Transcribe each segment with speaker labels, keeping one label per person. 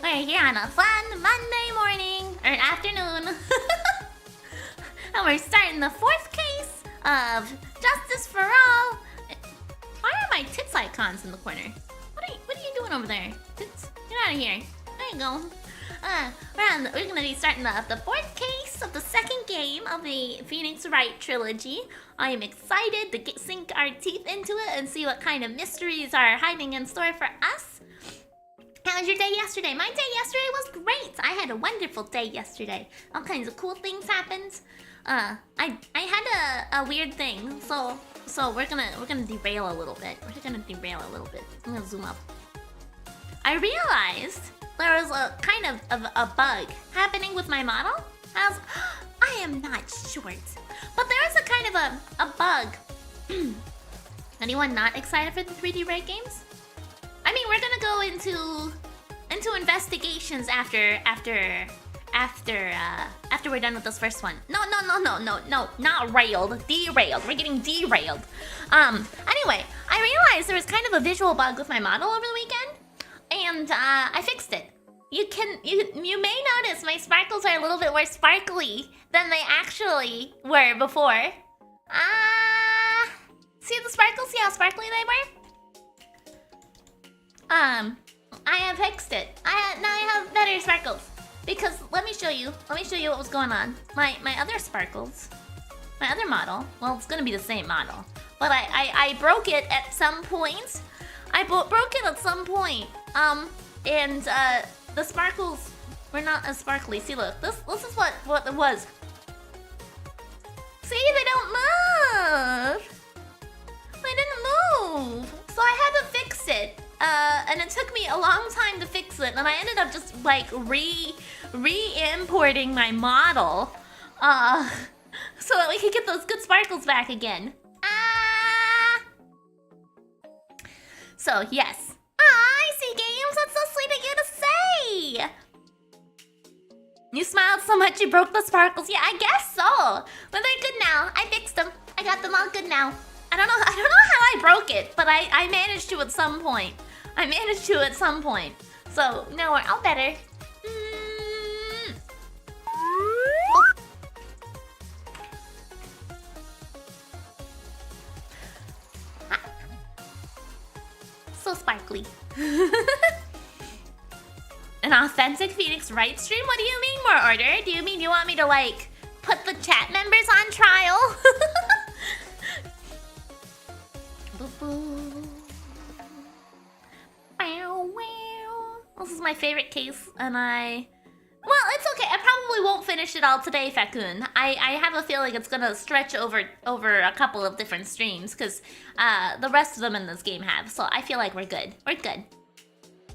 Speaker 1: We're here on a fun Monday morning, or afternoon. And we're starting the fourth case of Justice for All. Why are my tits icons in the corner? What are you doing over there? Tits, get out of here. There you go. We're gonna be starting the fourth case of the second game of the Phoenix Wright trilogy. I am excited to sink our teeth into it and see what kind of mysteries are hiding in store for us. How was your day yesterday? My day yesterday was great. I had a wonderful day yesterday. All kinds of cool things happened. I had a weird thing, so we're gonna derail a little bit. I'm gonna zoom up. I realized there was a kind of a bug happening with my model. I am not short, but there is a kind of a bug. Anyone not excited for the 3D Wright games? I mean, we're gonna go into investigations after we're done with this first one. No, not railed, derailed. We're getting derailed. Anyway, I realized there was kind of a visual bug with my model over the weekend, and I fixed it. you may notice my sparkles are a little bit more sparkly than they actually were before. See the sparkles? See how sparkly they were? I have fixed it. Now I have better sparkles. Because let me show you what was going on. My other sparkles, my other model, well, it's gonna be the same model, but I broke it at some point. Broke it at some point. And the sparkles were not as sparkly. See, look, this is what it was. See, they don't move. They didn't move. So I had to fix it. And it took me a long time to fix it, and I ended up just like re-importing my model, so that we could get those good sparkles back again. So yes. I see games. That's so sweet of you to say. You smiled so much you broke the sparkles. Yeah, I guess so. But they're good now. I fixed them. I got them all good now. I don't know how I broke it, but I managed to at some point. So now we're all better. Oh. So sparkly. An authentic Phoenix Wright stream? What do you mean more order? Do you mean you want me to like put the chat members on trial? This is my favorite case, and well, it's okay. I probably won't finish it all today, Fakun. I have a feeling it's gonna stretch over a couple of different streams, because the rest of them in this game have. So I feel like we're good. We're good.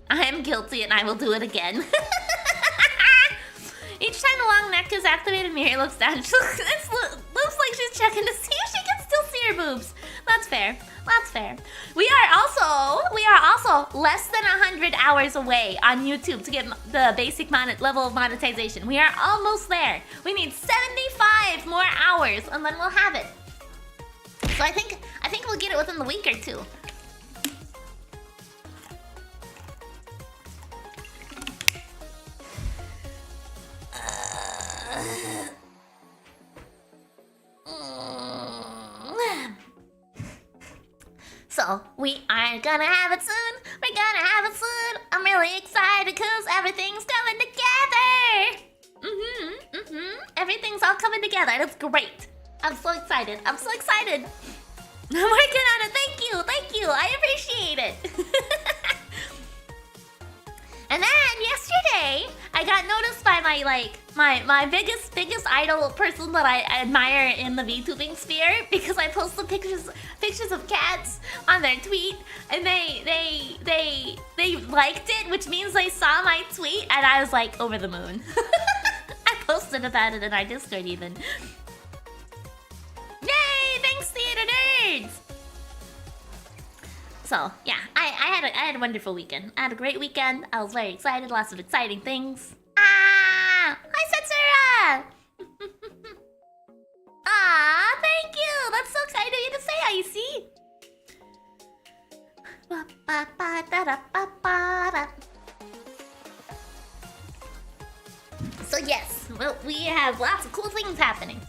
Speaker 1: I am guilty, and I will do it again. Each time the long neck is activated, Miri looks down. Looks like she's checking to see if she can still see her boobs. That's fair. That's fair. We are also less than 100 hours away on YouTube to get the basic level of monetization. We are almost there. We need 75 more hours, and then we'll have it. So I think we'll get it within the week or two. So, we are gonna have it soon. We're gonna have it soon. I'm really excited because everything's coming together. Everything's all coming together. That's great. I'm so excited. I'm working on it. Thank you. I appreciate it. And then yesterday, I got noticed by my biggest idol person that I admire in the VTubing sphere, because I posted pictures of cats on their tweet, and they liked it, which means they saw my tweet, and I was like over the moon. I posted about it in our Discord even. Yay! Thanks, Theater Nerds! So, yeah, I had a wonderful weekend. I had a great weekend. I was very excited. Lots of exciting things. Hi, Setsura! Thank you! That's so kind of you to say, I see. So yes, well, we have lots of cool things happening.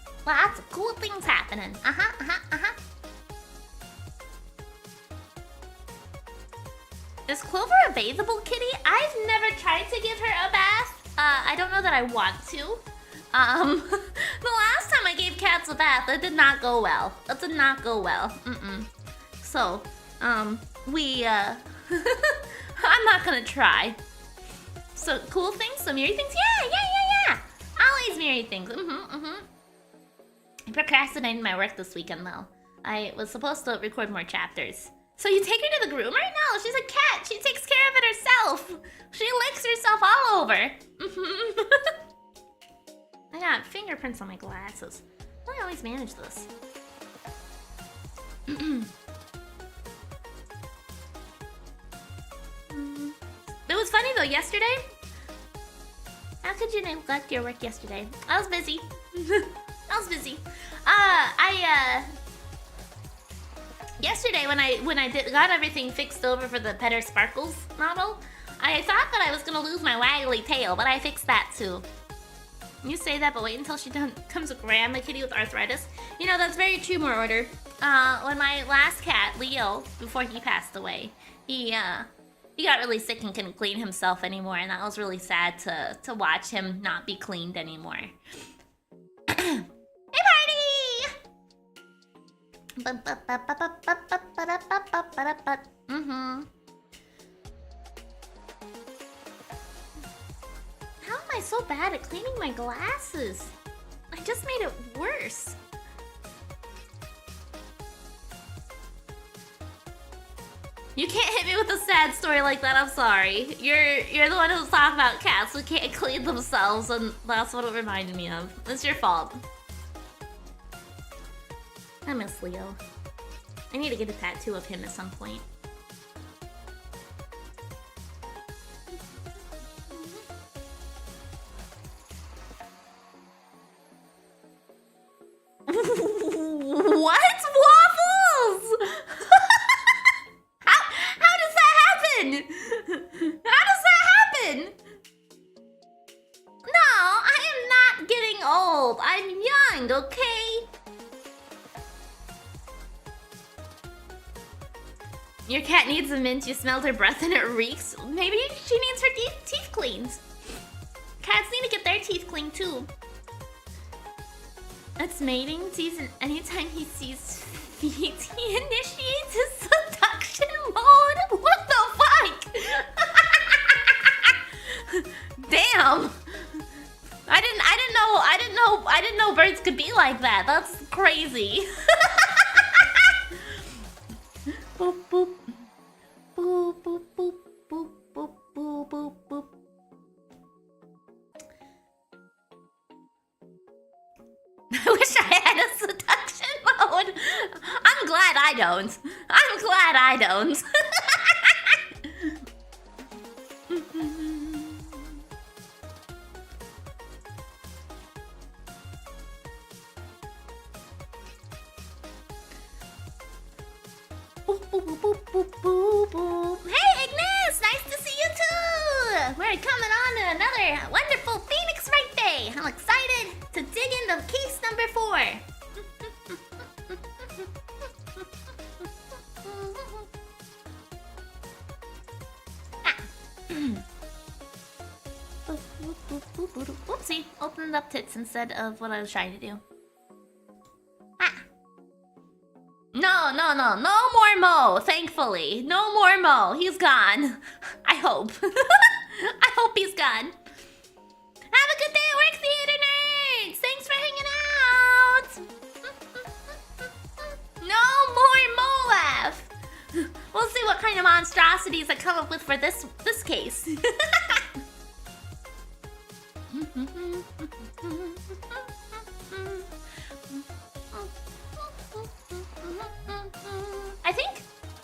Speaker 1: Is Clover a bathable kitty? I've never tried to give her a bath. I don't know that I want to. The last time I gave cats a bath, it did not go well. So, I'm not gonna try. So, cool things? So, Miri things? Yeah. Always Miri things. I procrastinated my work this weekend, though. I was supposed to record more chapters. So you take her to the groomer? No, she's a cat. She takes care of it herself. She licks herself all over. I got fingerprints on my glasses. How do I always manage this? It was funny though, yesterday. How could you neglect your work yesterday? I was busy. Yesterday when I got everything fixed over for the Petter Sparkles model, I thought that I was gonna lose my waggly tail, but I fixed that too. You say that, but wait until she becomes a grandma kitty with arthritis. You know, that's very true, more order. When my last cat, Leo, before he passed away, he got really sick and couldn't clean himself anymore, and that was really sad to watch him not be cleaned anymore. Hey, party! How am I so bad at cleaning my glasses? I just made it worse. You can't hit me with a sad story like that, I'm sorry. You're the one who's talking about cats who can't clean themselves, and that's what it reminded me of. It's your fault. I miss Leo. I need to get a tattoo of him at some point. What? Waffles? How does that happen? How does that happen? No, I am not getting old. I'm young, okay? Your cat needs a mint. You smelled her breath and it reeks. Maybe she needs her teeth cleaned. Cats need to get their teeth cleaned too. It's mating season. Anytime he sees feet, he initiates his seduction mode. What the fuck? Damn. I didn't know birds could be like that. That's crazy. Boop boop. Boop boop boop boop boop boop boop boop. I wish I had a seduction mode. I'm glad I don't. I'm glad I don't. Boop, boop, boop, boop, boop, boop, boop. Hey, Ignis! Nice to see you too! We're coming on to another wonderful Phoenix Wright Day. I'm excited to dig into case number 4. Oopsie, opened up tits instead of what I was trying to do. No more Mo, thankfully. No more Mo, he's gone. I hope. I hope he's gone. Have a good day at work, theater nerds! Thanks for hanging out! No more Moaf! We'll see what kind of monstrosities I come up with for this case.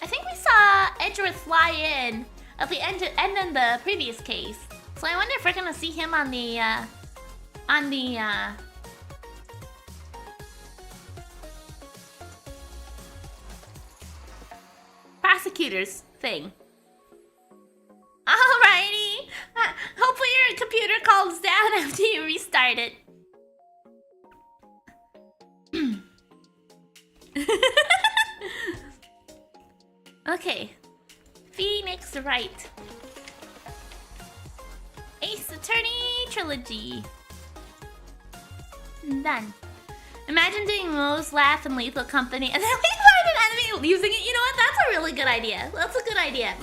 Speaker 1: I think we saw Edgeworth fly in at the end in the previous case. So I wonder if we're gonna see him on the prosecutor's thing. Alrighty. Hopefully your computer calms down after you restart it. Okay. Phoenix Wright. Ace Attorney Trilogy. Done. Imagine doing Moe's Laugh and Lethal Company and then we find an enemy using it. You know what? That's a really good idea. That's a good idea.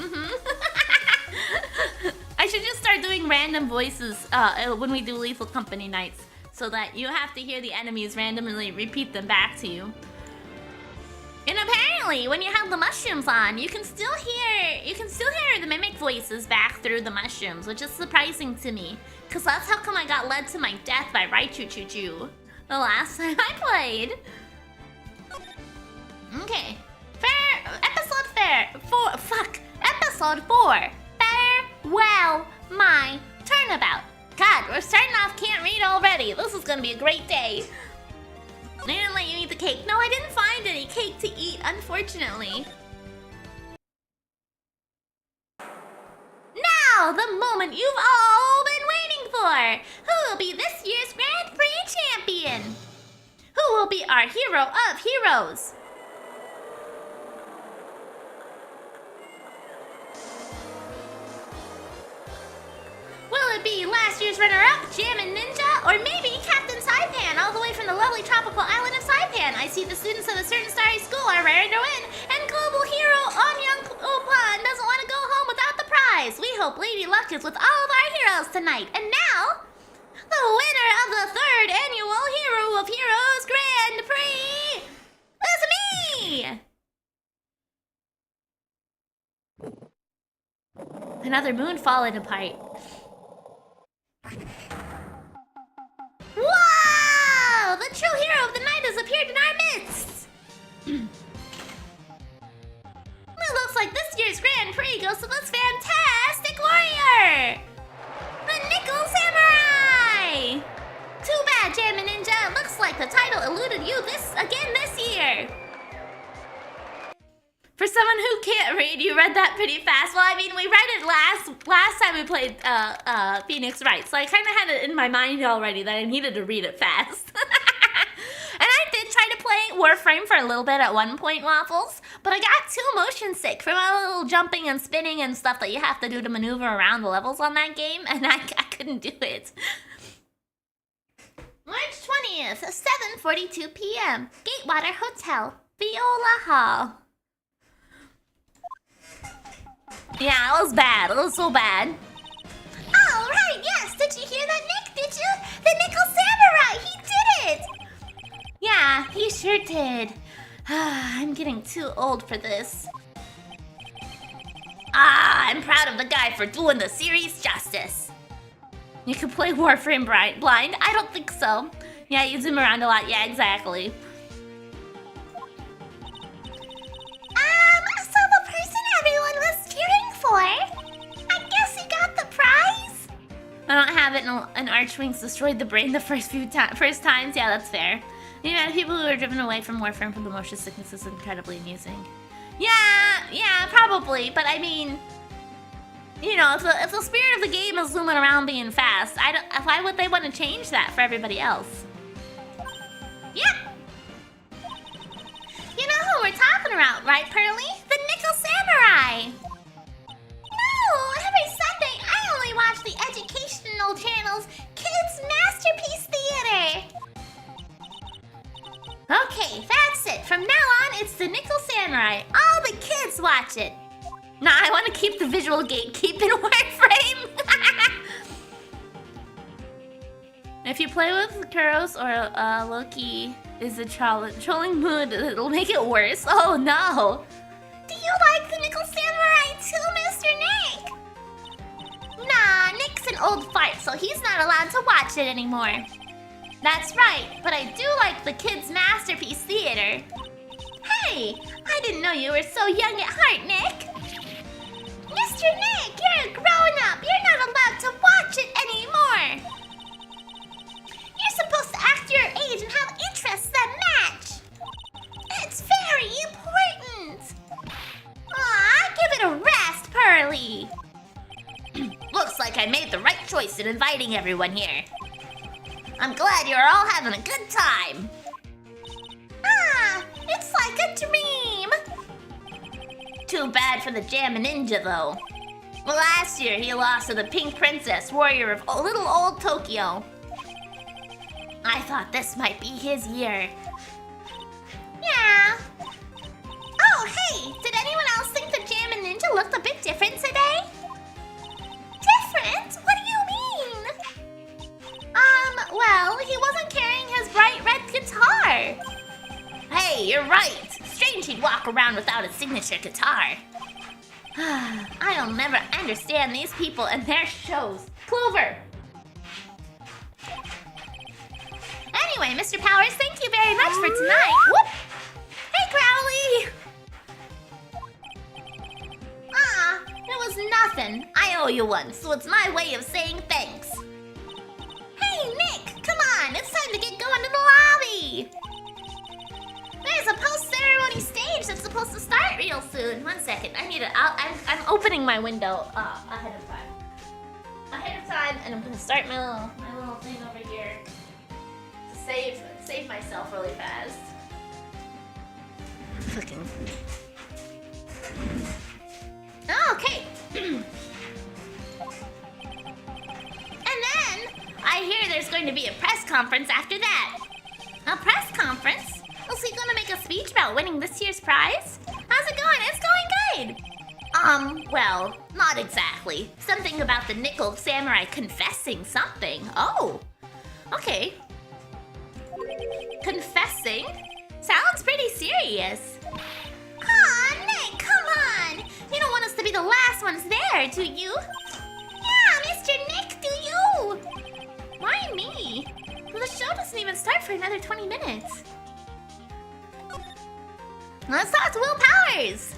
Speaker 1: I should just start doing random voices when we do Lethal Company nights so that you have to hear the enemies randomly repeat them back to you. And apparently, when you have the mushrooms on, you can still hear the mimic voices back through the mushrooms, which is surprising to me. Cause that's how come I got led to my death by Wright the last time I played. Okay. Episode 4. Farewell, my turnabout. God, we're starting off can't read already. This is gonna be a great day. I didn't let you eat the cake. No, I didn't find any cake to eat, unfortunately. Now, you've all been waiting for. Who will be this year's Grand Prix champion? Who will be our hero of heroes? Will it be last year's runner-up, Jammin' Ninja, or maybe Captain Saipan, all the way from the lovely tropical island of Saipan? I see the students of a certain starry school are raring to win, and global hero Anyang Opan doesn't want to go home without the prize. We hope Lady Luck is with all of our heroes tonight. And now, the winner of the 3rd annual Hero of Heroes Grand Prix is me! Another moon falling apart. Whoa! The true hero of the night has appeared in our midst! It looks like this year's Grand Prix goes to this fantastic warrior! The Nickel Samurai! Too bad, Jammin' Ninja. It looks like the title eluded you this year. For someone who can't read, you read that pretty fast. Well, I mean, we read it last time we played Phoenix Wright, so I kind of had it in my mind already that I needed to read it fast. And I did try to play Warframe for a little bit at one point, Waffles, but I got too motion sick from all the little jumping and spinning and stuff that you have to do to maneuver around the levels on that game, and I couldn't do it. March 20th, 7:42 p.m. Gatewater Hotel, Viola Hall. Yeah, it was bad. It was so bad. Oh, right, yes. Did you hear that, Nick? Did you? The Nickel Samurai, he did it! Yeah, he sure did. I'm getting too old for this. I'm proud of the guy for doing the series justice. You can play Warframe blind? I don't think so. Yeah, you zoom around a lot. Yeah, exactly. So the person everyone was cheering for, I guess he got the prize? I don't have it in Archwings destroyed the brain the first times. Yeah, that's fair. The amount of people who are driven away from Warframe from the motion sickness is incredibly amusing. Yeah, probably. But I mean, you know, if the spirit of the game is zooming around being fast, why would they want to change that for everybody else? Yep. You know who we're talking about, right, Pearly? The Nickel Samurai! No, every Sunday I only watch the educational channel's Kids Masterpiece Theater! Okay, that's it. From now on, it's the Nickel Samurai. All the kids watch it. Nah, I want to keep the visual gatekeeping Warframe. If you play with Kuros or Loki is a trolling mood, it'll make it worse. Oh no! Do you like the Nickel Samurai too, Mr. Nick? Nah, Nick's an old fart, so he's not allowed to watch it anymore. That's right, but I do like the Kids Masterpiece Theater. Hey, I didn't know you were so young at heart, Nick. Mr. Nick, you're a grown-up. You're not allowed to watch it anymore. You're supposed to act your age and have interests that match. It's very important. Aw, give it a rest, Pearly. Looks like I made the right choice in inviting everyone here. I'm glad you're all having a good time. Ah, it's like a dream. Too bad for the Jammin' Ninja, though. Last year, he lost to the Pink Princess, warrior of little old Tokyo. I thought this might be his year. Yeah. Oh, hey, did anyone else think the Jammin' Ninja looked a bit different today? Different? What do you mean? Well, he wasn't carrying his bright red guitar. Hey, you're right. Strange he'd walk around without a signature guitar. I'll never understand these people and their shows. Clover! Anyway, Mr. Powers, thank you very much for tonight. Whoop! Hey, Crowley! It was nothing. I owe you one, so it's my way of saying thanks. Hey, Nick, come on. It's time to get going to the lobby. There's a post-ceremony stage that's supposed to start real soon. 1 second. I need it. I'm opening my window ahead of time. and I'm gonna start my little thing over here to save myself really fast. Fucking. Okay. And then I hear there's going to be a press conference after that. A press conference? Is he gonna make a speech about winning this year's prize? How's it going? It's going good. Well, not exactly. Something about the Nickel Samurai confessing something. Oh, okay. Confessing? Sounds pretty serious. Aw, Nick, come on! You don't want us to be the last ones there, do you? Yeah, Mr. Nick, do you? Why me? Well, the show doesn't even start for another 20 minutes. Let's talk to Will Powers!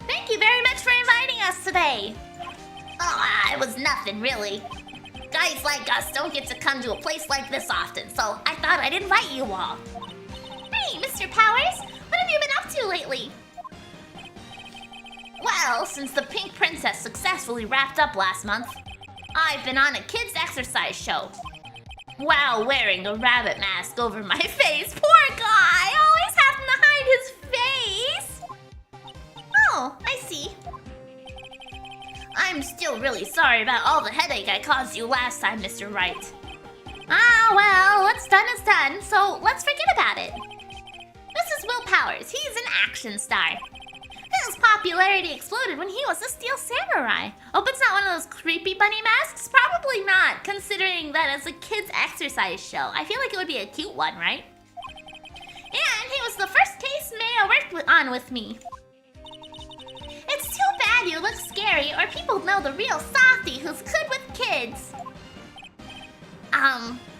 Speaker 1: Thank you very much for inviting us today. Oh, it was nothing, really. Guys like us don't get to come to a place like this often, so I thought I'd invite you all. Hey, Mr. Powers, what have you been up to lately? Well, since the Pink Princess successfully wrapped up last month, I've been on a kids' exercise show. While wearing a rabbit mask over my face. Poor guy, always having to hide his face. Oh, I see. I'm still really sorry about all the headache I caused you last time, Mr. Wright. Ah, well, what's done is done, so let's forget about it. This is Will Powers. He's an action star. His popularity exploded when he was a Steel Samurai. Hope it's not one of those creepy bunny masks? Probably not, considering that it's a kids' exercise show. I feel like it would be a cute one, right? And he was the first case Maya worked on with me. It's too bad you look scary, or people know the real softie who's good with kids.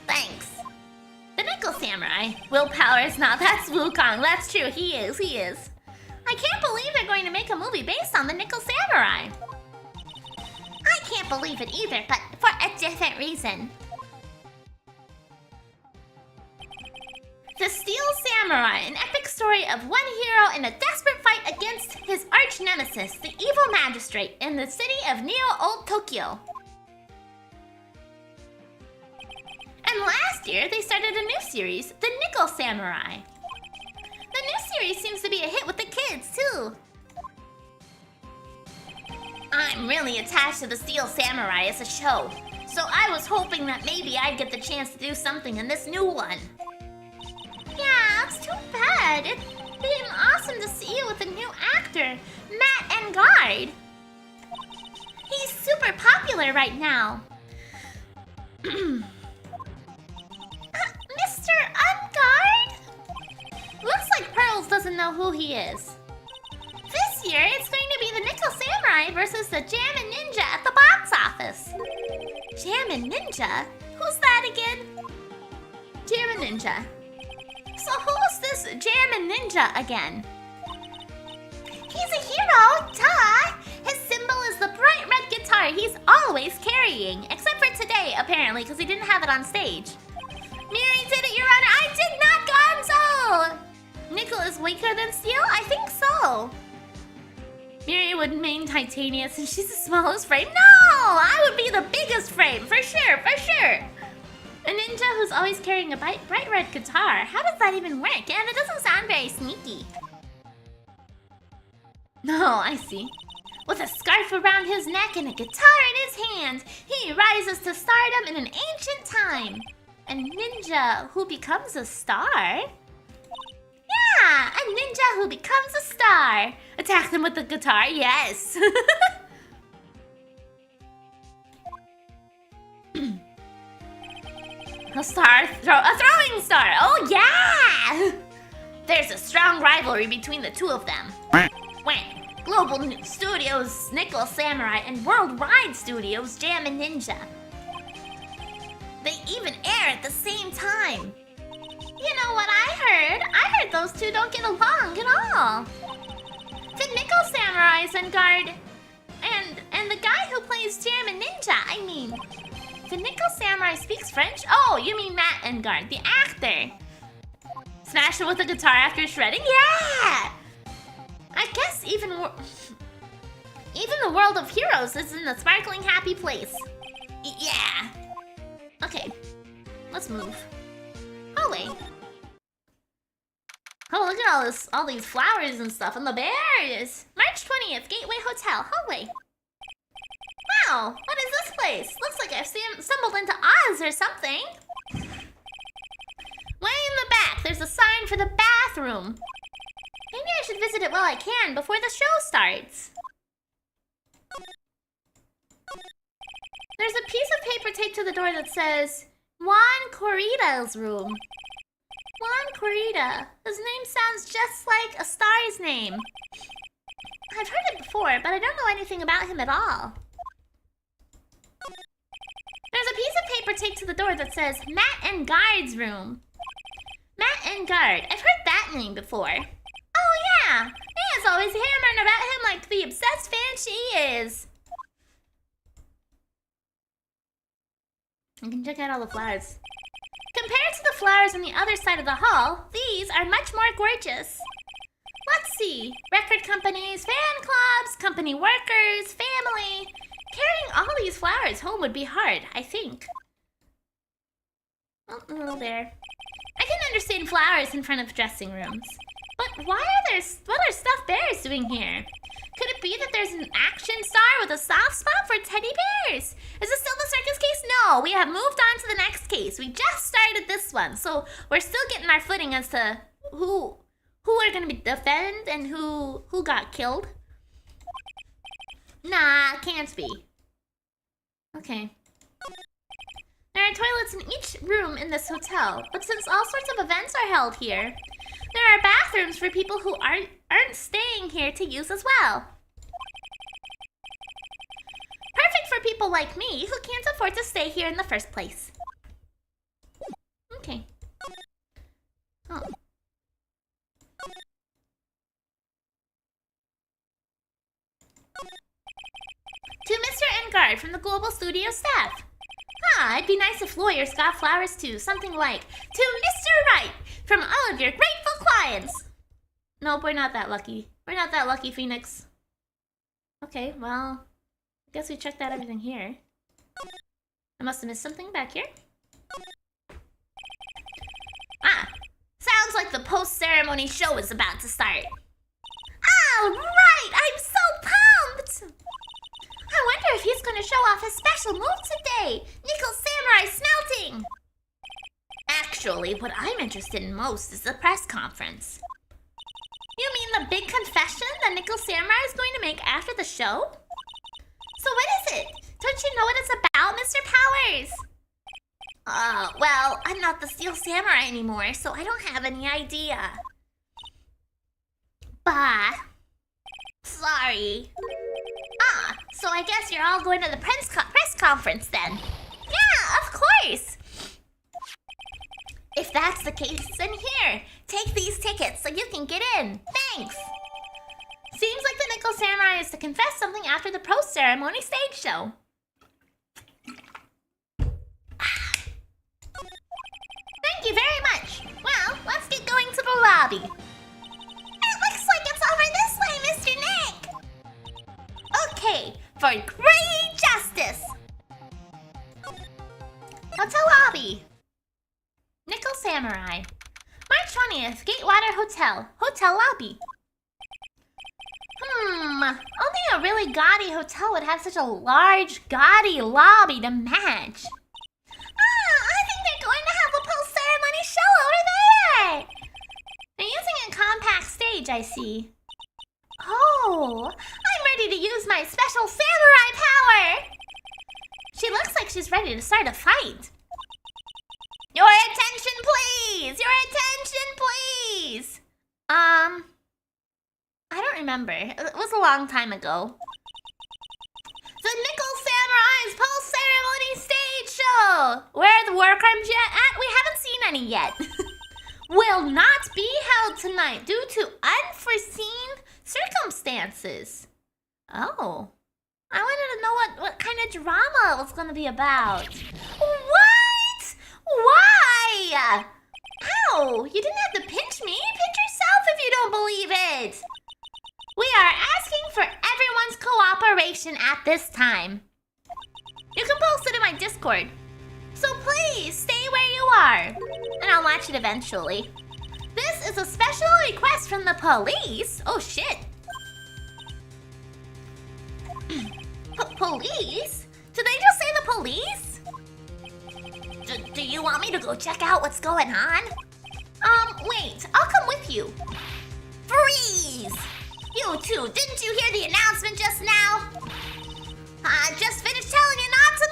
Speaker 1: Thanks. The Nickel Samurai. Will Powers, now that's Wukong. That's true, he is. I can't believe they're going to make a movie based on the Nickel Samurai. I can't believe it either, but for a different reason. The Steel Samurai, an epic story of one hero in a desperate fight against his arch-nemesis, the evil magistrate, in the city of Neo-Old Tokyo. And last year, they started a new series, The Nickel Samurai. The new series seems to be a hit with the kids, too. I'm really attached to the Steel Samurai as a show, so I was hoping that maybe I'd get the chance to do something in this new one. Yeah, it's too bad. It'd been awesome to see you with a new actor, Matt Engard. He's super popular right now. Mr. Engard? Looks like Pearls doesn't know who he is. This year, it's going to be the Nickel Samurai versus the Jammin' Ninja at the box office. Jammin' Ninja? Who's that again? Jammin' Ninja. So who's this Jammin' Ninja again? He's a hero, duh! His symbol is the bright red guitar he's always carrying. Except for today, apparently, because he didn't have it on stage. Miri did it, Your Honor! I did not, Gonzo! Nickel is weaker than Steel? I think so. Miri would main Titania since she's the smallest frame. No! I would be the biggest frame, for sure, for sure! A ninja who's always carrying a bright red guitar. How does that even work? And it doesn't sound very sneaky. No, I see. With a scarf around his neck and a guitar in his hand, he rises to stardom in an ancient time. A ninja who becomes a star? Yeah, a ninja who becomes a star. Attack them with the guitar, yes. A throwing star, oh yeah! There's a strong rivalry between the two of them. Global Studios Nickel Samurai and Worldwide Studios Jammin' Ninja. They even air at the same time. You know what I heard? I heard those two don't get along at all. The Nickel Samurai Engard and the guy who plays Jammin' Ninja, I mean. The Nickel Samurai speaks French? Oh, you mean Matt Engard, the actor. Smash it with a guitar after shredding? Yeah! I guess even Even the world of heroes is in a sparkling happy place. Yeah. Okay, let's move. Hallway. Oh, look at all these flowers and stuff, and the bears. March 20th, Gateway Hotel, hallway. Wow, what is this place? Looks like I've stumbled into Oz or something. Way in the back, there's a sign for the bathroom. Maybe I should visit it while I can before the show starts. There's a piece of paper taped to the door that says, Juan Corrida's room. Juan Corrida. His name sounds just like a star's name. I've heard it before, but I don't know anything about him at all. There's a piece of paper taped to the door that says, Matt and Guard's room. Matt and Guard. I've heard that name before. Oh yeah! Mia's always hammering about him like the obsessed fan she is. I can check out all the flowers. Compared to the flowers on the other side of the hall, these are much more gorgeous. Let's see. Record companies, fan clubs, company workers, family. Carrying all these flowers home would be hard, I think. Oh, a there. I can understand flowers in front of dressing rooms. But what are stuffed bears doing here? Could it be that there's an action star with a soft spot for teddy bears? Is this still the circus case? No, we have moved on to the next case. We just started this one, so we're still getting our footing as to who are going to be defend and who got killed. Nah, can't be. Okay. There are toilets in each room in this hotel, but since all sorts of events are held here, there are bathrooms for people who aren't staying here to use as well. Perfect for people like me who can't afford to stay here in the first place. Okay. Oh. To Mr. Engard from the Global Studio staff. Ah, it'd be nice if lawyers got flowers too. Something like, to Mr. Wright from all of your grateful clients. Nope, we're not that lucky. We're not that lucky, Phoenix. Okay, well, I guess we checked out everything here. I must have missed something back here. Ah, sounds like the post-ceremony show is about to start. All right, I'm so pumped! I wonder if he's going to show off his special move today. Nickel Samurai Smelting. Actually, what I'm interested in most is the press conference. You mean the big confession that Nickel Samurai is going to make after the show? So what is it? Don't you know what it's about, Mr. Powers? Well, I'm not the Steel Samurai anymore, so I don't have any idea. Bah. Sorry. Ah, so I guess you're all going to the press conference then. Yeah, of course. If that's the case, then here, take these tickets so you can get in. Thanks. Seems like the Nickel Samurai is to confess something after the post-ceremony stage show. Thank you very much. Well, let's get going to the lobby. It looks like it's over this way, Mr. Nick. Okay, for great justice. Hotel lobby. Nickel Samurai. March 20th, Gatewater Hotel. Hotel lobby. Only a really gaudy hotel would have such a large, gaudy lobby to match. I think they're going to have a post-ceremony show over there. They're using a compact stage, I see. Oh, I'm ready to use my special samurai power. She looks like she's ready to start a fight. Your attention, please! Your attention, please! I don't remember. It was a long time ago. The Nickel Samurai's post-ceremony stage show! Where are the war crimes yet at? We haven't seen any yet. Will not be held tonight due to unforeseen circumstances. Oh. I wanted to know what kind of drama it was going to be about. What? Why? Ow! You didn't have to pinch me. Pinch yourself if you don't believe it. We are asking for everyone's anyone's cooperation at this time. You can post it in my Discord. So please, stay where you are. And I'll watch it eventually. This is a special request from the police. Oh, shit. Police? Did they just say the police? Do you want me to go check out what's going on? Wait. I'll come with you. Freeze! You two, didn't you hear the announcement just now? I just finished telling you not to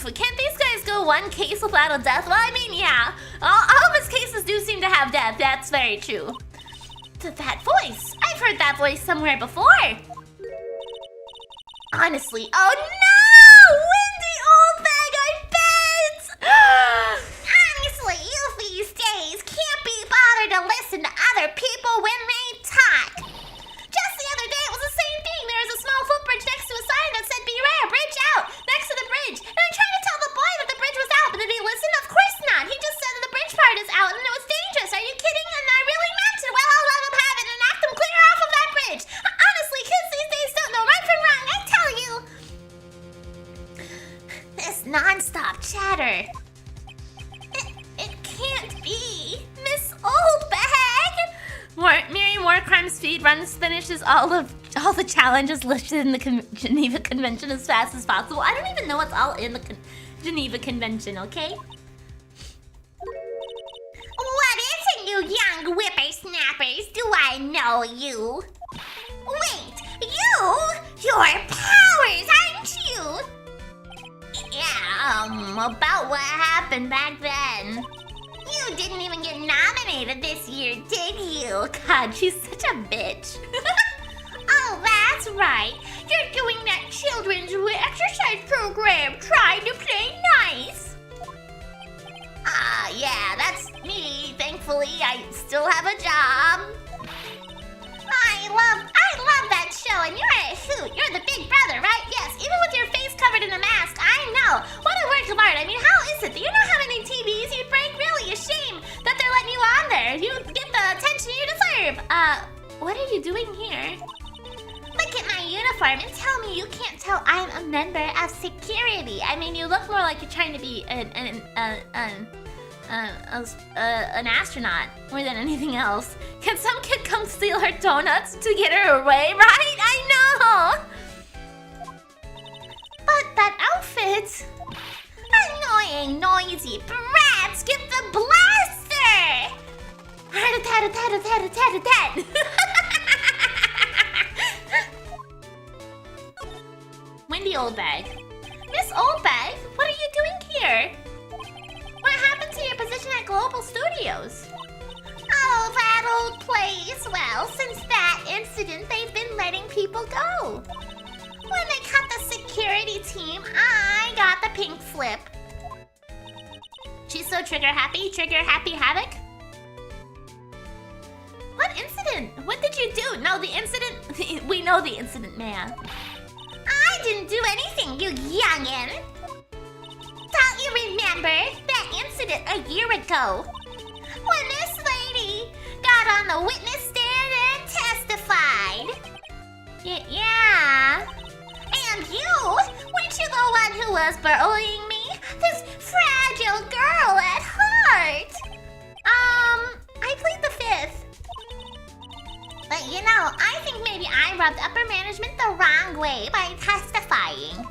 Speaker 1: move! Can't these guys go one case without a death? Well, I mean, yeah. All of his cases do seem to have death, that's very true. That voice! I've heard that voice somewhere before! Honestly, oh no! Windy old bag, I bet! Honestly, you these days can't be bothered to listen to other people when they talk. Just the other day, it was the same thing. There was a small footbridge next to a sign that said, "Beware, bridge out," next to the bridge. And I'm trying to tell the boy that the bridge was out, but did he listen? Of course not. He just said that the bridge part is out and it was dangerous. Are you kidding? And I really meant it. Well, I'll let him have it and knock them clear off of that bridge. Honestly, kids these days don't know right from wrong, I tell you. This non-stop chatter. It can't be. Miss Oldbag! Miri War Crime Speed Runs finishes all the challenges listed in the Geneva Convention as fast as possible. I don't even know what's all in the Geneva Convention, okay? What is it, you young whippersnappers? Do I know you? Wait, you're Powers, aren't you? Yeah, about what happened back then. You didn't even get nominated this year, did you? God, she's such a bitch. Oh, that's right. You're doing that children's exercise program, trying to play nice. Yeah, that's me. Thankfully, I still have a job. I love that show, and you're a hoot. You're the big brother, right? Yes, even with your face covered in a mask, I know. What a work of art. I mean, how is it? Do you know how many TVs you'd break? Really a shame that they're letting you on there. You get the attention you deserve. What are you doing here? Look at my uniform and tell me you can't tell I'm a member of security. I mean, you look more like you're trying to be an astronaut more than anything else. Can some kid come steal her donuts to get her away, right? I know! But that outfit... Annoying, noisy brats! Get the blaster! Rat-a-tat-a-tat-a-tat-a-tat-a-tat! Windy Oldbag. Miss Oldbag, what are you doing here? What happened to your position at Global Studios? Oh, that old place. Well, since that incident, they've been letting people go. When they cut the security team, I got the pink slip. She's so trigger happy havoc. What incident? What did you do? No, the incident. We know the incident, man. I didn't do anything, you youngin'. Don't you remember that incident a year ago? When this lady got on the witness stand and testified. Yeah. And you? Weren't you the one who was bullying me? This fragile girl at heart. I plead the fifth. But you know, I think maybe I rubbed upper management the wrong way by testifying.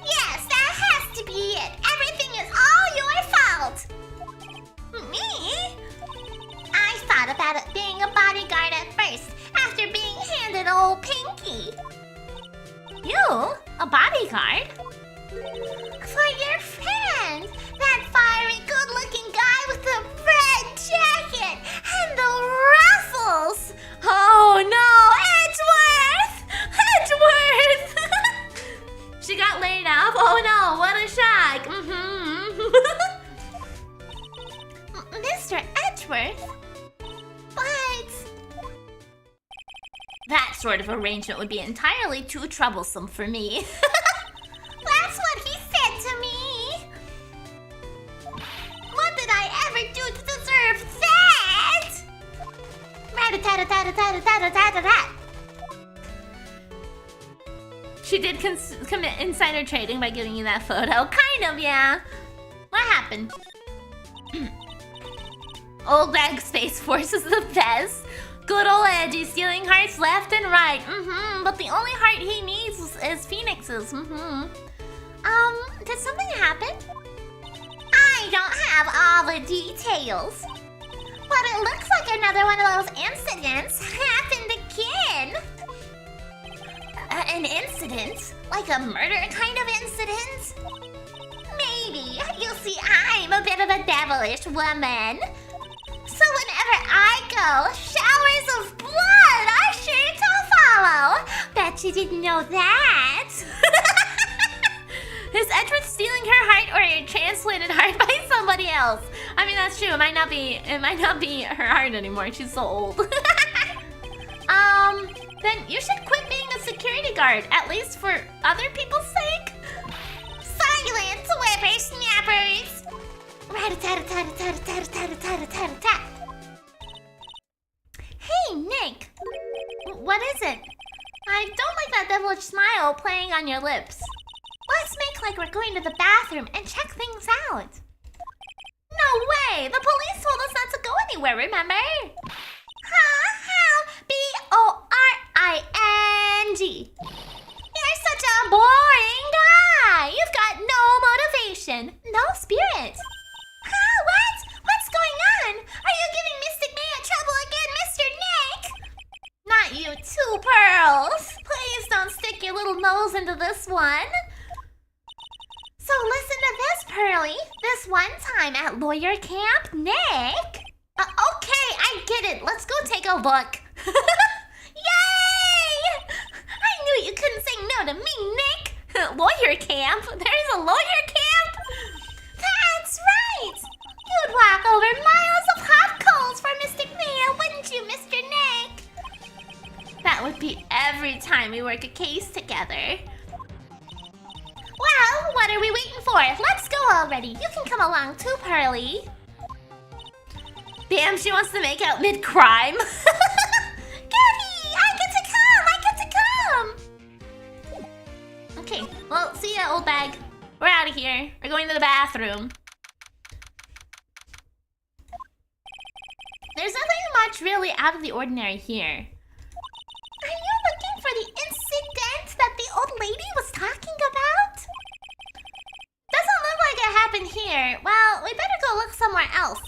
Speaker 1: Yes, that has to be it. Everything is all your fault. Me? I thought about it being a bodyguard at first, after being handed old Pinky. You? A bodyguard? For your friend. That fiery, good-looking guy with the red jacket and the ruffles. Oh no, Edgeworth! She got laid off? Oh no, what a shock. Mr. Edgeworth? But... that sort of arrangement would be entirely too troublesome for me. That's what he said to me. What did I ever do to deserve that? Rat-a-tat-a-tat-a-tat-a-tat-a-tat-a-tat. She did commit insider trading by giving you that photo. Kind of, yeah. What happened? Old Bag Space Force is the best. Good old Edgy, stealing hearts left and right. But the only heart he needs is Phoenix's. Did something happen? I don't have all the details. But it looks like another one of those incidents happened again. An incident? Like a murder kind of incident? Maybe. You see, I'm a bit of a devilish woman. So whenever I go, showers of blood are sure to follow. Bet you didn't know that. Is Edgeworth stealing her heart or a transplanted heart by somebody else? I mean, that's true. It might not be her heart anymore. She's so old. Then you should quit being a security guard, at least for other people's sake. Silence, whippersnappers! Rat-a-tat-a-tat-a-tat-a-tat-a-tat-a-tat-a-tat-a-tat. Hey, Nick. What is it? I don't like that devilish smile playing on your lips. Let's make like we're going to the bathroom and check things out. No way! The police told us not to go anywhere, remember? Huh? How? B-O-R-I-N-G. You're such a boring guy! You've got no motivation, no spirit. Huh? What? What's going on? Are you giving Mystic Maya trouble again, Mr. Nick? Not you too, Pearls. Please don't stick your little nose into this one. So listen to this, Pearly. This one time at lawyer camp, Nick... okay, I get it. Let's go take a look. Yay! I knew you couldn't say no to me, Nick. Lawyer camp? There's a lawyer camp? That's right. You'd walk over miles of hot coals for Mystic Maya, wouldn't you, Mr. Nick? That would be every time we work a case together. Well, what are we waiting for? Let's go already. You can come along too, Pearly. Damn, she wants to make out mid-crime. Goody! I get to come! Okay, well, see ya, old bag. We're out of here. We're going to the bathroom. There's nothing much really out of the ordinary here. Are you looking for the incident that the old lady was talking about? Doesn't look like it happened here. Well, we better go look somewhere else.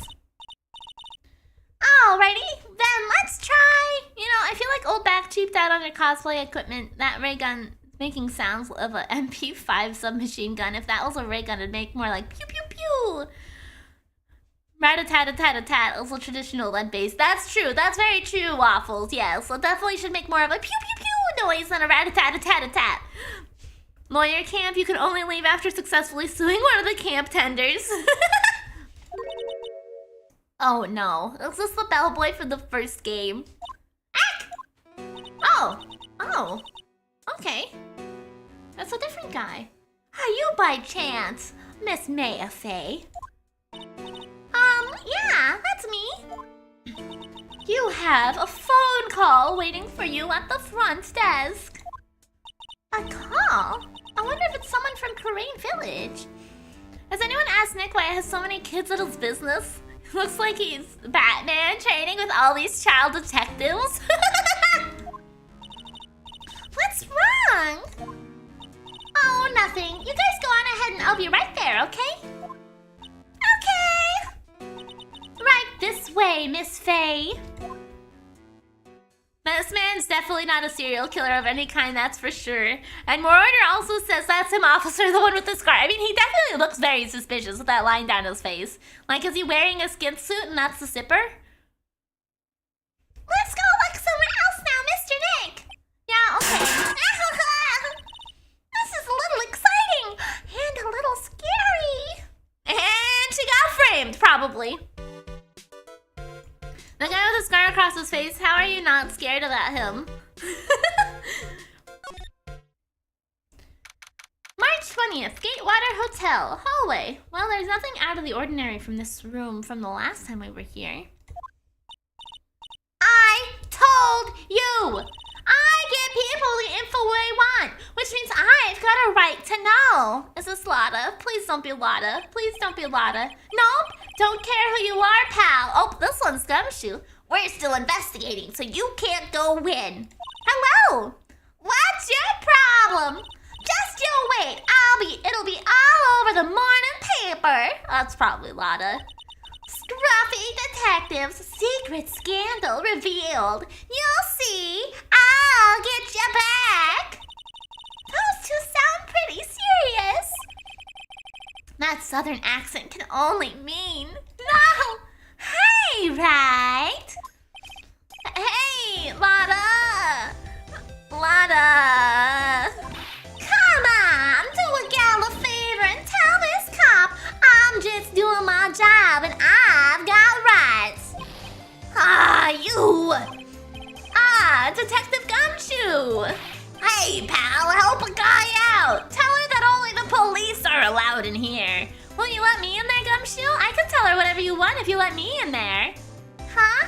Speaker 1: Alrighty, then let's try. You know, I feel like old back cheaped out on your cosplay equipment. That ray gun making sounds of a MP5 submachine gun. If that was a ray gun, it'd make more like pew pew pew. Rat-a-tat-a-tat-a-tat, also traditional lead-based. That's true, that's very true, Waffles, yes. So definitely should make more of a pew pew pew noise than a rat-a-tat-a-tat-a-tat. Lawyer camp, you can only leave after successfully suing one of the camp tenders. Oh no, is this the bellboy from the first game? Ack! Oh, okay. That's a different guy. Are you by chance Miss Maya Faye? Yeah, that's me. You have a phone call waiting for you at the front desk. A call? I wonder if it's someone from Korean Village. Has anyone asked Nick why he has so many kids at his business? Looks like he's Batman training with all these child detectives. What's wrong? Oh, nothing. You guys go on ahead and I'll be right there, okay? Okay. Right this way, Miss Faye. This man's definitely not a serial killer of any kind, that's for sure. And Moroder also says that's him, officer, the one with the scar. I mean, he definitely looks very suspicious with that line down his face. Like, is he wearing a skin suit and that's the zipper? Let's go look somewhere else now, Mr. Nick. Yeah, okay. This is a little exciting and a little scary. And she got framed, probably. The guy with the scar across his face, how are you not scared of that him? March 20th, Gatewater Hotel, hallway. Well, there's nothing out of the ordinary from this room from the last time we were here. I told you! I get people all the info I want, which means I've got a right to know. Is this Lotta? Please don't be Lotta. Please don't be Lotta. Nope, don't care who you are, pal. Oh, this one's Gumshoe. We're still investigating, so you can't go win. Hello. What's your problem? Just you wait. It'll be all over the morning paper. That's probably Lotta. Scruffy detectives, secret scandal revealed. You'll see. I'll get you back. Those two sound pretty serious. That southern accent can only mean no. Hey, Wright. Hey, Lotta. Lotta. Come on, do a gal a favor and tell this cop I'm just doing my job and I've got rights. Detective Gumshoe. Hey, pal, help a guy out. Tell her that only the police are allowed in here. Will you let me in there, Gumshoe? I can tell her whatever you want if you let me in there. Huh?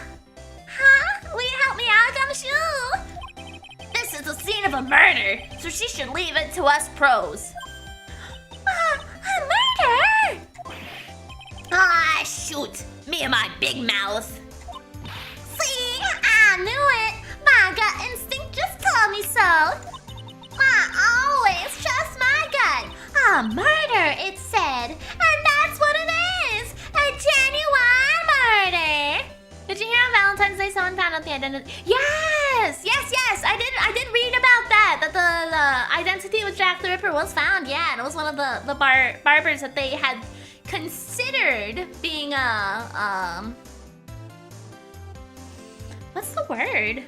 Speaker 1: Will you help me out, Gumshoe? This is the scene of a murder, so she should leave it to us pros. A murder? Ah, shoot. Me and my big mouth. See, I knew it. My gut instinct just told me so. I always trust my gut. A murder, it said. And that's what it is. A genuine murder. Did you hear on Valentine's Day someone found out the identity? Yes. I did read about that. That the identity with Jack the Ripper was found. Yeah, and it was one of the barbers that they had considered being what's the word?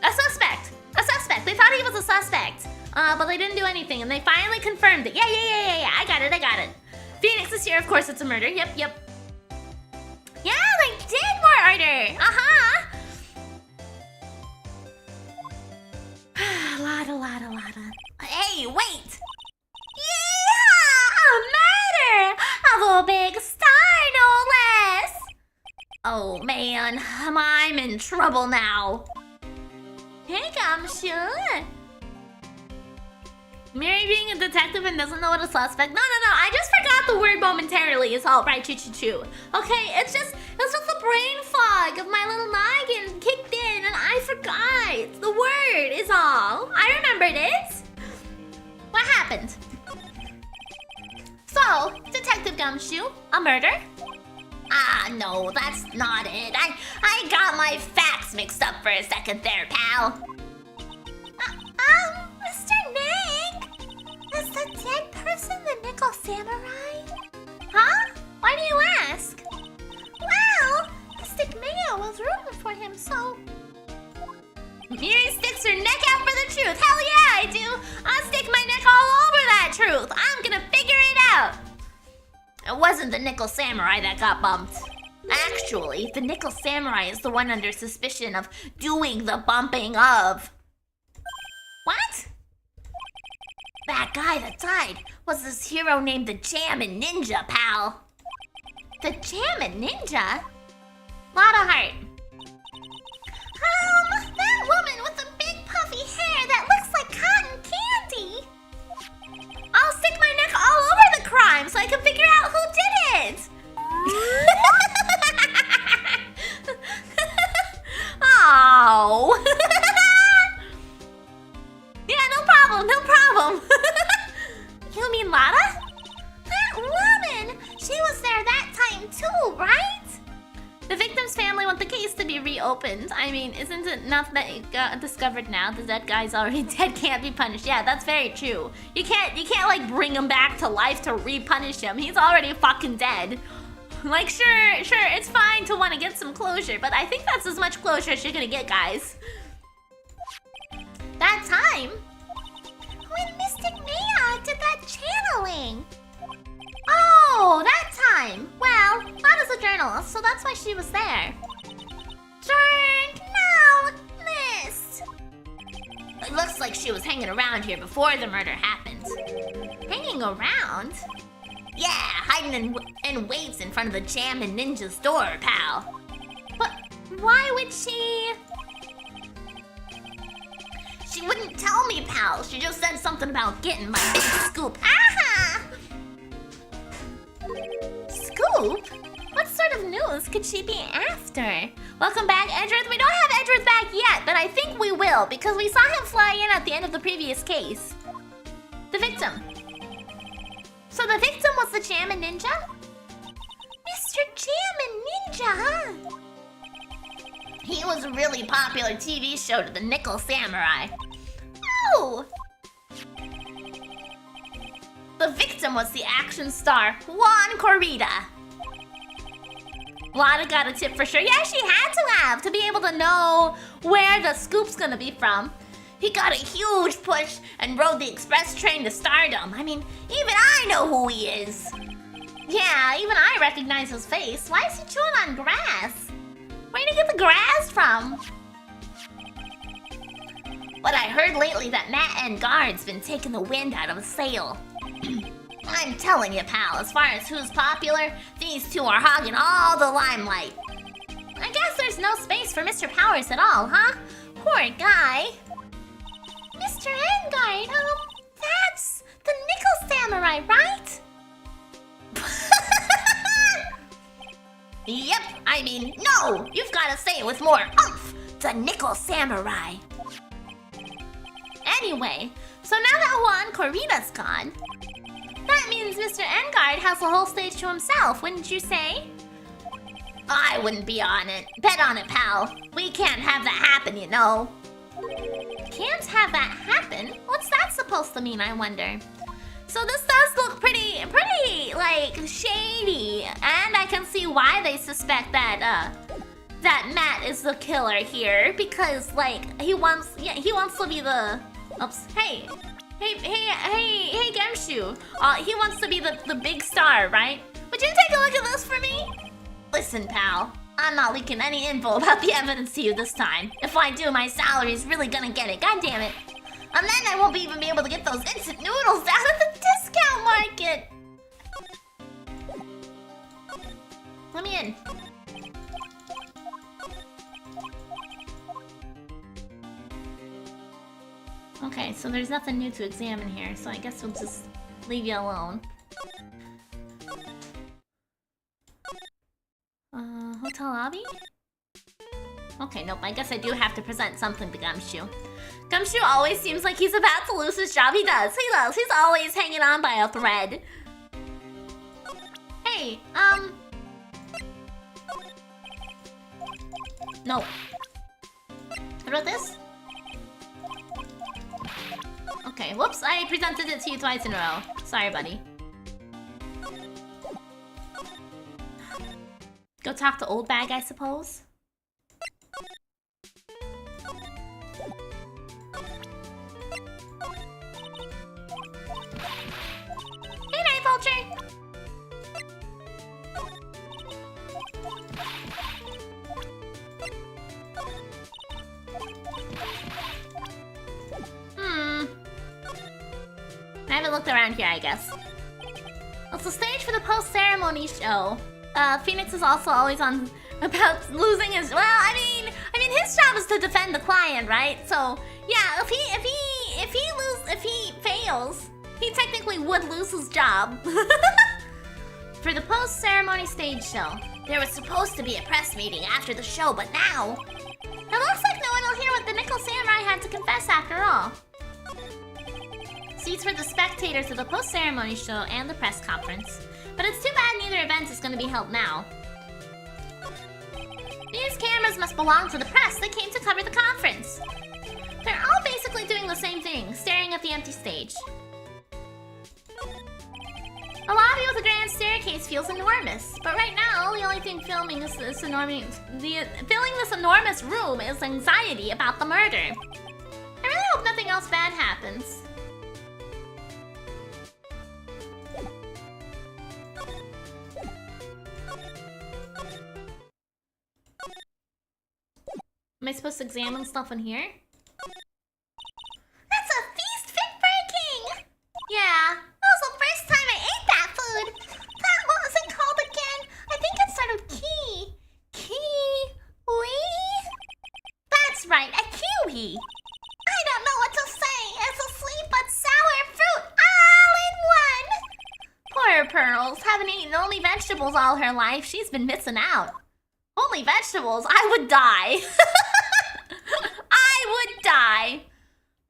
Speaker 1: A suspect. They thought he was a suspect. But they didn't do anything, and they finally confirmed it. Yeah. I got it. Phoenix is here, of course it's a murder. Yep. Yeah, they did murder. Lotta. Hey, wait. Yeah, a murder of a big star, no less. Oh man, I'm in trouble now. Hey, Gumshoe. Mary being a detective and doesn't know what a suspect. No. I just forgot the word momentarily. It's all right, choo. Okay, it's just the brain fog of my little noggin kicked in and I forgot. The word is all. I remembered it. What happened? So, Detective Gumshoe, a murder? No, that's not it. I got my facts mixed up for a second there, pal. Mr. Nick, is the dead person the Nickel Samurai? Huh? Why do you ask? Well, Mystic Mayo was rooting for him, so... Miri sticks her neck out for the truth. Hell yeah, I do. I'll stick my neck all over that truth. I'm gonna figure it out. It wasn't the Nickel Samurai that got bumped. Actually, the Nickel Samurai is the one under suspicion of doing the bumping of... What? That guy that died was this hero named the Jammin' Ninja, pal. The Jammin' Ninja? Lotta Heart. That woman with the big puffy hair that looks like cotton candy. I'll stick my neck all over the crime so I can figure out who did it. Oh. Yeah, no problem. You mean Lotta? That woman! She was there that time too, right? The victim's family want the case to be reopened. I mean, isn't it enough that it got discovered now? The dead guy's already dead, can't be punished. Yeah, that's very true. You can't like bring him back to life to re-punish him. He's already fucking dead. Like, sure, it's fine to want to get some closure, but I think that's as much closure as you're gonna get, guys. That time? When Mystic Mia did that channeling. Oh, that time. Well, Lotta's a journalist, so that's why she was there. Darn, no, missed. It looks like she was hanging around here before the murder happened. Hanging around? Yeah, hiding in waits in front of the Jammin' Ninja's door, pal. But Why would she? She wouldn't tell me, pal. She just said something about getting my big scoop. Aha! Scoop? What sort of news could she be after? Welcome back, Edgeworth. We don't have Edgeworth back yet, but I think we will because we saw him fly in at the end of the previous case. The victim. So the victim was the Jammin' Ninja? Mr. Jammin' Ninja, huh? He was a really popular TV show to the Nickel Samurai. Oh! The victim was the action star, Juan Corrida. Lana got a tip for sure. Yeah, she had to be able to know where the scoop's gonna be from. He got a huge push and rode the express train to stardom. I mean, even I know who he is. Yeah, even I recognize his face. Why is he chewing on grass? Where did he get the grass from? But I heard lately that Matt and Guard's been taking the wind out of his sail. I'm telling you, pal, as far as who's popular, these two are hogging all the limelight. I guess there's no space for Mr. Powers at all, huh? Poor guy. Mr. Engard, that's the Nickel Samurai, right? Yep, I mean, no! You've gotta say it with more oomph! The Nickel Samurai. Anyway, so now that Juan Corrida's gone, that means Mr. Engard has the whole stage to himself, wouldn't you say? I wouldn't be on it. Bet on it, pal. We can't have that happen, you know. Can't have that happen? What's that supposed to mean, I wonder? So this does look pretty, like, shady. And I can see why they suspect that, that Matt is the killer here. Because, like, he wants to be the... Oops, hey, Gemshu. He wants to be the big star, right? Would you take a look at this for me? Listen, pal. I'm not leaking any info about the evidence to you this time. If I do, my salary's really gonna get it. God damn it. And then I won't even be able to get those instant noodles down at the discount market. Let me in. Okay, so there's nothing new to examine here, so I guess we'll just leave you alone. Hotel lobby? Okay, nope, I guess I do have to present something to Gumshoe. Gumshoe always seems like he's about to lose his job. He does. He's always hanging on by a thread. Hey, no. What about this? Okay, whoops, I presented it to you twice in a row. Sorry, buddy. Go talk to Old Bag, I suppose. Hey, Night Vulture! I haven't looked around here, I guess. It's the stage for the post-ceremony show. Phoenix is also always on about losing his... Well, I mean, his job is to defend the client, right? So, yeah, if he fails, he technically would lose his job. For the post-ceremony stage show, there was supposed to be a press meeting after the show, but now... It looks like no one will hear what the Nickel Samurai had to confess after all. Seats for the spectators of the post-ceremony show and the press conference. But it's too bad neither event is going to be held now. These cameras must belong to the press that came to cover the conference. They're all basically doing the same thing, staring at the empty stage. A lobby with a grand staircase feels enormous, but right now the only thing filling this enormous room is anxiety about the murder. I really hope nothing else bad happens. Am I supposed to examine stuff in here? That's a feast fit for a king! Yeah, that was the first time I ate that food! What was it called again? I think it started with key. Kiwi? her, Pearls. Haven't eaten only vegetables all her life. She's been missing out. Only vegetables? I would die. I would die.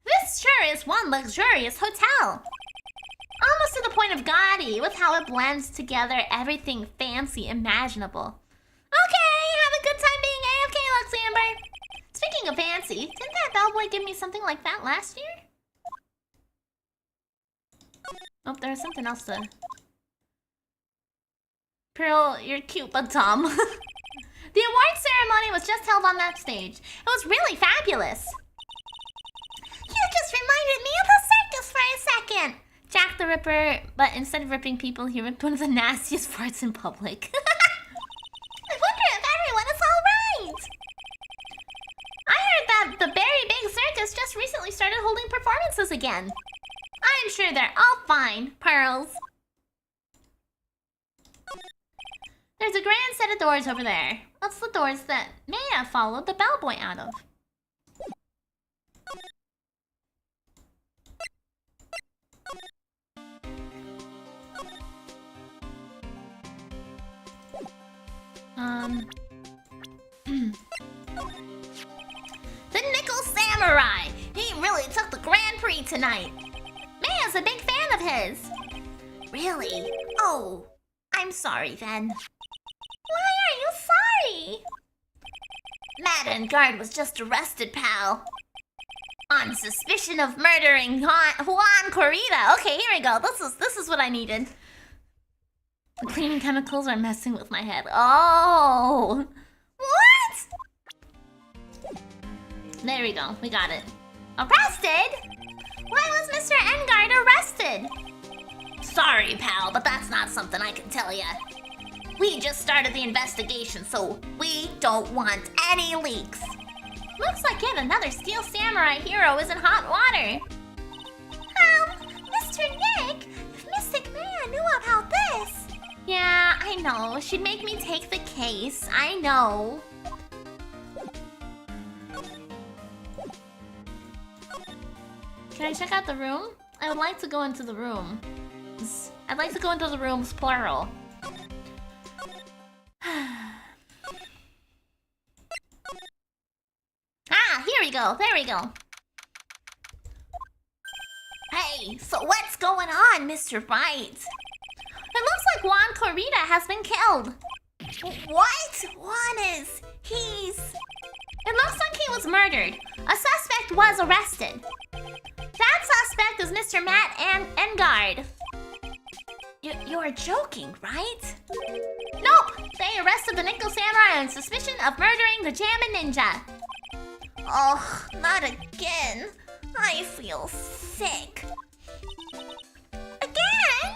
Speaker 1: This sure is one luxurious hotel. Almost to the point of gaudy with how it blends together everything fancy imaginable. Okay, have a good time being AFK, Lux Amber. Speaking of fancy, didn't that bellboy give me something like that last year? Oh, there was something else to... Pearl, you're cute but dumb. The award ceremony was just held on that stage. It was really fabulous. You just reminded me of the circus for a second. Jack the Ripper, but instead of ripping people, he ripped one of the nastiest farts in public. I wonder if everyone is alright. I heard that the Very Big Circus just recently started holding performances again. I'm sure they're all fine, Pearls. There's a grand set of doors over there. That's the doors that Maya followed the bellboy out of. The Nickel Samurai! He really took the Grand Prix tonight. Maya's a big fan of his. Really? Oh, I'm sorry then. Why are you sorry? Matt and Guard was just arrested, pal. On suspicion of murdering Juan Corrida. Okay, here we go. This is what I needed. The cleaning chemicals are messing with my head. Oh! What? There we go. We got it. Arrested? Why was Mr. Engard arrested? Sorry, pal, but that's not something I can tell ya. We just started the investigation, so we don't want any leaks. Looks like yet another Steel Samurai hero is in hot water. Mr. Nick, if Mystic Maya knew about this... Yeah, I know. She'd make me take the case. I know. Can I check out the room? I would like to go into the room. I'd like to go into the rooms, plural. Here we go. There we go. Hey, so what's going on, Mr. Wright? It looks like Juan Corrida has been killed. What? He's... It looks like he was murdered. A suspect was arrested. That suspect is Mr. Matt Engard. You're joking, right? Nope! They arrested the Nickel Samurai on suspicion of murdering the Jammin' Ninja. Oh, not again. I feel sick. Again?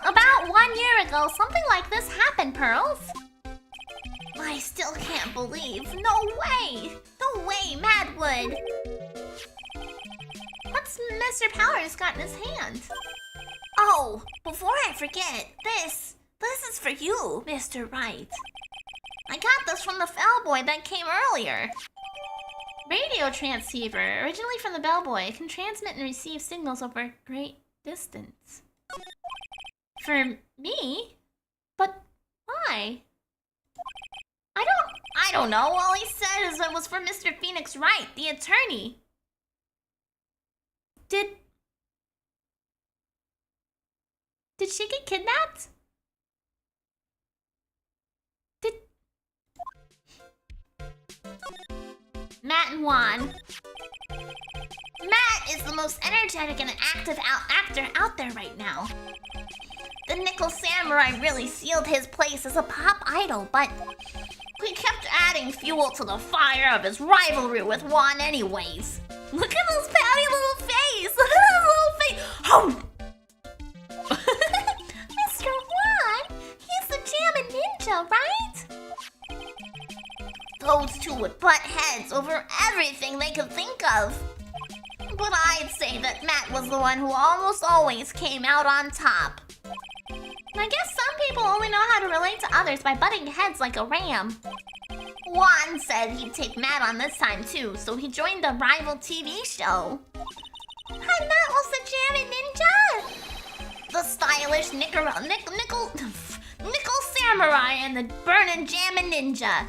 Speaker 1: About 1 year ago, something like this happened, Pearls. I still can't believe. No way! No way Matt would. What's Mr. Powers got in his hand? Oh, before I forget, this is for you, Mr. Wright. I got this from the bellboy that came earlier. Radio transceiver, originally from the bellboy, can transmit and receive signals over great distance. For me? But why? I don't know. All he said is it was for Mr. Phoenix Wright, the attorney. Did she get kidnapped? Matt and Juan. Matt is the most energetic and active actor out there right now. The Nickel Samurai really sealed his place as a pop idol, but he kept adding fuel to the fire of his rivalry with Juan anyways. Look at his pouty little face! Look at his little face! Oh! Mr. Juan, he's the Jammin' Ninja, right? Those two would butt heads over everything they could think of. But I'd say that Matt was the one who almost always came out on top. I guess some people only know how to relate to others by butting heads like a ram. Juan said he'd take Matt on this time too, so he joined the rival TV show. And Matt was the Jammin' Ninja? The stylish nickel samurai and the burnin' jammin' ninja.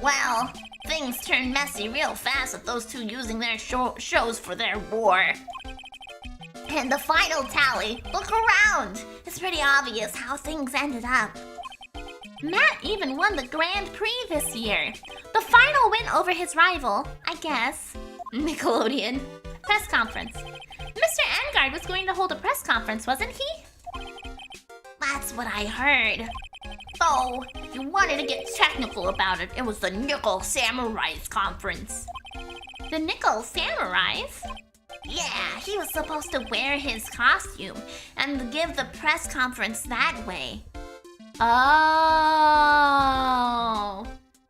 Speaker 1: Well, things turned messy real fast with those two using their shows for their war. And the final tally, look around. It's pretty obvious how things ended up. Matt even won the Grand Prix this year. The final win over his rival, I guess. Nickelodeon. Press conference. Mr. Engard was going to hold a press conference, wasn't he? That's what I heard. So, if you wanted to get technical about it, it was the Nickel Samurais conference. The Nickel Samurais? Yeah, he was supposed to wear his costume and give the press conference that way. Oh.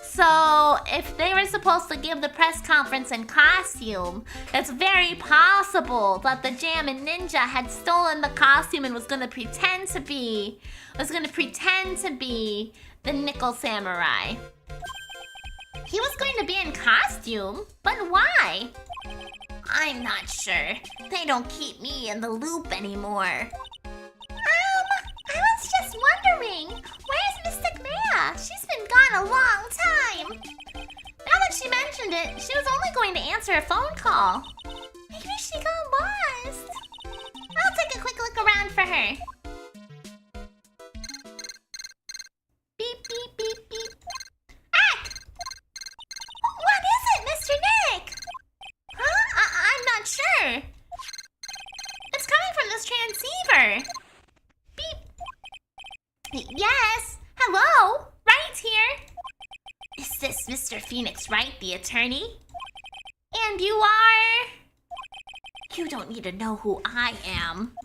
Speaker 1: So, if they were supposed to give the press conference in costume, it's very possible that the Jammin' Ninja had stolen the costume and was gonna pretend to be the Nickel Samurai. He was going to be in costume, but why? I'm not sure. They don't keep me in the loop anymore. I was just wondering, where's Mystic Maya? She's been gone a long time. Now that she mentioned it, she was only going to answer a phone call. Maybe she got lost. I'll take a quick look around for her. Beep, beep, beep, beep. Ack! What is it, Mr. Nick? Huh? I'm not sure. It's coming from this transceiver. Beep. Yes. Hello? Wright here. Is this Mr. Phoenix Wright, the attorney? And you are? You don't need to know who I am.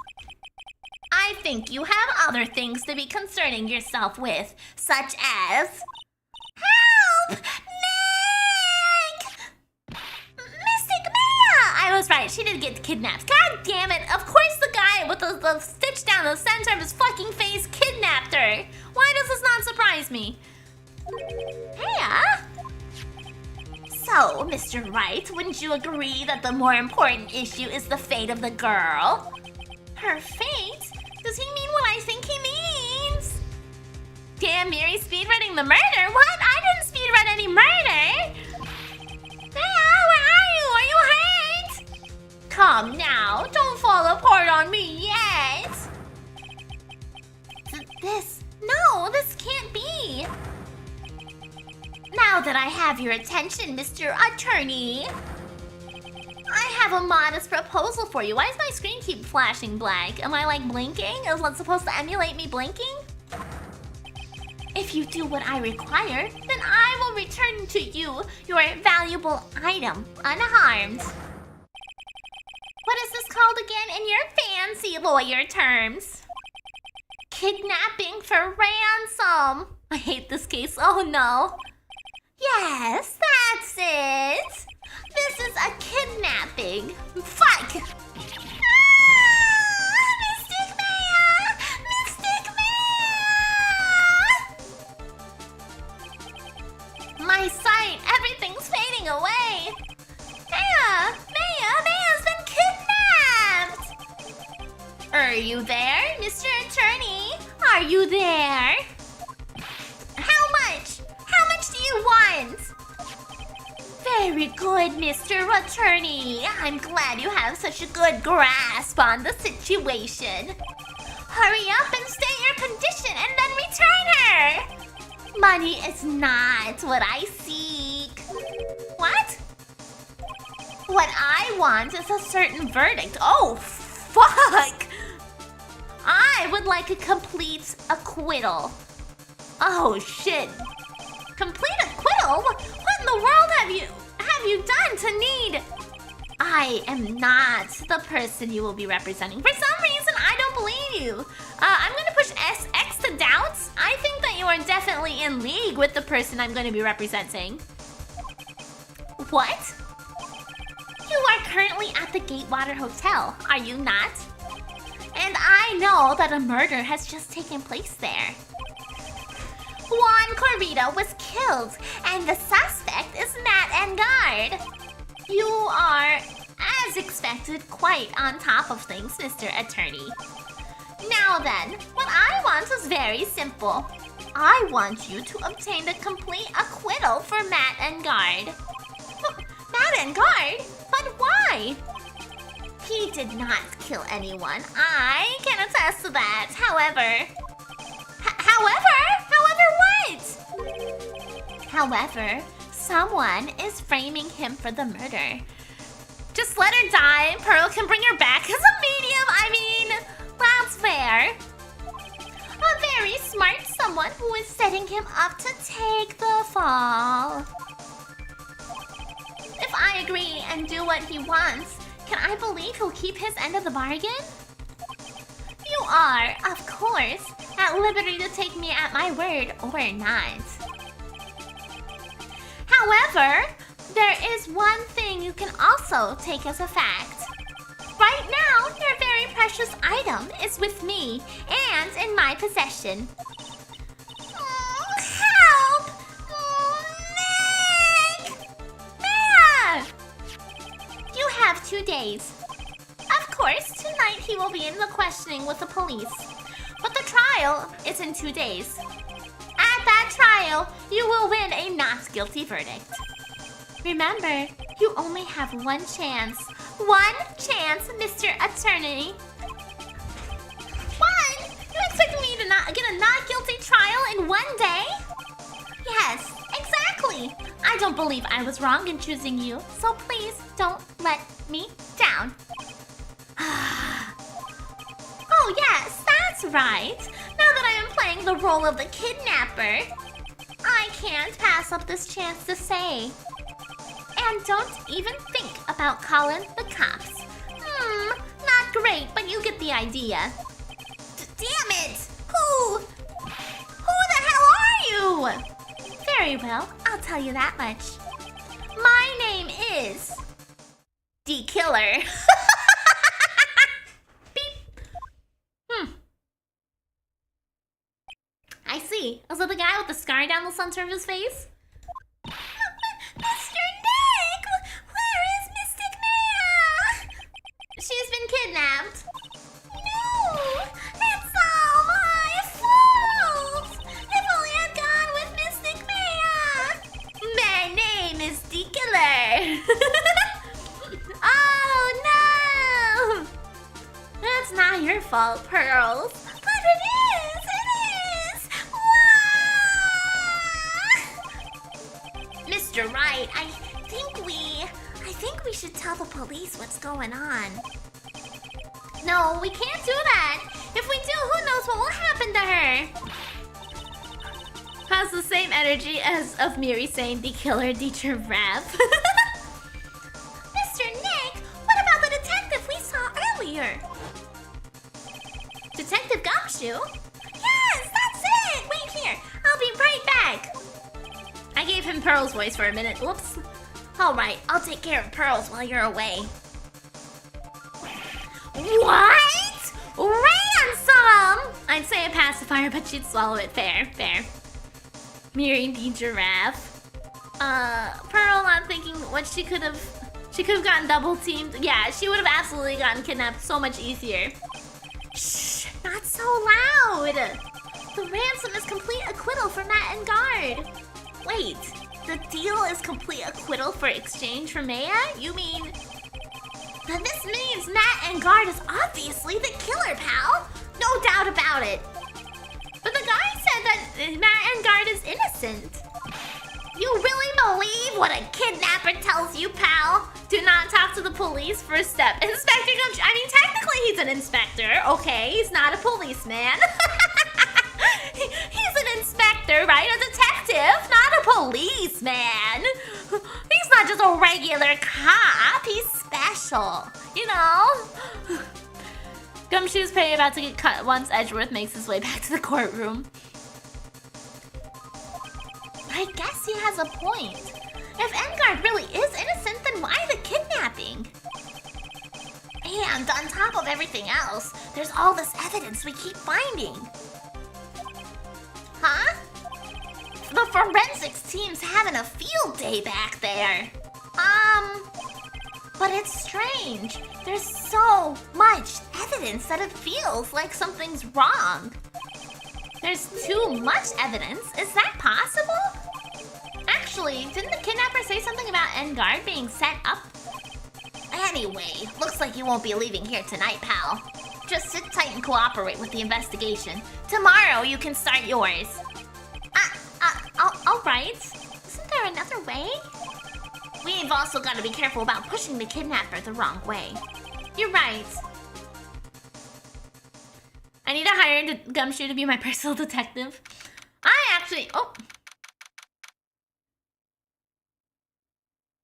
Speaker 1: I think you have other things to be concerning yourself with, such as... Help! Nick! Mystic Maya! I was right, she did get kidnapped. God damn it! Of course the guy with the stitch down the center of his fucking face kidnapped her! Why does this not surprise me? Maya? So, Mr. Wright, wouldn't you agree that the more important issue is the fate of the girl? Her fate? Does he mean what I think he means? Damn, Miri speedrunning the murder? What? I didn't speedrun any murder! Maya, where are you? Are you hurt? Come now, don't fall apart on me yet! No, this can't be! Now that I have your attention, Mr. Attorney, I have a modest proposal for you. Why does my screen keep flashing black? Am I like blinking? Is it supposed to emulate me blinking? If you do what I require, then I will return to you your valuable item unharmed. What is this called again in your fancy lawyer terms? Kidnapping for ransom. I hate this case. Oh no. Yes, that's it. This is a kidnapping. Fuck! Mystic Maya! Mystic Maya! My sight, everything's fading away. Maya's been kidnapped! Are you there, Mr. Attorney? Are you there? How much? How much do you want? Very good, Mr. Attorney. I'm glad you have such a good grasp on the situation. Hurry up and state your condition and then return her. Money is not what I seek. What? What I want is a certain verdict. Oh, fuck! I would like a complete acquittal. Oh, shit. Complete acquittal? What in the world have you done to need? I am not the person you will be representing. For some reason, I don't believe you. I'm gonna push X to doubts. I think that you are definitely in league with the person I'm gonna be representing. What? You are currently at the Gatewater Hotel, are you not? And I know that a murder has just taken place there. Juan Corrida was killed, and the suspect is Matt Engard. You are, as expected, quite on top of things, Mr. Attorney. Well then, what I want is very simple. I want you to obtain the complete acquittal for Matt and Guard. Matt and Guard? But why? He did not kill anyone. I can attest to that. However... However what? However, someone is framing him for the murder. Just let her die. Pearl can bring her back as a medium. I mean, that's fair. A very smart someone who is setting him up to take the fall. If I agree and do what he wants, can I believe he'll keep his end of the bargain? You are, of course, at liberty to take me at my word or not. However, there is one thing you can also take as a fact. Right now, your very precious item is with me and in my possession. Help! Nick! Maya! You have 2 days. Of course, tonight he will be in the questioning with the police. But the trial is in 2 days. At that trial, you will win a not guilty verdict. Remember, you only have one chance. One chance, Mr. Attorney. One? You expect me to not get a not guilty trial in 1 day? Yes, exactly. I don't believe I was wrong in choosing you, so please don't let me down. Oh yes, that's right. Now that I am playing the role of the kidnapper, I can't pass up this chance to say. And don't even think about calling the cops. Not great, but you get the idea. Damn it! Who the hell are you? Very well, I'll tell you that much. My name is... the Killer. Beep. I see. Was it the guy with the scar down the center of his face? Mr. Nick! Where is Mystic Maya? She's been kidnapped. No! It's all my fault! If only I'd gone with Mystic Maya! My name is the Killer! Oh no! That's not your fault, Pearls. But it is! It is! Wah! Mr. Wright, I think we should tell the police what's going on. No, we can't do that. If we do, who knows what will happen to her? Has the same energy as of Miri saying the Killer, the Giraffe. Mr. Nick, what about the detective we saw earlier? Detective Gumshoe? Yes, that's it! Wait here, I'll be right back. I gave him Pearl's voice for a minute. Whoops. Alright, I'll take care of Pearls while you're away. What? Ransom! I'd say a pacifier, but she'd swallow it. Fair, fair. Miri the Giraffe. Pearl, I'm thinking what she could have gotten double teamed. Yeah, she would have absolutely gotten kidnapped so much easier. Shh, not so loud. The ransom is complete acquittal for Matt and Guard. Wait, the deal is complete acquittal for exchange for Maya? You mean... Then this means Matt and Guard is obviously the killer, pal. No doubt about it. But the guy said that Matt and Guard is innocent. You really believe what a kidnapper tells you, pal? Do not talk to the police. First step. Inspector Gumshoe. I mean, technically he's an inspector. Okay, he's not a policeman. He's an inspector, right? A detective, not a policeman. He's not just a regular cop. He's special, you know? Gumshoe's probably about to get cut once Edgeworth makes his way back to the courtroom. I guess he has a point. If Engard really is innocent, then why the kidnapping? And on top of everything else, there's all this evidence we keep finding. Huh? The forensics team's having a field day back there. But it's strange. There's so much evidence that it feels like something's wrong. There's too much evidence? Is that possible? Actually, didn't the kidnapper say something about end guard being set up? Anyway, looks like you won't be leaving here tonight, pal. Just sit tight and cooperate with the investigation. Tomorrow you can start yours. All right. Isn't there another way? We've also got to be careful about pushing the kidnapper the wrong way. You're right. I need to hire Gumshoe to be my personal detective. Oh.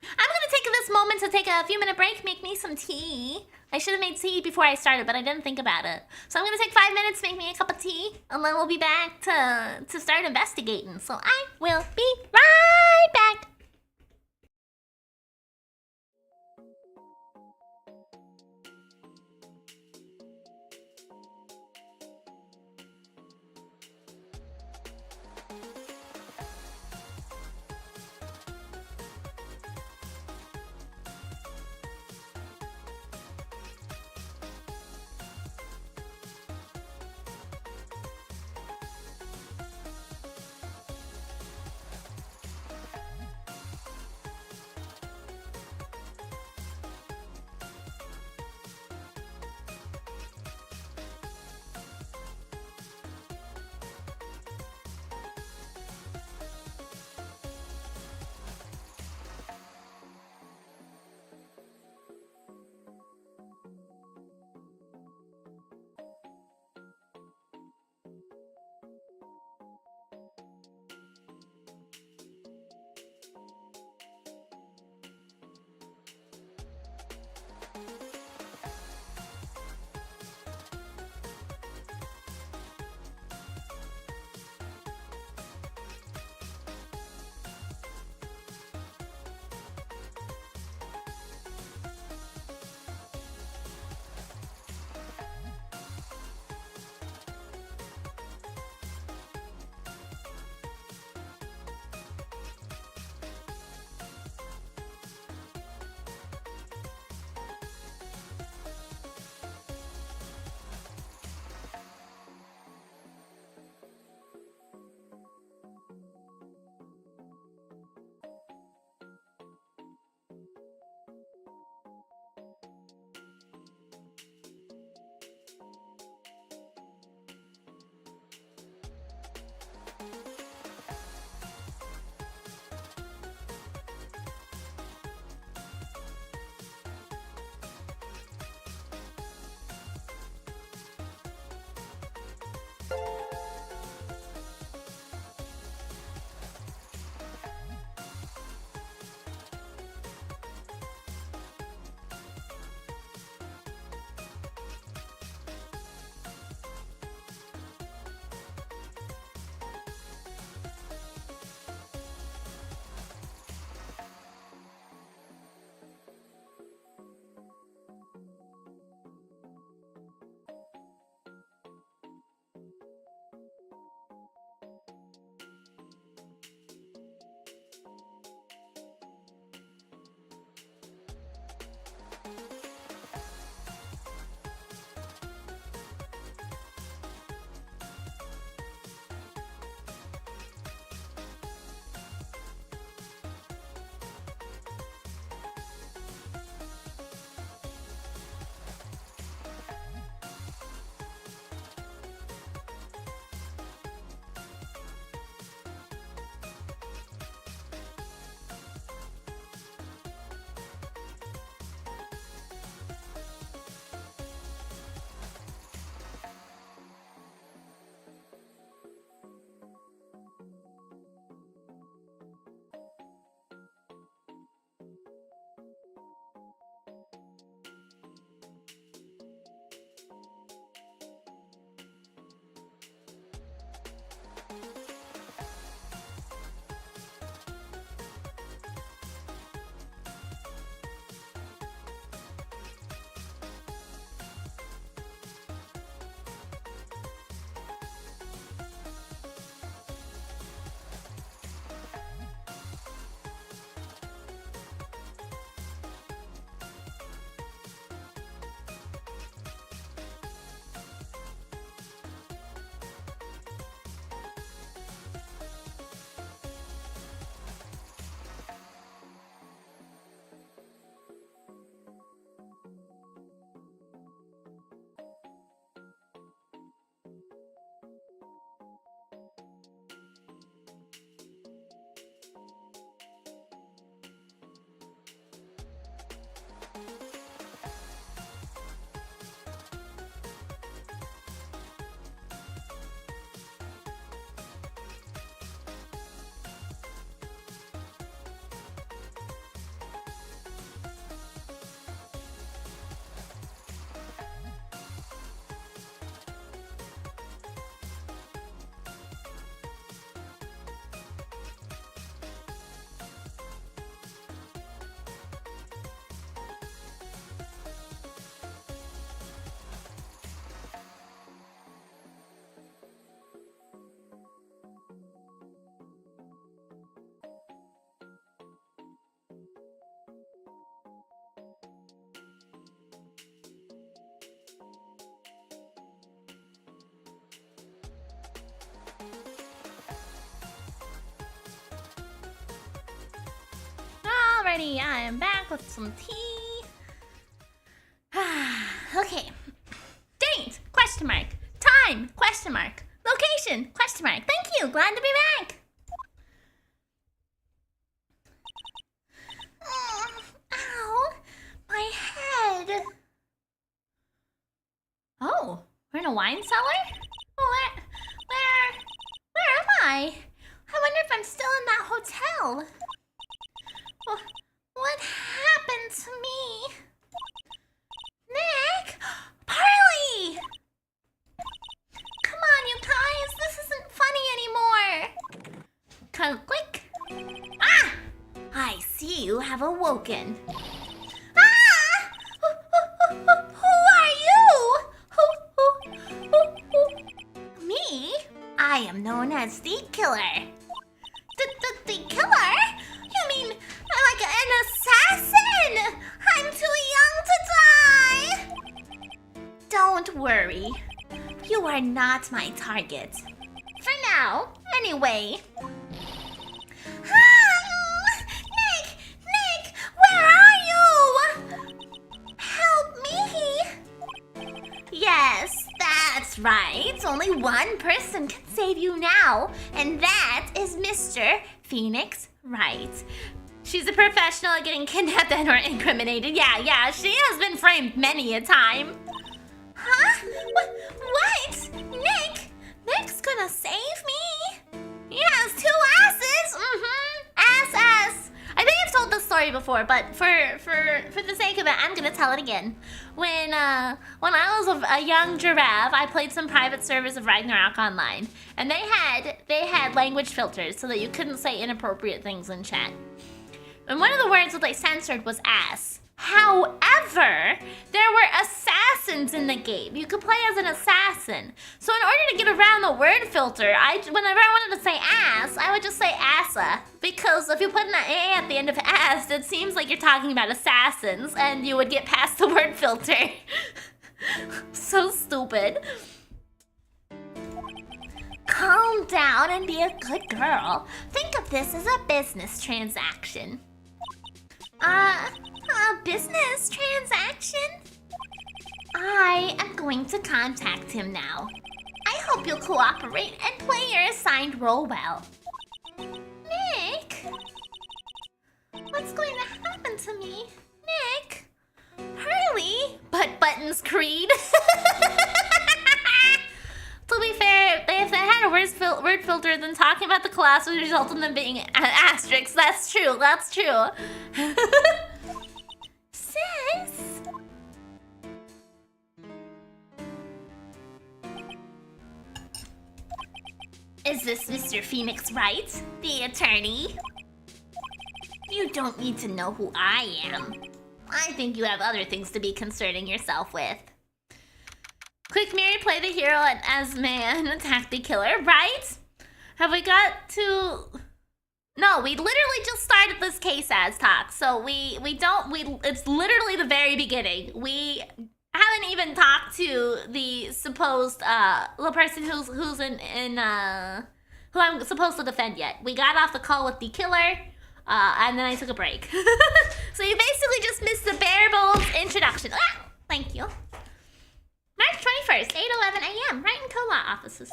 Speaker 1: I'm gonna take this moment to take a few-minute break, make me some tea. I should have made tea before I started, but I didn't think about it. So I'm gonna take 5 minutes, make me a cup of tea, and then we'll be back to start investigating. So I will be right back. morning. I am back with some tea. Okay. Date? Question mark. Time? Question mark. Location? Question mark. Thank you. Glad to be back. Ow. My head. Oh, we're in a wine cellar? Where am I? I wonder if I'm still in that hotel. What happened to me? Nick? Parley! Come on, you guys. This isn't funny anymore. Quick. Ah! I see you have awoken. Ah! Who are you? Who? Me? I am known as the killer. The killer? You mean like an assassin? I'm too young to die. Don't worry. You are not my target. For now, anyway. Nick, where are you? Help me. Yes, that's right. Only one person can save you now, and that is Mr. Phoenix Wright. She's a professional at getting kidnapped and or incriminated. Yeah, she has been framed many a time. Huh? What? Nick's gonna save me? He has two asses. Ass. I think I've told this story before, but for the sake of it, I'm gonna tell it again. When I was a young giraffe, I played some private servers of Ragnarok online, and they had language filters so that you couldn't say inappropriate things in chat. And one of the words that they censored was ass. However, there were assassins in the game. You could play as an assassin. So in order to get around the word filter, whenever I wanted to say ass, I would just say assa. Because if you put an A at the end of ass, it seems like you're talking about assassins, and you would get past the word filter. So stupid. Calm down and be a good girl. Think of this as a business transaction. A business transaction? I am going to contact him now. I hope you'll cooperate and play your assigned role well. Nick? What's going to happen to me? Nick? Hurley? Buttons Creed? To be fair, if they had a word filter, then talking about the class would result in them being asterisks. That's true. Sis? Is this Mr. Phoenix Wright, the attorney? You don't need to know who I am. I think you have other things to be concerning yourself with. Quick, Miri, play the hero as man, attack the killer, right? Have we got to... No, we literally just started this case as talk, so it's literally the very beginning. We haven't even talked to the supposed, the person who's who I'm supposed to defend yet. We got off the call with the killer, and then I took a break. So you basically just missed the bare bones introduction. Ah, thank you. March 21st, 8:11 a.m., right in co-law offices.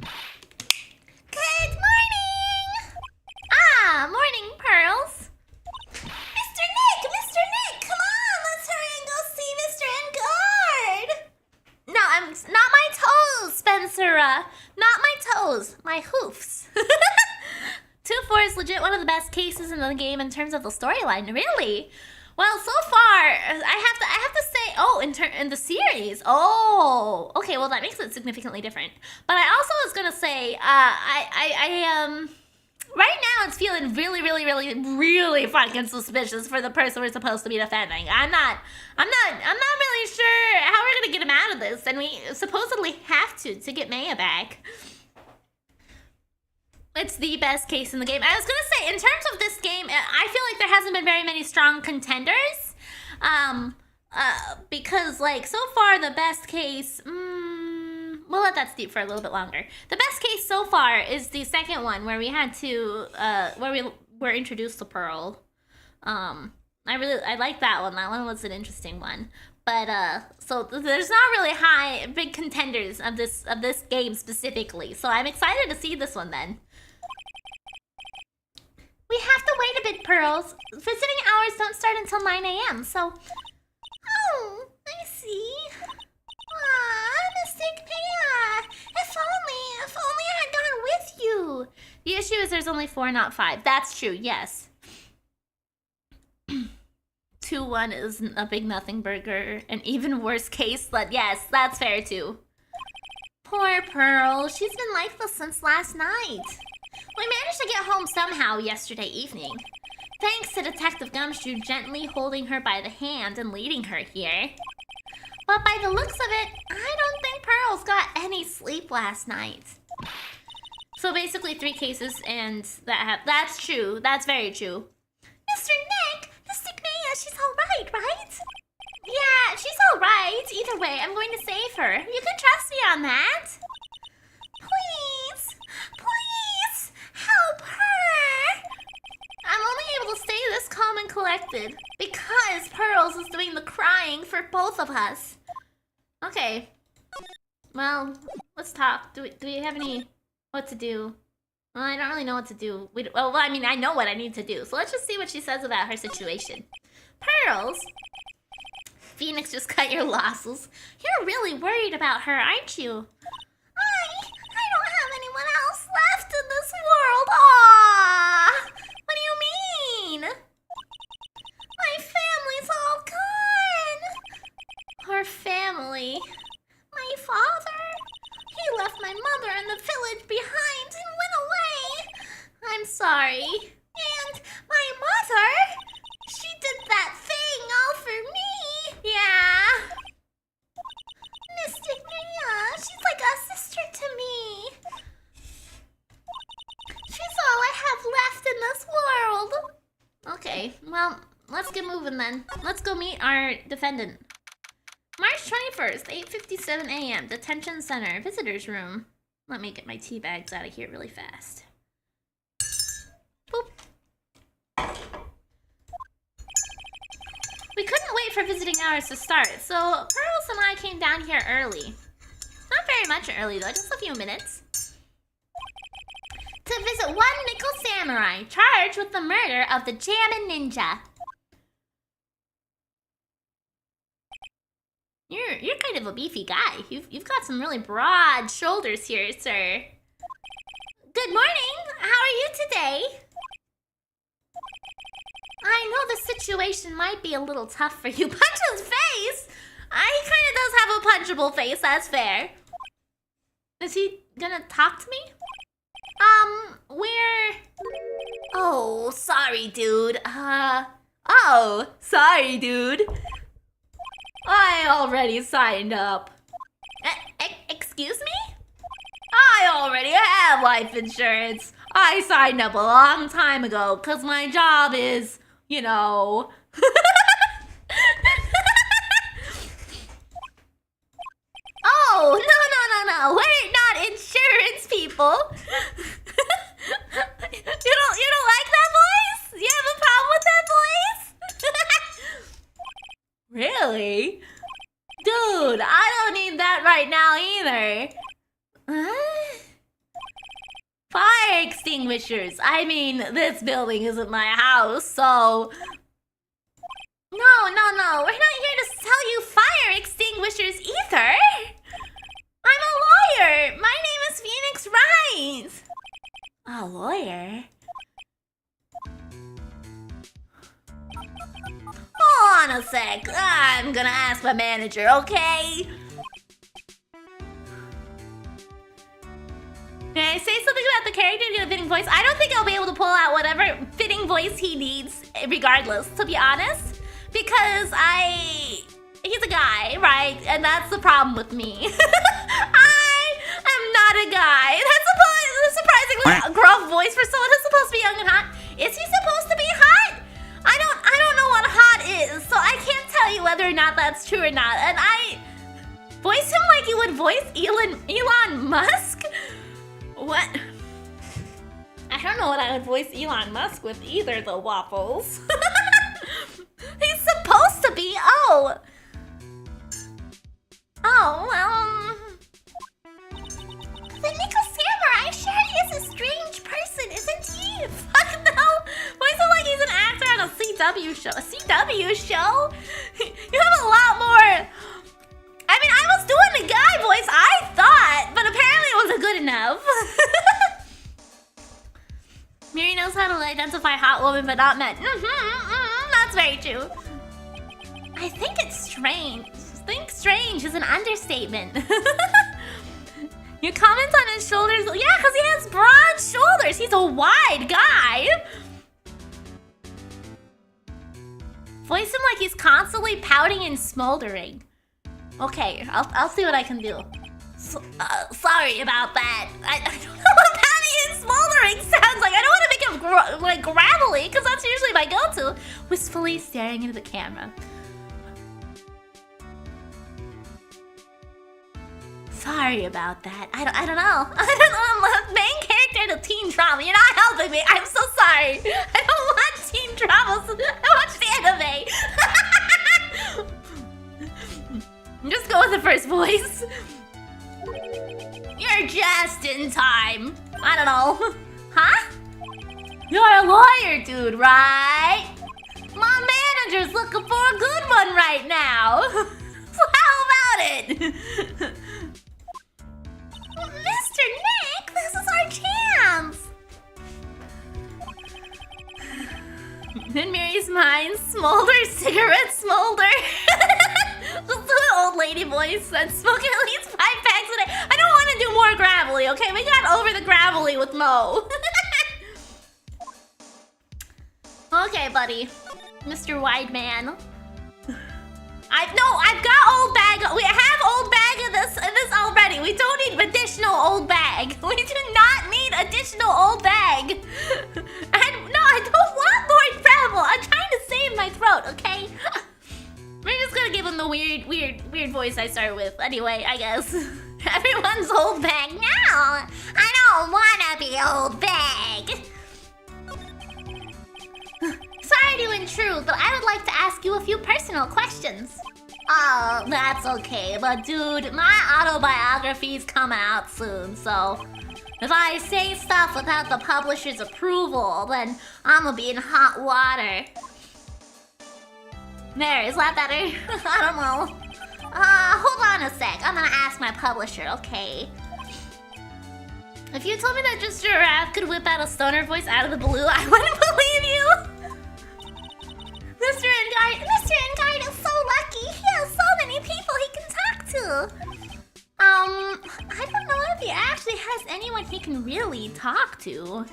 Speaker 1: Good morning! Morning, Pearls. Mr. Nick, come on, let's hurry and go see Mr. Engard. No, not my toes, Spencer. Not my toes, my hoofs. 2-4 is legit one of the best cases in the game in terms of the storyline, really. Well, so far, I have to say, in the series, okay, well that makes it significantly different. But I also was gonna say, right now it's feeling really fucking suspicious for the person we're supposed to be defending. I'm not really sure how we're gonna get him out of this, and we supposedly have to get Maya back. It's the best case in the game. I was gonna say, in terms of this game, I feel like there hasn't been very many strong contenders. Because, like, so far the best case, we'll let that steep for a little bit longer. The best case so far is the second one, where we had to, where we were introduced to Pearl. I like that one. That one was an interesting one. But so there's not really big contenders of this game specifically. So I'm excited to see this one then. We have to wait a bit, Pearls. Visiting hours don't start until 9 a.m. So, oh, I see. Mystic Mia. If only I had gone with you. The issue is there's only 4, not 5. That's true. Yes. 2-1 is a big nothing burger. An even worse case, but yes, that's fair too. Poor Pearl. She's been lifeless since last night. We managed to get home somehow yesterday evening. Thanks to Detective Gumshoe gently holding her by the hand and leading her here. But by the looks of it, I don't think Pearl's got any sleep last night. So basically 3 cases and that's true. That's very true. Mr. Nick, Mystic Mia, she's alright, right? Yeah, she's alright. Either way, I'm going to save her. You can trust me on that. Please, please, help her. I'm only able to stay this calm and collected because Pearls is doing the crying for both of us. Okay. Well, let's talk. Do we have any... what to do? Well, I don't really know what to do. Well, I mean, I know what I need to do. So let's just see what she says about her situation. Pearls? Phoenix, just cut your losses. You're really worried about her, aren't you? I don't have anyone else left in this world. Aww! What do you mean? My family's all gone. Her family. My father? He left my mother in the village behind and went away. I'm sorry. And my mother? She did that thing all for me. Yeah. Mystic Mia, she's like a sister to me. She's all I have left in this world. Okay, well, let's get moving then. Let's go meet our defendant. March 21st, 8:57 a.m. Detention Center, Visitors Room. Let me get my tea bags out of here really fast. Boop. We couldn't wait for visiting hours to start, so Pearls and I came down here early. Not very much early though, just a few minutes. To visit one Nickel Samurai, charged with the murder of the Jammin' Ninja. You're kind of a beefy guy. You've got some really broad shoulders here, sir. Good morning. How are you today? I know the situation might be a little tough for you. Punch his face. He kind of does have a punchable face. That's fair. Is he gonna talk to me? Where? Oh, sorry, dude. Oh, sorry, dude. I already signed up. Excuse me? I already have life insurance. I signed up a long time ago because my job is, you know... Oh, no. We're not insurance people. You don't like that voice? You have a problem with that voice? Really? Dude, I don't need that right now either. Fire extinguishers. I mean, this building isn't my house, so... No. We're not here to sell you fire extinguishers either. I'm a lawyer. My name is Phoenix Wright. A lawyer? Hold on a sec. I'm gonna ask my manager, okay? Can I say something about the character to get a fitting voice? I don't think I'll be able to pull out whatever fitting voice he needs, regardless, to be honest. Because he's a guy, right? And that's the problem with me. I am not a guy. That's a surprisingly gruff voice for someone who's supposed to be young and hot. Is he supposed to be hot? I don't know what hot is, so I can't tell you whether or not that's true or not. And I voice him like you would voice Elon Musk? What? I don't know what I would voice Elon Musk with either, the waffles. Oh! Oh, well... The Nickel Samurai sure is a strange person, isn't he? Fuck no! Why is it like he's an actor on a CW show? A CW show? You have a lot more... I mean, I was doing the guy voice, I thought, but apparently it wasn't good enough. Miri knows how to identify hot women, but not men. That's very true. I think it's strange. Think strange is an understatement. Your comments on his shoulders... Yeah, because he has broad shoulders. He's a wide guy. Voice him like he's constantly pouting and smoldering. Okay, I'll see what I can do. Sorry about that. I don't know what pouting and smoldering sounds like. I don't want to make him like gravelly, because that's usually my go-to. Wistfully staring into the camera. Sorry about that. I don't know. I don't know. I'm the main character in a teen drama. You're not helping me. I'm so sorry. I don't watch teen dramas. I watch anime. Just go with the first voice. You're just in time. I don't know. Huh? You're a lawyer, dude, right? My manager's looking for a good one right now. So how about it? Mr. Nick, this is our chance! In Mary's mind, smolder, cigarette smolder. Just an old lady voice and smoking at least 5 packs a day. I don't want to do more gravelly, okay? We got over the gravelly with Mo. Okay, buddy. Mr. Wide Man. I've got old bag. We have old bag of this already. We don't need additional old bag. We do not need additional old bag. I don't want more travel. I'm trying to save my throat, okay? We're just gonna give him the weird voice I start with. Anyway, I guess. Everyone's old bag. No, I don't wanna be old bag. Sorry to intrude, but I would like to ask you a few personal questions. Oh, that's okay, but dude, my autobiography's coming out soon, so... If I say stuff without the publisher's approval, then I'm gonna be in hot water. There, is that better? I don't know. Hold on a sec, I'm gonna ask my publisher, okay? If you told me that just Giraffe could whip out a stoner voice out of the blue, I wouldn't believe you! Mr. Engard is so lucky. He has so many people he can talk to. I don't know if he actually has anyone he can really talk to.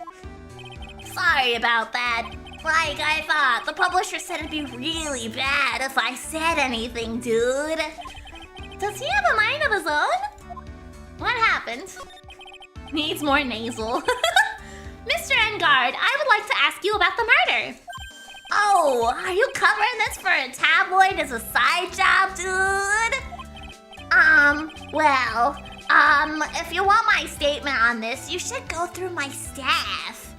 Speaker 1: Sorry about that. Like I thought, the publisher said it'd be really bad if I said anything, dude. Does he have a mind of his own? What happened? Needs more nasal. Mr. Engard, I would like to ask you about the murder. Oh, are you covering this for a tabloid as a side job, dude? If you want my statement on this, you should go through my staff.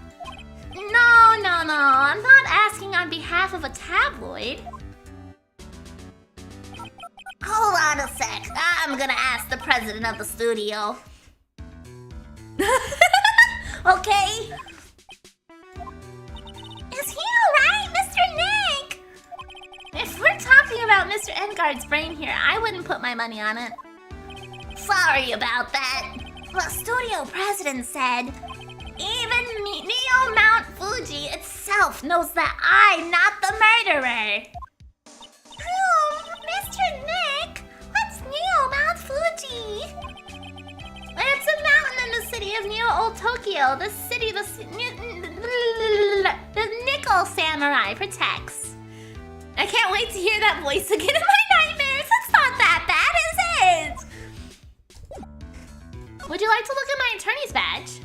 Speaker 1: No, I'm not asking on behalf of a tabloid. Hold on a sec, I'm gonna ask the president of the studio. Okay? Is he alright, Mr. Nick? If we're talking about Mr. Engard's brain here, I wouldn't put my money on it. Sorry about that. The studio president said, even Neo Mount Fuji itself knows that I'm not the murderer. Mr. Nick, what's Neo Mount Fuji? It's a mountain in the city of Neo Old Tokyo, the city the Nickel Samurai protects. I can't wait to hear that voice again in my nightmares. It's not that bad, is it? Would you like to look at my attorney's badge?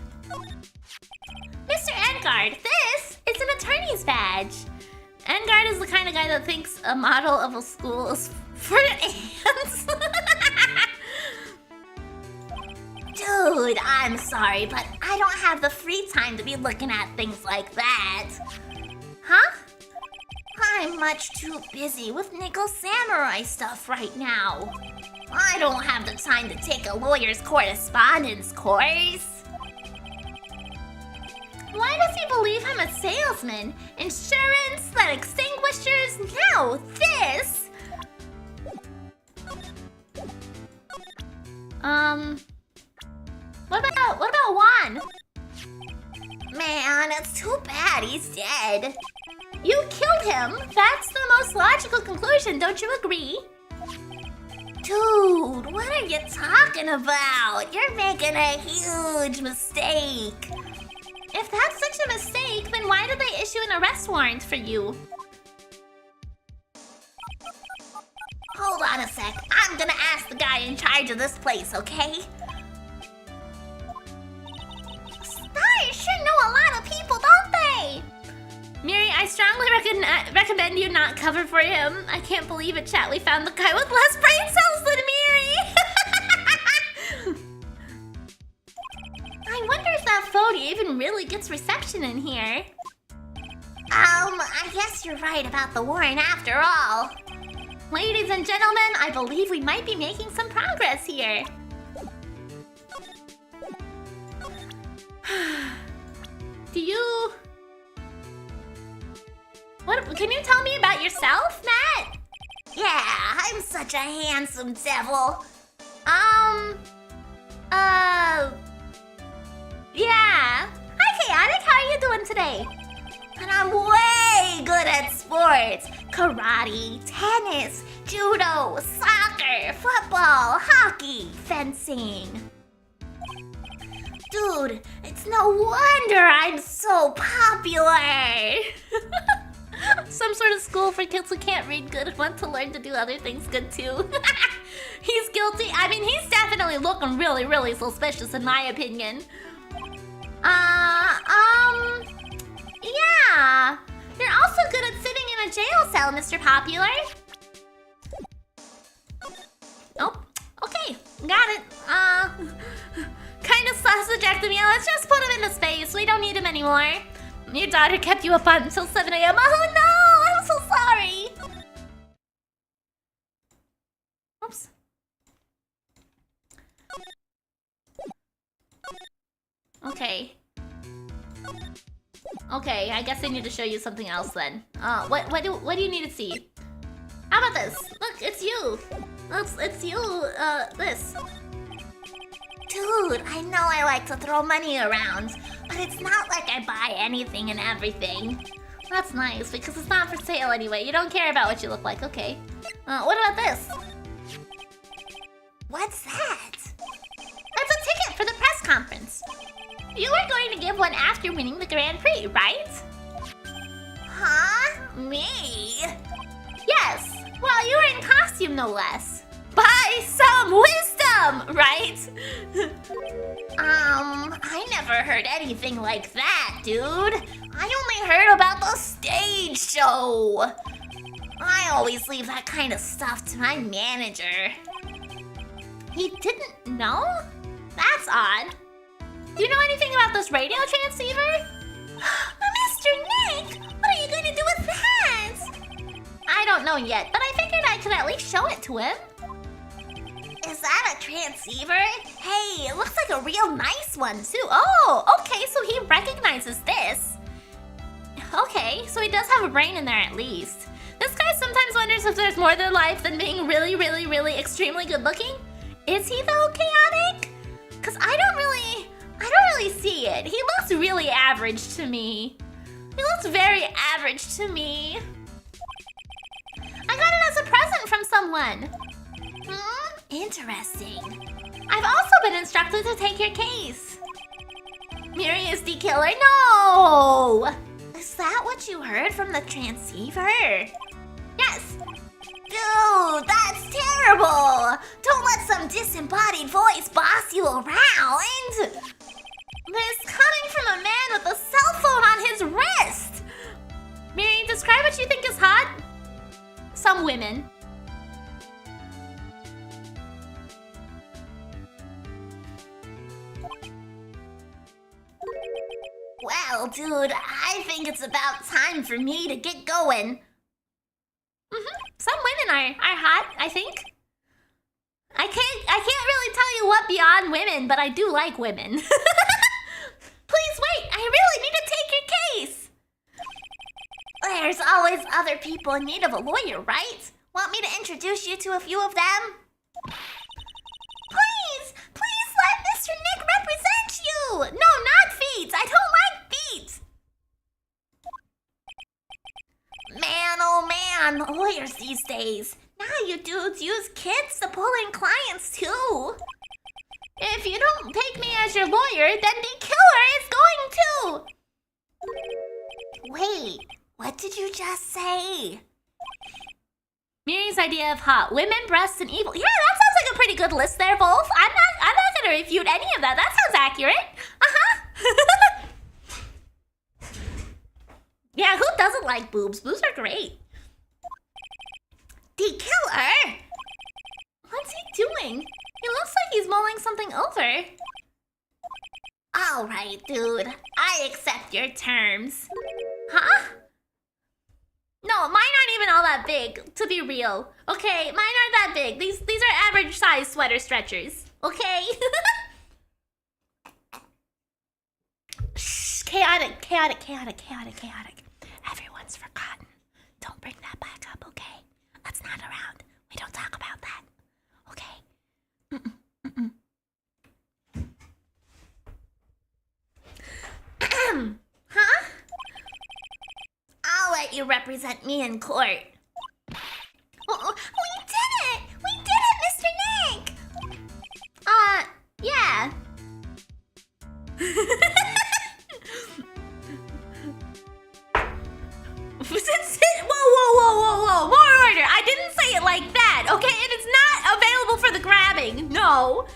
Speaker 1: Mr. Engard, this is an attorney's badge. Engard is the kind of guy that thinks a model of a school is for ants. Dude, I'm sorry, but I don't have the free time to be looking at things like that. Huh? I'm much too busy with Nickel Samurai stuff right now. I don't have the time to take a lawyer's correspondence course. Why does he believe I'm a salesman? Insurance that extinguishers? Now this! What about Juan? Man, it's too bad he's dead. You killed him? That's the most logical conclusion, don't you agree? Dude, what are you talking about? You're making a huge mistake. If that's such a mistake, then why did they issue an arrest warrant for you? Hold on a sec. I'm gonna ask the guy in charge of this place, okay? Stars sure know a lot of people, don't they? Miri, I strongly recommend you not cover for him. I can't believe it, chat. We found the guy with less brain cells than Miri. I wonder if that phone even really gets reception in here. I guess you're right about the warrant after all. Ladies and gentlemen, I believe we might be making some progress here. Can you tell me about yourself, Matt? Yeah, I'm such a handsome devil. Yeah. Hi, Chaotic, how are you doing today? And I'm way good at sports. Karate, tennis, judo, soccer, football, hockey, fencing. Dude, it's no wonder I'm so popular. Some sort of school for kids who can't read good and want to learn to do other things good too. He's guilty. I mean, he's definitely looking really, really suspicious in my opinion. Yeah. You're also good at sitting in a jail cell, Mr. Popular. Oh, okay. Got it. Kind of sausage-ectomy. Let's just put him into space. We don't need him anymore. Your daughter kept you up until 7 a.m. Oh no! I'm so sorry! Oops. Okay. Okay, I guess I need to show you something else then. What do you need to see? How about this? Look, it's you. It's you, this. Dude, I know I like to throw money around, but it's not like I buy anything and everything. That's nice, because it's not for sale anyway. You don't care about what you look like, okay. What about this? What's that? That's a ticket for the press conference. You were going to give one after winning the Grand Prix, right? Huh? Me? Yes. Well, you were in costume, no less. By some wisdom, right? I never heard anything like that, dude. I only heard about the stage show. I always leave that kind of stuff to my manager. He didn't know? That's odd. Do you know anything about this radio transceiver? Mr. Nick, what are you going to do with that? I don't know yet, but I figured I could at least show it to him. Is that a transceiver? Hey, it looks like a real nice one too. Oh, okay, so he recognizes this. Okay, so he does have a brain in there at least. This guy sometimes wonders if there's more to life than being really, really, really extremely good looking. Is he though, Chaotic? Cause I don't really see it. He looks really average to me. He looks very average to me. I got it as a present from someone. Interesting. I've also been instructed to take your case. Miri is the killer. No! Is that what you heard from the transceiver? Yes. Dude, that's terrible. Don't let some disembodied voice boss you around. This coming from a man with a cell phone on his wrist. Miri, describe what you think is hot. Some women. Well, dude, I think it's about time for me to get going. are hot, I think. I can't really tell you what beyond women, but I do like women. Please wait, I really need to take your case. There's always other people in need of a lawyer, right? Want me to introduce you to a few of them? Please let Mr. Nick represent you. No, not feet. I don't like feet. Man, oh man, lawyers these days. Now you dudes use kids to pull in clients too. If you don't take me as your lawyer, then the killer is going to. Wait, what did you just say? Miri's idea of hot women, breasts, and evil. Yeah, that sounds like a pretty good list there, Wolf. I'm not gonna refute any of that. That sounds accurate. Yeah, who doesn't like boobs? Boobs are great. The killer? What's he doing? He looks like he's mulling something over. All right, dude. I accept your terms. Huh? No, mine aren't even all that big, to be real. Okay, mine aren't that big. These are average size sweater stretchers. Okay? Shh, chaotic. Everyone's forgotten. Don't bring that back up, okay? That's not around. We don't talk about that. Okay? Huh? I'll let you represent me in court. We did it! We did it, Mr. Nick! Yeah. Whoa. More order. I didn't say it like that, okay? It is not available for the grabbing. No.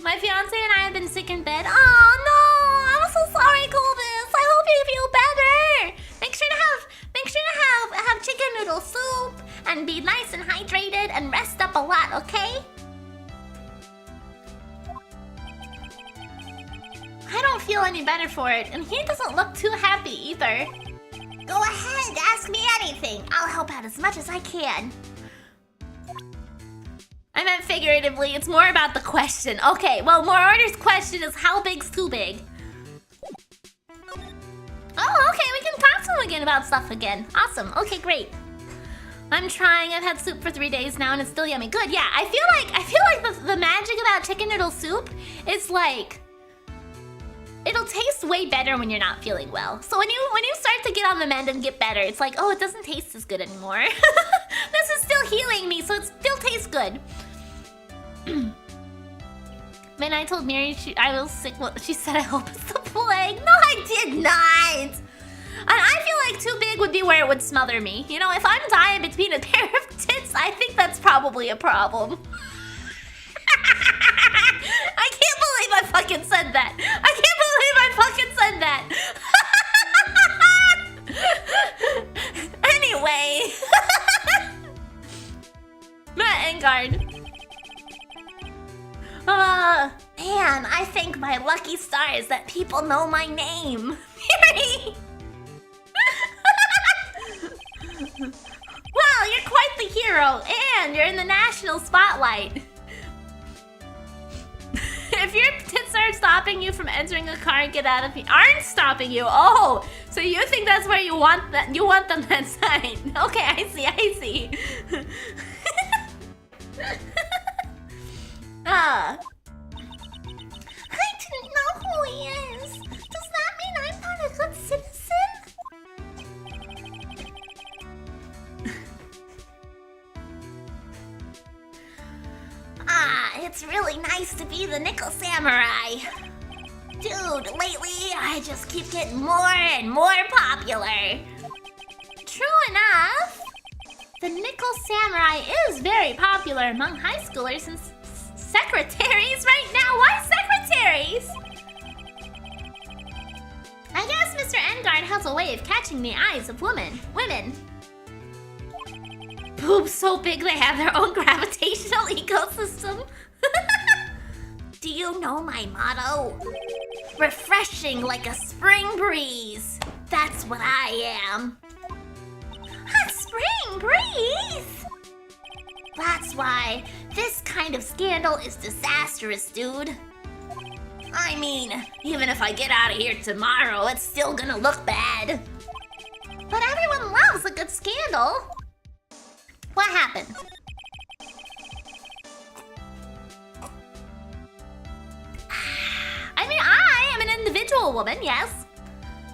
Speaker 1: My fiance and I have been sick in bed. Oh, no. I'm so sorry, Clovis. I hope you feel better. Make sure to have chicken noodle soup and be nice and hydrated and rest up a lot, okay? I don't feel any better for it, and he doesn't look too happy either. Go ahead, ask me anything. I'll help out as much as I can. I meant figuratively, it's more about the question. Okay, well, More Order's question is how big's too big? Oh, okay, we can talk to him again about stuff again. Awesome, okay, great. I'm trying, I've had soup for 3 days now and it's still yummy. Good, yeah, I feel like the magic about chicken noodle soup is like, it'll taste way better when you're not feeling well. So when you start to get on the mend and get better, it's like, oh, it doesn't taste as good anymore. This is still healing me, so it still tastes good. When I told Miri I was sick, well, she said, I hope it's the plague. No, I did not. I feel like too big would be where it would smother me. You know, if I'm dying between a pair of tits, I think that's probably a problem. I can't believe I fucking said that. Anyway. Matt Engard. Man, I thank my lucky stars that people know my name. Miri! Well, you're quite the hero, and you're in the national spotlight. If your tits are stopping you from entering a car and get out of here, aren't stopping you. Oh, so you think that's where you want that? You want them that sign? Okay, I see. I didn't know who he is. Does that mean I'm not a good citizen? It's really nice to be the Nickel Samurai. Dude, lately I just keep getting more and more popular. True enough. The Nickel Samurai is very popular among high schoolers and secretaries right now. Why secretaries? I guess Mr. Engard has a way of catching the eyes of women. Boobs so big they have their own gravitational ecosystem. Do you know my motto? Refreshing like a spring breeze. That's what I am. Hot Spring breeze! That's why this kind of scandal is disastrous, dude. I mean, even if I get out of here tomorrow, it's still gonna look bad. But everyone loves a good scandal. What happened? I mean, I am an individual woman, yes.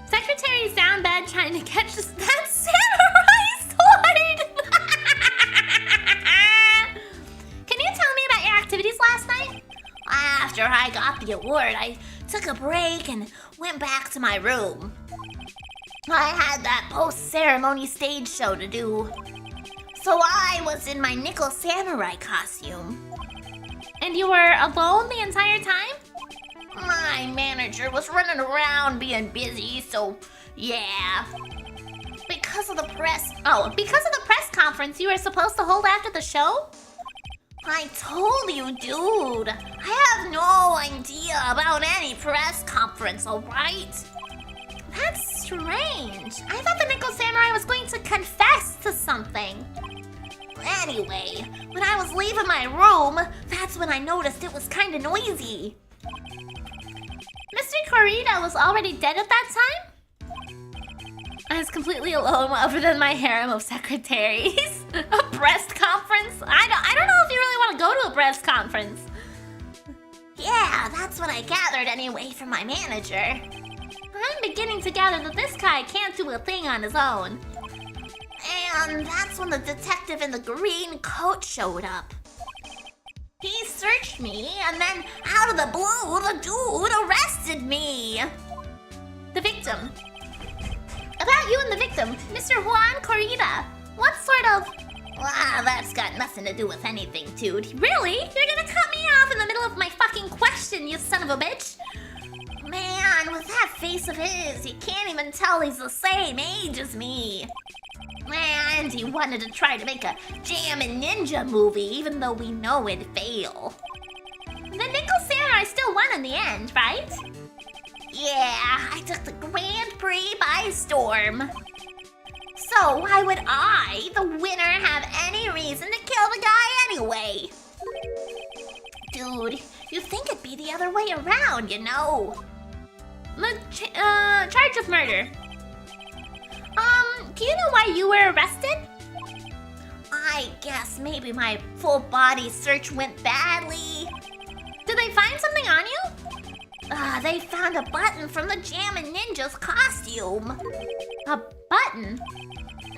Speaker 1: Secretary's down bad trying to catch that samurai sword! Can you tell me about your activities last night? After I got the award, I took a break and went back to my room. I had that post-ceremony stage show to do. So I was in my nickel samurai costume. And you were alone the entire time? My manager was running around being busy, so yeah. Because of the press conference you were supposed to hold after the show? I told you, dude. I have no idea about any press conference, alright? That's strange. I thought the Nickel Samurai was going to confess to something. Anyway, when I was leaving my room, that's when I noticed it was kinda noisy. Mr. Corrida was already dead at that time? I was completely alone other than my harem of secretaries. A breast conference? I don't know if you really want to go to a breast conference. Yeah, that's what I gathered anyway from my manager. I'm beginning to gather that this guy can't do a thing on his own. And that's when the detective in the green coat showed up. He searched me, and then out of the blue, the dude arrested me. The victim. About you and the victim, Mr. Juan Corrida. What sort of... Wow, that's got nothing to do with anything, dude. Really? You're gonna cut me off in the middle of my fucking question, you son of a bitch? Man, with that face of his, you can't even tell he's the same age as me. And he wanted to try to make a Jammin' Ninja movie, even though we know it'd fail. The Nickel Samurai still won in the end, right? Yeah, I took the Grand Prix by storm. So why would I, the winner, have any reason to kill the guy anyway? Dude, you'd think it'd be the other way around, you know. The charge of murder. Do you know why you were arrested? I guess maybe my full body search went badly. Did they find something on you? They found a button from the Jammin' Ninja's costume. A button?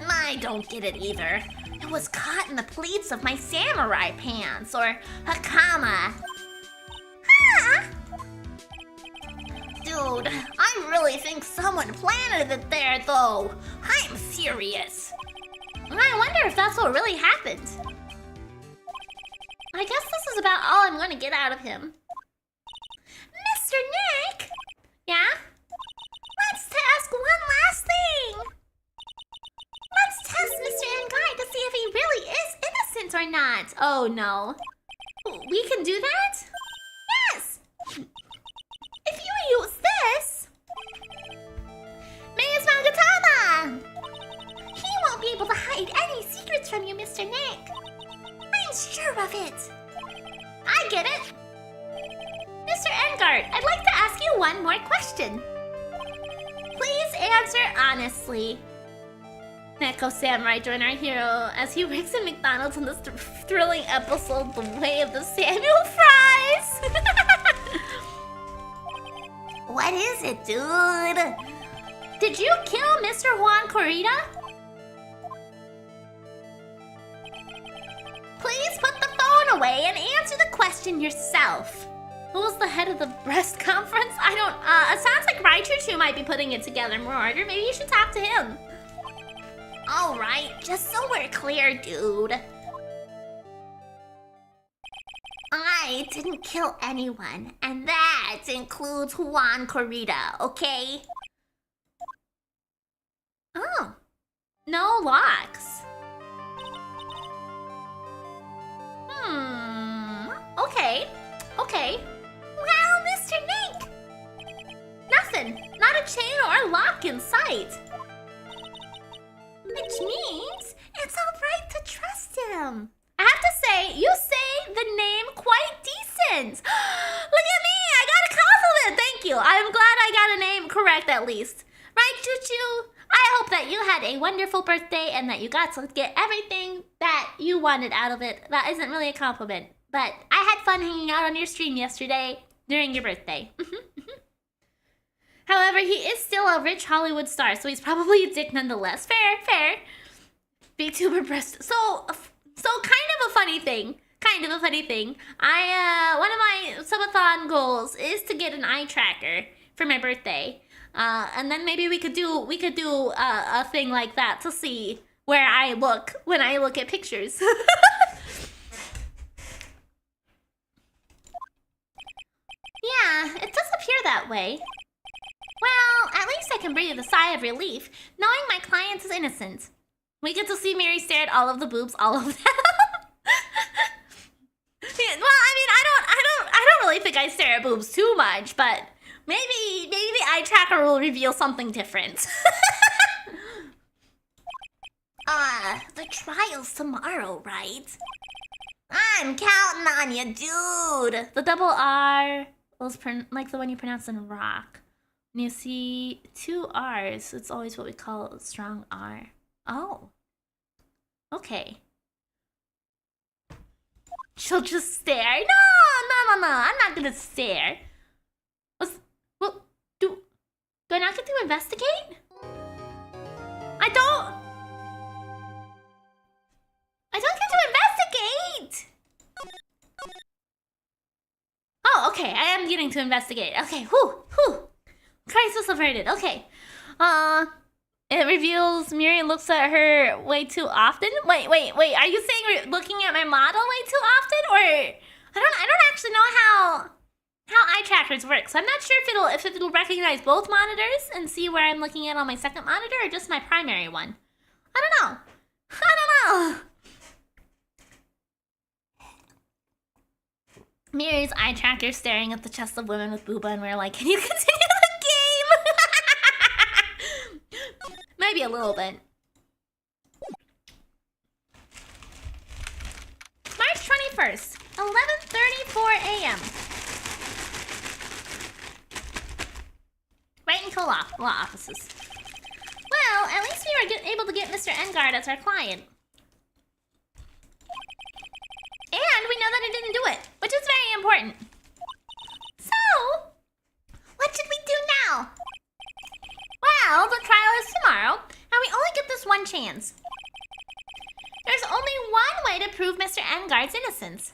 Speaker 1: I don't get it either. It was caught in the pleats of my samurai pants, or hakama. Huh? Dude, I really think someone planted it there, though. I'm serious. I wonder if that's what really happened. I guess this is about all I'm going to get out of him. Mr. Nick? Yeah? Let's ask one last thing. Let's test Mr. Ngai to see if he really is innocent or not. Oh, no. We can do that? Yes! If you use this... Maze Magatama! He won't be able to hide any secrets from you, Mr. Nick. I'm sure of it. I get it. Mr. Engard, I'd like to ask you one more question. Please answer honestly. Neko Samurai joined our hero as he works at McDonald's in this thrilling episode, The Way of the Samuel Fries. What is it, dude? Did you kill Mr. Juan Corrida? Please put the phone away and answer the question yourself. Who was the head of the breast conference? I don't, it sounds like Wright might be putting it together more, or maybe you should talk to him. Alright, just so we're clear, dude. I didn't kill anyone, and that includes Juan Corrida, okay? Oh, no locks. Okay. Well, Mr. Nick! Nothing, not a chain or a lock in sight. Which means Damn. I have to say, you say the name quite decent. Look at me, I got a compliment. Thank you. I'm glad I got a name correct at least. Right, Choo-Choo? I hope that you had a wonderful birthday and that you got to get everything that you wanted out of it. That isn't really a compliment, but I had fun hanging out on your stream yesterday during your birthday. However, he is still a rich Hollywood star, so he's probably a dick nonetheless. Fair. VTuber breast. So kind of a funny thing. One of my subathon goals is to get an eye tracker for my birthday. And then maybe we could do a thing like that to see where I look when I look at pictures. Yeah, it does appear that way. Well, at least I can breathe a sigh of relief, knowing my client is innocent. We get to see Miri stare at all of the boobs, all of them. Yeah, well, I mean, I don't really think I stare at boobs too much, but maybe the eye tracker will reveal something different. The trial's tomorrow, right? I'm counting on you, dude. The double R was like the one you pronounce in rock. When you see two R's, it's always what we call a strong R. Oh. Okay. She'll just stare. No. I'm not gonna stare. Do I not get to investigate? I don't get to investigate! Oh, okay, I am getting to investigate. Okay, whew. Crisis averted, okay. It reveals Miri looks at her way too often? Wait, are you saying we're looking at my model way too often? Or, I don't actually know how eye trackers work, so I'm not sure if it'll recognize both monitors and see where I'm looking at on my second monitor or just my primary one. I don't know. Miri's eye tracker staring at the chest of women with booba, and we're like, can you continue the game? Maybe a little bit. March 21st, 11:34 a.m. Wright and law offices. Well, at least we were able to get Mr. Engard as our client. And we know that he didn't do it, which is very important. So, what should we do now? Well, the trial is tomorrow, and we only get this one chance. There's only one way to prove Mr. Engard's innocence.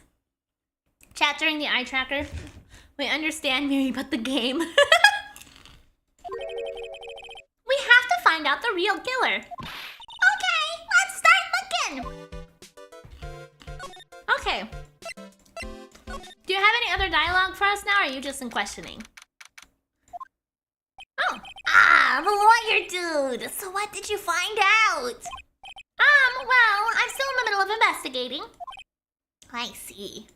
Speaker 1: Chat during the eye tracker. We understand, Miri, but the game. We have to find out the real killer. Okay, let's start looking. Okay. Do you have any other dialogue for us now, or are you just in questioning? Oh. The lawyer dude. So what did you find out? Well, I'm still in the middle of investigating. I see.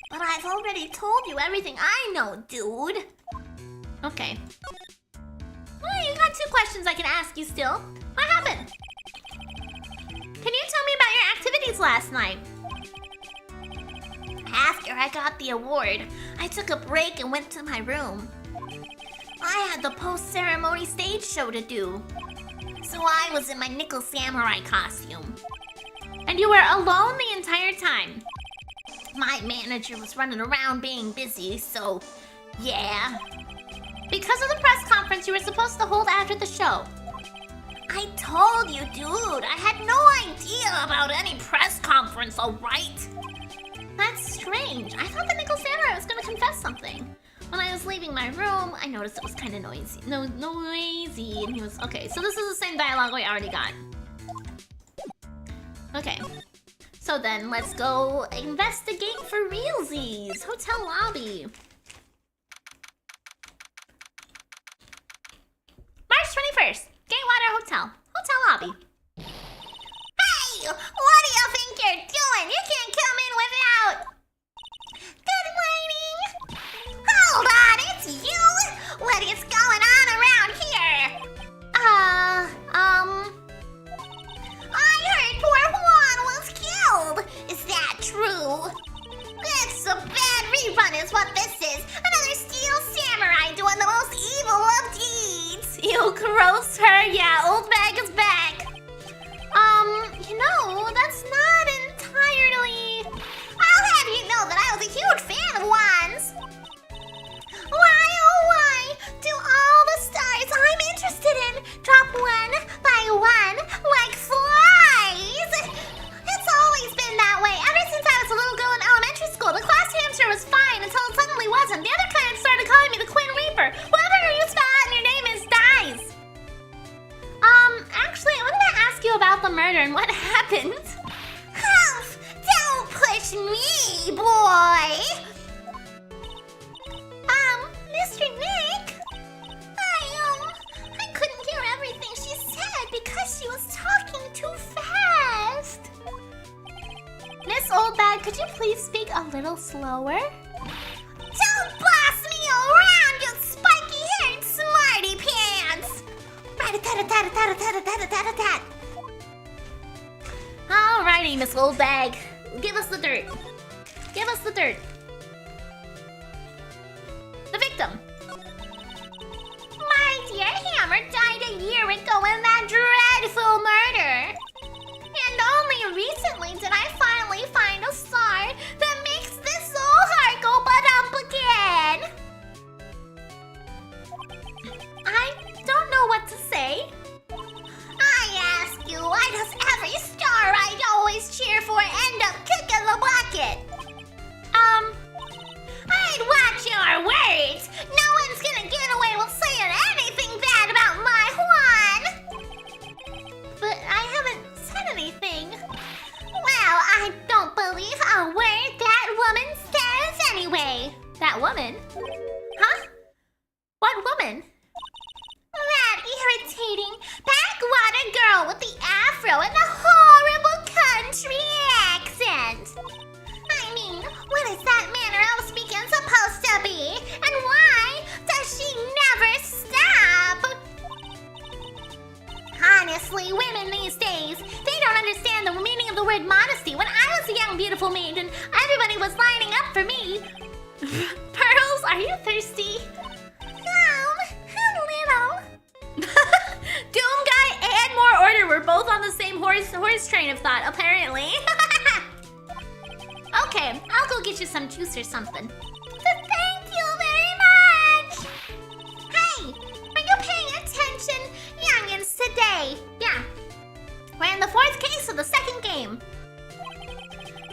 Speaker 1: But I've already told you everything I know, dude. Okay. Well, you got 2 questions I can ask you still. What happened? Can you tell me about your activities last night? After I got the award, I took a break and went to my room. I had the post-ceremony stage show to do. So I was in my nickel samurai costume. And you were alone the entire time. My manager was running around being busy, so yeah. Because of the press conference you were supposed to hold after the show. I told you, dude, I had no idea about any press conference, alright? That's strange. I thought the nickel samurai was gonna confess something. When I was leaving my room, I noticed it was kind of noisy. Noisy, and he was... Okay, so this is the same dialogue we already got. Okay. So then, let's go investigate for realsies. Hotel lobby. March 21st, Gatewater Hotel. Hotel lobby. Hey! What do you think you're doing? You can't come in without... Good morning! Hold on, it's you? What is going on around here? I heard poor Juan was killed. and what happened?
Speaker 2: Humph! Don't push me, boy! Mr. Nick? I couldn't hear everything she said because she was talking too fast.
Speaker 1: Miss Oldbag, could you please speak a little slower?
Speaker 2: Don't boss me around, you spiky-haired smarty pants! Rat-a-tat-a-tat-a-tat-a-tat-a-tat-a-tat.
Speaker 1: Alrighty, Miss Oldbag. Give us the dirt. Give us the dirt. The victim.
Speaker 2: My dear Hammer died a year ago in that dreadful murder. And only recently did I finally find a star that makes this soul heart go ba-dump again.
Speaker 1: I don't know what to say.
Speaker 2: I ask you, why does every star I always cheer for end up kicking the bucket? I'd watch your words. No one's gonna get away with saying anything bad about my Juan.
Speaker 1: But I haven't said anything.
Speaker 2: Well, I don't believe a word that woman says anyway.
Speaker 1: That woman? Huh? What woman?
Speaker 2: That irritating backwater girl with the afro and the horrible country accent. I mean, what is that manner of speaking supposed to be? And why does she never stop? Honestly, women these days, they don't understand the meaning of the word modesty. When I was a young, beautiful maiden, everybody was lining up for me.
Speaker 1: Pearls, are you thirsty?
Speaker 2: A little.
Speaker 1: Doom Guy and More Order were both on the same horse train of thought, apparently. Okay, I'll go get you some juice or something.
Speaker 2: Thank you very much. Hey, are you paying attention, youngins, today?
Speaker 1: Yeah. We're in the 4th case of the 2nd game.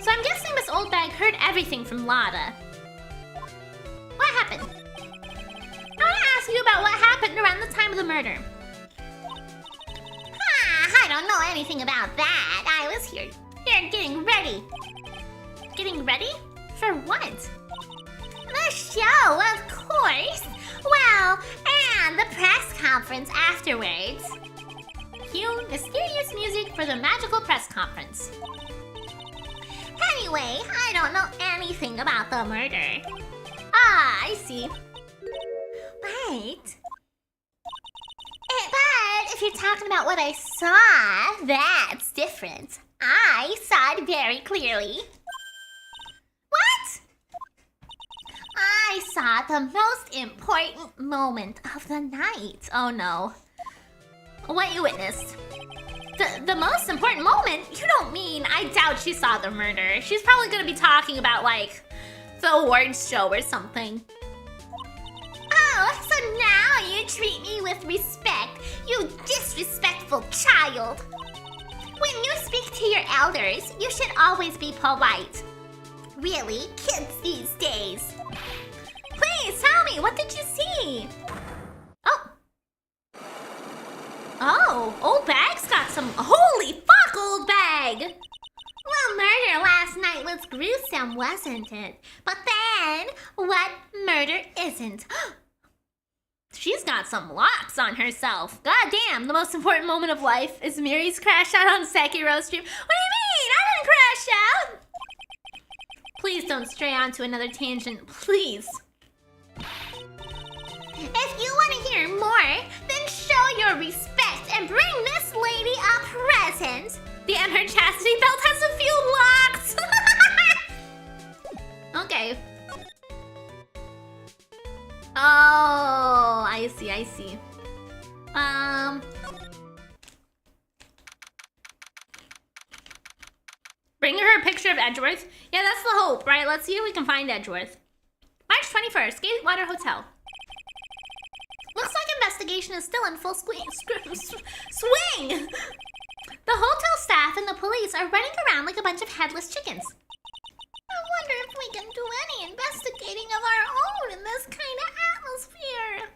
Speaker 1: So I'm guessing Miss Oldbag heard everything from Lada. What happened? I want to ask you about what happened around the time of the murder.
Speaker 2: I don't know anything about that. I was here getting ready.
Speaker 1: Getting ready? For what?
Speaker 2: The show, of course. Well, and the press conference afterwards.
Speaker 1: Cue mysterious music for the magical press conference.
Speaker 2: Anyway, I don't know anything about the murder.
Speaker 1: Ah, I see.
Speaker 2: But if you're talking about what I saw, that's different. I saw it very clearly.
Speaker 1: What?
Speaker 2: I saw the most important moment of the night.
Speaker 1: Oh no. What you witnessed? The most important moment? You don't mean I doubt she saw the murder. She's probably gonna be talking about, like, the awards show or something.
Speaker 2: Oh, so now you treat me with respect, you disrespectful child. When you speak to your elders, you should always be polite. Really, kids these days.
Speaker 1: Please tell me, what did you see? Oh, Old Bag's got some. Holy fuck, Old Bag!
Speaker 2: Well, murder last night was gruesome, wasn't it? But then, what murder isn't?
Speaker 1: She's got some locks on herself. God damn, the most important moment of life is Miri's crash out on Sekiro stream. What do you mean? I didn't crash out! Please don't stray onto another tangent, please.
Speaker 2: If you want to hear more, then show your respect and bring this lady a present.
Speaker 1: Damn, her chastity belt has a few locks! Okay. Oh, I see, I see. Bring her a picture of Edgeworth. Yeah, that's the hope, right? Let's see if we can find Edgeworth. March 21st, Gatewater Hotel. Looks like investigation is still in full swing. The hotel staff and the police are running around like a bunch of headless chickens.
Speaker 2: I wonder if we can do any investigating of our own in this kind of atmosphere.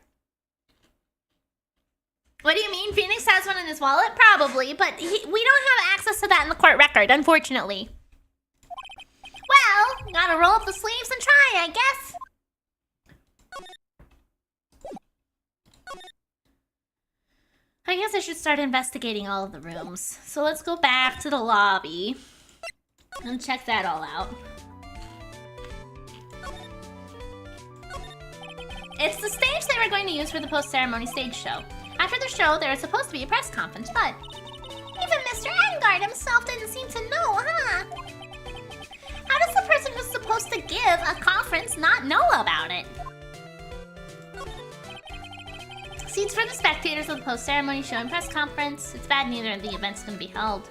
Speaker 1: What do you mean? Phoenix has one in his wallet? Probably, but we don't have access to that in the court record, unfortunately. Well, gotta roll up the sleeves and try, I guess. I guess I should start investigating all of the rooms. So let's go back to the lobby and check that all out. It's the stage they were going to use for the post-ceremony stage show. After the show, there was supposed to be a press conference, but even Mr. Engard himself didn't seem to know, huh? How does the person who's supposed to give a conference not know about it? Seats for the spectators of the post-ceremony show and press conference. It's bad neither of the events can be held.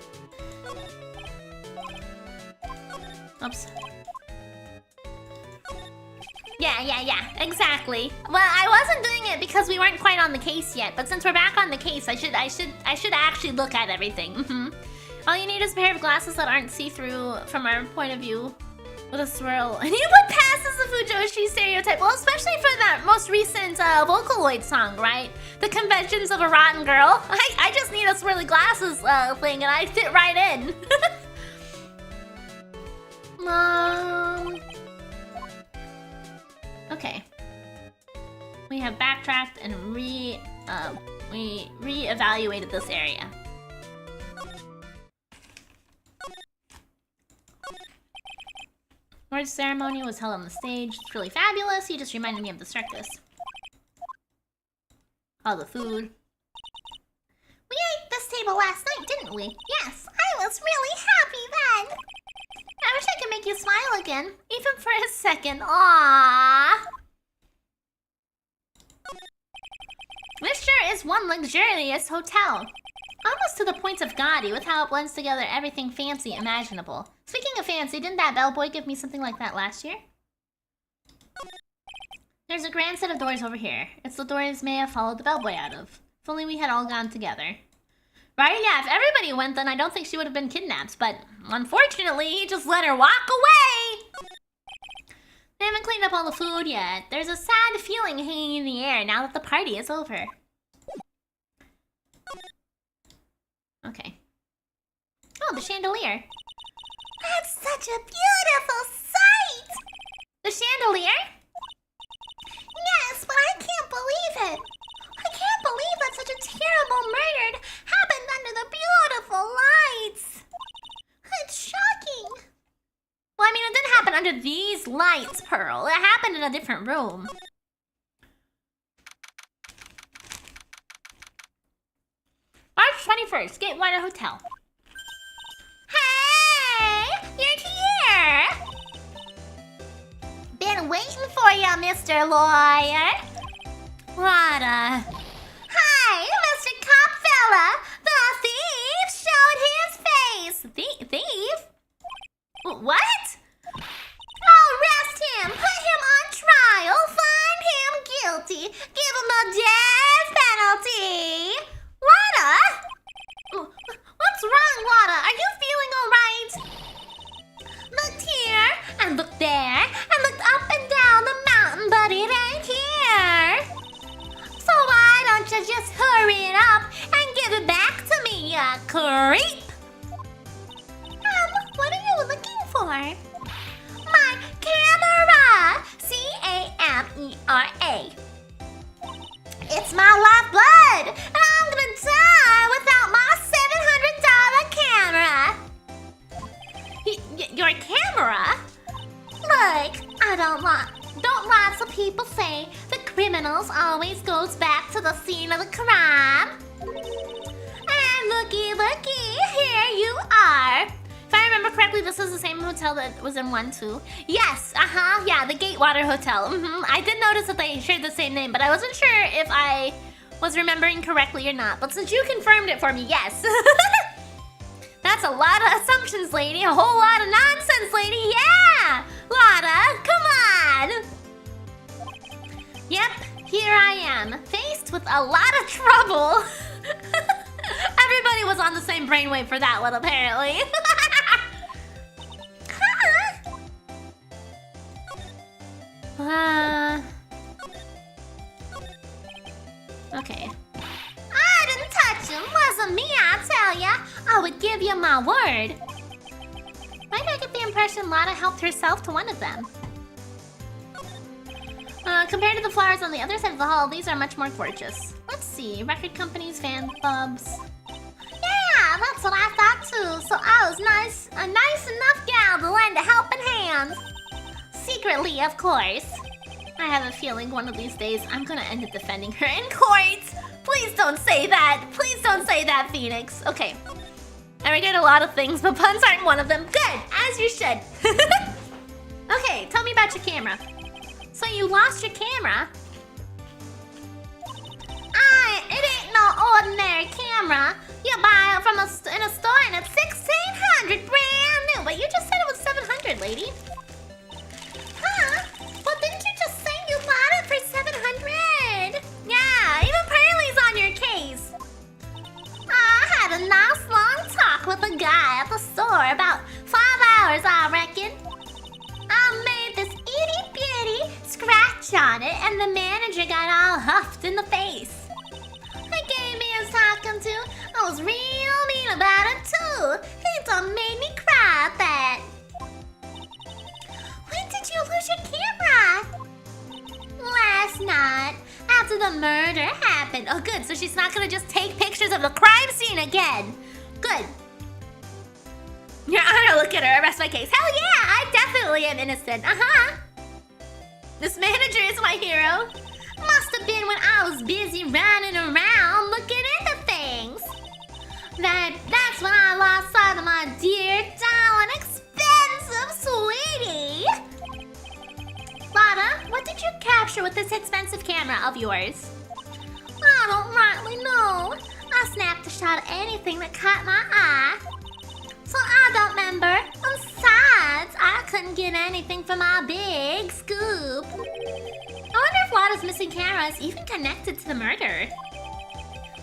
Speaker 1: Oops. Yeah, exactly. Well, I wasn't doing it because we weren't quite on the case yet, but since we're back on the case, I should actually look at everything. All you need is a pair of glasses that aren't see-through from our point of view, with a swirl. And you put passes the Fujoshi stereotype. Well, especially for that most recent Vocaloid song, right? The Conventions of a Rotten Girl. I just need a swirly glasses thing, and I fit right in. Okay. We have backtracked and we re-evaluated this area. Word ceremony was held on the stage. It's really fabulous. You just reminded me of the circus. All the food.
Speaker 2: We ate this table last night, didn't we? Yes, I was really happy then.
Speaker 1: I wish I could make you smile again, even for a second. Aww. This sure is one luxurious hotel. Almost to the point of gaudy with how it blends together everything fancy imaginable. Speaking of fancy, didn't that bellboy give me something like that last year? There's a grand set of doors over here. It's the doors Maya followed the bellboy out of. If only we had all gone together. Right? Yeah, if everybody went, then I don't think she would have been kidnapped. But unfortunately, he just let her walk away! They haven't cleaned up all the food yet. There's a sad feeling hanging in the air now that the party is over. Okay. Oh, the chandelier.
Speaker 2: That's such a beautiful sight!
Speaker 1: The chandelier?
Speaker 2: Yes, but I can't believe it. I can't believe that such a terrible murder happened under the beautiful lights. It's shocking.
Speaker 1: Well, I mean, it didn't happen under these lights, Pearl. It happened in a different room. March 21st, Gatewater Hotel.
Speaker 2: Hey, you're here. Been waiting for you, Mr. Lawyer.
Speaker 1: Rada.
Speaker 2: Hi, Mr. Copfella. The thief showed his face.
Speaker 1: Thief? What?
Speaker 2: Arrest him. Put him on trial. Find him guilty. Give him the death penalty. Lada?
Speaker 1: What's wrong, Lada? Are you feeling alright?
Speaker 2: Looked here and looked there and looked up and down the mountain, but it ain't here. So why don't you just hurry it up and give it back to me, you creep? What are you looking for? My camera! C-A-M-E-R-A. It's my lifeblood, and I'm gonna die without my $700 camera.
Speaker 1: Your camera?
Speaker 2: Look, don't lots of people say the criminals always goes back to the scene of the crime? And looky, here you are.
Speaker 1: If I remember correctly, this is the same hotel that was in 1-2. Yes, yeah, the Gatewater Hotel. I did notice that they shared the same name, but I wasn't sure if I was remembering correctly or not. But since you confirmed it for me, yes. That's a lot of assumptions, lady. A whole lot of nonsense, lady. Yeah! Lada, come on! Yep, here I am, faced with a lot of trouble. Everybody was on the same brainwave for that one, apparently. Okay.
Speaker 2: I didn't touch question. Wasn't me, I tell ya. I would give you my word.
Speaker 1: Why do I get the impression Lotta helped herself to one of them? Compared to the flowers on the other side of the hall, these are much more gorgeous. Let's see, record companies, fan clubs.
Speaker 2: Yeah, that's what I thought too. So I was a nice enough gal to lend a helping hand. Secretly, of course.
Speaker 1: I have a feeling one of these days I'm gonna end up defending her in court. Please don't say that. Please don't say that, Phoenix. Okay. I regret a lot of things, but puns aren't one of them. Good, as you should. Okay, tell me about your camera. So you lost your camera?
Speaker 2: It ain't no ordinary camera. You buy it from in a store and it's $1,600 brand new.
Speaker 1: But you just said it was $700, lady.
Speaker 2: Huh? Well, didn't you just say you bought it for $700?
Speaker 1: Yeah, even Pearlie's on your case.
Speaker 2: I had a nice long talk with a guy at the store, about 5 hours, I reckon. I made this itty-bitty scratch on it, and the manager got all huffed in the face. The game he was talking to, I was real mean about it too. He done made me cry at that. When did you lose your camera? Last night,
Speaker 1: After the murder happened. Oh, good. So she's not gonna just take pictures of the crime scene again. Good. Your Honor, look at her. Arrest my case. Hell yeah, I definitely am innocent. This manager is my hero.
Speaker 2: must have been when I was busy running around looking into things. That's when I lost sight of my dear, darling, expensive sweetie.
Speaker 1: Lotta, what did you capture with this expensive camera of yours?
Speaker 2: I don't rightly know. I snapped a shot of anything that caught my eye. So I don't remember. Besides, I couldn't get anything from my big scoop.
Speaker 1: I wonder if Lotta's missing camera is even connected to the murder.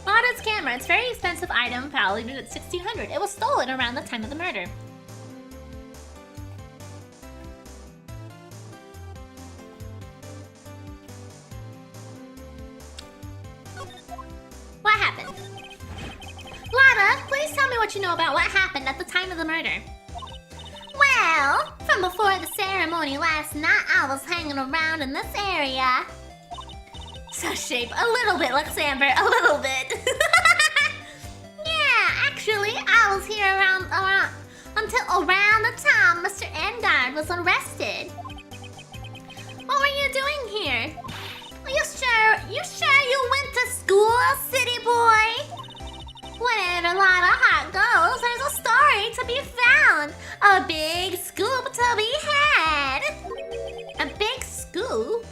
Speaker 1: Lotta's camera, it's a very expensive item, valued at $1,600. It was stolen around the time of the murder. What happened? Lotta, please tell me what you know about what happened at the time of the murder.
Speaker 2: Well, from before the ceremony last night, I was hanging around in this area.
Speaker 1: So shape, a little bit, Luxamber, a little bit.
Speaker 2: Yeah, actually, I was here until around the time Mr. Endard was arrested.
Speaker 1: What were you doing here?
Speaker 2: You sure you went to school, city boy? Whenever Lotta Hot goes, there's a story to be found. A big scoop to be had.
Speaker 1: A big scoop?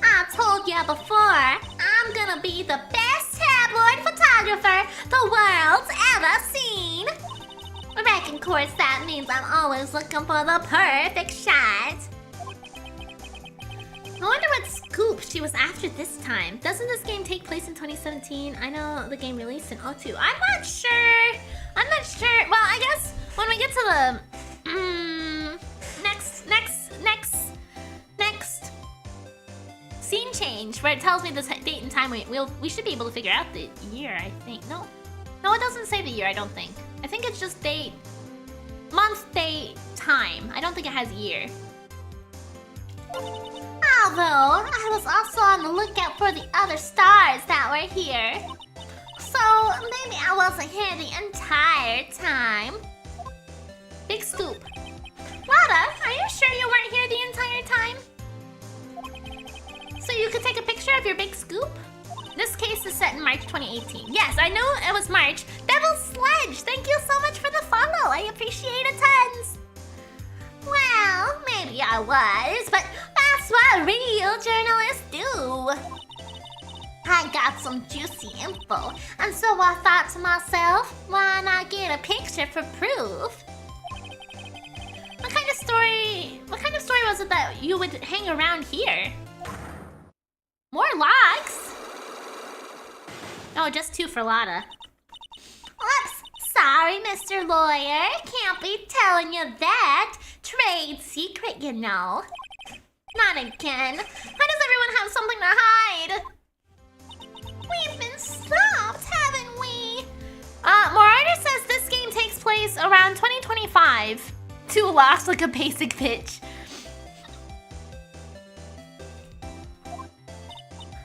Speaker 2: I told ya before, I'm gonna be the best tabloid photographer the world's ever seen. I reckon, of course, that means I'm always looking for the perfect shot.
Speaker 1: I wonder what scoop she was after this time. Doesn't this game take place in 2017? I know the game released in 02. I'm not sure. Well, I guess when we get to the next scene change, where it tells me the date and time, we should be able to figure out the year, I think. No, it doesn't say the year, I don't think. I think it's just date, month, date, time. I don't think it has year.
Speaker 2: Although, I was also on the lookout for the other stars that were here. So, maybe I wasn't here the entire time.
Speaker 1: Big scoop. Lotta, are you sure you weren't here the entire time? So you could take a picture of your big scoop? This case is set in March 2018. Yes, I knew it was March. Devil's Sledge, thank you so much for the follow. I appreciate it tons.
Speaker 2: Well, maybe I was, but that's what real journalists do. I got some juicy info, and so I thought to myself, why not get a picture for proof?
Speaker 1: What kind of story was it that you would hang around here? More locks? Oh, just 2 for Lotta.
Speaker 2: Oops, sorry, Mr. Lawyer. Can't be telling you that. Trade secret, you know. Not again.
Speaker 1: Why does everyone have something to hide?
Speaker 2: We've been stopped, haven't we?
Speaker 1: walks like a basic bitch.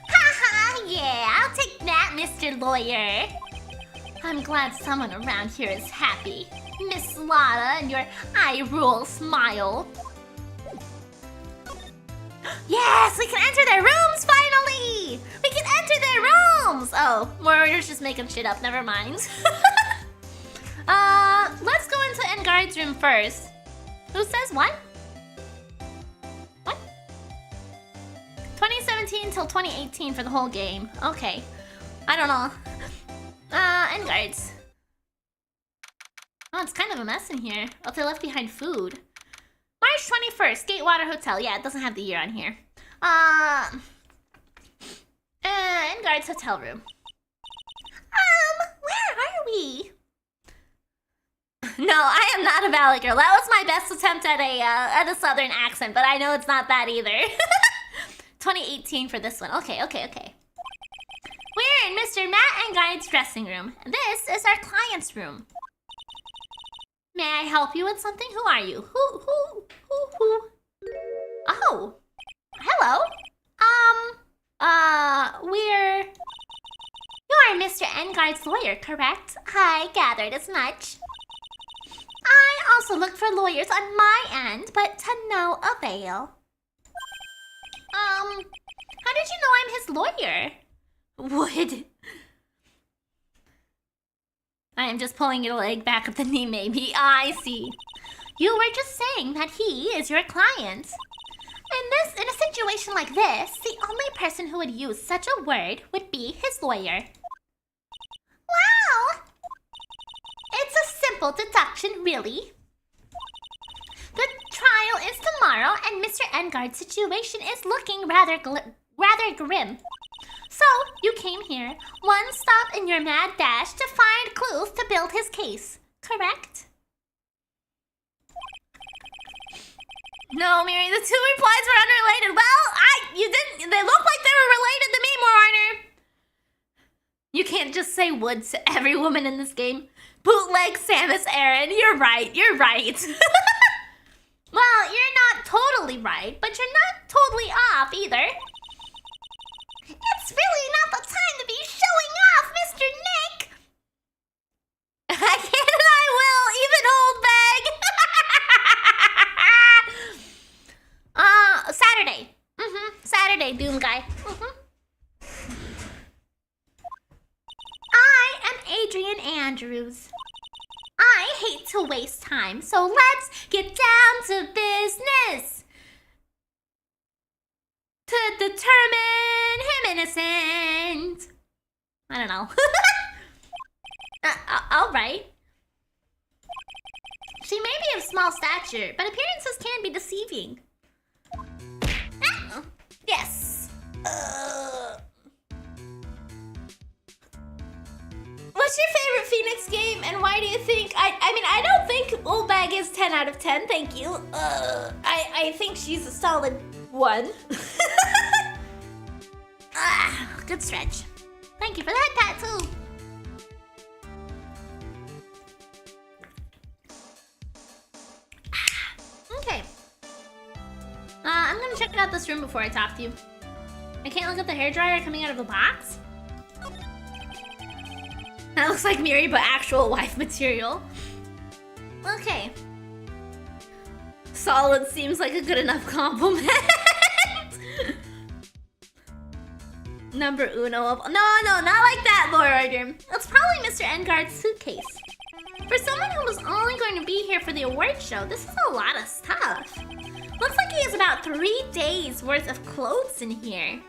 Speaker 2: Haha, yeah, I'll take that, Mr. Lawyer.
Speaker 1: I'm glad someone around here is happy. Miss Lotta and your I rule smile. Yes, we can enter their rooms finally! We can enter their rooms! Oh, Warrior's just making shit up, never mind. Let's go into Enguarde's room first. Who says what? What? 2017 till 2018 for the whole game. Okay. I don't know. Enguarde's. Oh, it's kind of a mess in here. Oh, they left behind food. March 21st, Gatewater Hotel. Yeah, it doesn't have the year on here. Enguarde's hotel room.
Speaker 2: Where are we?
Speaker 1: No, I am not a Valley girl. That was my best attempt at a southern accent, but I know it's not that either. 2018 for this one. Okay. We're in Mr. Matt Enguarde's dressing room. This is our client's room. May I help you with something? Who are you? Who? Oh, hello. You are Mr. Enguarde's lawyer, correct?
Speaker 2: I gathered as much.
Speaker 1: I also looked for lawyers on my end, but to no avail. How did you know I'm his lawyer? Would. I am just pulling your leg back up the knee, maybe. I see. You were just saying that he is your client. In a situation like this, the only person who would use such a word would be his lawyer.
Speaker 2: Wow!
Speaker 1: It's a simple deduction, really. The trial is tomorrow, and Mr. Enguarde's situation is looking rather grim. So, you came here, one stop in your mad dash to find clues to build his case, correct? No, Miri, the two replies were unrelated. Well, they look like they were related to me, Moorarner. You can't just say would to every woman in this game. Bootleg Samus Aran, you're right. Well, you're not totally right, but you're not totally off either.
Speaker 2: It's really not the time to be showing off, Mr. Nick!
Speaker 1: I can and I will, even old bag! Saturday. Saturday, Doom Guy. I am Adrian Andrews. I hate to waste time, so let's get down to business. To determine him innocent. I don't know. All right. She may be of small stature, but appearances can be deceiving. Yes. What's your favorite Phoenix game, and why do you think? I don't think Old Bag is 10 out of 10. Thank you. I think she's a solid 1. Good stretch. Thank you for that tattoo. Okay. I'm gonna check out this room before I talk to you. I can't look at the hairdryer coming out of the box. That looks like Miri, but actual wife material. Okay. Solid seems like a good enough compliment. Number uno of... No, not like that, Lord Arder. It's probably Mr. Enguarde's suitcase. For someone who was only going to be here for the award show, this is a lot of stuff. Looks like he has about 3 days worth of clothes in here.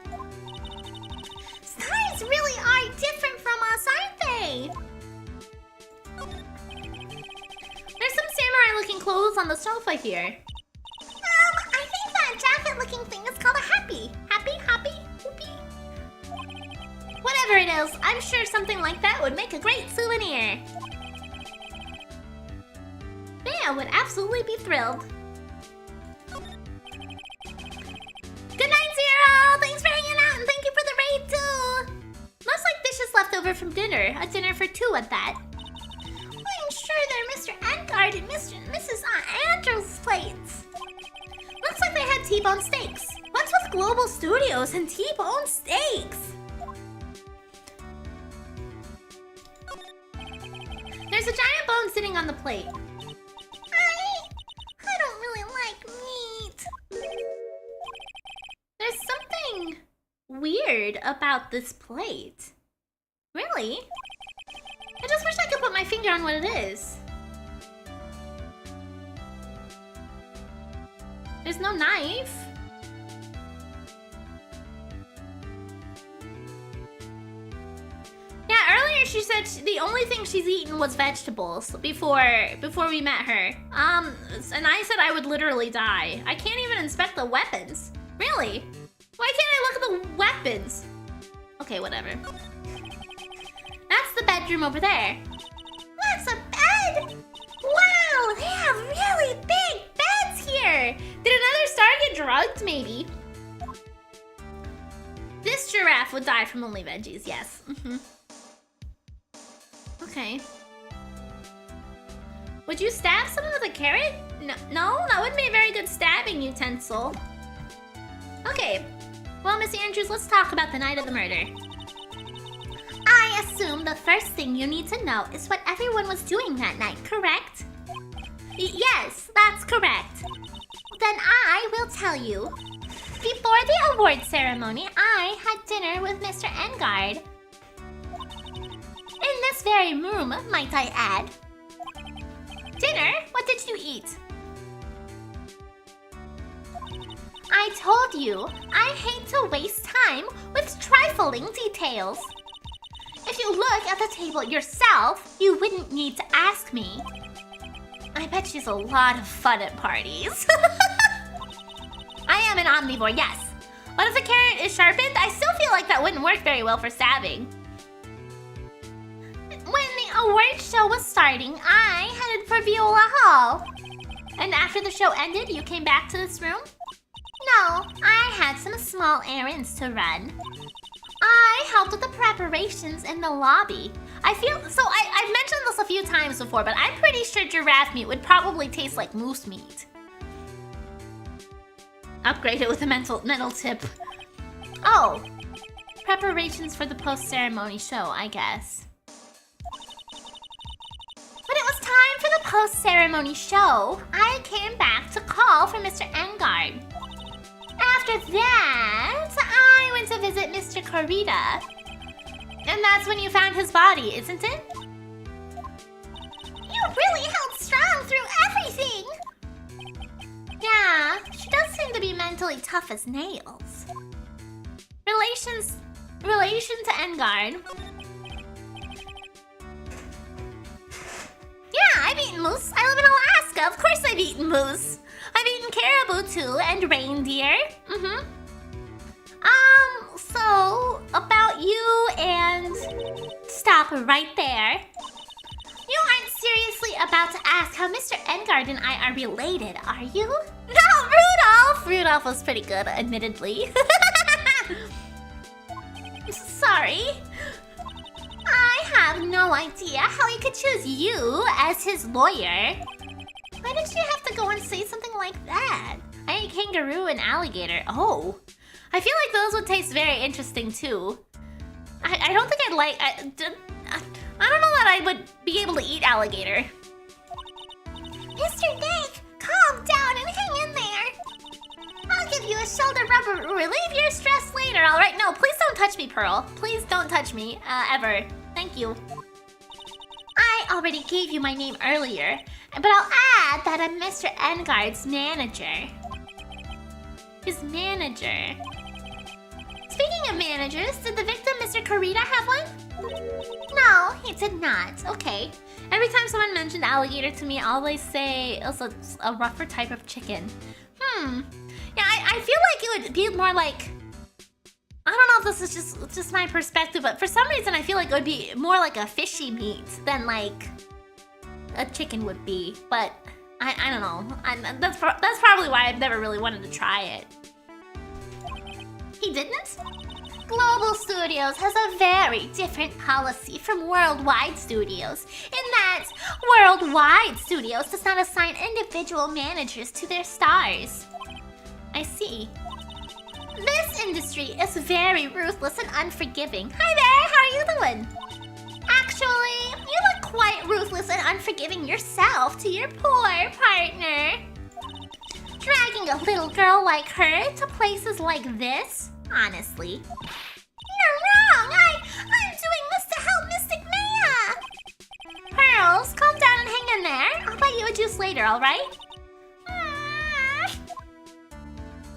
Speaker 2: Stars really are different from us, aren't they?
Speaker 1: There's some samurai-looking clothes on the sofa here.
Speaker 2: I think that jacket-looking thing is called a happy. Happy? Whoopee?
Speaker 1: Whatever it is, I'm sure something like that would make a great souvenir. Bea would absolutely be thrilled. Good night, Zero! Thanks for hanging out, and thank you for the raid, too! Looks like dishes left over from dinner. A dinner for 2 at that.
Speaker 2: I'm sure sure they're Mr. Engard and Mr. and Mrs. Andrews' plates.
Speaker 1: Looks like they had T-bone steaks. What's with Global Studios and T-bone steaks? There's a giant bone sitting on the plate.
Speaker 2: I don't really like meat.
Speaker 1: There's something weird about this plate. Really? I just wish I could put my finger on what it is. There's no knife. Yeah, earlier she said the only thing she's eaten was vegetables before we met her. And I said I would literally die. I can't even inspect the weapons. Really? Why can't I look at the weapons? Okay, whatever. That's the bedroom over there.
Speaker 2: That's a bed! Wow, they have really big beds here!
Speaker 1: Did another star get drugged, maybe? This giraffe would die from only veggies, yes. Okay. Would you stab someone with a carrot? No, that wouldn't be a very good stabbing utensil. Okay. Well, Miss Andrews, let's talk about the night of the murder.
Speaker 2: I assume the first thing you need to know is what everyone was doing that night, correct?
Speaker 1: Yes, that's correct.
Speaker 2: Then I will tell you. Before the award ceremony, I had dinner with Mr. Engard. In this very room, might I add.
Speaker 1: Dinner? What did you eat?
Speaker 2: I told you, I hate to waste time with trifling details. If you look at the table yourself, you wouldn't need to ask me.
Speaker 1: I bet she's a lot of fun at parties. I am an omnivore, yes. But if the carrot is sharpened, I still feel like that wouldn't work very well for stabbing.
Speaker 2: When the award show was starting, I headed for Viola Hall.
Speaker 1: And after the show ended, you came back to this room?
Speaker 2: No, I had some small errands to run. I helped with the preparations in the lobby.
Speaker 1: I've mentioned this a few times before, but I'm pretty sure giraffe meat would probably taste like moose meat. Upgrade it with a mental tip. Oh, preparations for the post-ceremony show, I guess.
Speaker 2: When it was time for the post-ceremony show, I came back to call for Mr. Engard. After that, I went to visit Mr. Corita.
Speaker 1: And that's when you found his body, isn't it?
Speaker 2: You really held strong through everything! Yeah, she does seem to be mentally tough as nails.
Speaker 1: Relation to Engard.
Speaker 2: Yeah, I've eaten moose. I live in Alaska. Of course I've eaten moose. I've eaten caribou too, and reindeer.
Speaker 1: So, about you and... Stop right there.
Speaker 2: You aren't seriously about to ask how Mr. Engard and I are related, are you?
Speaker 1: No, Rudolph! Rudolph was pretty good, admittedly.
Speaker 2: Sorry. I have no idea how he could choose you as his lawyer.
Speaker 1: Why did you have to go and say something like that? I ate kangaroo and alligator. Oh. I feel like those would taste very interesting too. I don't think I'd like... I don't know that I would be able to eat alligator.
Speaker 2: Mr. Nick, calm down and hang in there. I'll give you a shoulder rub to relieve your stress later,
Speaker 1: Alright, no, please don't touch me, Pearl. Please don't touch me, ever. Thank you.
Speaker 2: I already gave you my name earlier, but I'll add that I'm Mr. Engard's manager.
Speaker 1: His manager.
Speaker 2: Speaking of managers, did the victim, Mr. Corita, have one? No, he did not.
Speaker 1: Okay. Every time someone mentioned alligator to me, all they say is a rougher type of chicken. Yeah, I feel like it would be more like... I don't know if this is just my perspective, but for some reason I feel like it would be more like a fishy meat than like a chicken would be. But I don't know. That's probably why I've never really wanted to try it.
Speaker 2: He didn't? Global Studios has a very different policy from Worldwide Studios, in that Worldwide Studios does not assign individual managers to their stars.
Speaker 1: I see.
Speaker 2: This industry is very ruthless and unforgiving. Hi there, how are you doing? Actually, you look quite ruthless and unforgiving yourself to your poor partner. Dragging a little girl like her to places like this? Honestly. You're wrong! I'm doing this to help Mystic Maya! Pearls, calm down and hang in there. I'll buy you a juice later, alright?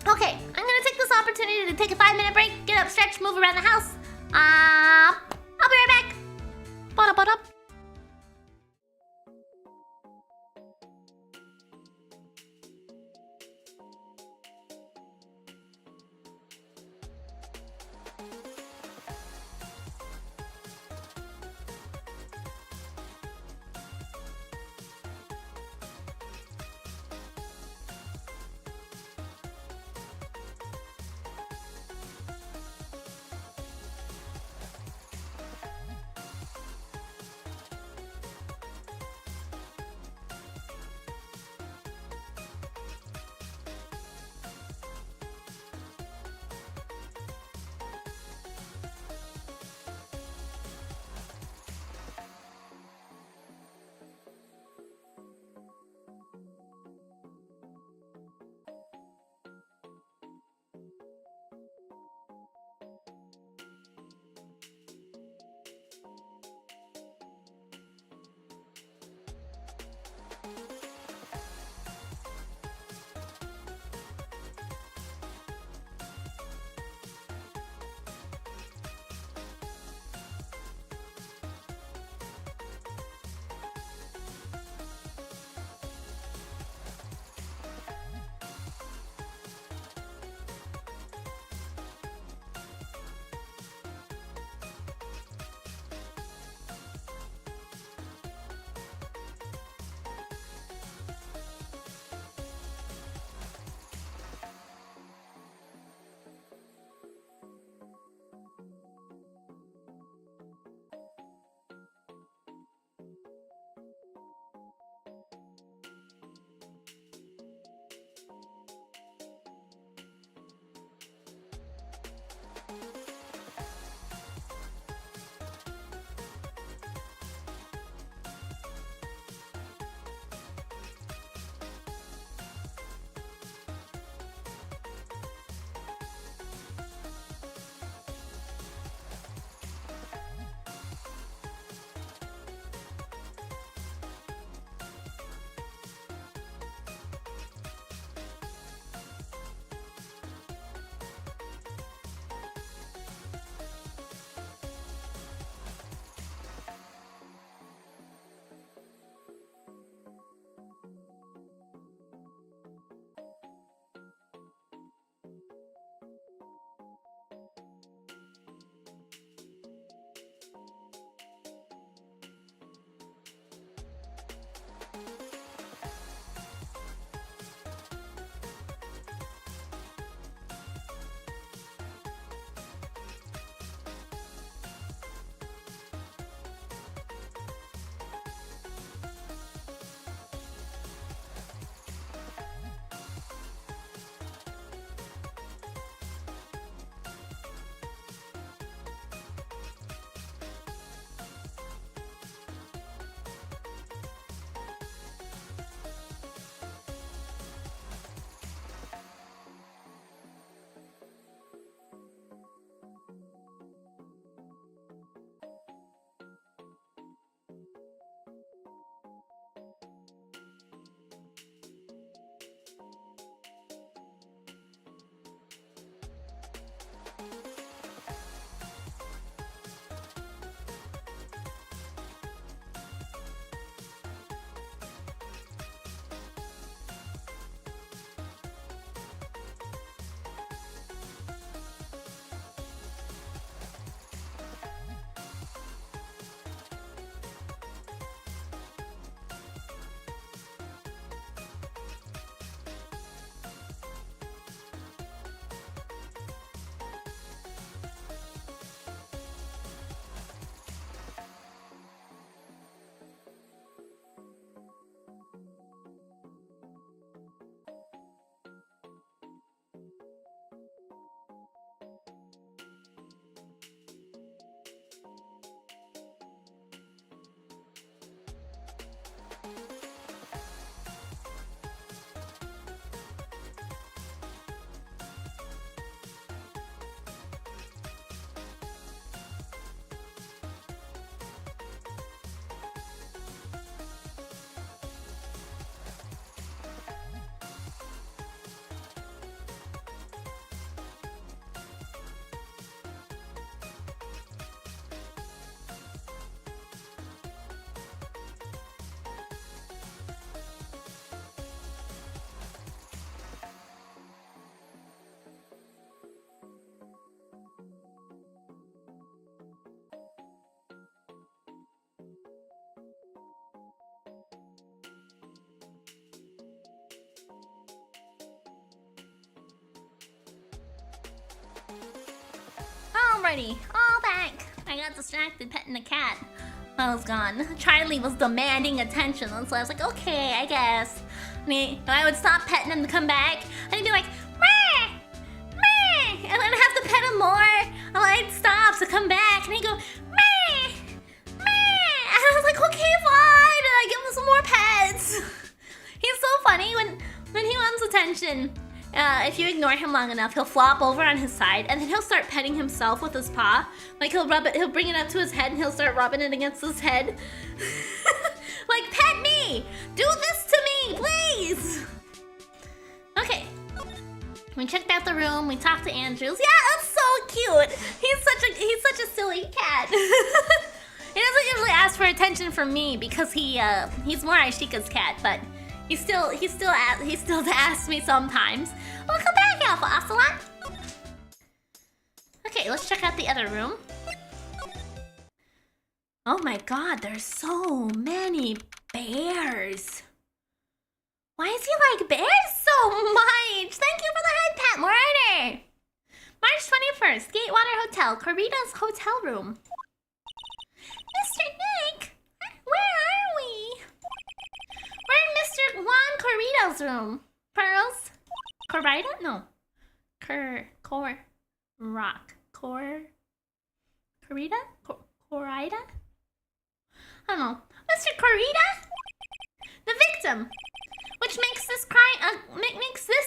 Speaker 1: Okay, I'm gonna take this opportunity to take a 5-minute break, get up, stretch, move around the house. I'll be right back. Ba-da-ba-da. Alrighty, all back. I got distracted petting the cat. I was gone. Charlie was demanding attention, and so I was like, okay, I guess. And I would stop petting him to come back, and he'd be like, meh, meh, and I'd have to pet him more, and I'd stop to come back, and he'd go, meh, meh, and I was like, okay, fine, and I give him some more pets. He's so funny when he wants attention. If you ignore him long enough, he'll flop over on his side, and then he'll start petting himself with his paw. Like he'll bring it up to his head, and he'll start rubbing it against his head. Like, pet me! Do this to me, please! Okay. We checked out the room, we talked to Andrews. Yeah, that's so cute! He's such a silly cat. He doesn't usually ask for attention from me because he's more Aishika's cat, but he still asks me sometimes. Welcome back, Alpha Ocelot! Okay, let's check out the other room. Oh my god, there's so many bears. Why is he like bears so much? Thank you for the head pat, Miridae! March 21st, Gatewater Hotel, Corita's hotel room. Mr. Nick, where are we? We're in Mr. Juan Corito's room. Pearls? Corita? No. Corita? Corita? I don't know. Mr. Corita? The victim. Which makes this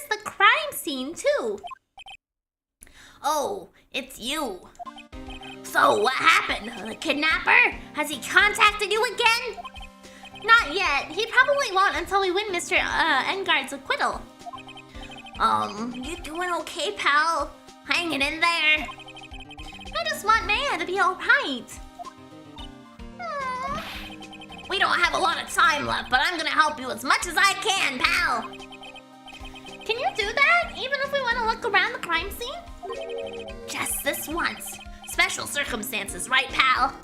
Speaker 1: the crime scene too. Oh, it's you. So what happened? The kidnapper? Has he contacted you again? Not yet. He probably won't until we win Mr. Engard's acquittal. You doing okay, pal? Hanging in there. I just want Maya to be alright. We don't have a lot of time left, but I'm gonna help you as much as I can, pal. Can you do that, even if we want to look around the crime scene? Just this once. Special circumstances, right, pal?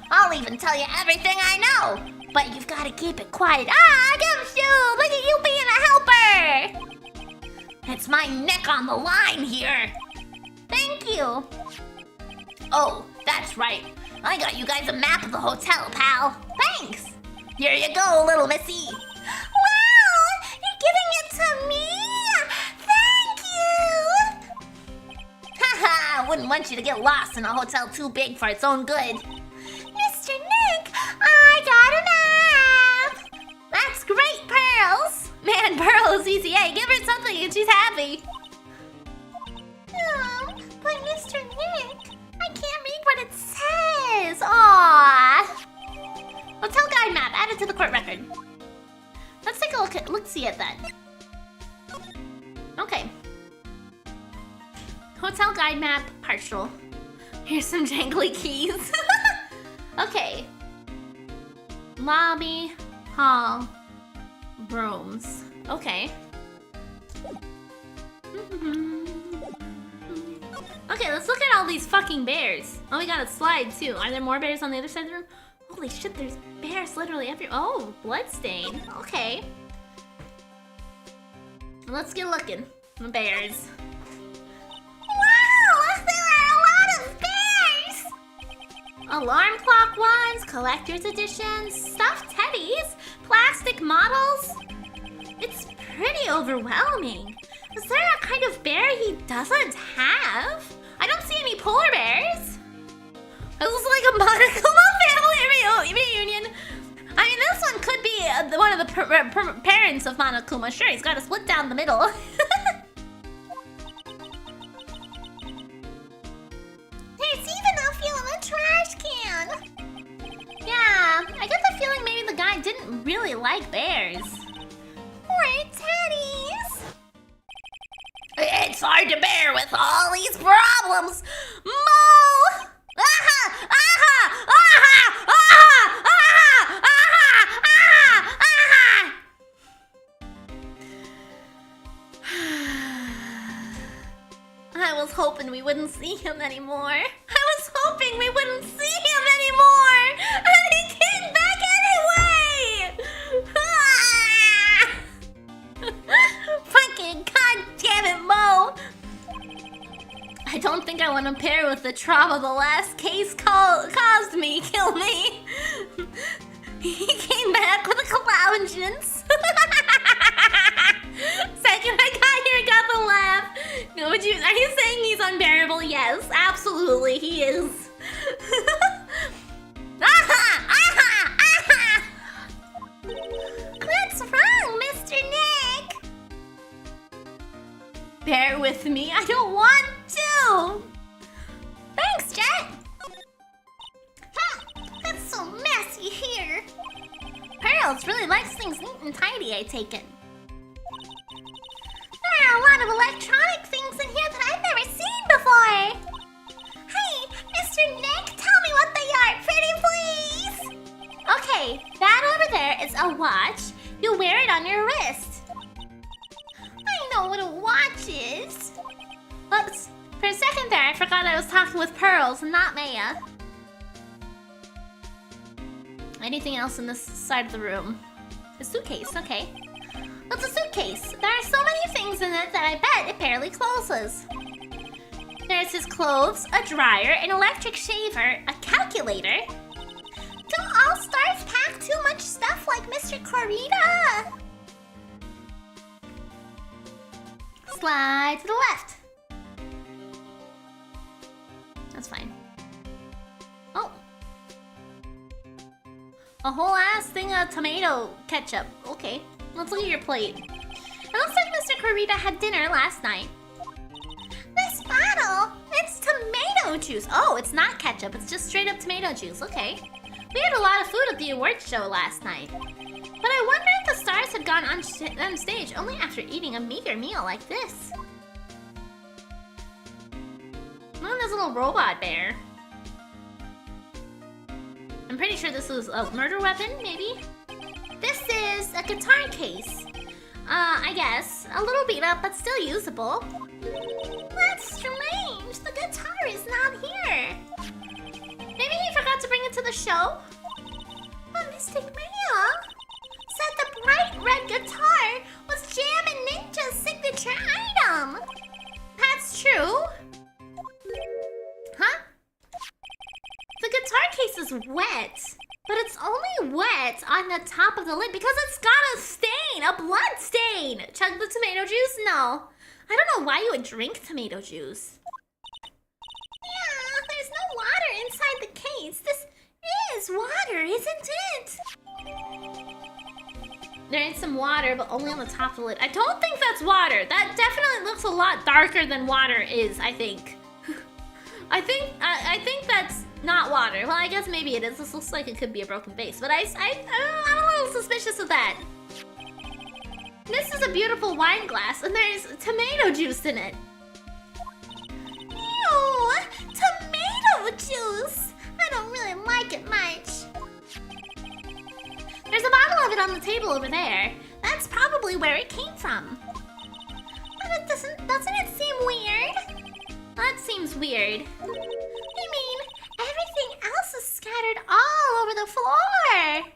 Speaker 1: I'll even tell you everything I know, but you've got to keep it quiet. Ah, Gumshoe! Look at you being a helper! It's my neck on the line here. Thank you. Oh, that's right. I got you guys a map of the hotel, pal. Thanks. Here you go, little missy. Wow! You're giving it to me? Thank you! Haha, I wouldn't want you to get lost in a hotel too big for its own good. Mr. Nick, I got a map! That's great, Pearls! Man, Pearl is easy. Hey, give her something and she's happy. Oh, but Mr. Nick, I can't read what it says. Aww. Hotel guide map added to the court record. Let's take a look-see at that. Okay. Hotel guide map partial. Here's some jangly keys. Okay. Lobby, hall, rooms. Okay. Okay, let's look at all these fucking bears. Oh, we got a slide too. Are there more bears on the other side of the room? Holy shit, there's bears literally every— oh, bloodstain. Okay. Let's get looking. The bears. Wow! There are a lot of bears! Alarm clock ones, collector's editions, stuffed teddies, plastic models. It's pretty overwhelming. Is there a kind of bear he doesn't have? I don't see any polar bears. This is like a Monokuma family reunion. I mean, this one could be one of the parents of Monokuma. Sure, he's got a split down the middle. There's even a few in the trash can. Yeah, I get the feeling maybe the guy didn't really like bears. Poor teddies. It's hard to bear with all these problems. Mo! Aha! Aha! Aha! Aha! Aha! Aha! Aha! I was hoping we wouldn't see him anymore. I was hoping we wouldn't see him anymore! And he came back anyway! Fucking goddamn it, Mo! bear with the trauma the last case caused me. Kill me. He came back with a vengeance. Second I got here, got the laugh. No, are you saying he's unbearable? Yes, absolutely, he is.
Speaker 2: What's wrong, Mr. Nick?
Speaker 1: Bear with me, I don't want to.
Speaker 2: Thanks, Jet. It's so messy here.
Speaker 1: Pearls really likes things neat and tidy, I take it.
Speaker 2: There are a lot of electronic things in here that I've never seen before. Hey, Mr. Nick, tell me what they are, pretty please.
Speaker 1: Okay, that over there is a watch. You wear it on your wrist.
Speaker 2: I know what a watch is.
Speaker 1: Oops, for a second there, I forgot I was talking with Pearls, not Maya. Anything else in this side of the room? A suitcase, okay. It's a suitcase. There are so many things in it that I bet it barely closes. There's his clothes, a dryer, an electric shaver, a calculator.
Speaker 2: Don't all stars pack too much stuff like Mr. Corita?
Speaker 1: Slide to the left. That's fine. Oh. A whole ass thing of tomato ketchup. Okay, let's look at your plate. It looks like Mr. Corita had dinner last night.
Speaker 2: This bottle,
Speaker 1: It's tomato juice. Oh, it's not ketchup. It's just straight up tomato juice. Okay. We had a lot of food at the awards show last night. But I wonder if the stars had gone on stage only after eating a meager meal like this. Look at this little robot bear. I'm pretty sure this is a murder weapon, maybe? This is a guitar case. I guess. A little beat up, but still usable.
Speaker 2: That's strange. The guitar is not here.
Speaker 1: Maybe he forgot to bring it to the show?
Speaker 2: But Mr. Mayo said the bright red guitar was Jam and Ninja's signature item.
Speaker 1: That's true. Huh? The guitar case is wet, but it's only wet on the top of the lid because it's got a stain, a blood stain. Chug the tomato juice? No. I don't know why you would drink tomato juice.
Speaker 2: Yeah, there's no water inside the case. This is water, isn't it?
Speaker 1: There is some water, but only on the top of the lid. I don't think that's water. That definitely looks a lot darker than water is, I think. I think that's not water. Well, I guess maybe it is. This looks like it could be a broken vase, but I'm a little suspicious of that. This is a beautiful wine glass, and there's tomato juice in it.
Speaker 2: Ew, tomato juice. I don't really like it much.
Speaker 1: There's a bottle of it on the table over there. That's probably where it came from.
Speaker 2: But it doesn't it seem weird?
Speaker 1: That seems weird.
Speaker 2: I mean, everything else is scattered all over the floor.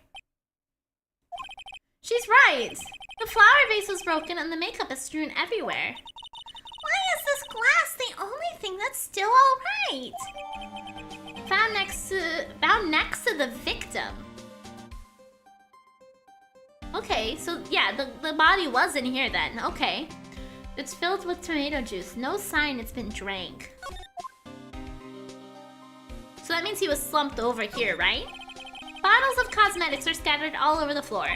Speaker 1: She's right. The flower vase was broken and the makeup is strewn everywhere.
Speaker 2: Why is this glass the only thing that's still all right?
Speaker 1: Found next to the victim. Okay, so yeah, the body was in here then. Okay. It's filled with tomato juice. No sign it's been drank. So that means he was slumped over here, right? Bottles of cosmetics are scattered all over the floor.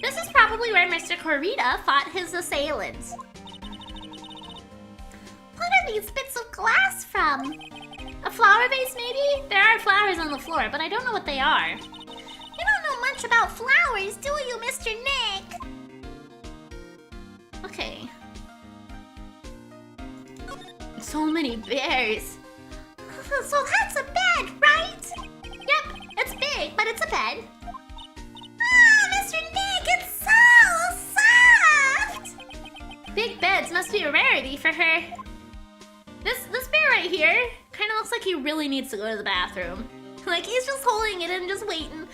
Speaker 1: This is probably where Mr. Corita fought his assailants.
Speaker 2: What are these bits of glass from?
Speaker 1: A flower vase, maybe? There are flowers on the floor, but I don't know what they are.
Speaker 2: You don't know much about flowers, do you, Mr. Nick?
Speaker 1: Okay. So many bears.
Speaker 2: So that's a bed, right?
Speaker 1: Yep, it's big, but it's a bed.
Speaker 2: Ah, Mr. Nick, it's so soft!
Speaker 1: Big beds must be a rarity for her. This bear right here kind of looks like he really needs to go to the bathroom. Like he's just holding it and just waiting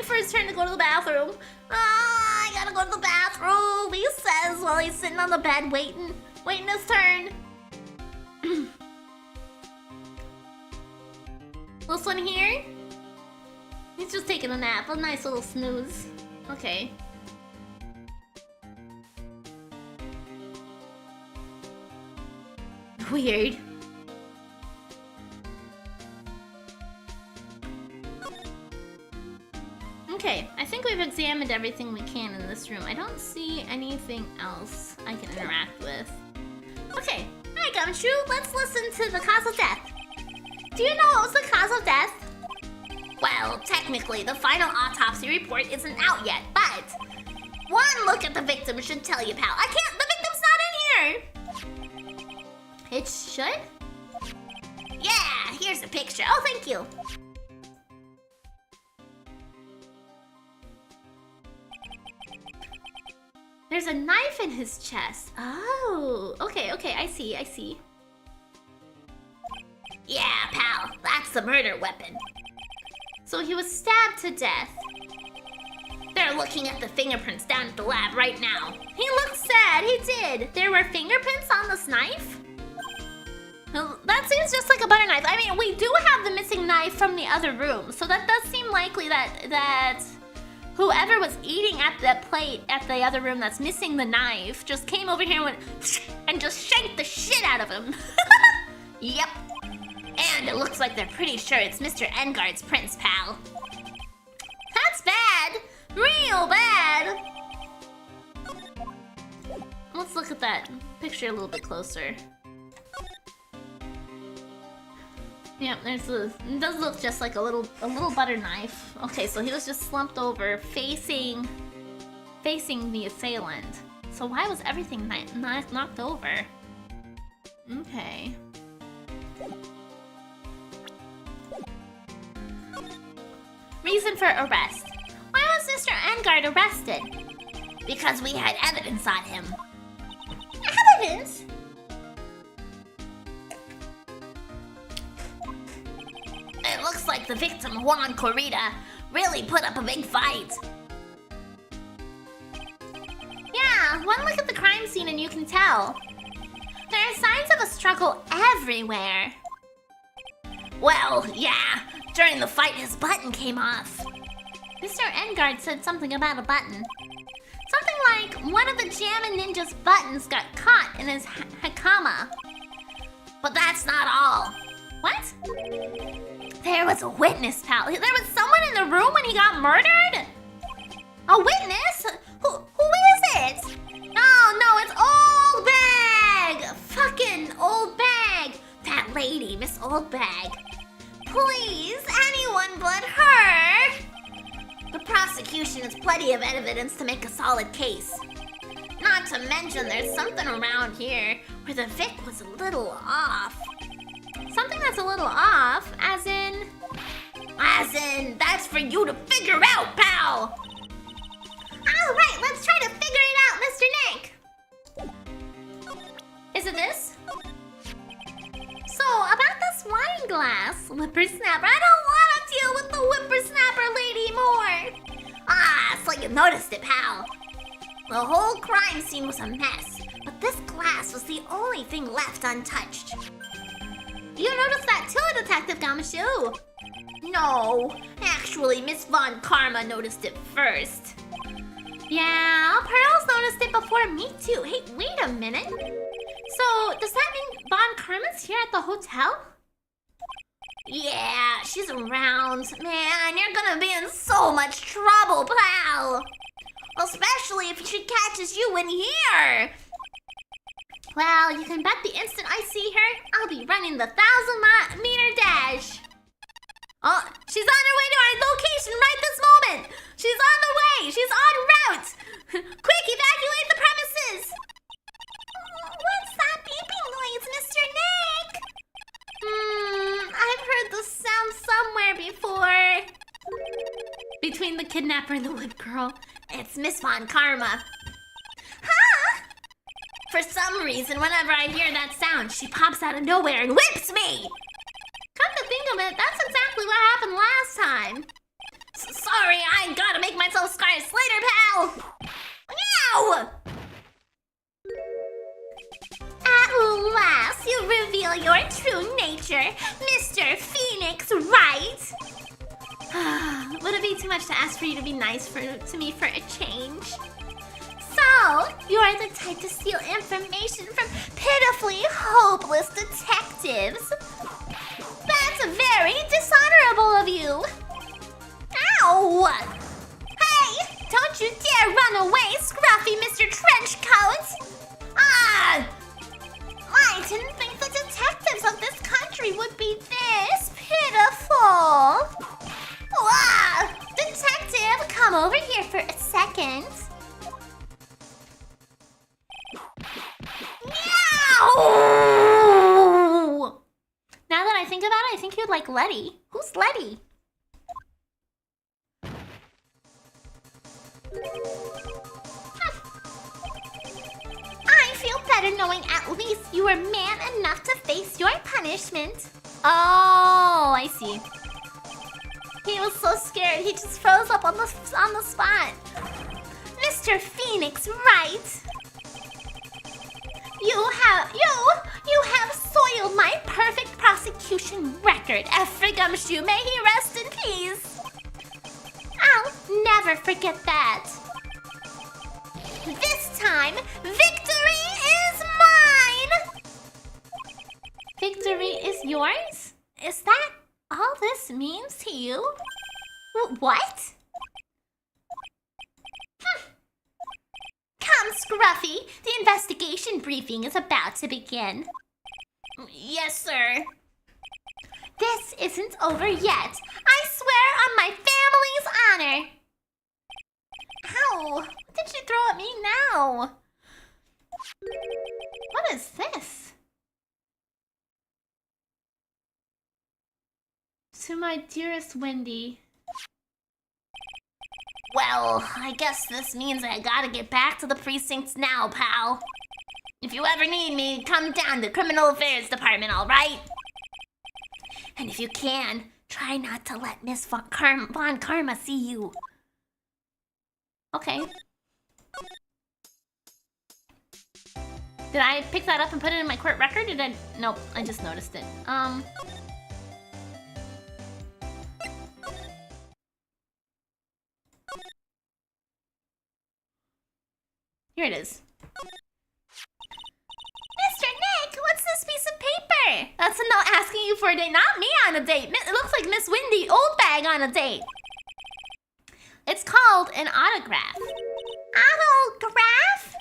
Speaker 1: for his turn to go to the bathroom. Ah, I gotta go to the bathroom, he says while he's sitting on the bed waiting his turn. This one here? He's just taking a nap. A nice little snooze. Okay. Weird. Okay, I think we've examined everything we can in this room. I don't see anything else I can interact with. Okay, hi Gumshoe, let's listen to the cause of death. Do you know what was the cause of death? Well, technically, the final autopsy report isn't out yet, but one look at the victim should tell you, pal. The victim's not in here! It should? Yeah, here's a picture. Oh, thank you. There's a knife in his chest. Oh, okay, I see. Yeah, pal, that's the murder weapon. So he was stabbed to death. They're looking at the fingerprints down at the lab right now. He looked sad, he did. There were fingerprints on this knife? Well, that seems just like a butter knife. I mean, we do have the missing knife from the other room, so that does seem likely that whoever was eating at the plate at the other room that's missing the knife just came over here and just shanked the shit out of him. Yep. And it looks like they're pretty sure it's Mr. Engard's prints, pal. That's bad. Real bad. Let's look at that picture a little bit closer. Yeah, it does look just like a little butter knife. Okay, so he was just slumped over, facing the assailant. So why was everything knocked over? Okay. Reason for arrest. Why was Mr. Engard arrested? Because we had evidence on him. Evidence? It looks like the victim, Juan Corrida, really put up a big fight. Yeah, one look at the crime scene and you can tell. There are signs of a struggle everywhere. Well, yeah. During the fight, his button came off. Mr. Engard said something about a button. Something like one of the Jammin' Ninja's buttons got caught in his hakama. But that's not all. What? There was a witness, pal. There was someone in the room when he got murdered? A witness? Who is it? No, it's Old Bag! Fucking Old Bag! That lady, Miss Old Bag. Please, anyone but her! The prosecution has plenty of evidence to make a solid case. Not to mention there's something around here where the Vic was a little off. Something that's a little off, as in, that's for you to figure out, pal! Alright, let's try to figure it out, Mr. Nick! Is it this? So, about this wine glass, whippersnapper, I don't want to deal with the whippersnapper lady more! Ah, so you noticed it, pal. The whole crime scene was a mess, but this glass was the only thing left untouched. You noticed that too, Detective Gumshoe? No, actually, Miss Von Karma noticed it first. Yeah, Pearls noticed it before me too. Hey, wait a minute. So, does that mean Von Karma's here at the hotel? Yeah, she's around. Man, you're gonna be in so much trouble, pal. Especially if she catches you in here. Well, you can bet the instant I see her, I'll be running the 1,000-meter dash. Oh, she's on her way to our location right this moment. She's on the way. She's en route. Quick, evacuate the premises. What's that beeping noise, Mr. Nick? I've heard the sound somewhere before. Between the kidnapper and the whip girl, it's Miss Von Karma. Huh? For some reason, whenever I hear that sound, she pops out of nowhere and whips me! Come to think of it, that's exactly what happened last time. Sorry, I gotta make myself scarce later, pal! Ow! At last, you reveal your true nature, Mr. Phoenix Wright. for you to be nice to me for a change.
Speaker 2: So, you're the type to steal information from pitifully hopeless detectives. That's very dishonorable of you. Ow! Hey, don't you dare run away, scruffy Mr. Trenchcoat! Ah! I didn't think the detectives of this country would be this pitiful. Ah! Detective, come over here for a second.
Speaker 1: Ow! Now that I think about it, I think you'd like Letty. Who's Letty?
Speaker 2: I feel better knowing at least you were man enough to face your punishment.
Speaker 1: Oh, I see. He was so scared, he just froze up on the spot.
Speaker 2: Mr. Phoenix Wright. You have soiled my perfect prosecution record. Efra Gumshoe, may he rest in peace. I'll never forget that. This time, victory is mine!
Speaker 1: Victory is yours? Is that all this means to you?
Speaker 2: What? Come, Scruffy. The investigation briefing is about to begin.
Speaker 1: Yes, sir.
Speaker 2: This isn't over yet. I swear on my family's honor.
Speaker 1: Ow! What did you throw at me now? What is this? To my dearest Wendy.
Speaker 2: Well, I guess this means I gotta get back to the precincts now, pal. If you ever need me, come down to Criminal Affairs Department, alright? And if you can, try not to let Miss Von Karma see you.
Speaker 1: Okay. Did I pick that up and put it in my court record? Did I? Nope, I just noticed it. Here it is.
Speaker 2: Mr. Nick, what's this piece of paper?
Speaker 1: That's a note asking you for a date, not me on a date. It looks like Miss Wendy Oldbag on a date. It's called an autograph.
Speaker 2: Autograph?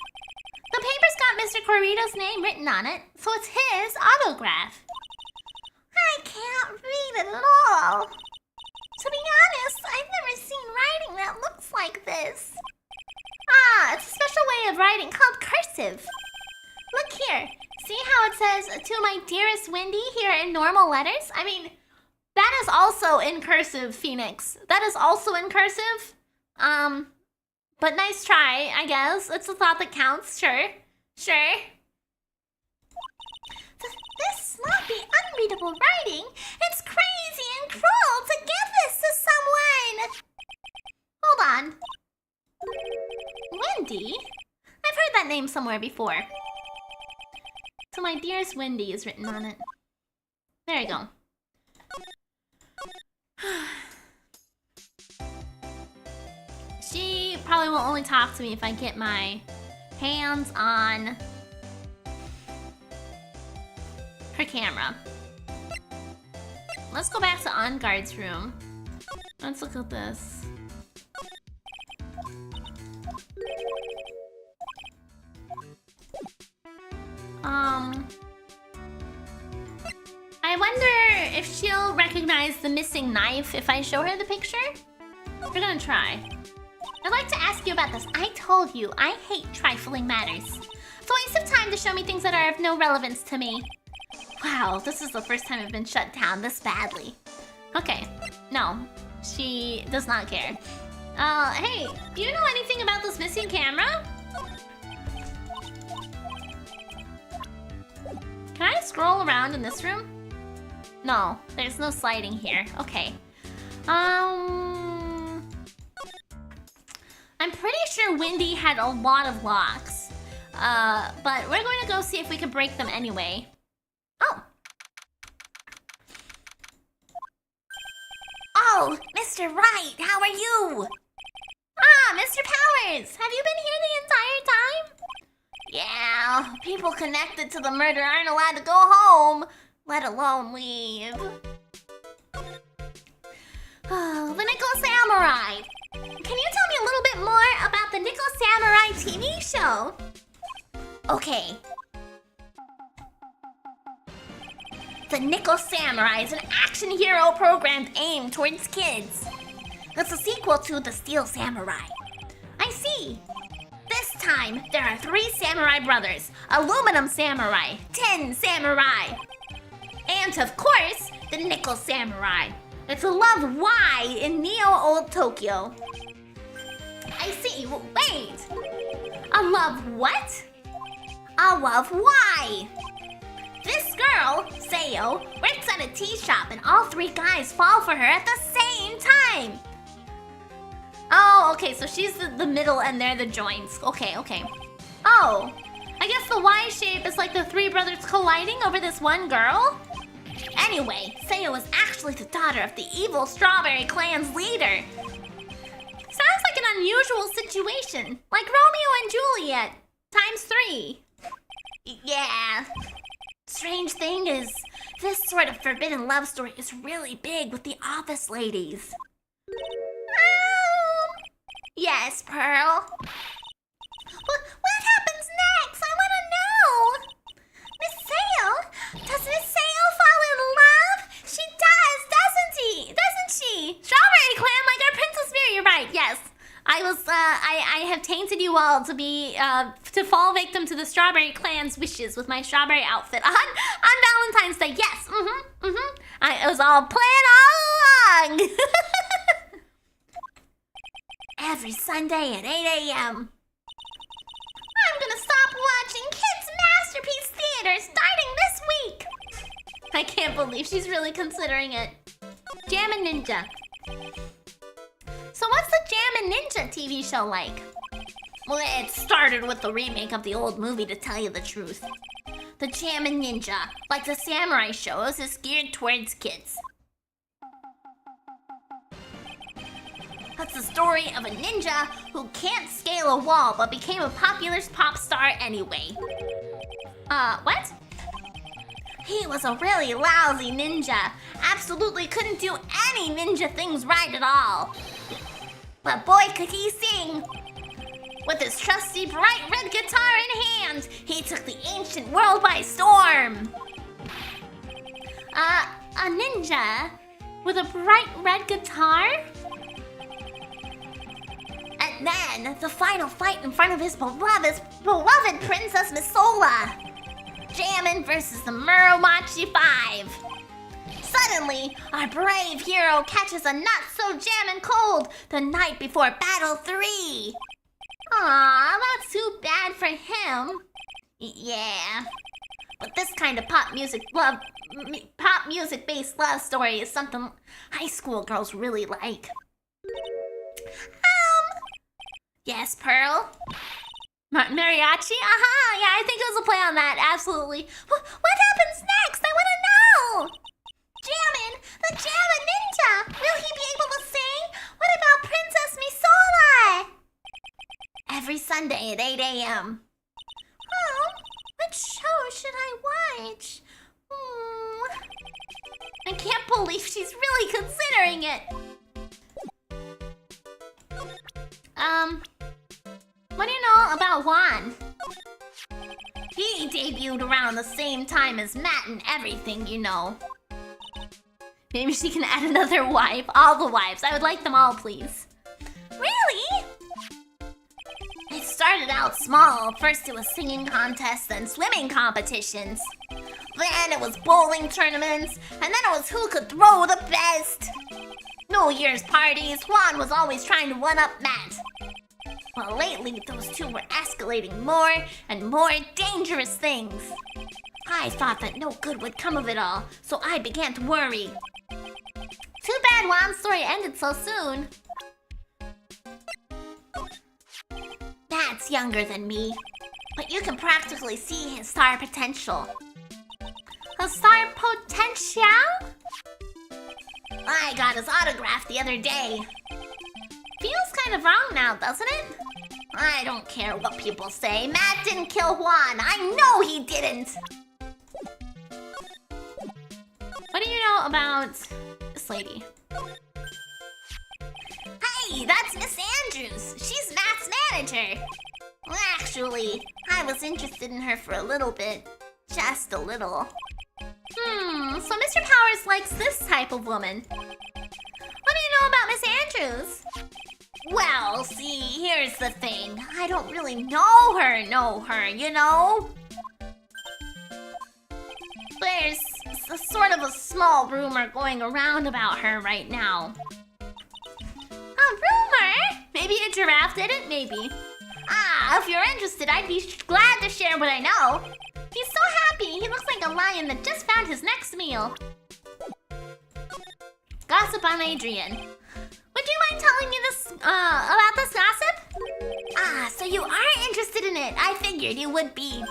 Speaker 1: The paper's got Mr. Corrido's name written on it, so it's his autograph.
Speaker 2: I can't read it at all. To be honest, I've never seen writing that looks like this.
Speaker 1: Ah, it's a special way of writing called cursive. Look here. See how it says, to my dearest Wendy, here in normal letters? I mean, that is also in cursive, Phoenix. That is also in cursive. But nice try, I guess. It's a thought that counts, sure. Sure.
Speaker 2: This sloppy, unreadable writing, it's crazy and cruel to give this to someone.
Speaker 1: Hold on. Wendy? I've heard that name somewhere before. To my dearest Wendy is written on it. There you go. She probably will only talk to me if I get my hands on her camera. Let's go back to On Guard's room. Let's look at this. I wonder if she'll recognize the missing knife if I show her the picture. We're gonna try.
Speaker 2: I'd like to ask you about this. I told you, I hate trifling matters. It's a waste of time to show me things that are of no relevance to me.
Speaker 1: Wow, this is the first time I've been shut down this badly. Okay, no, she does not care. Hey, do you know anything about this missing camera? Can I scroll around in this room? No, there's no sliding here. Okay. I'm pretty sure Wendy had a lot of locks. But we're going to go see if we can break them anyway. Oh.
Speaker 2: Oh, Mr. Wright, how are you?
Speaker 1: master powers! Have you been here the entire time? Yeah, people connected to the murder aren't allowed to go home, let alone leave. Oh, the Nickel Samurai. Can you tell me a little bit more about the Nickel Samurai TV show? Okay. The Nickel Samurai is an action hero program aimed towards kids. It's a sequel to The Steel Samurai. I see. This time, there are 3 samurai brothers, Aluminum Samurai, Tin Samurai, and of course, the Nickel Samurai. It's a love Y in Neo-Old Tokyo. I see. Wait. A love what? A love Y. This girl, Sayo, works at a tea shop and all 3 guys fall for her at the same time. Oh, okay, so she's the middle and they're the joints. Okay. Oh, I guess the Y shape is like the 3 brothers colliding over this one girl? Anyway, Sayo is actually the daughter of the evil Strawberry Clan's leader. Sounds like an unusual situation, like Romeo and Juliet, ×3. Yeah. Strange thing is, this sort of forbidden love story is really big with the office ladies. Yes, Pearl. What happens next? I want to know. Miss Sayo? Does Miss Sayo fall in love? She doesn't she? Strawberry Clan, like our Princess Miri, you're right, yes. I have tainted you all to be, to fall victim to the Strawberry Clan's wishes with my strawberry outfit on Valentine's Day, yes, it was all planned all along. Every Sunday at 8 a.m. I'm gonna stop watching Kids Masterpiece Theater starting this week. I can't believe she's really considering it. Jammin' Ninja. So what's the Jammin' Ninja TV show like? Well, it started with the remake of the old movie, to tell you the truth. The Jammin' Ninja, like the samurai shows, is geared towards kids. That's the story of a ninja who can't scale a wall but became a popular pop star anyway. What? He was a really lousy ninja. Absolutely couldn't do any ninja things right at all. But boy, could he sing! With his trusty bright red guitar in hand, he took the ancient world by storm. A ninja with a bright red guitar? And then, the final fight in front of his beloved Princess Misola. Jammin' versus the Muromachi 5. Suddenly, our brave hero catches a not-so-jammin' cold the night before Battle 3. Aw, that's too bad for him. Yeah. But this kind of pop music-based love story is something high school girls really like. Yes, Pearl? Mariachi? Aha! Yeah, I think it was a play on that, absolutely. What happens next? I want to know! Jammin'! The Jammin' Ninja! Will he be able to sing? What about Princess Misola? Every Sunday at 8 a.m. Oh, what show should I watch? I can't believe she's really considering it. What do you know about Juan? He debuted around the same time as Matt and everything, you know. Maybe she can add another wife. All the wives. I would like them all, please. Really? It started out small. First it was singing contests, then swimming competitions. Then it was bowling tournaments, and then it was who could throw the best. New Year's parties, Juan was always trying to one-up Matt. Well, lately, those two were escalating more and more dangerous things. I thought that no good would come of it all, so I began to worry. Too bad Juan's story ended so soon. Matt's younger than me, but you can practically see his star potential. His star potential? I got his autograph the other day. Feels kind of wrong now, doesn't it?
Speaker 2: I don't care what people say. Matt didn't kill Juan. I know he didn't.
Speaker 1: What do you know about this lady?
Speaker 2: Hey, that's Miss Andrews. She's Matt's manager. Actually, I was interested in her for a little bit. Just a little.
Speaker 1: So Mr. Powers likes this type of woman. What do you know about Miss Andrews?
Speaker 2: Well, see, here's the thing. I don't really know her, you know?
Speaker 1: There's a sort of a small rumor going around about her right now. A rumor? Maybe a giraffe did it? Maybe.
Speaker 2: If you're interested, I'd be glad to share what I know.
Speaker 1: He's so happy. He looks like a lion that just found his next meal. Gossip on Adrian. Would you mind telling me this, about this gossip?
Speaker 2: So you are interested in it. I figured you would be.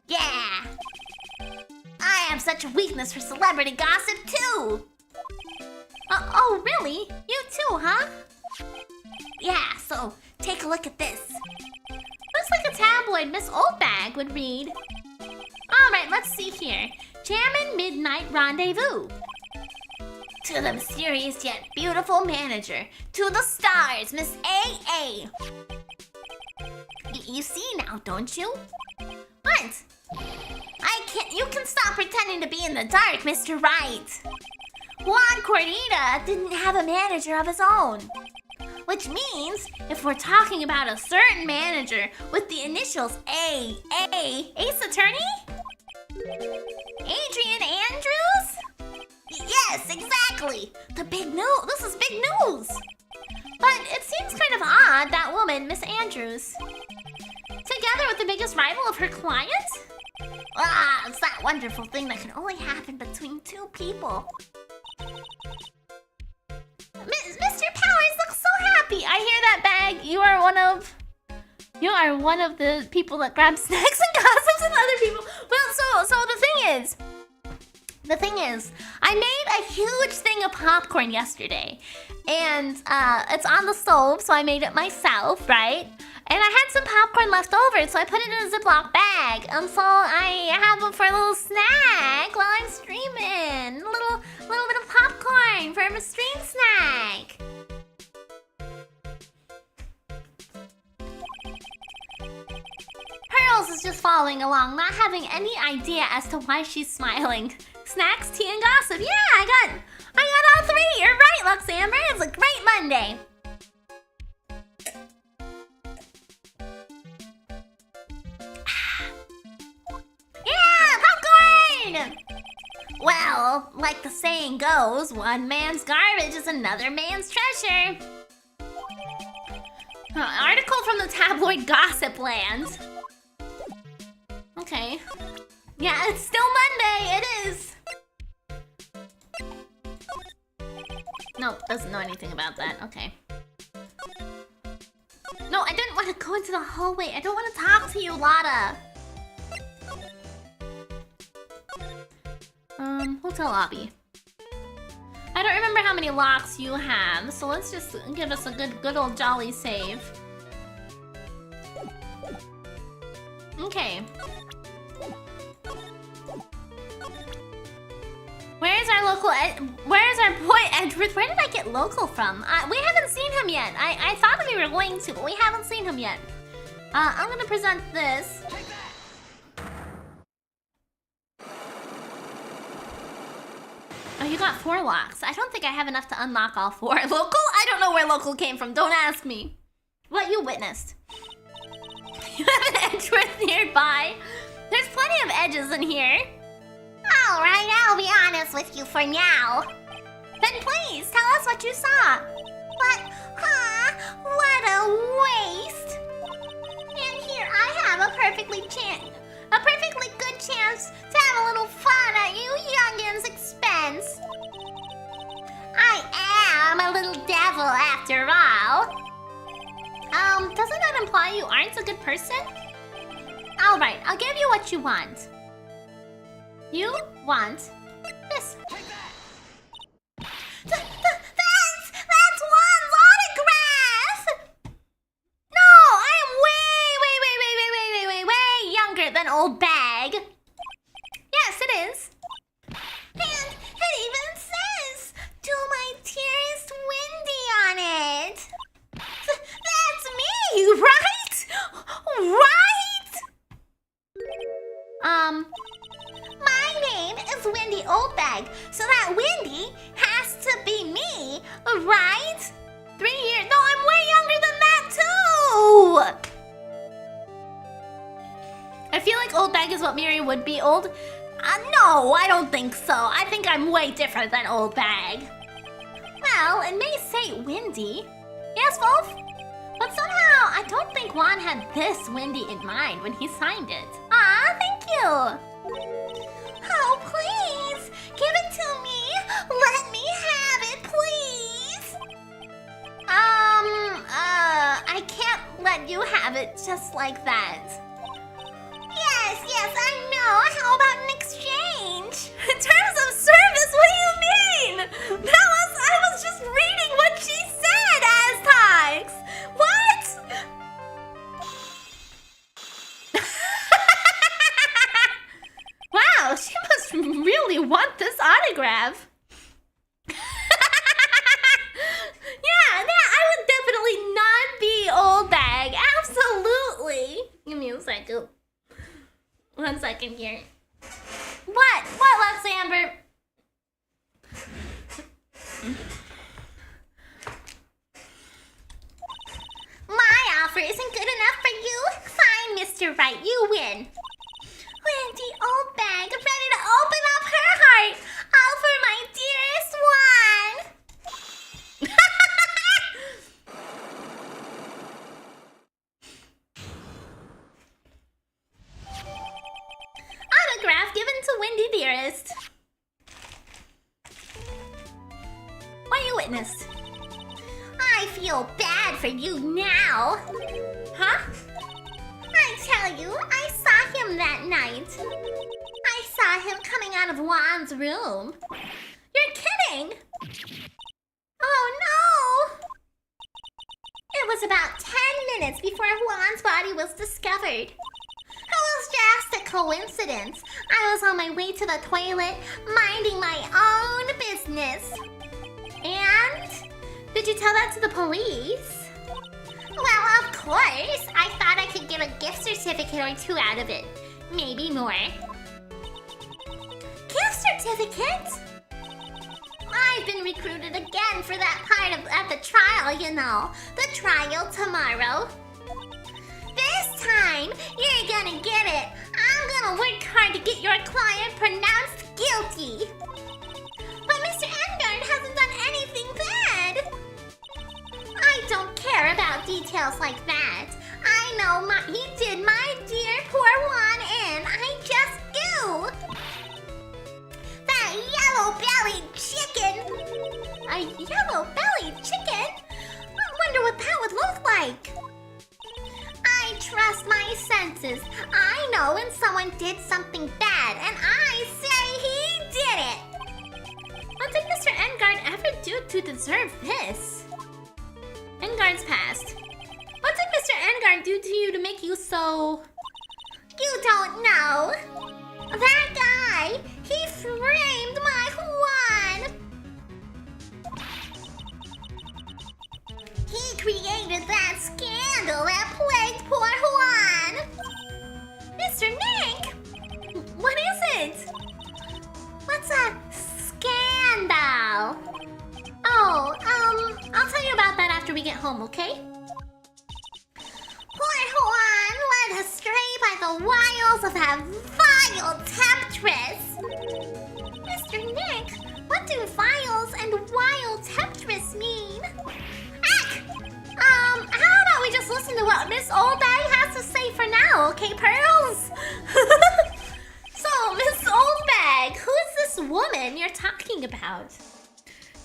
Speaker 2: Yeah. I have such a weakness for celebrity gossip, too.
Speaker 1: Oh, really? You too, huh?
Speaker 2: Yeah, so take a look at this.
Speaker 1: Looks like a tabloid Miss Oldbag would read. Alright, let's see here. Jammin' Midnight Rendezvous.
Speaker 2: To the mysterious yet beautiful manager. To the stars, Miss A.A. You see now, don't you?
Speaker 1: What?
Speaker 2: You can stop pretending to be in the dark, Mr. Wright. Juan Cordita didn't have a manager of his own. Which means, if we're talking about a certain manager with the initials A.A.
Speaker 1: Ace Attorney?
Speaker 2: Adrian Andrews? Yes, exactly.
Speaker 1: The big news. This is big news. But it seems kind of odd, that woman, Miss Andrews. Together with the biggest rival of her client?
Speaker 2: It's that wonderful thing that can only happen between two people.
Speaker 1: Mr. Powers looks so happy. I hear that bag. You are one of the people that grab snacks and gossips with other people. Well, so the thing is, I made a huge thing of popcorn yesterday, and it's on the stove, so I made it myself, right? And I had some popcorn left over, so I put it in a Ziploc bag, and so I have it for a little snack while I'm streaming. A little bit of popcorn for a stream snack. Pearls is just following along, not having any idea as to why she's smiling. Snacks, tea, and gossip. Yeah, I got all three. You're right, Luxamber. It's a great Monday.
Speaker 2: Well, like the saying goes, one man's garbage is another man's treasure.
Speaker 1: Article from the tabloid Gossip Land. Okay. Yeah, it's still Monday. It is. No, doesn't know anything about that. Okay. No, I didn't want to go into the hallway. I don't want to talk to you, Lotta. Hotel lobby. I don't remember how many locks you have, so let's just give us a good old jolly save. Okay. Where's our boy Edward? Where did I get local from? We haven't seen him yet. I thought we were going to, but we haven't seen him yet. I'm gonna present this. Oh, you got 4 locks. I don't think I have enough to unlock all 4. Local? I don't know where local came from. Don't ask me. What you witnessed. You have an Edgeworth nearby. There's plenty of edges in here.
Speaker 2: Alright, I'll be honest with you for now.
Speaker 1: Then please, tell us what you saw.
Speaker 2: But, what a waste. And here I have a perfectly good chance to have a little fun at you youngins' expense. I am a little devil after all.
Speaker 1: Doesn't that imply you aren't a good person? Alright, I'll give you what you want. You want this.
Speaker 2: That's Juan's Wendy has to be me, right?
Speaker 1: 3 years? No, I'm way younger than that too! I feel like old bag is what Miri would be old. No, I don't think so. I think I'm way different than old bag. Well, it may say Wendy. Yes, Wolf? But somehow, I don't think Juan had this Wendy in mind when he signed it. Ah, thank you!
Speaker 2: Oh, please, give it to me. Let me have it, please.
Speaker 1: I can't let you have it just like that.
Speaker 2: Yes, I know. How about an exchange?
Speaker 1: In terms of service, what do you mean? I was just reading what she said, Aztox! What? Wow, she must really want this autograph. Yeah, I would definitely not be old bag. Absolutely. Give me a second. 1 second here. What? What, Lex Amber?
Speaker 2: My offer isn't good enough for you? Fine, Mr. Wright, you win. Wendy, old bag, ready to open up her heart. All for my dearest one.
Speaker 1: Autograph given to Wendy Dearest. What you witnessed?
Speaker 2: I feel bad for you now.
Speaker 1: Huh?
Speaker 2: I tell you, I saw him that night. I saw him coming out of Juan's room.
Speaker 1: You're kidding!
Speaker 2: Oh no! It was about 10 minutes before Juan's body was discovered. It was just a coincidence. I was on my way to the toilet, minding my own business.
Speaker 1: And? Did you tell that to the police?
Speaker 2: Well, of course. I thought I could get a gift certificate or 2 out of it. Maybe more.
Speaker 1: Gift certificate?
Speaker 2: I've been recruited again for that part at the trial, you know. The trial tomorrow. This time, you're gonna get it. I'm gonna work hard to get your client pronounced guilty. But Mr. Engard hasn't done anything bad. I don't care about details like that. I know he did my dear poor Juan in. I just do. That yellow-bellied chicken.
Speaker 1: A yellow-bellied chicken? I wonder what that would look like.
Speaker 2: I trust my senses. I know when someone did something bad, and I say he did it.
Speaker 1: What did Mr. Engard ever do to deserve this? Engard's past. What did Mr. Engard do to you to make you so...
Speaker 2: You don't know. That guy, he framed my Juan. He created that scandal that plagued poor Juan.
Speaker 1: Mr. Nick! What is it?
Speaker 2: What's a scandal?
Speaker 1: Oh, I'll tell you about that after we get home, okay?
Speaker 2: Poor Juan led astray by the wiles of that vile temptress.
Speaker 1: Mr. Nick, what do vials and wild temptress mean?
Speaker 2: How about we just listen to what Miss Oldbag has to say for now, okay, Pearls?
Speaker 1: So, Miss Oldbag, who is this woman you're talking about?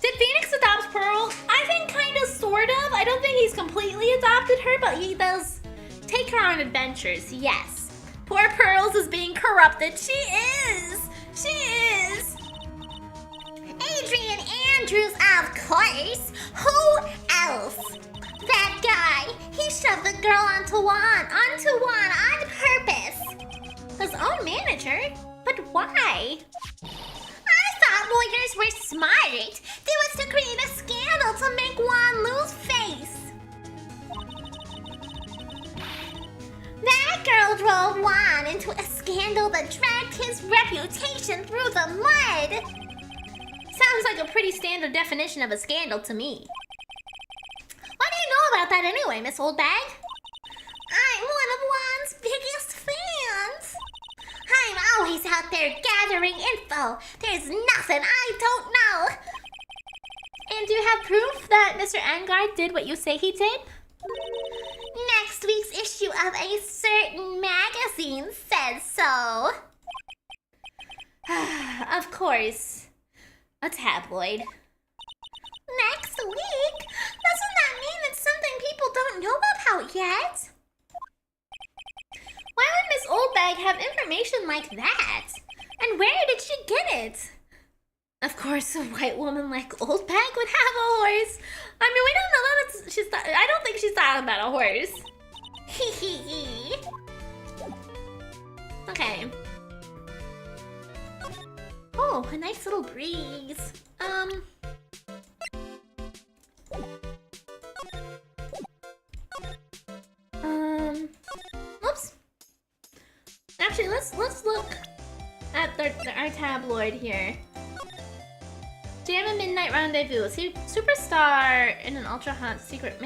Speaker 1: Did Phoenix adopt Pearl? I think kind of, sort of. I don't think he's completely adopted her, but he does take her on adventures, yes. Poor Pearls is being corrupted. She is! She is!
Speaker 2: Adrian Andrews, of course. Who else? That guy. He shoved the girl onto Juan on purpose.
Speaker 1: His own manager? But why?
Speaker 2: I thought lawyers were smart. It was to create a scandal to make Juan lose face. That girl drove Juan into a scandal that dragged his reputation through the mud. Sounds
Speaker 1: like a pretty standard definition of a scandal to me. What do you know about that anyway, Miss Oldbag?
Speaker 2: I'm one of Juan's biggest fans. I'm always out there gathering info. There's nothing I don't know.
Speaker 1: And do you have proof that Mr. Angard did what you say he did?
Speaker 2: Next week's issue of a certain magazine says so.
Speaker 1: Of course. A tabloid.
Speaker 2: Next week? Doesn't that mean it's something people don't know about yet?
Speaker 1: Why would Miss Oldbag have information like that? And where did she get it? Of course, a white woman like Oldbag would have a horse. I mean, we don't know that I don't think she's talking about a horse.
Speaker 2: Hee hee hee.
Speaker 1: Okay. Oh, a nice little breeze. Oops. Actually, let's look at our tabloid here. Jam a midnight rendezvous. Superstar in an ultra hot secret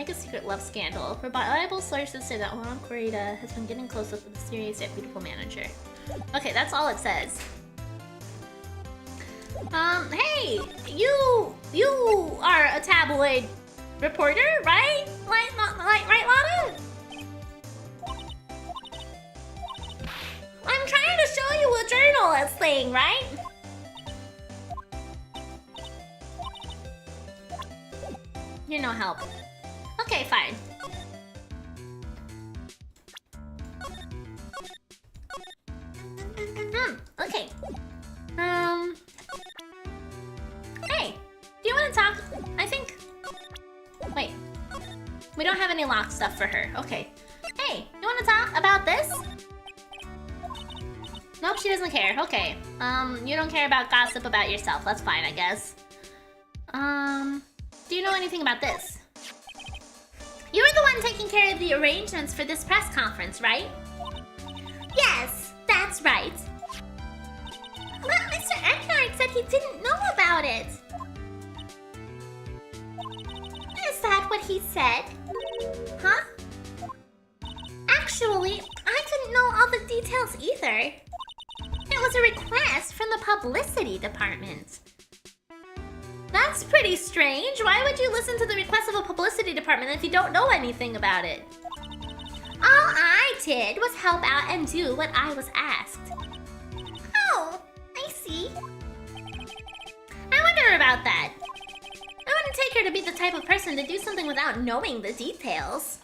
Speaker 1: love scandal. Reliable sources say that Juan Corrida has been getting close with the mysterious yet beautiful manager. Okay, that's all it says. Hey, you are a tabloid reporter, right? Right, Lana? I'm trying to show you a journalist thing, right? You're no help. Okay, fine. Okay. Hey, do you want to talk? I think... Wait. We don't have any lock stuff for her. Okay. Hey, you want to talk about this? Nope, she doesn't care. Okay. You don't care about gossip about yourself. That's fine, I guess. Do you know anything about this? You were the one taking care of the arrangements for this press conference, right?
Speaker 2: Yes, that's right. But Mr. Eckhart said he didn't know about it. Is that what he said? Huh? Actually, I didn't know all the details either. It was a request from the publicity department.
Speaker 1: That's pretty strange. Why would you listen to the request of a publicity department if you don't know anything about it?
Speaker 2: All I did was help out and do what I was asked. Oh, I see.
Speaker 1: I wonder about that. I wouldn't take her to be the type of person to do something without knowing the details.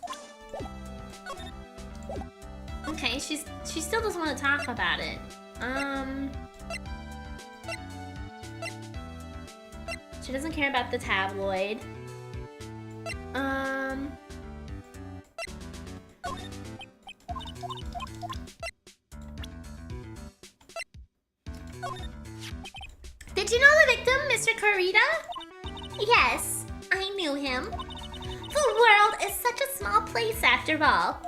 Speaker 1: Okay, she still doesn't want to talk about it. She doesn't care about the tabloid.
Speaker 2: Did you know the victim, Mr. Corrida? Yes, I knew him. The world is such a small place after all.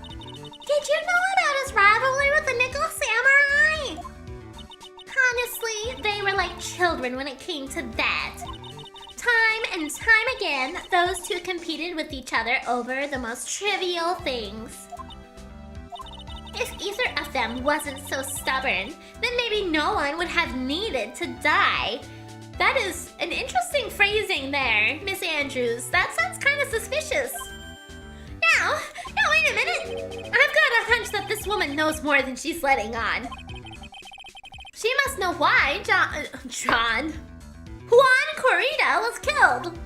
Speaker 2: Did you know about his rivalry with the Nickel Samurai? Honestly, they were like children when it came to that. Time and time again, those two competed with each other over the most trivial things. If either of them wasn't so stubborn, then maybe no one would have needed to die.
Speaker 1: That is an interesting phrasing there, Miss Andrews. That sounds kind of suspicious.
Speaker 2: Now, wait a minute.
Speaker 1: I've got a hunch that this woman knows more than she's letting on. She must know why Juan Corrida was killed.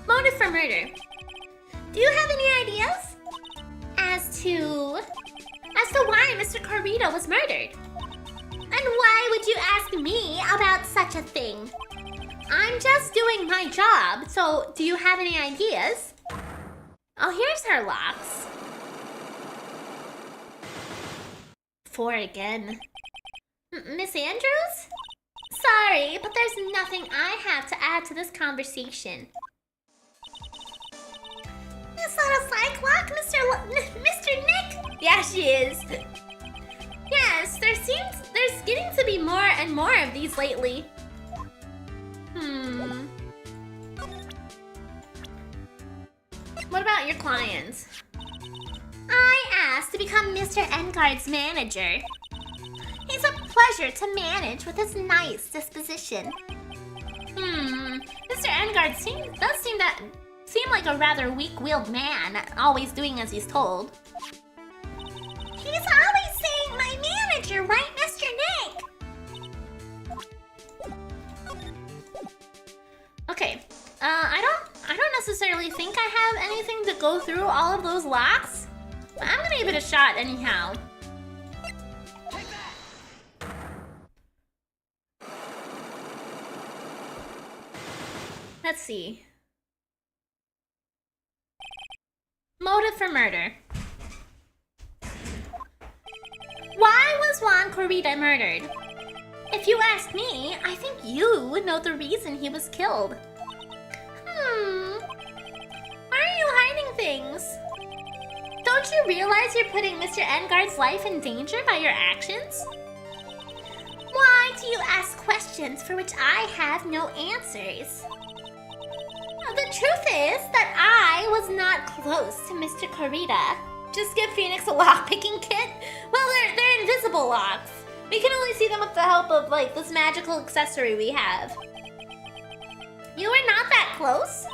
Speaker 1: Motive for murder.
Speaker 2: Do you have any ideas? As to why Mr. Corrida was murdered? And why would you ask me about such a thing?
Speaker 1: I'm just doing my job, so do you have any ideas? Oh, here's her locks. 4 again.
Speaker 2: Miss Andrews? Sorry, but there's nothing I have to add to this conversation. Is that a Cyclops, Mr. Nick?
Speaker 1: Yeah, she is. Yes, there there's getting to be more and more of these lately. What about your clients?
Speaker 2: I asked to become Mr. Engard's manager. He's a pleasure to manage with his nice disposition.
Speaker 1: Mr. Engard does seem like a rather weak-willed man, always doing as he's told.
Speaker 2: He's always saying my manager, right, Mr. Nick?
Speaker 1: Okay, I don't necessarily think I have anything to go through all of those locks, but I'm gonna give it a shot anyhow. Let's see. Motive for murder. Why was Juan Corrida murdered? If you ask me, I think you would know the reason he was killed. Why are you hiding things? Don't you realize you're putting Mr. Engard's life in danger by your actions?
Speaker 2: Why do you ask questions for which I have no answers?
Speaker 1: The truth is that I was not close to Mr. Corrida. Just give Phoenix a lock-picking kit? Well, they're invisible locks. We can only see them with the help of, like, this magical accessory we have. You are not that close?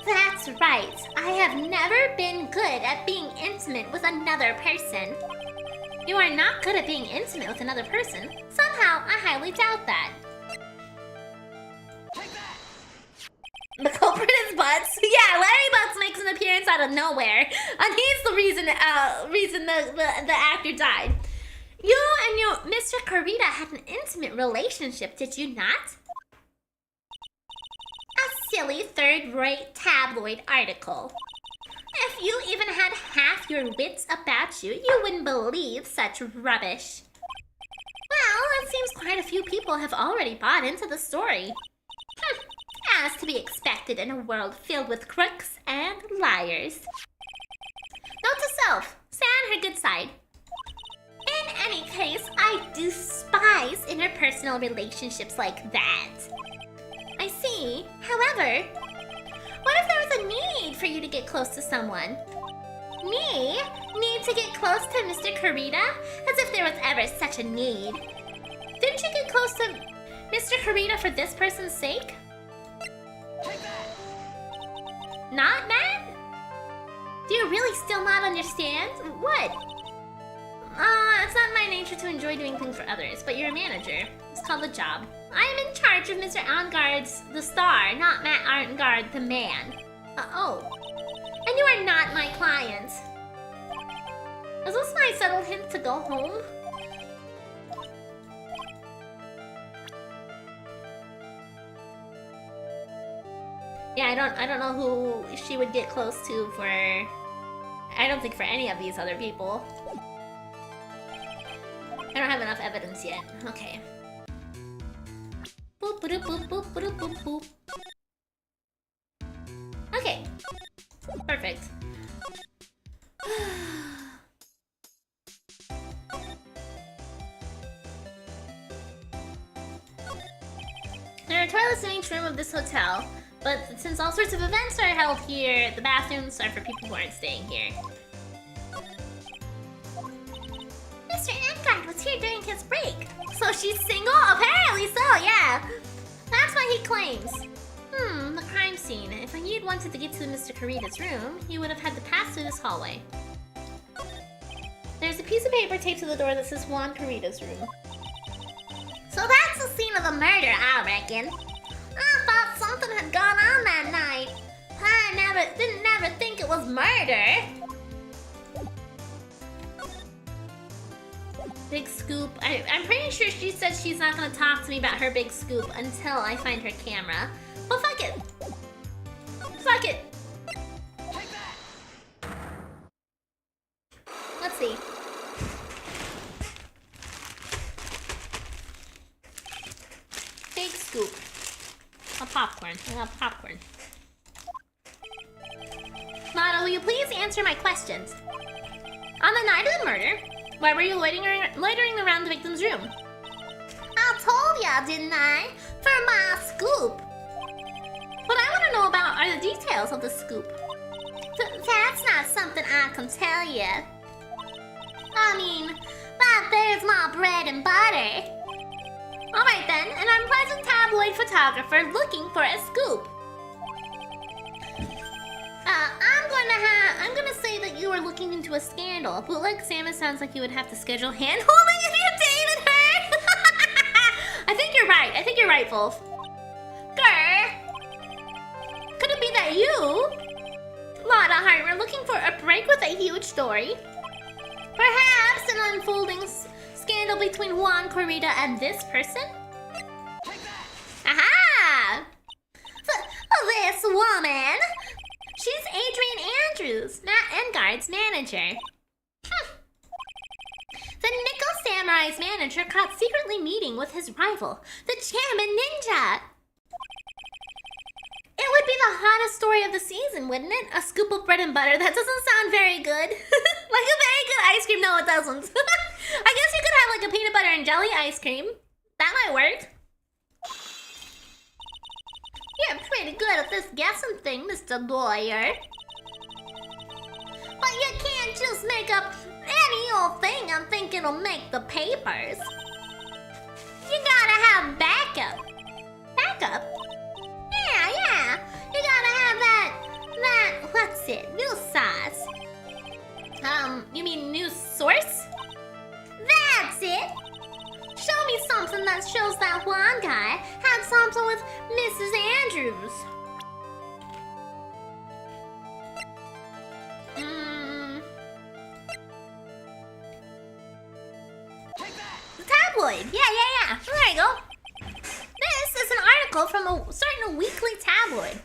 Speaker 2: That's right. I have never been good at being intimate with another person.
Speaker 1: You are not good at being intimate with another person? Somehow, I highly doubt that. The culprit is Butts. Yeah, Larry Butts makes an appearance out of nowhere, and he's the reason the actor died. You and Mr. Corrida had an intimate relationship, did you not?
Speaker 2: A silly third-rate tabloid article. If you even had half your wits about you, you wouldn't believe such rubbish.
Speaker 1: Well, it seems quite a few people have already bought into the story.
Speaker 2: As to be expected in a world filled with crooks and liars.
Speaker 1: Note to self, stay on her good side.
Speaker 2: In any case, I despise interpersonal relationships like that.
Speaker 1: I see. However, what if there was a need for you to get close to someone?
Speaker 2: Me? Need to get close to Mr. Corrida? As if there was ever such a need.
Speaker 1: Didn't you get close to Mr. Corrida for this person's sake? Not, Matt? Do you really still not understand? What? It's not my nature to enjoy doing things for others, but you're a manager. It's called a job. I am in charge of Mr. Engard's the star, not Matt Engard the man. Oh. And you are not my client. Is this my subtle hint to go home? Yeah, I don't know who she would get close to for... I don't think for any of these other people. I don't have enough evidence yet. Okay. Boop, boop, boop, boop, boop, boop, boop. Okay. Perfect. There are toilets in each room of this hotel, but since all sorts of events are held here, the bathrooms are for people who aren't staying here.
Speaker 2: Mr. Engard was here during his break.
Speaker 1: So she's single? Apparently so, yeah. That's what he claims. The crime scene. If he'd wanted to get to Mr. Corrida's room, he would have had to pass through this hallway. There's a piece of paper taped to the door that says Juan Corrida's room.
Speaker 2: So that's the scene of the murder, I reckon. I thought something had gone on that night. I didn't never think it was murder.
Speaker 1: Big scoop. I'm pretty sure she said she's not gonna talk to me about her big scoop until I find her camera. Well, fuck it. Fuck it. Let's see. Big scoop. A popcorn. I got popcorn. Motto, will you please answer my questions? On the night of the murder, why were you loitering around the victim's room?
Speaker 2: ya, didn't I? For my scoop.
Speaker 1: What I want to know about are the details of the scoop.
Speaker 2: That's not something I can tell you. I mean, that there's my bread and butter.
Speaker 1: Alright then, an unpleasant tabloid photographer looking for a scoop.
Speaker 2: I'm gonna say that you are looking into a scandal.
Speaker 1: Bootleg Samus sounds like you would have to schedule hand-holding if you dated her! I think you're right, Wolf.
Speaker 2: Grr.
Speaker 1: Could it be that you, Lotta Heart, were looking for a break with a huge story? Perhaps an unfolding scandal between Juan Corrida and this person? Aha!
Speaker 2: This woman.
Speaker 1: She's Adrian Andrews, Matt Engard's manager. The Nickel Samurai's manager caught secretly meeting with his rival, the Chairman Ninja. It would be the hottest story of the season, wouldn't it? A scoop of bread and butter. That doesn't sound very good. Like a very good ice cream. No, it doesn't. I guess you could have like a peanut butter and jelly ice cream. That might work.
Speaker 2: You're pretty good at this guessing thing, Mr. Lawyer. But you can't just make up any old thing and think it'll make the papers. You gotta have backup.
Speaker 1: Backup?
Speaker 2: Yeah. You gotta have that, what's it, news sauce.
Speaker 1: You mean news source?
Speaker 2: That's it. Show me something that shows that one guy had something with Mrs. Andrews.
Speaker 1: The tabloid. Yeah. There you go. This is an article from a certain weekly tabloid.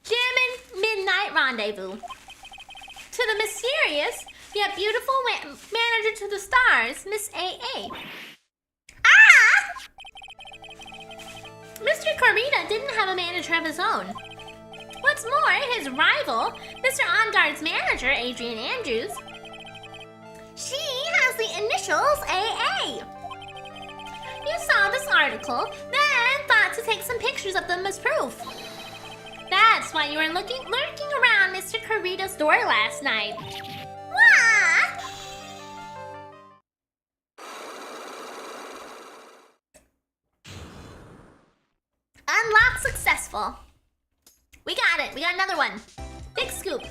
Speaker 1: Jammin' Midnight Rendezvous. To the mysterious yet beautiful manager to the stars, Miss A.A. Mr. Corrida didn't have a manager of his own. What's more, his rival, Mr. Engard's manager, Adrian Andrews,
Speaker 2: She has the initials AA.
Speaker 1: You saw this article, then thought to take some pictures of them as proof. That's why you were lurking around Mr. Corrida's door last night.
Speaker 2: What?
Speaker 1: Unlock successful. We got it. We got another one. Big scoop.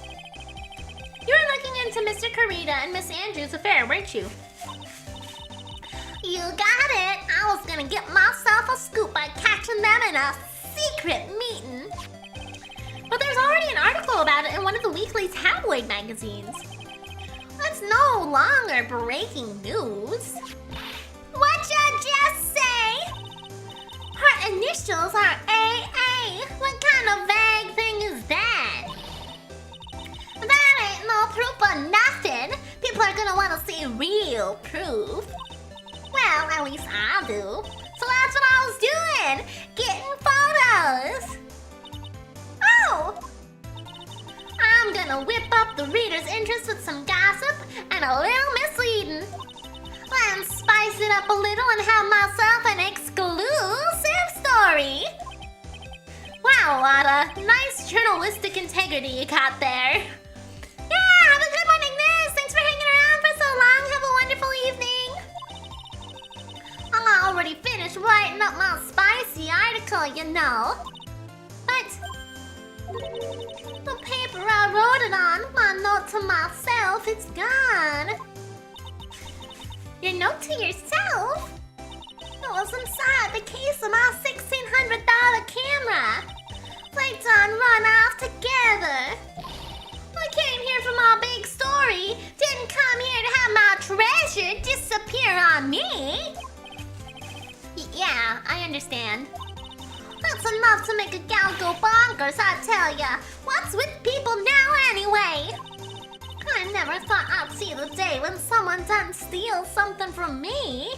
Speaker 1: You were looking into Mr. Corrida and Miss Andrews' affair, weren't you?
Speaker 2: You got it. I was gonna get myself a scoop by catching them in a secret meeting.
Speaker 1: But there's already an article about it in one of the weekly tabloid magazines.
Speaker 2: That's no longer breaking news. What'd you just say? Her initials are AA. What kind of vague thing is that? That ain't no proof of nothing. People are gonna want to see real proof. Well, at least I do. So that's what I was doing. Getting photos. Oh! I'm gonna whip up the reader's interest with some gossip and a little misleading. Then spice it up a little and have myself an exclusive story.
Speaker 1: Wow, Lotta. Nice journalistic integrity you got there.
Speaker 2: Yeah, have a good one, Ignis. Thanks for hanging around for so long. Have a wonderful evening. I already finished writing up my spicy article, you know. But the paper I wrote it on, my note to myself, it's gone.
Speaker 1: Your note to yourself?
Speaker 2: It was inside the case of my $1,600 camera. They done run off together. I came here for my big story. Didn't come here to have my treasure disappear on me.
Speaker 1: Yeah, I understand.
Speaker 2: That's enough to make a gal go bonkers, I tell ya. What's with people now anyway? I never thought I'd see the day when someone done steal something from me.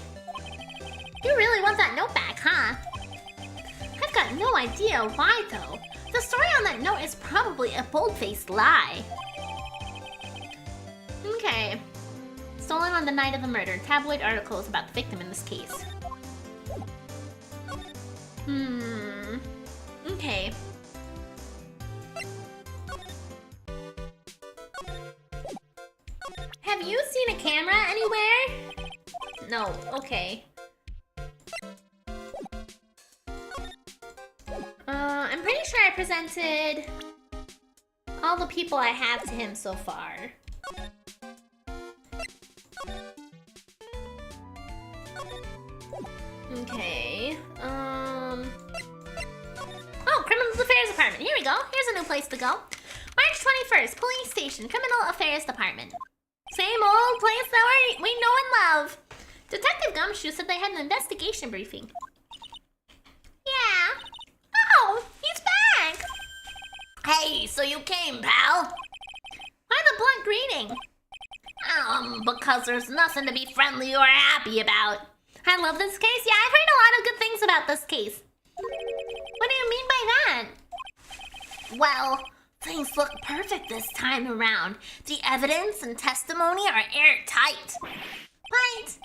Speaker 1: You really want that note back, huh? I've got no idea why, though. The story on that note is probably a bold-faced lie. Okay. Stolen on the night of the murder. Tabloid articles about the victim in this case. Okay. Have you seen a camera anywhere? No, okay. I'm pretty sure I presented all the people I have to him so far. Okay, Oh, Criminal Affairs Department. Here we go. Here's a new place to go. March 21st, Police Station, Criminal Affairs Department. Same old place that we know and love. Detective Gumshoe said they had an investigation briefing. Yeah. Oh, he's back. Hey, so you came, pal? Why the blunt greeting? Because there's nothing to be friendly or happy about. I love this case. Yeah, I've heard a lot of good things about this case. What do you mean by that? Well, things look perfect this time around. The evidence and testimony are airtight. But,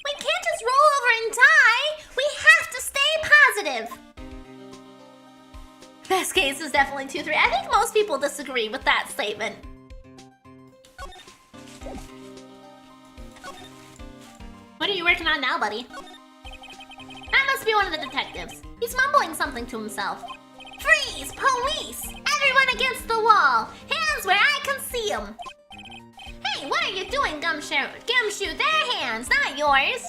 Speaker 1: we can't just roll over and die. We have to stay positive. Best case is definitely 2-3. I think most people disagree with that statement. What are you working on now, buddy? That must be one of the detectives. He's mumbling something to himself. Freeze! Police! Everyone against the wall! Hands where I can see them! Hey, what are you doing, Gumshoe? Gumshoe, their hands, not yours!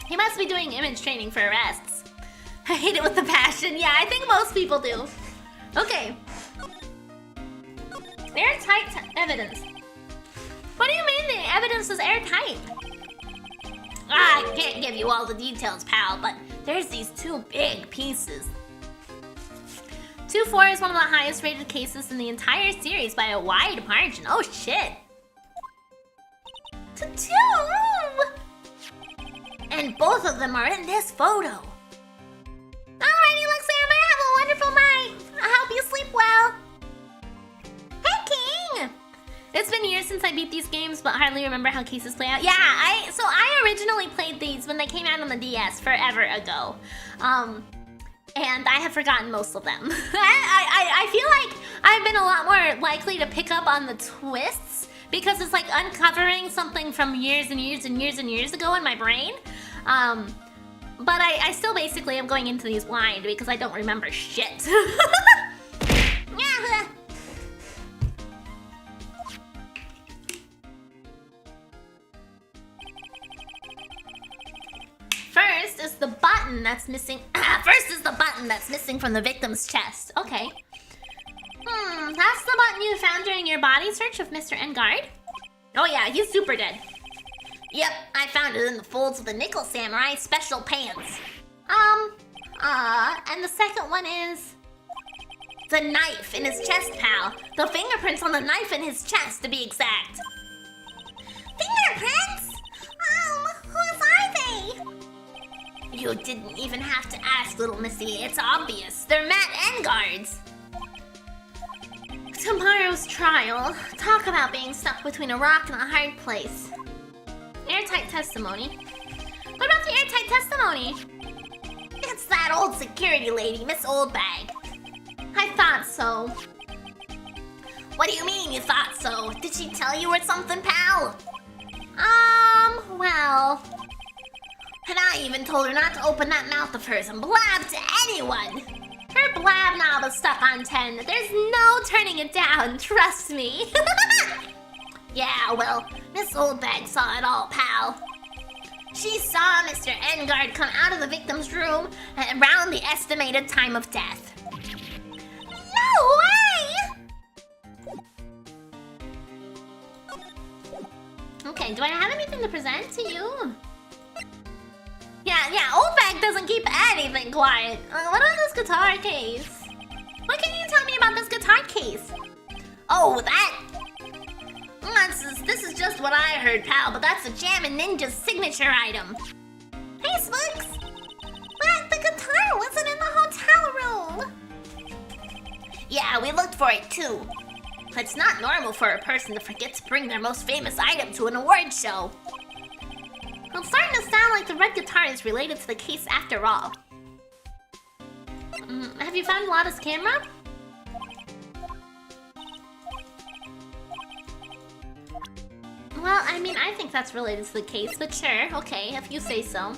Speaker 1: He must be doing image training for arrests. I hate it with a passion. Yeah, I think most people do. Okay. Airtight evidence. What do you mean the evidence is airtight? I can't give you all the details, pal, but there's these two big pieces. 2-4 is one of the highest rated cases in the entire series by a wide margin. Oh shit. 2-2! And both of them are in this photo. Alrighty, Luxammer, have a wonderful night. I hope you sleep well. Hey, King! It's been years since I beat these games, but hardly remember how cases play out. Yeah, I originally played these when they came out on the DS forever ago. And I have forgotten most of them. I feel like I've been a lot more likely to pick up on the twists because it's like uncovering something from years and years and years and years ago in my brain. But I still basically am going into these blind because I don't remember shit. Yeah. First is the button that's missing. First is the button that's missing from the victim's chest. Okay. That's the button you found during your body search of Mr. Engard? Oh yeah, he's super dead. Yep, I found it in the folds of the Nickel Samurai's special pants. And the second one is the knife in his chest, pal. The fingerprints on the knife in his chest, to be exact. Fingerprints? Whose are they? You didn't even have to ask, little missy. It's obvious. They're Matt Engard's. Tomorrow's trial. Talk about being stuck between a rock and a hard place. Airtight testimony. What about the airtight testimony? It's that old security lady, Miss Oldbag. I thought so. What do you mean you thought so? Did she tell you or something, pal? Well... And I even told her not to open that mouth of hers and blab to anyone. Her blab knob is stuck on 10. There's no turning it down, trust me. Yeah, well, Miss Oldbag saw it all, pal. She saw Mr. Engard come out of the victim's room around the estimated time of death. No way! Okay, do I have anything to present to you? Yeah, Oldbag doesn't keep anything quiet. What about this guitar case? What can you tell me about this guitar case? Oh, that... This is just what I heard, pal, but that's a Jammin' Ninja's signature item. Hey, Spooks! But the guitar wasn't in the hotel room. Yeah, we looked for it too. It's not normal for a person to forget to bring their most famous item to an award show. Well, it's starting to sound like the red guitar is related to the case after all. Have you found Lotta's camera? Well, I mean, I think that's related to the case, but sure, okay, if you say so.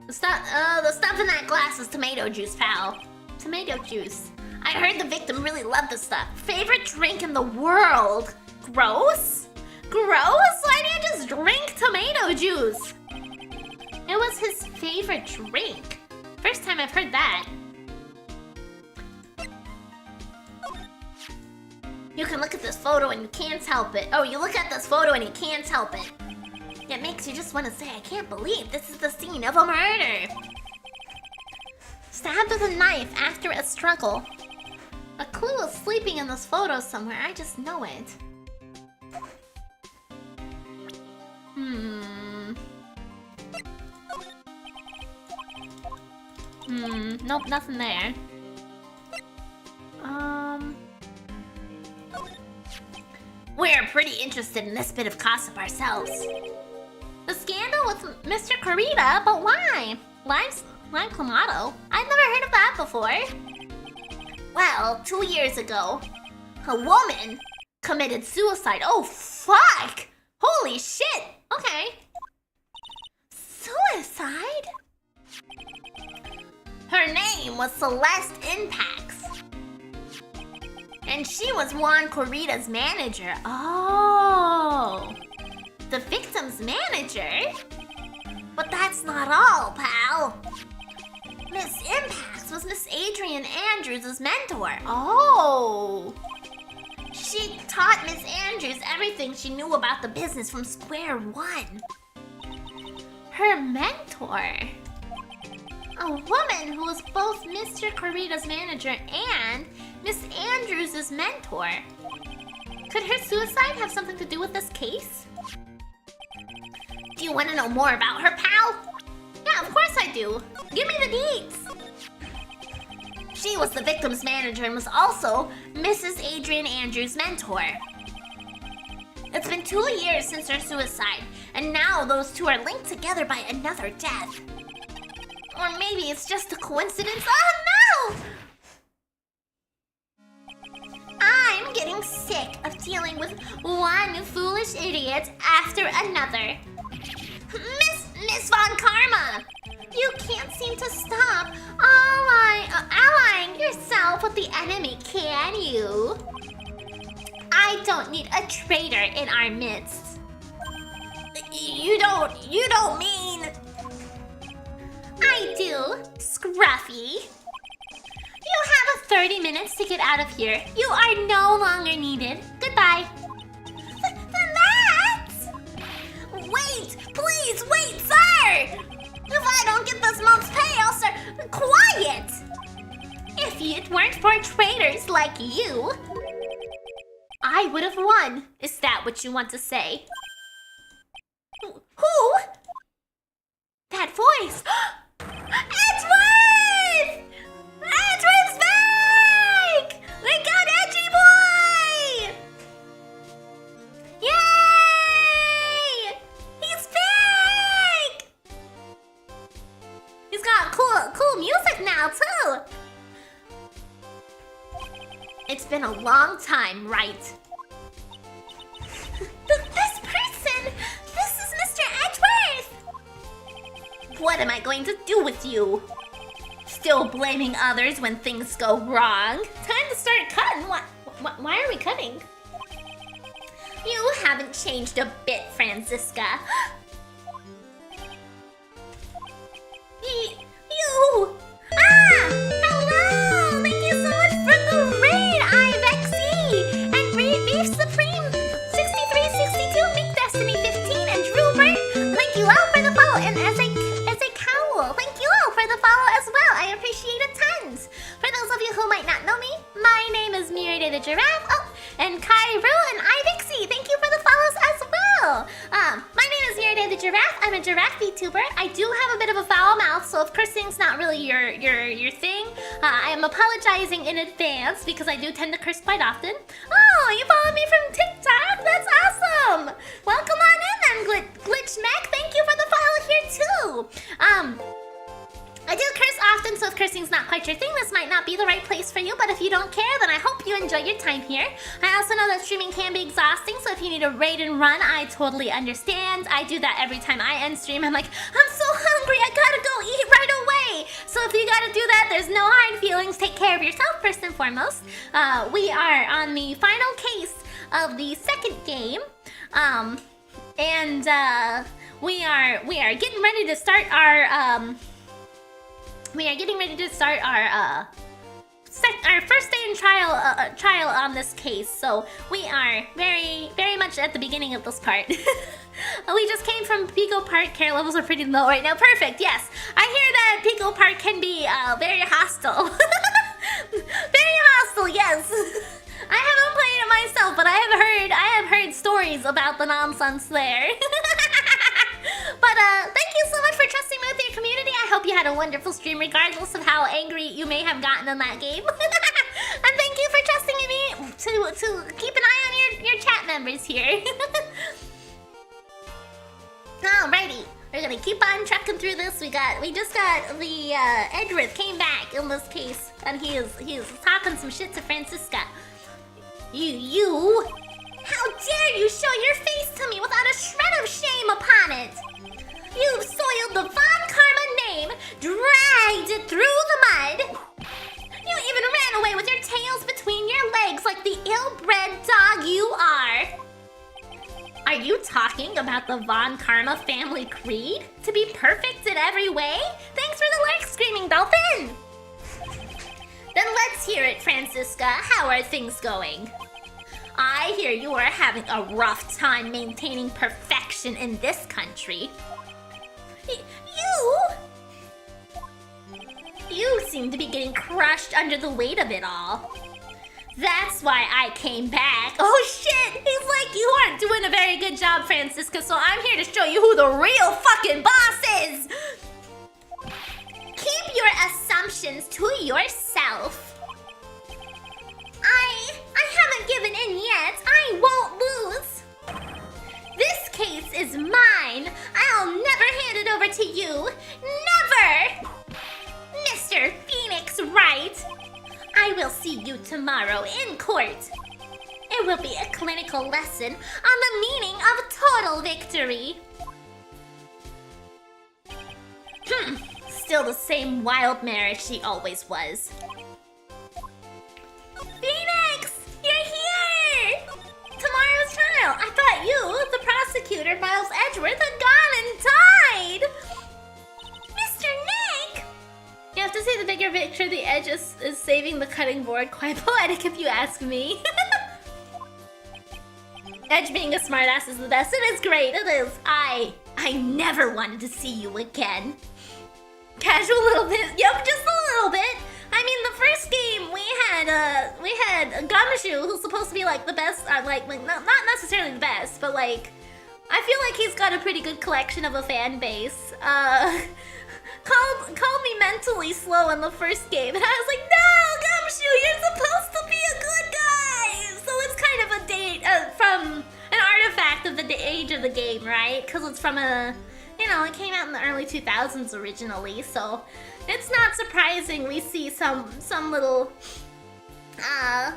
Speaker 1: The stuff in that glass is tomato juice, pal. Tomato juice. I heard the victim really loved the stuff. Favorite drink in the world. Gross? Gross? Why do you just drink tomato juice? It was his favorite drink. First time I've heard that. You can look at this photo and you can't help it. Oh, you look at this photo and you can't help it. It makes you just want to say, I can't believe this is the scene of a murder. Stabbed with a knife after a struggle. A clue is sleeping in this photo somewhere, I just know it. Nope, nothing there. We're pretty interested in this bit of gossip ourselves. The scandal with Mr. Corrida, but why? Lime Clamato? I've never heard of that before. Well, 2 years ago, a woman committed suicide. Oh, fuck! Holy shit! Okay. Suicide? Her name was Celeste Impax. And she was Juan Corrida's manager. Oh. The victim's manager? But that's not all, pal. Miss Impax was Miss Adrian Andrews' mentor. Oh. She taught Miss Andrews everything she knew about the business from square one. Her mentor? A woman who was both Mr. Corrida's manager and Miss Andrews' mentor. Could her suicide have something to do with this case? Do you want to know more about her, pal? Yeah, of course I do. Give me the deets. She was the victim's manager and was also Mrs. Adrian Andrews' mentor. It's been 2 years since her suicide, and now those two are linked together by another death. Or maybe it's just a coincidence. Oh no! I'm getting sick of dealing with one foolish idiot after another. Miss Von Karma! You can't seem to stop allying yourself with the enemy, can you? I don't need a traitor in our midst. You don't mean... I do, Scruffy. You have 30 minutes to get out of here. You are no longer needed. Goodbye. That's... Wait, please, wait, sir! If I don't get this month's pay, I'll start... Quiet! If it weren't for traitors like you, I would have won. Is that what you want to say? Who? That voice! Edgeworth! Edgeworth's back! We got Edgy Boy! Yay! He's back! He's got cool music now, too! It's been a long time, Wright. This person! This is Mr. Edgeworth! What am I going to do with you? Still blaming others when things go wrong? Time to start cutting. Why are we cutting? You haven't changed a bit, Franziska. You! Ah! Hello! Thank you so much for the raid, Ivexy! And Beef Supreme 6362, Meek Destiny 15, and Drewbert. Thank you all for the follow. And as a cowl, thank you all for the follow as well. I appreciate it tons. For those of you who might not know me, my name is Miridae the Giraffe. Oh, and Kairu and Ivexy, thank you for the follows as well. My name is Miridae the Giraffe. I'm a direct VTuber. I do have a bit of a foul mouth, so if cursing's not really your thing, I am apologizing in advance because I do tend to curse quite often. Oh, you follow me from TikTok? That's awesome! Welcome on in then, Glitch Mac. Thank you for the follow here too. I do curse often, so if cursing's not quite your thing, this might not be the right place for you, but if you don't care, then I hope you enjoy your time here. I also know that streaming can be exhausting, so if you need a raid and run, I totally understand. I do that every time I end stream. I'm like, I'm so hungry, I gotta go eat right away. So if you gotta do that, there's no hard feelings. Take care of yourself first and foremost. We are on the final case of the second game. We are getting ready to start our our first day in trial on this case. So we are very much at the beginning of this part. We just came from Pico Park. Care levels are pretty low right now. Perfect. Yes, I hear that Pico Park can be very hostile. Very hostile. Yes. I haven't played it myself, but I have heard stories about the nonsense there. But thank you so much for trusting me with your community. I hope you had a wonderful stream regardless of how angry you may have gotten in that game. And thank you for trusting in me to keep an eye on your chat members here. Alrighty, we're gonna keep on trucking through this. We just got the Edgeworth came back in this case, and he is talking some shit to Francisca. You! How dare you show your face to me without a shred of shame upon it! You've soiled the Von Karma name, dragged it through the mud. You even ran away with your tails between your legs like the ill-bred dog you are. Are you talking about the Von Karma family creed? To be perfect in every way? Thanks for the lurk, Screaming Dolphin! Then let's hear it, Francisca. How are things going? I hear you are having a rough time maintaining perfection in this country. You seem to be getting crushed under the weight of it all. That's why I came back. Oh shit! He's like, you aren't doing a very good job, Francisca, so I'm here to show you who the real fucking boss is! Keep your assumptions to yourself. I haven't given in yet. I won't lose. This case is mine. I'll never hand it over to you. Never! Mr. Phoenix Wright. I will see you tomorrow in court. It will be a clinical lesson on the meaning of total victory. Still the same wild mare she always was. Phoenix! You're here! Tomorrow's trial. I thought you, the prosecutor, Miles Edgeworth, had gone and died! Mr. Nick! You have to say the bigger picture. The Edge is saving the cutting board. Quite poetic if you ask me. Edge being a smartass is the best. It is great. It is. I never wanted to see you again. Casual little bit. Yep, just a little bit. I mean, the first game we had Gumshoe, who's supposed to be like the best. Like not necessarily the best, but like I feel like he's got a pretty good collection of a fan base. Called me mentally slow in the first game, and I was like, no, Gumshoe, you're supposed to be a good guy. So it's kind of a date from an artifact of the age of the game, right? Because it's from a, you know, it came out in the early 2000s originally, so it's not surprising we see some little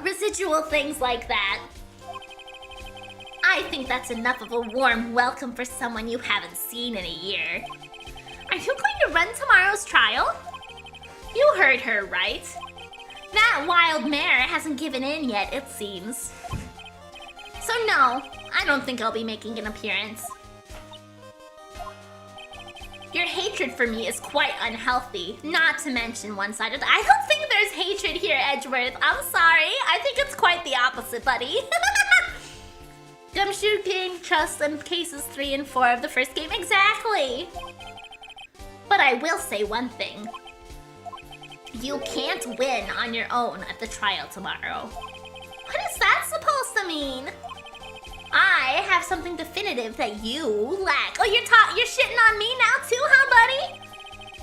Speaker 1: residual things like that. I think that's enough of a warm welcome for someone you haven't seen in a year. Are you going to run tomorrow's trial? You heard her, right? That wild mare hasn't given in yet, it seems. So no, I don't think I'll be making an appearance. Your hatred for me is quite unhealthy, not to mention one-sided. I don't think there's hatred here, Edgeworth. I'm sorry. I think it's quite the opposite, buddy. Gumshoe gained trust in cases 3 and 4 of the first game. Exactly. But I will say one thing. You can't win on your own at the trial tomorrow. What is that supposed to mean? I have something definitive that you lack. Oh, you're shitting on me now too, huh, buddy?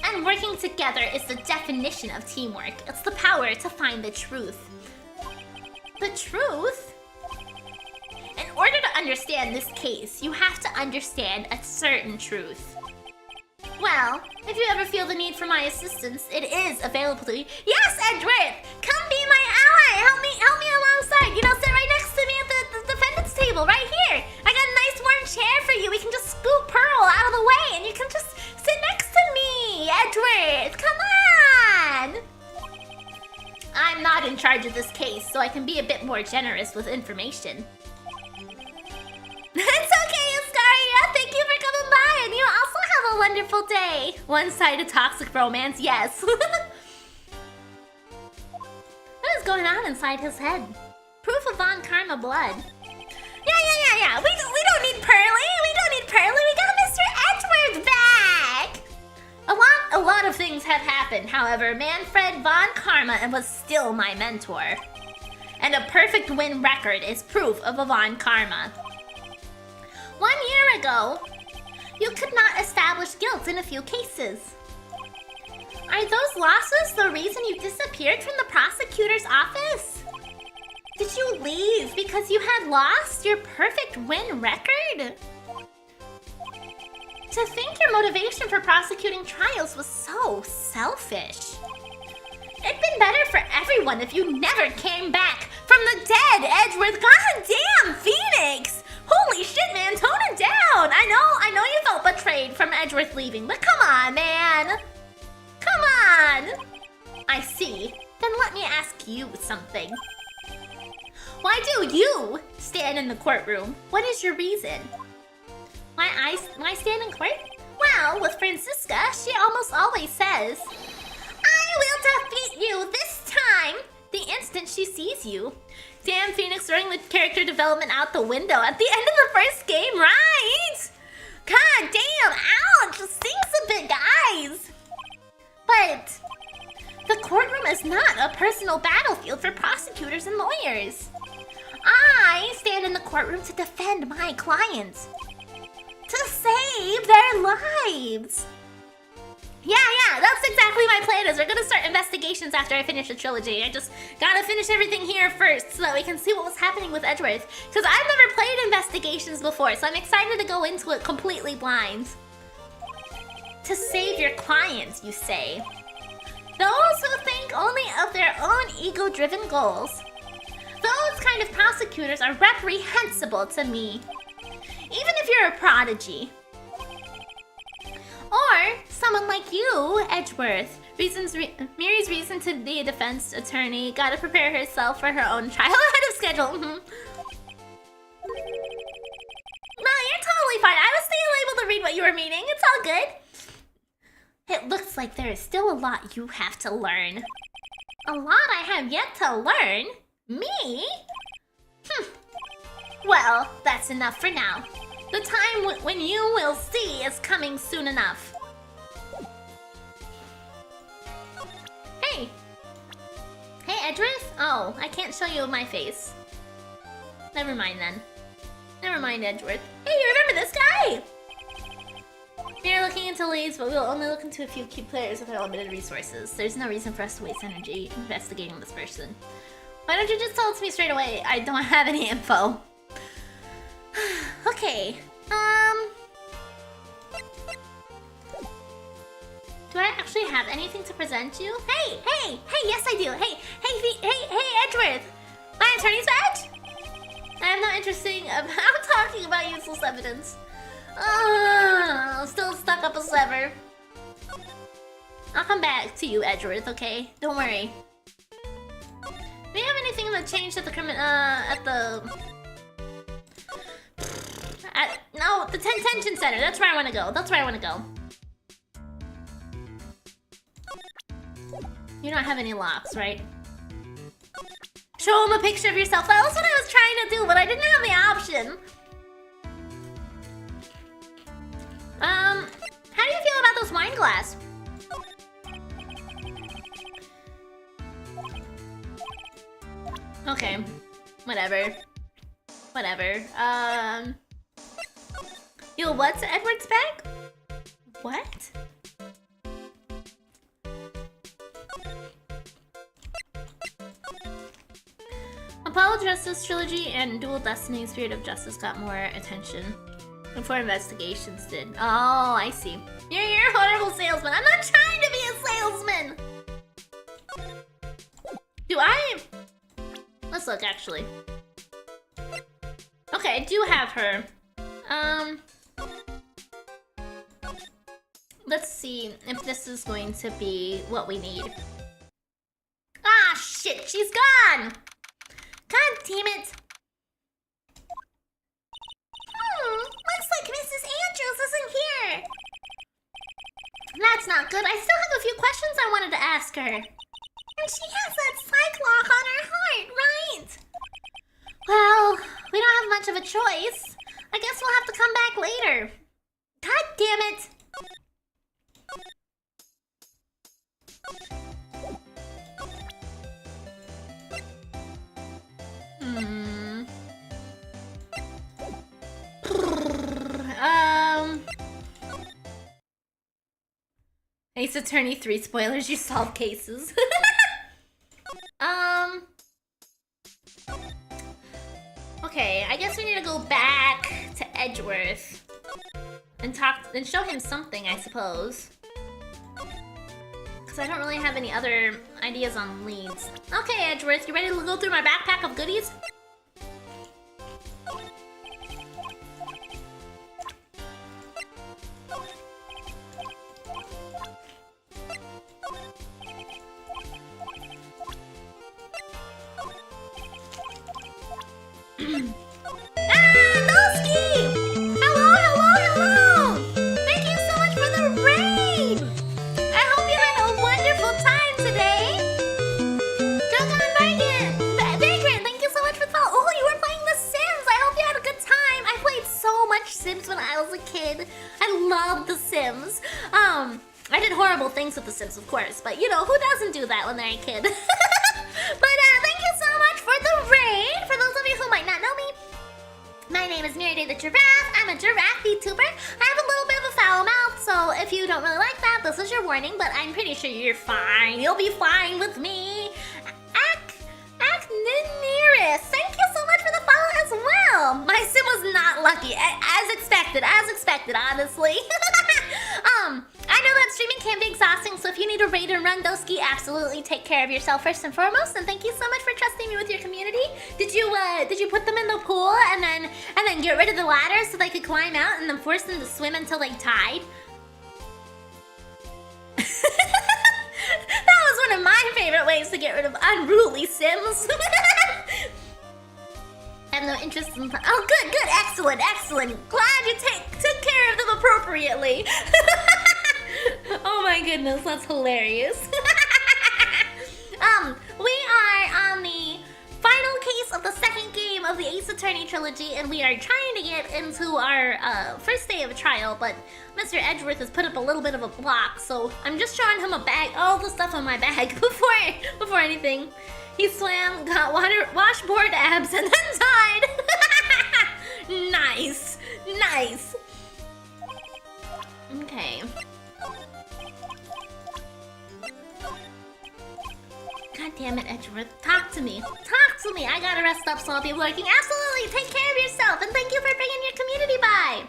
Speaker 1: And working together is the definition of teamwork. It's the power to find the truth. The truth? In order to understand this case, you have to understand a certain truth. Well, if you ever feel the need for my assistance, it is available to you. Yes, Edgeworth! Come be my ally! Help me alongside! You know, sit right next to me at the defendant's table, right here! I got a nice warm chair for you. We can just scoop Pearl out of the way and you can just sit next to me! Edgeworth, come on! I'm not in charge of this case, so I can be a bit more generous with information. It's okay, Ascaria! Thank you for coming by, and you also have a wonderful day! One-sided toxic romance, yes. What is going on inside his head? Proof of Von Karma blood. Yeah. We don't need Pearly! We got Mr. Edgeworth back! A lot of things have happened, however, Manfred Von Karma was still my mentor. And a perfect win record is proof of a Von Karma. 1 year ago, you could not establish guilt in a few cases. Are those losses the reason you disappeared from the prosecutor's office? Did you leave because you had lost your perfect win record? To think your motivation for prosecuting trials was so selfish. It'd been better for everyone if you never came back from the dead, Edgeworth. God damn, Phoenix! Holy shit, man, tone it down! I know you felt betrayed from Edgeworth leaving, but come on, man! Come on! I see. Then let me ask you something. Why do you stand in the courtroom? What is your reason? Why I stand in court? Well, with Francisca, she almost always says, I will defeat you this time! The instant she sees you. Damn, Phoenix throwing the character development out the window at the end of the first game, right? God damn, ouch, it stings a bit, guys. But the courtroom is not a personal battlefield for prosecutors and lawyers. I stand in the courtroom to defend my clients. To save their lives. Yeah, that's exactly my plan is. We're gonna start investigations after I finish the trilogy. I just gotta finish everything here first so that we can see what was happening with Edgeworth. Because I've never played investigations before, so I'm excited to go into it completely blind. To save your clients, you say. Those who think only of their own ego-driven goals. Those kind of prosecutors are reprehensible to me. Even if you're a prodigy. Or someone like you, Edgeworth. Miri's reason to be a defense attorney. Gotta prepare herself for her own trial ahead of schedule. No, you're totally fine. I was still able to read what you were meaning. It's all good. It looks like there is still a lot you have to learn. A lot I have yet to learn? Me? Well, that's enough for now. The time when you will see is coming soon enough. Hey! Hey, Edgeworth? Oh, I can't show you my face. Never mind then. Never mind, Edgeworth. Hey, you remember this guy? We are looking into leads, but we will only look into a few key players with our limited resources. There's no reason for us to waste energy investigating this person. Why don't you just tell it to me straight away? I don't have any info. Okay, do I actually have anything to present you? Hey, yes I do. Hey, Edgeworth. My attorney's badge? I am not interested about talking about useless evidence. Still stuck up a sliver. I'll come back to you, Edgeworth, okay? Don't worry. Do you have anything that changed at the no, the detention center. That's where I want to go. You don't have any locks, right? Show him a picture of yourself. That was what I was trying to do, but I didn't have the option. How do you feel about those wine glass? Okay, whatever. Whatever. Yo, what's Edward's bag? What? Apollo Justice Trilogy and Dual Destiny Spirit of Justice got more attention before Investigations did. Oh, I see. You're a horrible salesman. I'm not trying to be a salesman! Do I? Let's look, actually. Okay, I do have her. Let's see if this is going to be what we need. Ah, shit, she's gone! God damn it!
Speaker 2: Looks like Mrs. Andrews isn't here.
Speaker 1: That's not good. I still have a few questions I wanted to ask her.
Speaker 2: And she has that psych lock on her heart, right?
Speaker 1: Well, we don't have much of a choice. I guess we'll have to come back later. God damn it! Ace Attorney 3 spoilers, you solve cases. Okay, I guess we need to go back to Edgeworth and talk and show him something, I suppose. Because I don't really have any other ideas on leads. Okay, Edgeworth, you ready to go through my backpack of goodies? I did horrible things with The Sims, of course, but you know, who doesn't do that when they're a kid? But thank you so much for the raid! For those of you who might not know me, my name is Miridae the Giraffe. I'm a giraffe VTuber. I have a little bit of a foul mouth, so if you don't really like that, this is your warning, but I'm pretty sure you're fine. You'll be fine with me. Acnineris, thank you so much for the follow as well. My sim was not lucky, as expected, honestly. I know that streaming can be exhausting, so if you need a raid and run Doski, absolutely take care of yourself first and foremost. And thank you so much for trusting me with your community. Did you put them in the pool and then get rid of the ladder so they could climb out and then force them to swim until they died? That was one of my favorite ways to get rid of unruly Sims. I have no interest in... Oh, good, excellent. Glad you took care of them appropriately. Oh my goodness, that's hilarious. We are on the final case of the second game of the Ace Attorney Trilogy, and we are trying to get into our first day of trial, but Mr. Edgeworth has put up a little bit of a block, so I'm just showing him all the stuff in my bag before anything. He swam, got washboard abs, and then died. Nice. Okay. God damn it, Edgeworth. Talk to me. I gotta rest up so I'll be working. Absolutely. Take care of yourself. And thank you for bringing your community by.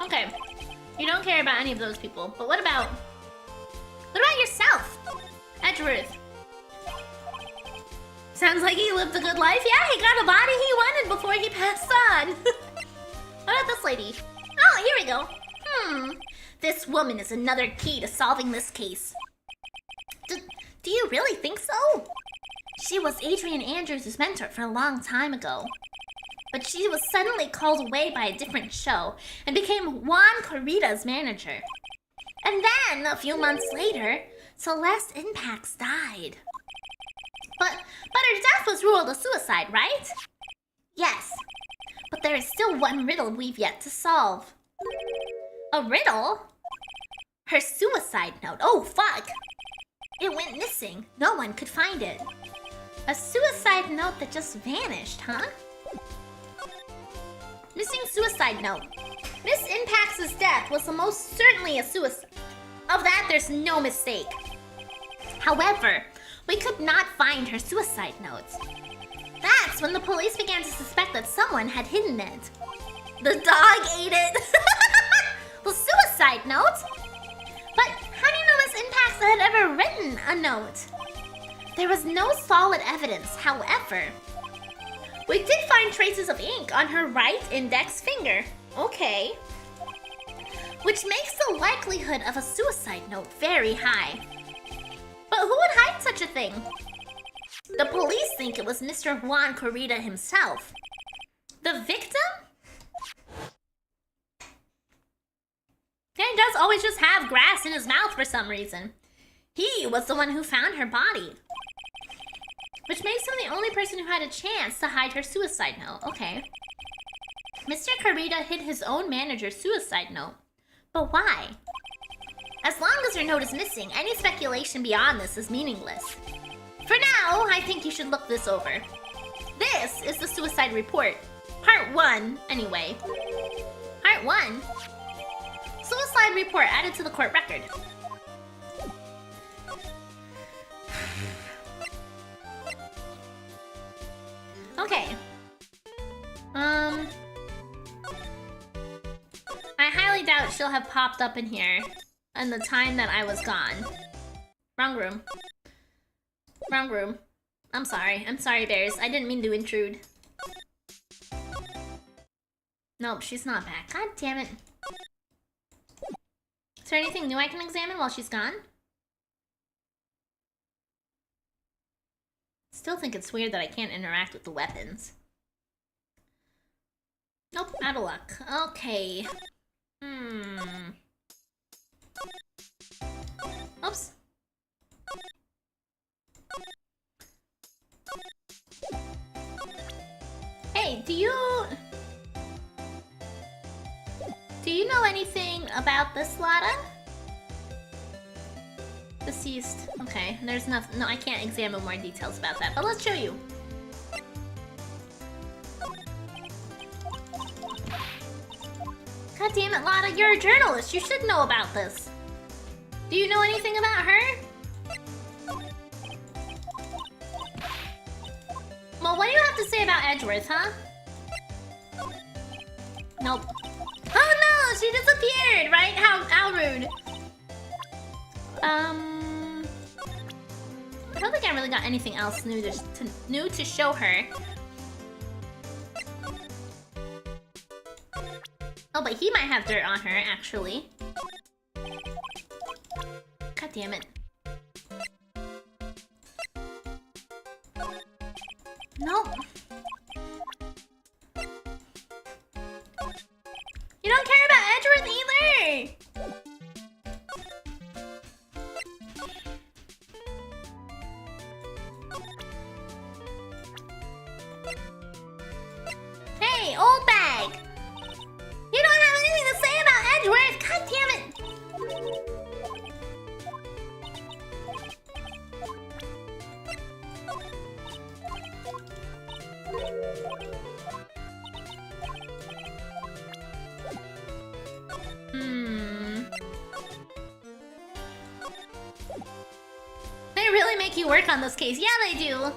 Speaker 1: Okay. You don't care about any of those people. But what about yourself, Edgeworth? Sounds like he lived a good life. Yeah, he got a body he wanted before he passed on. What about this lady? Oh, here we go. This woman is another key to solving this case. Do you really think so? She was Adrian Andrews' mentor for a long time ago. But she was suddenly called away by a different show and became Juan Corrida's manager. And then, a few months later, Celeste Impax died. But her death was ruled a suicide, right? Yes. But there is still one riddle we've yet to solve. A riddle? Her suicide note. Oh, fuck. It went missing. No one could find it. A suicide note that just vanished, huh? Missing suicide note. Miss Impax's death was most certainly a suicide. Of that, there's no mistake. However, we could not find her suicide note. That's when the police began to suspect that someone had hidden it. The dog ate it. The suicide note? But how do you know Miss Impax had ever written a note? There was no solid evidence, however. We did find traces of ink on her right index finger. Okay. Which makes the likelihood of a suicide note very high. But who would hide such a thing? The police think it was Mr. Juan Corrida himself. The victim? He does always just have grass in his mouth for some reason. He was the one who found her body. Which makes him the only person who had a chance to hide her suicide note. Okay. Mr. Corrida hid his own manager's suicide note. But why? As long as her note is missing, any speculation beyond this is meaningless. For now, I think you should look this over. This is the suicide report. Part 1, anyway. Part 1? Suicide report added to the court record. Okay. I highly doubt she'll have popped up in here in the time that I was gone. Wrong room. Wrong room. I'm sorry. I'm sorry, bears. I didn't mean to intrude. Nope, she's not back. God damn it. Is there anything new I can examine while she's gone? Still think it's weird that I can't interact with the weapons. Nope, out of luck. Okay. Oops. Hey, do you know anything about this Lada? Deceased. Okay, there's nothing. No, I can't examine more details about that, but let's show you. God damn it, Lada, you're a journalist. You should know about this. Do you know anything about her? Well, what do you have to say about Edgeworth, huh? Nope. Oh no, she disappeared, right? How rude. I don't think I really got anything else new to show her. Oh, but he might have dirt on her, actually. God damn it. Nope. You don't care about Edgeworth either! Hey, old bag! You don't have anything to say about Edgeworth! God damn it! They really make you work on this case. Yeah, they do.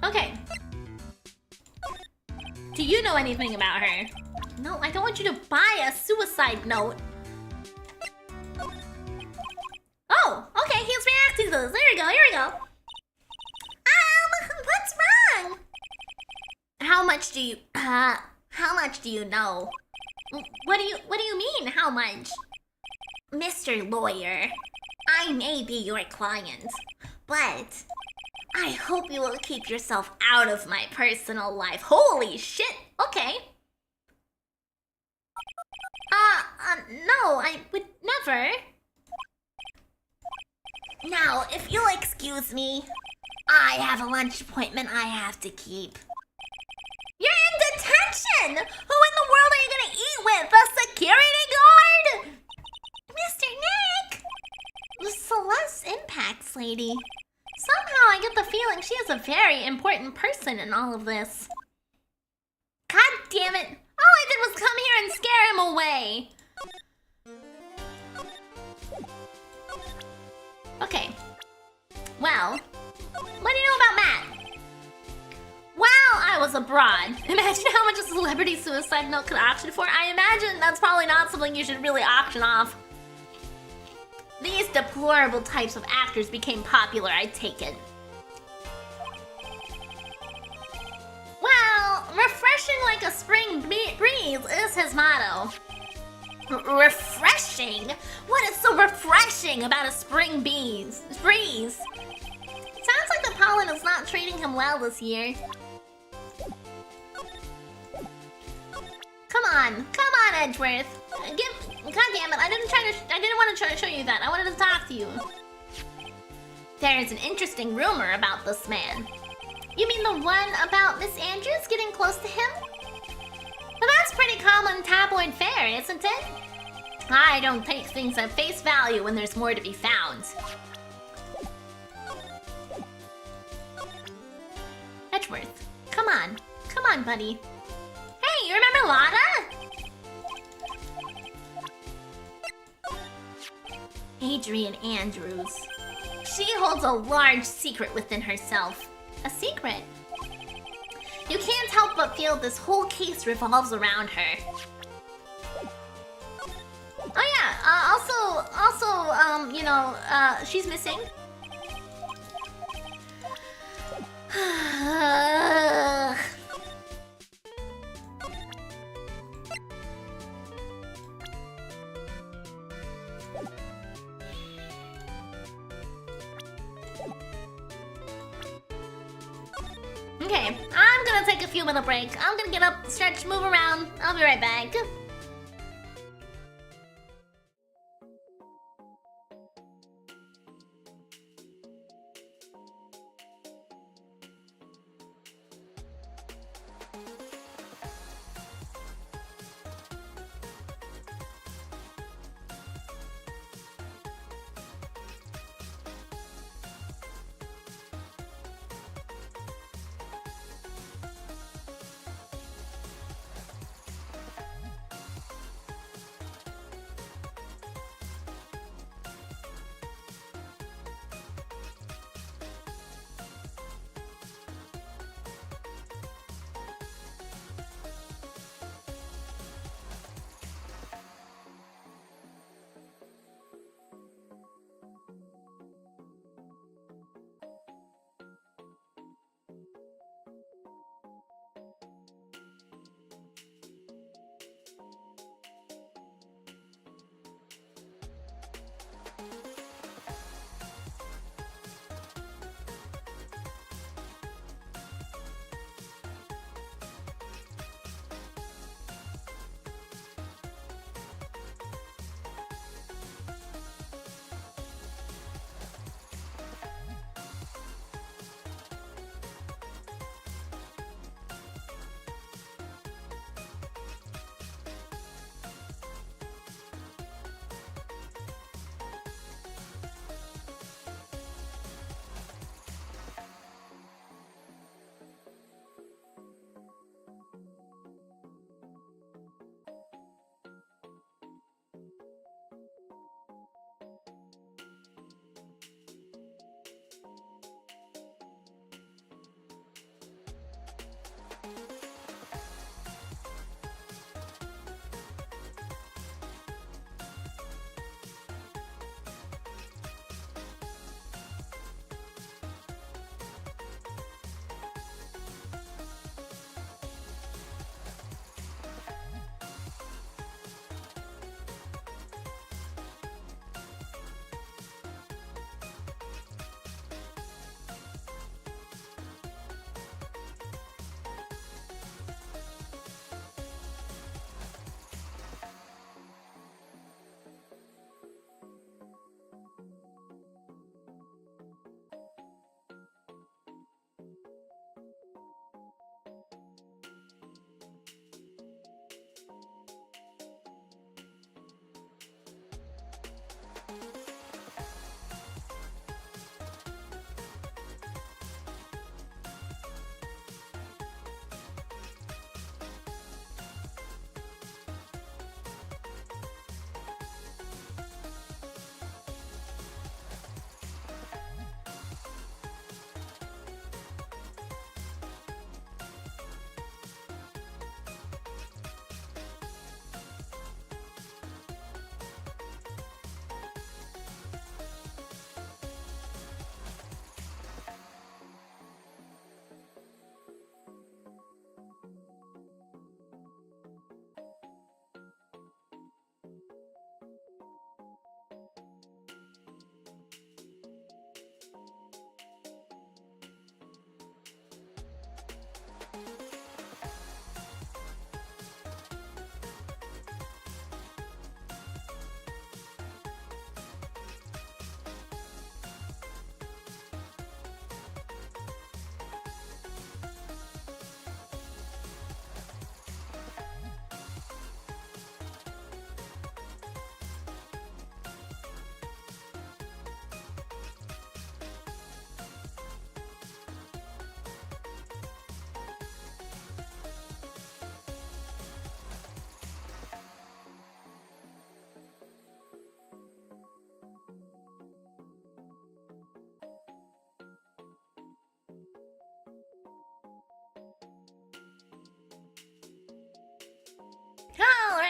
Speaker 1: Okay. Do you know anything about her? No, I don't want you to buy a suicide note. Oh, okay, he's reacting to this. There we go, here we go. What's wrong? How much do you know? What do you mean, how much? Mr. Lawyer, I may be your client, but I hope you will keep yourself out of my personal life. Holy shit! Okay. No, I would never. Now, if you'll excuse me, I have a lunch appointment I have to keep. You're in detention! Who in the world are you gonna eat with? A security guard? Mr. Nick! The Celeste Impacts lady. important person in all of this. God damn it! All I did was come here and scare him away! Okay. Well, what do you know about Matt? While I was abroad, imagine how much a celebrity suicide note could auction for. I imagine that's probably not something you should really auction off. These deplorable types of actors became popular, I take it. Well, refreshing like a spring breeze is his motto. Refreshing? What is so refreshing about a spring breeze? Sounds like the pollen is not treating him well this year. Come on, Edgeworth. God damn it! I didn't want to show you that. I wanted to talk to you. There is an interesting rumor about this man. You mean the one about Miss Andrews getting close to him? Well, that's pretty common tabloid fare, isn't it? I don't take things at face value when there's more to be found. Edgeworth, come on, buddy. Hey, you remember Lada? Adrian Andrews. She holds a large secret within herself. A secret? You can't help but feel this whole case revolves around her. Oh yeah, you know, she's missing. Okay, I'm gonna take a few minute break. I'm gonna get up, stretch, move around. I'll be right back.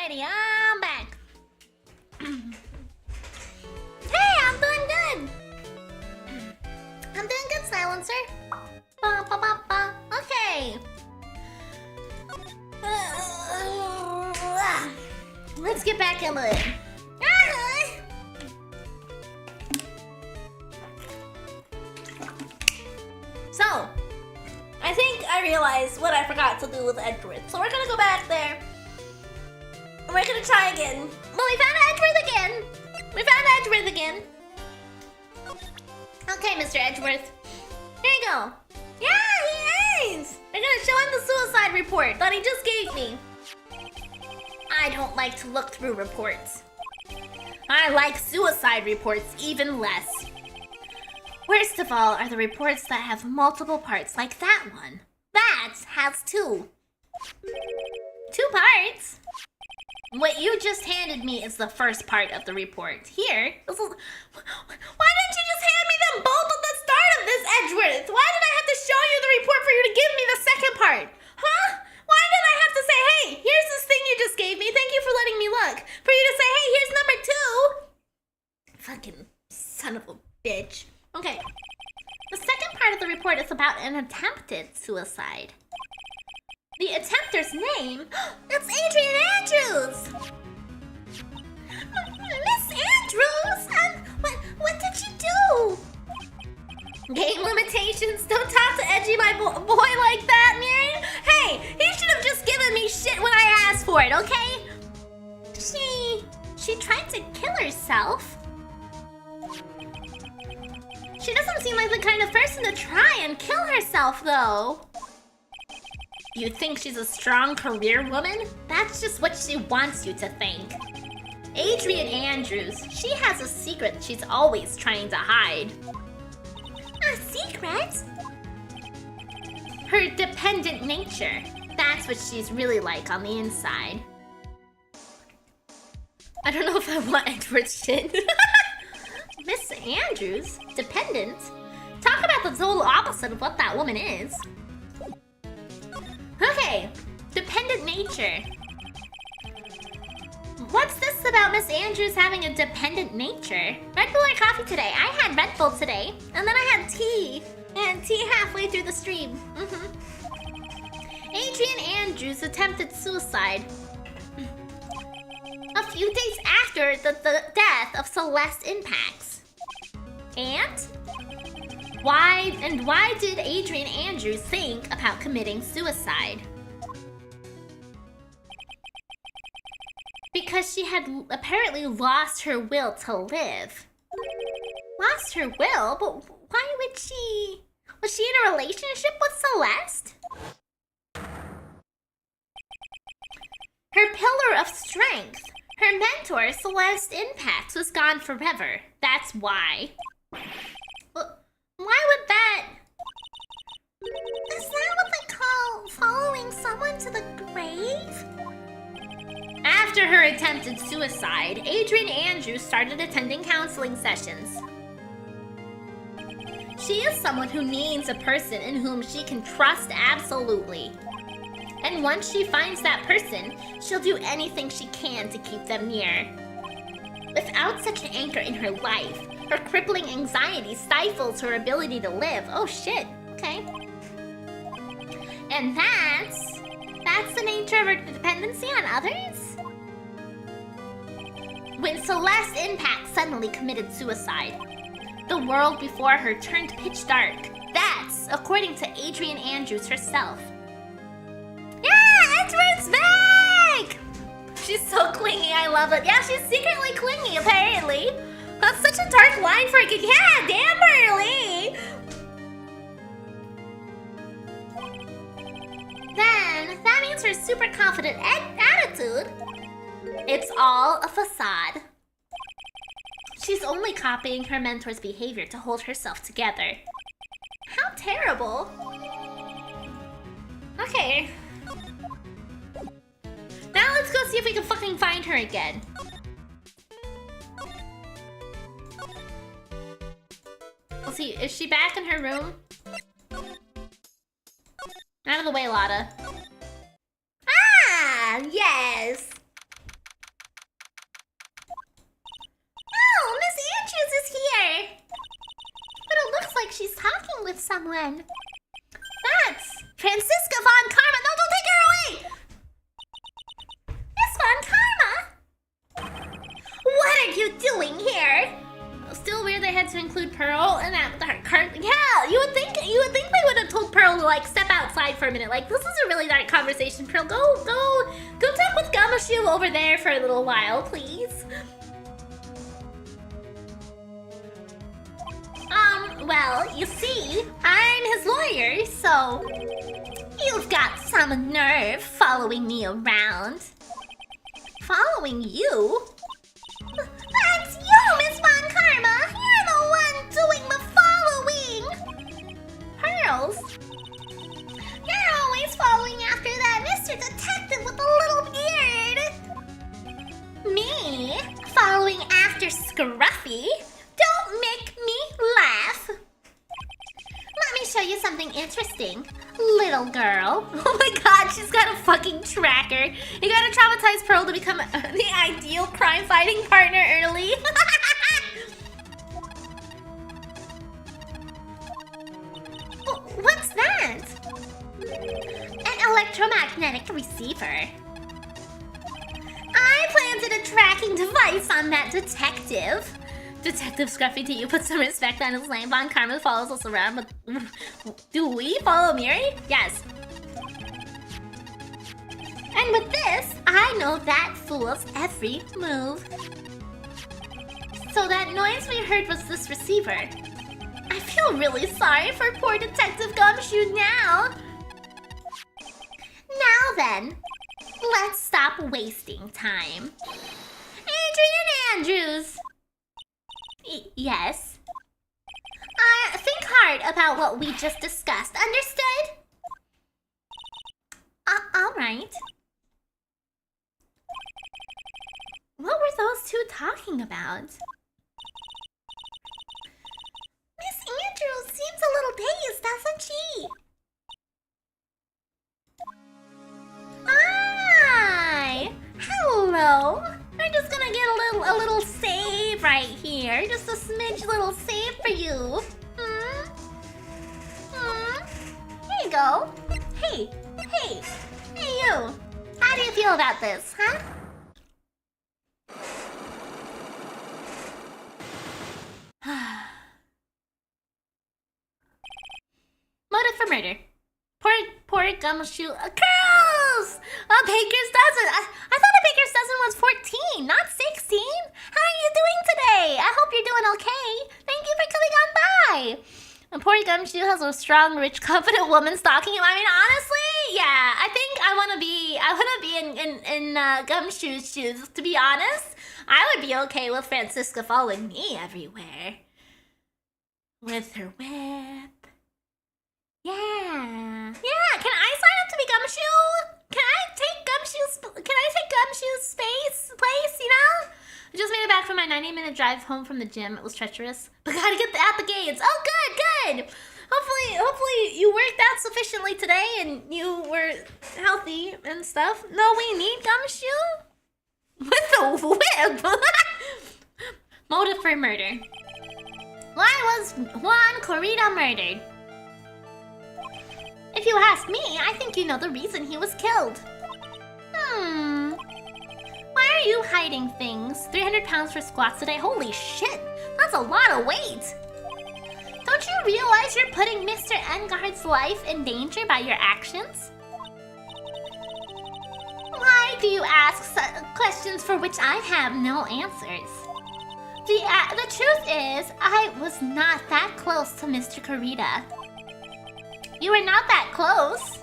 Speaker 1: Alrighty, I'm back. Hey, I'm doing good. I'm doing good, Silencer. Ba, ba, ba, ba. Okay. Let's get back into it. So, I think I realized what I forgot to do with Edgeworth. So we're gonna go back there. And we're gonna try again. Well, we found Edgeworth again. We found Edgeworth again. Okay, Mr. Edgeworth. Here you go. Yeah, he is! They're gonna show him the suicide report that he just gave me. I don't like to look through reports. I like suicide reports even less. Worst of all are the reports that have multiple parts like that one. That has 2. 2 parts? What you just handed me is the first part of the report. Here, why didn't you just hand me them both at the start of this, Edgeworth? Why did I have to show you the report for you to give me the second part? Huh? Why did I have to say, hey, here's this thing you just gave me, thank you for letting me look, for you to say, hey, here's number 2? Fucking son of a bitch. Okay. The second part of the report is about an attempted suicide. The attempter's name? It's Adrian Andrews! Miss Andrews! What did you do? Game limitations? Don't talk to Edgy my boy like that, Miriam! Hey, he should have just given me shit when I asked for it, okay? She tried to kill herself? She doesn't seem like the kind of person to try and kill herself, though. You think she's a strong career woman? That's just what she wants you to think. Adrian Andrews, she has a secret she's always trying to hide. A secret? Her dependent nature. That's what she's really like on the inside. I don't know if I want Edward's shit. Miss Andrews? Dependent? Talk about the total opposite of what that woman is. Okay, dependent nature. What's this about Miss Andrews having a dependent nature? Red Bull or coffee today? I had Red Bull today, and then I had tea. And tea halfway through the stream. Adrian Andrews attempted suicide a few days after the death of Celeste Impacts. And? Why did Adrian Andrews think about committing suicide? Because she had apparently lost her will to live. Lost her will? But why would she? Was she in a relationship with Celeste? Her pillar of strength. Her mentor, Celeste Impacts, was gone forever. That's why. Why would that? Is that what they call following someone to the grave? After her attempted suicide, Adrian Andrews started attending counseling sessions. She is someone who needs a person in whom she can trust absolutely. And once she finds that person, she'll do anything she can to keep them near. Without such an anchor in her life, her crippling anxiety stifles her ability to live. Oh shit, okay. And that's the nature of her dependency on others? When Celeste Impact suddenly committed suicide, the world before her turned pitch dark. That's according to Adrian Andrews herself. Yeah, Edward's back! She's so clingy, I love it. Yeah, she's secretly clingy, apparently. That's such a dark line for a kid. Yeah, damn early! Then, that means her super confident attitude. It's all a facade. She's only copying her mentor's behavior to hold herself together. How terrible. Okay. Now let's go see if we can fucking find her again. Let's see, is she back in her room? Out of the way, Lotta. Ah, yes!
Speaker 2: someone.
Speaker 1: That's Francisca Von Karma. No, don't take her away!
Speaker 2: Miss Von Karma? What are you doing here?
Speaker 1: Still weird they had to include Pearl in that cart. Yeah, you would think they would have told Pearl to like step outside for a minute. Like, this is a really dark conversation. Pearl, go talk with Gumshoe over there for a little while, please. Well, you see, I'm his lawyer, so
Speaker 2: You've got some nerve following me around.
Speaker 1: following you?
Speaker 2: That's you, Miss Von Karma! You're the one doing the following!
Speaker 1: Pearls?
Speaker 2: You're always following after that Mr. Detective with the little beard!
Speaker 1: Me? Following after Scruffy?
Speaker 2: Don't make me laugh! Let me show you something interesting, little girl.
Speaker 1: Oh my god, she's got a fucking tracker. You gotta traumatize Pearl to become the ideal crime-fighting partner early.
Speaker 2: What's that? An electromagnetic receiver. I planted a tracking device on that detective.
Speaker 1: Detective Scruffy, do you put some respect on his name? Von Karma follows us around, but do we follow Miri? Yes.
Speaker 2: And with this, I know that fool's every move.
Speaker 1: So that noise we heard was this receiver. I feel really sorry for poor Detective Gumshoe now.
Speaker 2: Now then, let's stop wasting time.
Speaker 1: Adrian Andrews!
Speaker 2: Yes? Think hard about what we just discussed, understood? Alright.
Speaker 1: What were those two talking about?
Speaker 2: Miss Andrews seems a little dazed, doesn't she?
Speaker 1: Hi! Hello! I'm just gonna get a little save right here. Just a smidge little save for you. Here you go. Hey, you. How do you feel about this, huh? Motive for murder. Poor Gumshoe. Curls! A baker's dozen. I thought a baker's dozen was 14, not 16. How are you doing today? I hope you're doing okay. Thank you for coming on by. And poor Gumshoe has a strong, rich, confident woman stalking him. I mean, honestly, yeah. I think I wanna be in Gumshoe's shoes. To be honest, I would be okay with Francisca following me everywhere. With her whip. Yeah. Can I sign up to be Gumshoe? Can I take Gumshoe's place, you know? I just made it back from my 90-minute drive home from the gym. It was treacherous, but gotta get at the gates. Oh, good. Hopefully you worked out sufficiently today and you were healthy and stuff. No, we need Gumshoe with a whip. Motive for murder. Why was Juan Corrida murdered? If you ask me, I think you know the reason he was killed. Why are you hiding things? 300 pounds for squats today? Holy shit, that's a lot of weight. Don't you realize you're putting Mr. Engard's life in danger by your actions? Why do you ask questions for which I have no answers? The truth is, I was not that close to Mr. Corrida. You were not that close.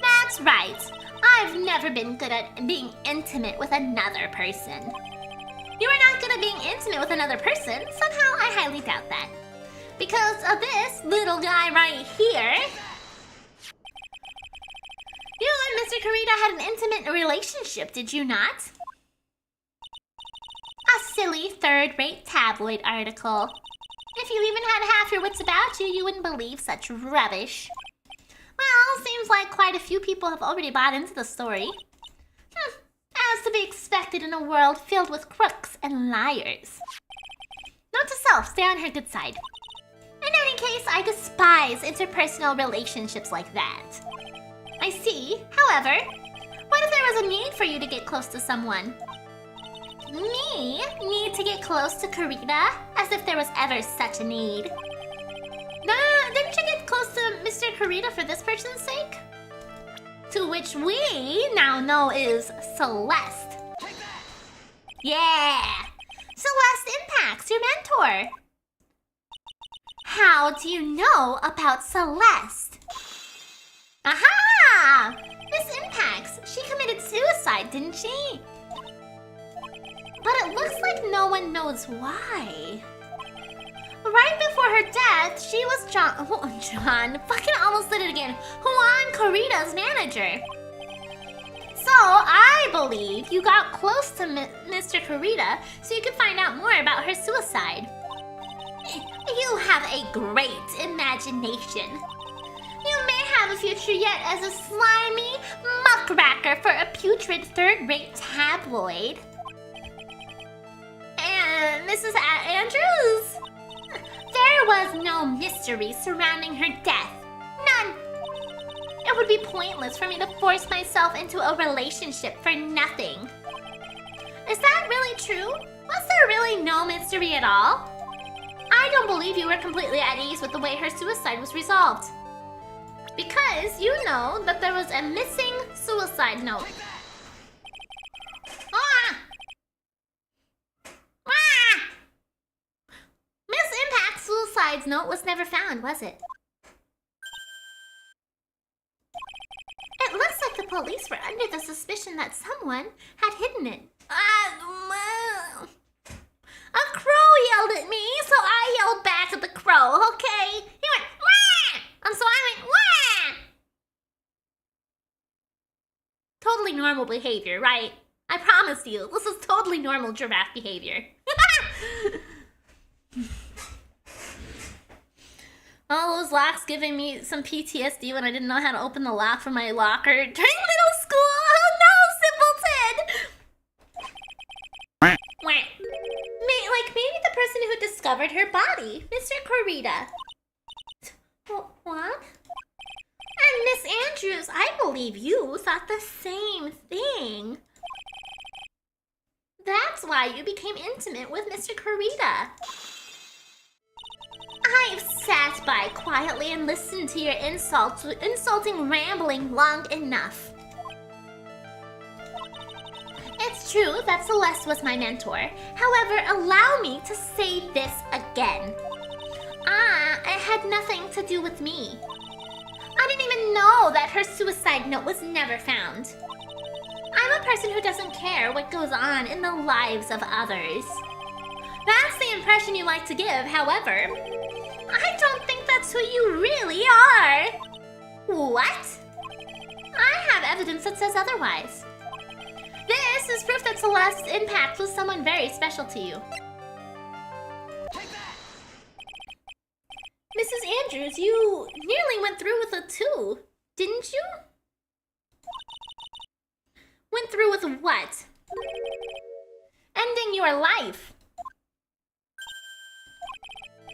Speaker 1: That's right. I've never been good at being intimate with another person. You are not good at being intimate with another person? Somehow I highly doubt that. Because of this little guy right here. You and Mr. Corrida had an intimate relationship, did you not? A silly third-rate tabloid article. If you even had half your wits about you, you wouldn't believe such rubbish. Well, seems like quite a few people have already bought into the story. As to be expected in a world filled with crooks and liars. Note to self, stay on her good side. In any case, I despise interpersonal relationships like that. I see. However, what if there was a need for you to get close to someone? Me? Need to get close to Karita? As if there was ever such a need. Nah, didn't you get close to Mr. Karita for this person's sake? To which we now know is Celeste. Yeah! Celeste Impacts, your mentor. How do you know about Celeste? Aha! Miss Impacts, she committed suicide, didn't she? But it looks like no one knows why. Right before her death, she was John, fucking almost did it again, Juan Karita's manager. So, I believe you got close to Mr. Karita so you could find out more about her suicide. You have a great imagination. You may have a future yet as a slimy muckracker for a putrid third-rate tabloid. And Mrs. Andrews? There was no mystery surrounding her death. None. It would be pointless for me to force myself into a relationship for nothing. Is that really true? Was there really no mystery at all? I don't believe you were completely at ease with the way her suicide was resolved. Because you know that there was a missing suicide note. Ah! Ah! Miss Impact's suicide note was never found, was it? It looks like the police were under the suspicion that someone had hidden it. A crow yelled at me, so I yelled back at the crow, okay? He went, wah! And so I went, wah! Totally normal behavior, right? I promise you, this is totally normal giraffe behavior. All those locks giving me some PTSD when I didn't know how to open the lock for my locker during middle school. Oh no, simpleton! Maybe the person who discovered her body, Mr. Karita. What? And Miss Andrews, I believe you thought the same thing. That's why you became intimate with Mr. Karita. I've sat by quietly and listened to your insulting rambling long enough. It's true that Celeste was my mentor. However, allow me to say this again. It had nothing to do with me. I didn't even know that her suicide note was never found. I'm a person who doesn't care what goes on in the lives of others. That's the impression you like to give, however. I don't think that's who you really are. What? I have evidence that says otherwise. This is proof that Celeste's impact was someone very special to you. Mrs. Andrews, you nearly went through with it too, didn't you? Went through with what? Ending your life.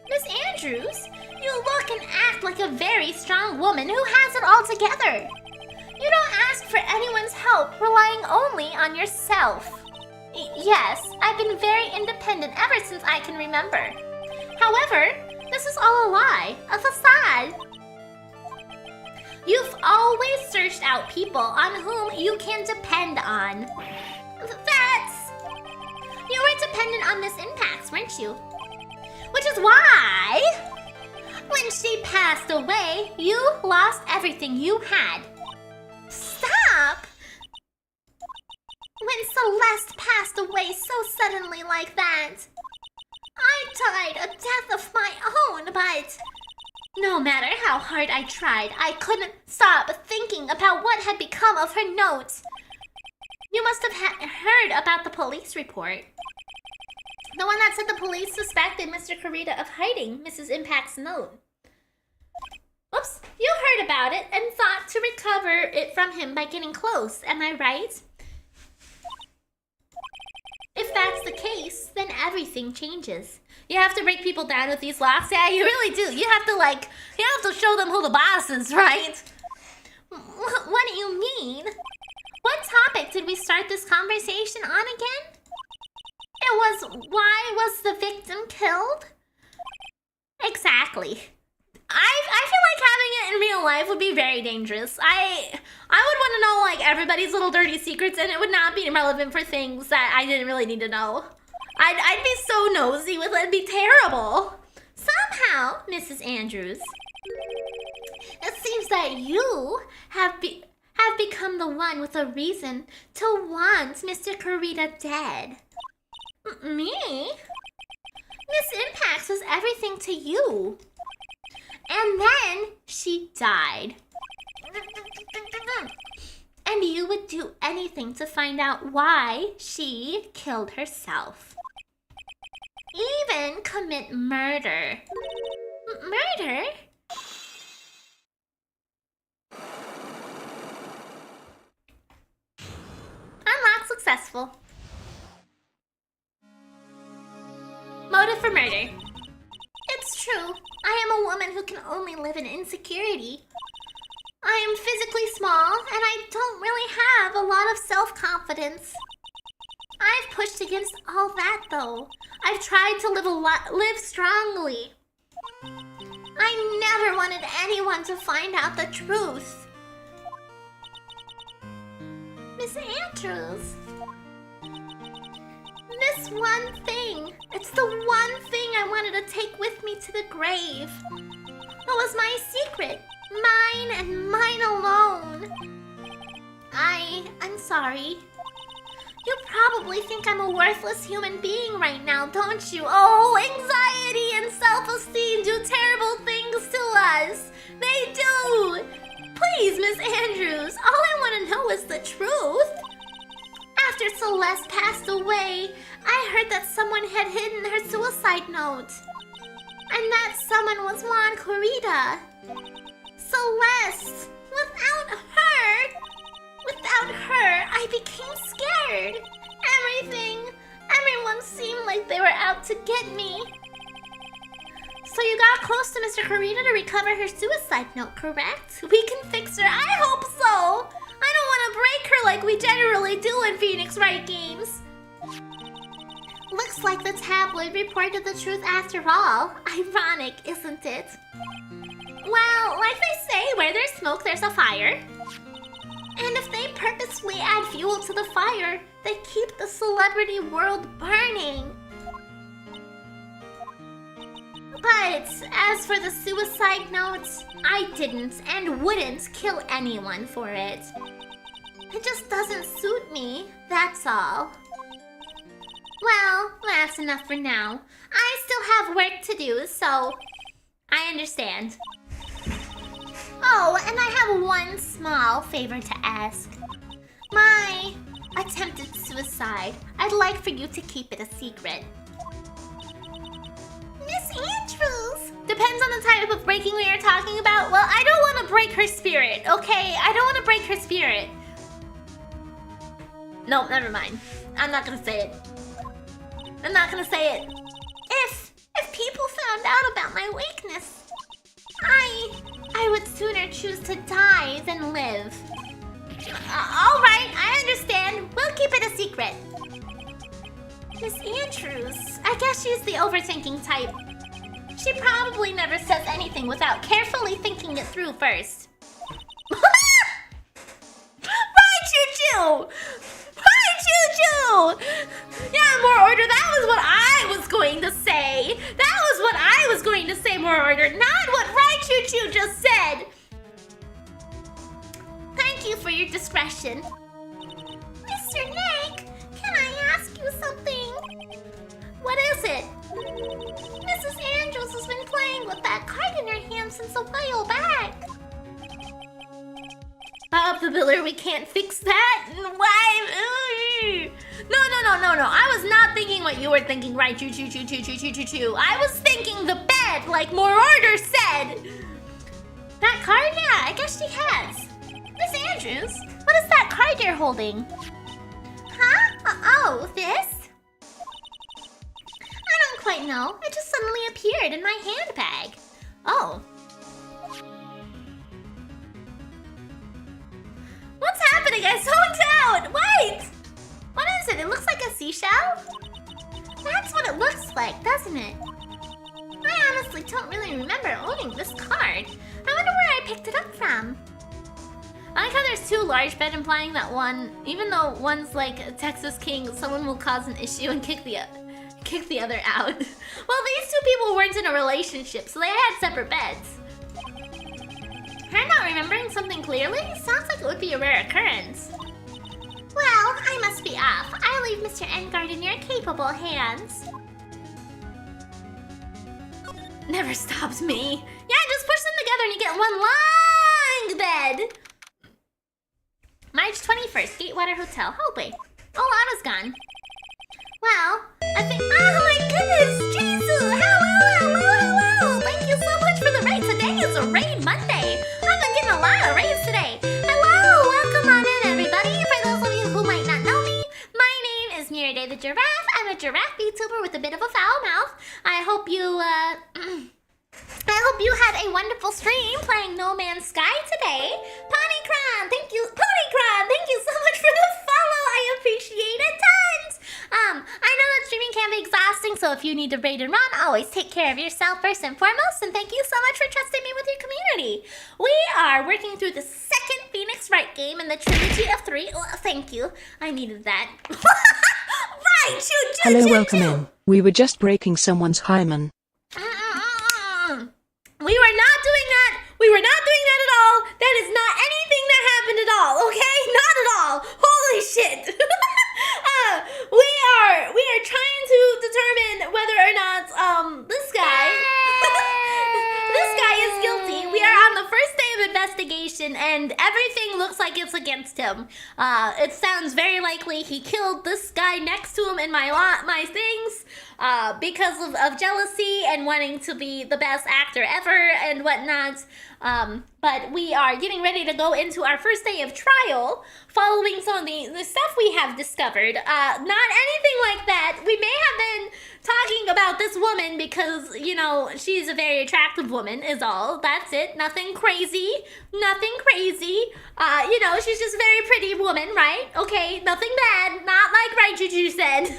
Speaker 1: Miss Andrews, you look and act like a very strong woman who has it all together. You don't ask for anyone's help, relying only on yourself. Yes, I've been very independent ever since I can remember. However, this is all a lie, a facade. You've always searched out people on whom you can depend on. You were dependent on Miss Impacts, weren't you? Which is why, when she passed away, you lost everything you had. Stop! When Celeste passed away so suddenly like that, I died a death of my own, but no matter how hard I tried, I couldn't stop thinking about what had become of her note. You must have heard about the police report. The one that said the police suspected Mr. Karita of hiding Mrs. Impact's note. Oops, you heard about it and thought to recover it from him by getting close, am I right? If that's the case, then everything changes. You have to break people down with these locks. Yeah, you really do. You have to show them who the boss is, right?
Speaker 2: What do you mean? What topic did we start this conversation on again? It was, why was the victim killed?
Speaker 1: Exactly. I feel like having it in real life would be very dangerous. I would want to know like everybody's little dirty secrets, and it would not be relevant for things that I didn't really need to know. I'd be so nosy with it. It'd be terrible.
Speaker 2: Somehow, Mrs. Andrews, it seems that you have become the one with a reason to want Mr. Kurita dead.
Speaker 1: Me?
Speaker 2: Miss Impax was everything to you. And then she died. And you would do anything to find out why she killed herself. Even commit murder. Murder?
Speaker 1: Unlock successful. Motive for murder.
Speaker 2: It's true. I am a woman who can only live in insecurity. I am physically small, and I don't really have a lot of self-confidence. I've pushed against all that, though. I've tried to live strongly. I never wanted anyone to find out the truth. Miss Andrews. This one thing. It's the one thing I wanted to take with me to the grave. It was my secret. Mine and mine alone. I'm sorry. You probably think I'm a worthless human being right now, don't you? Oh, anxiety and self-esteem do terrible things to us. They do. Please, Miss Andrews, all I want to know is the truth. After Celeste passed away, I heard that someone had hidden her suicide note. And that someone was Juan Kurita. Celeste! Without her, I became scared. Everyone seemed like they were out to get me. So you got close to Mr. Kurita to recover her suicide note, correct? We can fix her. I hope so. I don't want to break her like we generally do in Phoenix Wright games. Looks like the tabloid reported the truth after all. Ironic, isn't it?
Speaker 1: Well, like they say, where there's smoke, there's a fire.
Speaker 2: And if they purposefully add fuel to the fire, they keep the celebrity world burning. But as for the suicide notes, I didn't and wouldn't kill anyone for it. It just doesn't suit me, that's all. Well, that's enough for now. I still have work to do, so
Speaker 1: I understand.
Speaker 2: Oh, and I have one small favor to ask. My attempted suicide. I'd like for you to keep it a secret. Miss Andrews!
Speaker 1: Depends on the type of breaking we are talking about. Well, I don't want to break her spirit, okay? I don't want to break her spirit. Nope, never mind. I'm not gonna say it. I'm not gonna say it.
Speaker 2: If people found out about my weakness, I would sooner choose to die than live.
Speaker 1: All right, I understand. We'll keep it a secret.
Speaker 2: Miss Andrews, I guess she's the overthinking type. She probably never says anything without carefully thinking it through first.
Speaker 1: Right, Choo-Choo! Right, Choo-Choo! Yeah, more order. That was what I was going to say. That was what I was going to say, more order. Not what Right, Choo-Choo just said.
Speaker 2: Thank you for your discretion. Mr. Nick, can I ask you something?
Speaker 1: What is it?
Speaker 2: Mrs. Andrews has been playing with that card in her hand since a while back.
Speaker 1: Bob the Biller, we can't fix that. Why? No. I was not thinking what you were thinking, right? Choo. I was thinking the bed, like more order said.
Speaker 2: That card? Yeah, I guess she has. Miss Andrews, what is that card you're holding? Huh? Oh, this? I don't quite know
Speaker 1: know. It just suddenly appeared in my handbag. Oh. What's happening? I zoned out! Wait! What is it? It looks like a seashell? That's what it looks like, doesn't it? I honestly don't really remember owning this card. I wonder where I picked it up from. I like how there's two large bet implying that one, even though one's like a Texas King, someone will cause an issue and kick the other out. Well, these two people weren't in a relationship, so they had separate beds. I'm not remembering something clearly? Sounds like it would be a rare occurrence. Well, I must be off. I'll leave Mr. Engard in your capable hands. Never stopped me. Yeah, just push them together and you get one long bed. March 21st, Gatewater Hotel. Oh, wait. Oh, Lana's gone. Well, I think... Oh, my goodness! Jesus! Hello! Thank you so much for the raid. Today is a raid Monday. I've been getting a lot of raids today. Hello! Welcome on in, everybody. For those of you who might not know me, my name is Miridae the Giraffe. I'm a giraffe VTuber with a bit of a foul mouth. I hope you had a wonderful stream playing No Man's Sky today. Ponycron, thank you so much for the follow. I appreciate it tons. I know that streaming can be exhausting, so if you need to raid and run, always take care of yourself first and foremost, and thank you so much for trusting me with your community. We are working through the second Phoenix Wright game in the Trilogy of 3. Oh, thank you. I needed that. Right,
Speaker 3: Hello, welcome in. We were just breaking someone's hymen.
Speaker 1: We were not doing that. We were not doing that at all. That is not anything that happened at all, okay? Not at all. Holy shit. We are trying to determine whether or not this guy is guilty. We are on the first day of investigation and everything looks like it's against him. It sounds very likely he killed this guy next to him in my things. Because of jealousy and wanting to be the best actor ever and whatnot. But we are getting ready to go into our first day of trial, following some of the stuff we have discovered. Not anything like that. We may have been talking about this woman because, you know, she's a very attractive woman is all. That's it. Nothing crazy. Nothing crazy. You know, she's just a very pretty woman, right? Okay, nothing bad. Not like Wright Juju said.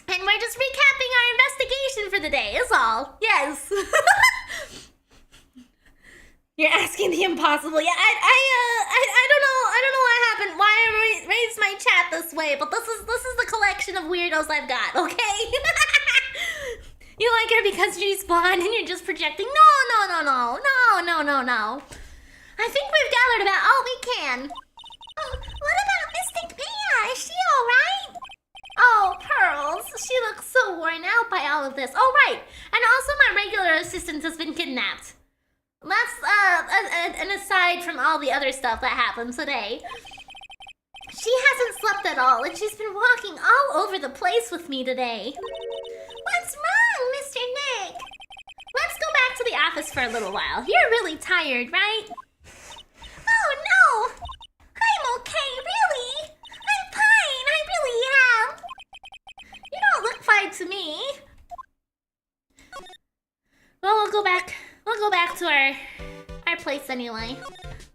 Speaker 1: And we're just recapping our investigation for the day, is all. Yes. You're asking the impossible. Yeah, I don't know what happened. Why I raised my chat this way, but this is the collection of weirdos I've got, okay? You like her because she's blonde and you're just projecting? No. I think we've gathered about all we can. Oh, what about Mystic Mia? Is she alright? Oh, Pearls. She looks so worn out by all of this. Oh, right. And also my regular assistant has been kidnapped. That's, an aside from all the other stuff that happened today. She hasn't slept at all, and she's been walking all over the place with me today. What's wrong, Mr. Nick? Let's go back to the office for a little while. You're really tired, right? Oh, no. I'm okay, really. I'm fine. I really am. You don't look fine to me. Well, we'll go back. We'll go back to our place anyway.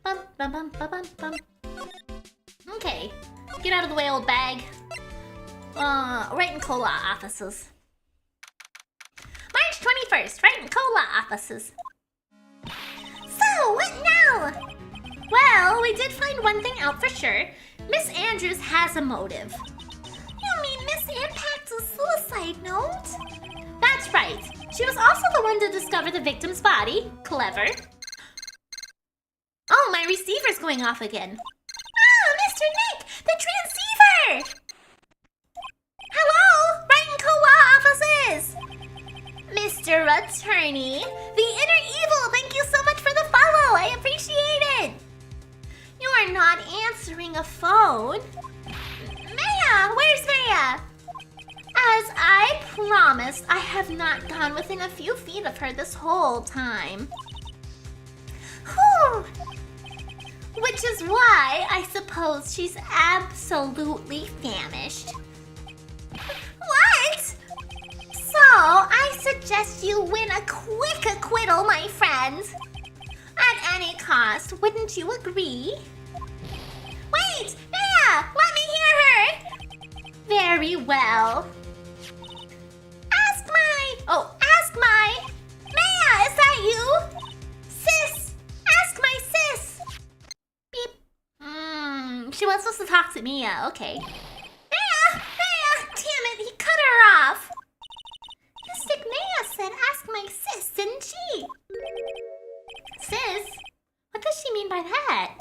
Speaker 1: Bum, bum, bum, bum, bum, bum. Okay. Get out of the way, old bag. Wright and Cola offices. March 21st, Wright and Cola offices. So, what now? Well, we did find one thing out for sure. Miss Andrews has a motive. You mean Miss Impact's a suicide note? That's right. She was also the one to discover the victim's body. Clever. Oh, my receiver's going off again. Oh, Mr. Nick, the transceiver! Hello, Wright and Cola offices! Mr. Attorney, the inner evil, thank you so much for the follow. I appreciate it. You are not answering a phone. Maya, where's Maya? As I promised, I have not gone within a few feet of her this whole time. Whew. Which is why I suppose she's absolutely famished. What?
Speaker 2: I suggest you win a quick acquittal, my friend. At any cost, wouldn't you agree? Wait! Maya! Let me hear her! Very well. Ask my... Maya, is that you? Sis! Ask my sis! Beep.
Speaker 1: She was supposed to talk to Mia. Okay.
Speaker 2: Maya! Damn it, he cut her off. Mystic Maya said ask my sis, didn't she?
Speaker 1: Sis? What does she mean by that?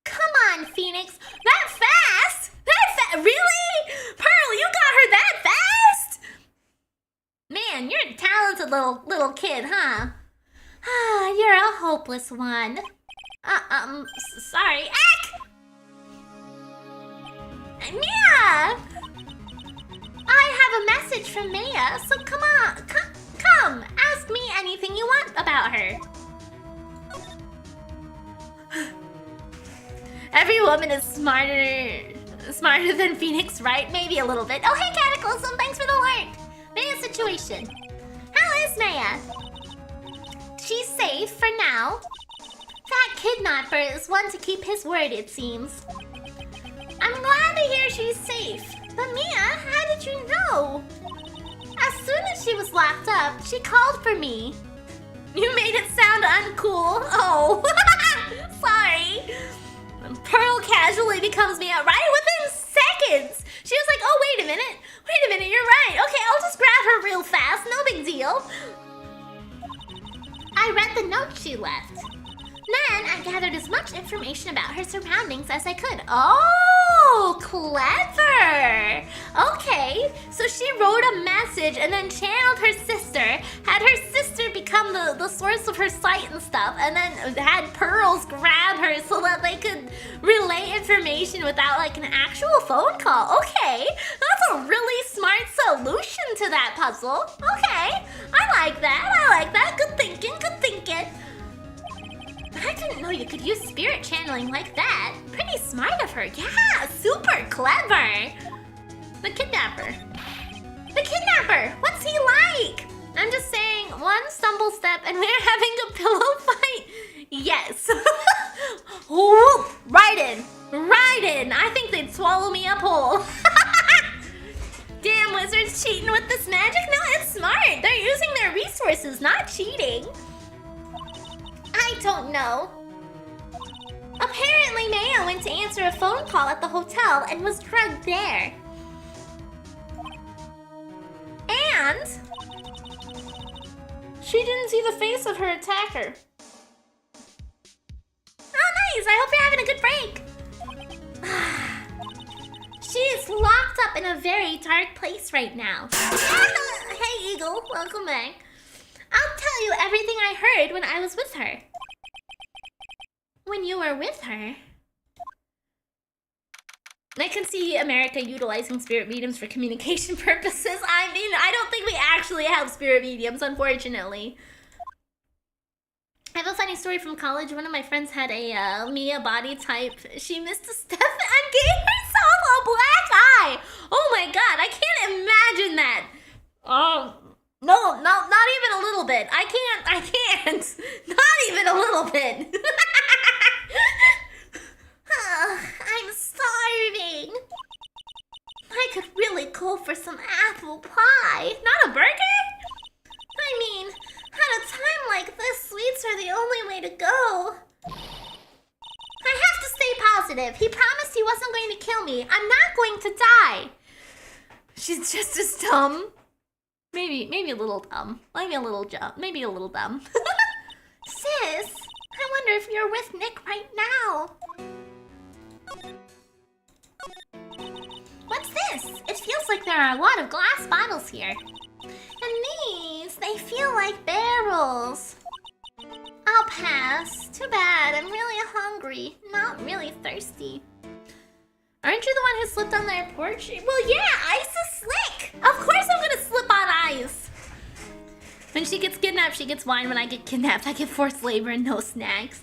Speaker 2: Come on, Phoenix. That fast?
Speaker 1: Really? Pearl, you got her that fast? Man, you're a talented little kid, huh?
Speaker 2: You're a hopeless one.
Speaker 1: Sorry.
Speaker 2: Mia! I have a message from Maya, so come on. Come, ask me anything you want about her.
Speaker 1: Every woman is smarter than Phoenix, right? Maybe a little bit.
Speaker 2: Oh, hey, Cataclysm, thanks for the lurk. Maya's situation. How is Maya? She's safe for now. That kidnapper is one to keep his word, it seems. I'm glad to hear she's safe. But Mia, how did you know? As soon as she was locked up, she called for me.
Speaker 1: You made it sound uncool. Oh, sorry. Pearl casually becomes Mia right within seconds. She was like, oh, wait a minute, you're right. Okay, I'll just grab her real fast, no big deal.
Speaker 2: I read the note she left. Then I gathered as much information about her surroundings as I could.
Speaker 1: Oh, clever. Okay, so she wrote a message and then channeled her sister, had her sister become the source of her sight and stuff, and then had Pearls grab her so that they could relay information without like an actual phone call. Okay, that's a really smart solution to that puzzle. Okay, I like that. Good thinking. I didn't know you could use spirit channeling like that. Pretty smart of her. Yeah, super clever. The kidnapper. What's he like? I'm just saying, one stumble step and we're having a pillow fight. Yes. Whoop, right in. I think they'd swallow me up whole. Damn wizards cheating with this magic? No, it's smart. They're using their resources, not cheating.
Speaker 2: I don't know. Apparently, Maya went to answer a phone call at the hotel and was drugged there.
Speaker 1: And she didn't see the face of her attacker.
Speaker 2: Oh, nice! I hope you're having a good break. She is locked up in a very dark place right now.
Speaker 1: Hey, Eagle. Welcome back.
Speaker 2: I'll tell you everything I heard when I was with her.
Speaker 1: When you were with her? I can see America utilizing spirit mediums for communication purposes. I mean, I don't think we actually have spirit mediums, unfortunately. I have a funny story from college. One of my friends had a Mia body type. She missed a step and gave herself a black eye. Oh my god, I can't imagine that. No, not even a little bit. I can't. Not even a little bit.
Speaker 2: I'm starving. I could really go for some apple pie.
Speaker 1: Not a burger?
Speaker 2: I mean, at a time like this, sweets are the only way to go. I have to stay positive. He promised he wasn't going to kill me. I'm not going to die.
Speaker 1: She's just as dumb. Maybe a little dumb. Maybe a little dumb.
Speaker 2: Sis, I wonder if you're with Nick right now. What's this? It feels like there are a lot of glass bottles here. And these, they feel like barrels. I'll pass. Too bad. I'm really hungry. Not really thirsty.
Speaker 1: Aren't you the one who slipped on their porch? Well, yeah, ice is slick. Of course I'm gonna slip on ice. When she gets kidnapped, she gets wine. When I get kidnapped, I get forced labor and no snacks.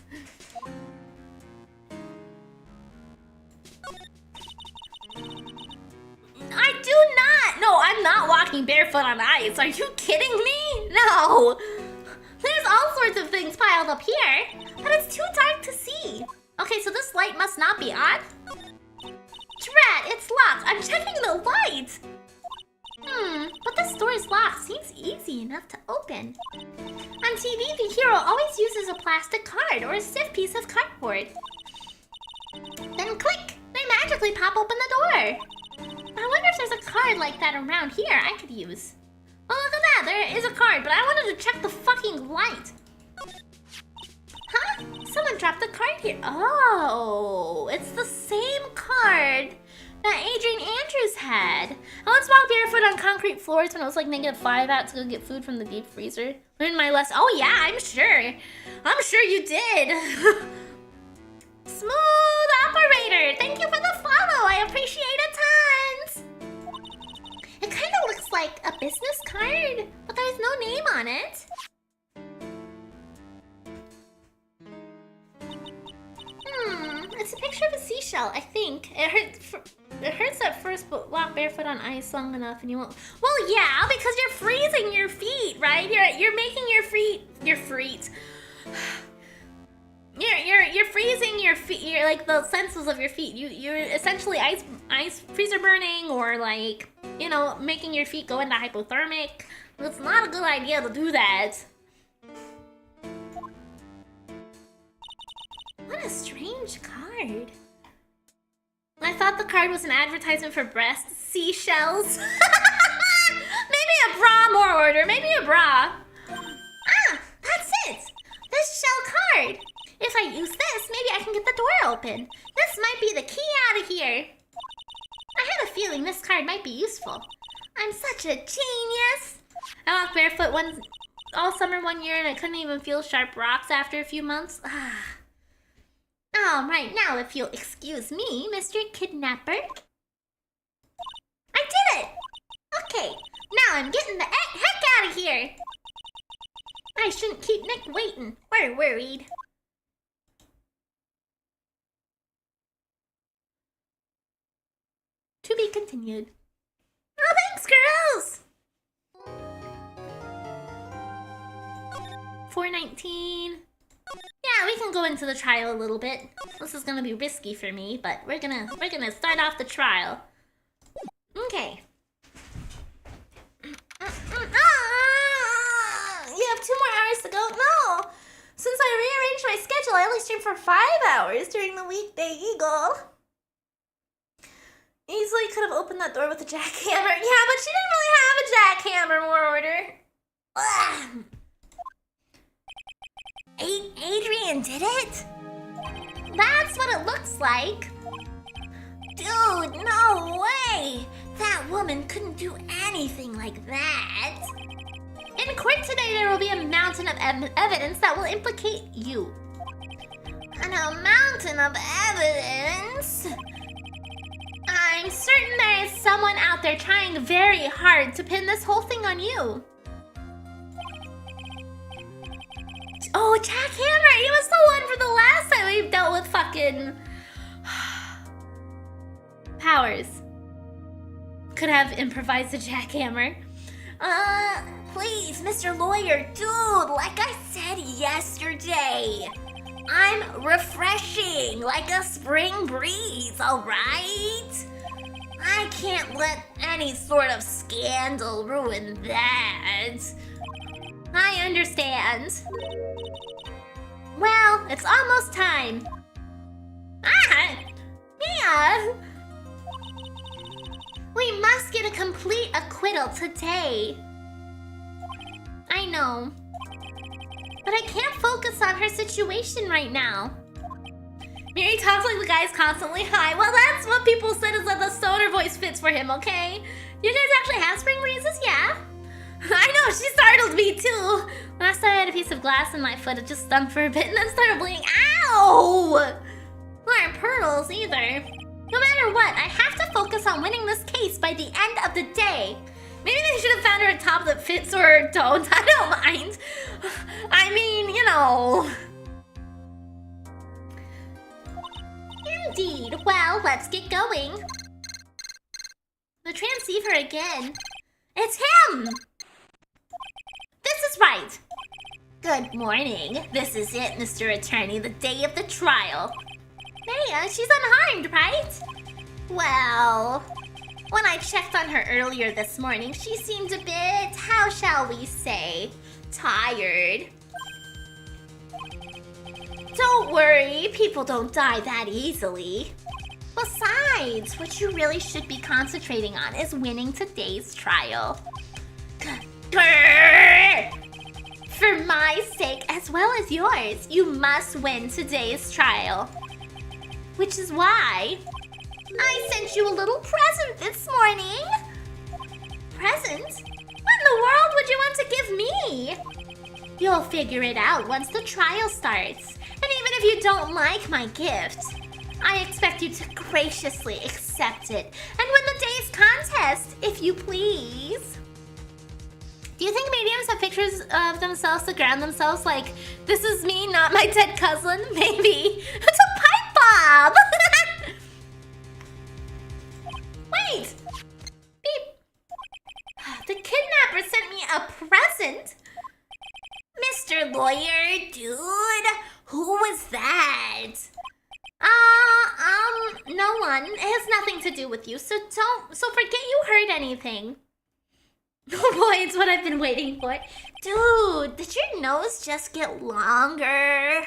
Speaker 1: I do not. No, I'm not walking walking barefoot on ice. Are you kidding me? No. There's all sorts of things piled up here, but it's too dark to see. Okay, so this light must not be on. Drat, it's locked. I'm checking the light. But this door is locked. Seems easy enough to open. On TV, the hero always uses a plastic card or a stiff piece of cardboard. Then click, they magically pop open the door. I wonder if there's a card like that around here I could use. Oh, look at that, there is a card, but I wanted to check the fucking light. Huh? Someone dropped the card here. Oh, it's the same card that Adrian Andrews had. I once walked barefoot on concrete floors when it was like -5 out to go get food from the deep freezer. Learned my lesson. Oh yeah, I'm sure. I'm sure you did. Smooth operator, thank you for the follow. I appreciate it tons. It kind of looks like a business card, but there's no name on it. It's a picture of a seashell, I think. It hurts at first, but walk barefoot on ice long enough and you won't. Well, yeah, because you're freezing your feet, right? You're making your feet. You're freezing your feet. You're like the senses of your feet. You're essentially ice freezer burning, or like, you know, making your feet go into hypothermic. It's not a good idea to do that. What a strange card. I thought the card was an advertisement for breast seashells. Maybe a bra more order. Maybe a bra. Ah, that's it. This shell card. If I use this, maybe I can get the door open. This might be the key out of here. I had a feeling this card might be useful. I'm such a genius. I walked barefoot all summer one year and I couldn't even feel sharp rocks after a few months. All right, now if you'll excuse me, Mr. Kidnapper. I did it! Okay, now I'm getting the heck out of here. I shouldn't keep Nick waiting. We're worried. To be continued. Oh, thanks, girls! 419. Yeah, we can go into the trial a little bit. This is gonna be risky for me, but we're gonna start off the trial. Okay. You have 2 more hours to go? No! Since I rearranged my schedule, I only stream for 5 hours during the weekday, Eagle. Easily could have opened that door with a jackhammer. Yeah, but she didn't really have a jackhammer, more order. Ugh. Adrian did it? That's what it looks like. Dude, no way! That woman couldn't do anything like that. In court today, there will be a mountain of evidence that will implicate you. And a mountain of evidence? I'm certain there is someone out there trying very hard to pin this whole thing on you. Oh, Jackhammer! He was the one for the last time we dealt with fucking... Powers. Could have improvised a jackhammer. Please, Mr. Lawyer, dude, like I said yesterday, I'm refreshing like a spring breeze, alright? I can't let any sort of scandal ruin that. I understand. Well, it's almost time. Yeah. We must get a complete acquittal today. I know. But I can't focus on her situation right now. Miri talks like the guy's constantly high. Well, that's what people said is that the stoner voice fits for him, okay? You guys actually have spring breezes? Yeah. I know, she startled me too. Last time I had a piece of glass in my foot, it just stung for a bit and then started bleeding. Ow! There aren't pearls either. No matter what, I have to focus on winning this case by the end of the day. Maybe they should have found her a top that fits or don't. I don't mind. I mean, you know. Indeed. Well, let's get going. The transceiver again. It's him! This is Wright. Good morning. This is it, Mr. Attorney, the day of the trial. Hey, she's unharmed, right? Well, when I checked on her earlier this morning, she seemed a bit, how shall we say, tired. Don't worry, people don't die that easily. Besides, what you really should be concentrating on is winning today's trial. Grrr! For my sake, as well as yours, you must win today's trial. Which is why I sent you a little present this morning. Present? What in the world would you want to give me? You'll figure it out once the trial starts. And even if you don't like my gift, I expect you to graciously accept it and win the day's contest, if you please. Do you think mediums have pictures of themselves to ground themselves like, this is me, not my dead cousin? Maybe. It's a pipe bomb! Wait! Beep. The kidnapper sent me a present? Mr. Lawyer, dude, who was that? No one. It has nothing to do with you, so forget you heard anything. Oh boy, it's what I've been waiting for. Dude, did your nose just get longer?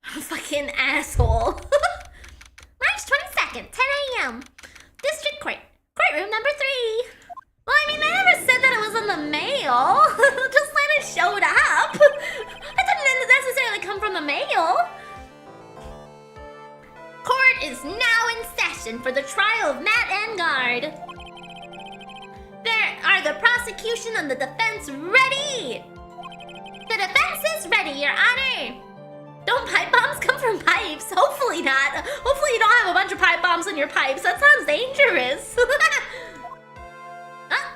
Speaker 1: Fucking asshole. March 22nd, 10 a.m. District Court. Courtroom number 3. Well, I mean, they never said that it was in the mail. Just when it showed up. It didn't necessarily come from the mail. Court is now in session for the trial of Matt Engard. There are the prosecution and the defense ready. The defense is ready, Your Honor. Don't pipe bombs come from pipes? Hopefully not. Hopefully you don't have a bunch of pipe bombs in your pipes. That sounds dangerous. Huh?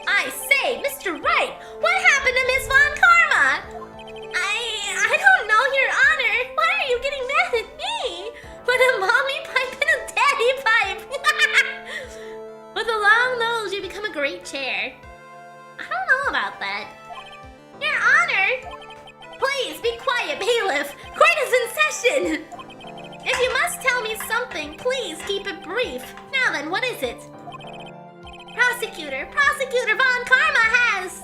Speaker 1: I say, Mr. Wright, what happened to Miss Von Karma? I don't know, Your Honor. Why are you getting mad at me? With a mommy pipe and a daddy pipe. With a long nose, you become a great chair. I don't know about that. Your Honor! Please, be quiet, bailiff. Court is in session. If you must tell me something, please keep it brief. Now then, what is it? Prosecutor Von Karma has...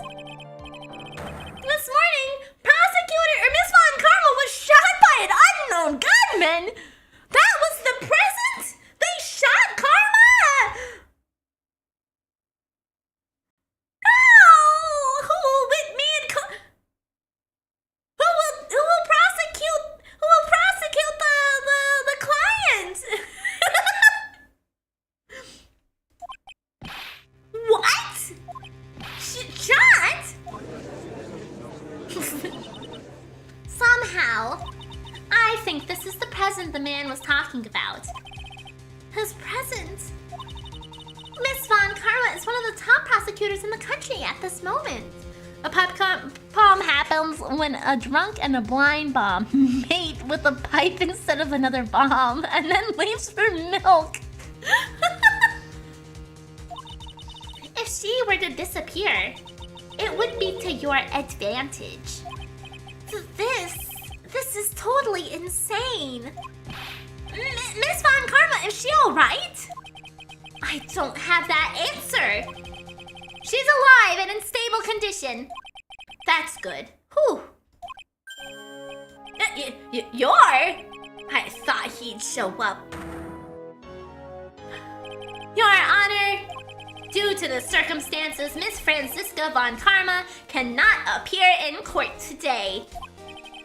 Speaker 1: This morning, Miss Von Karma was shot by an unknown gunman! That was the present? They shot Karma? Oh! Who will with me and who will prosecute the client? What? Shot? Somehow, I think this is the present the man was talking about. His present? Miss Von Karma is one of the top prosecutors in the country at this moment. A pipe bomb happens when a drunk and a blind bomb mate with a pipe instead of another bomb and then leaves for milk. If she were to disappear, it would be to your advantage. This is totally insane. Miss Von Karma, is she alright? I don't have that answer. She's alive and in stable condition. That's good. Whew. I thought he'd show up. Your Honor, due to the circumstances, Miss Franziska Von Karma cannot appear in court today.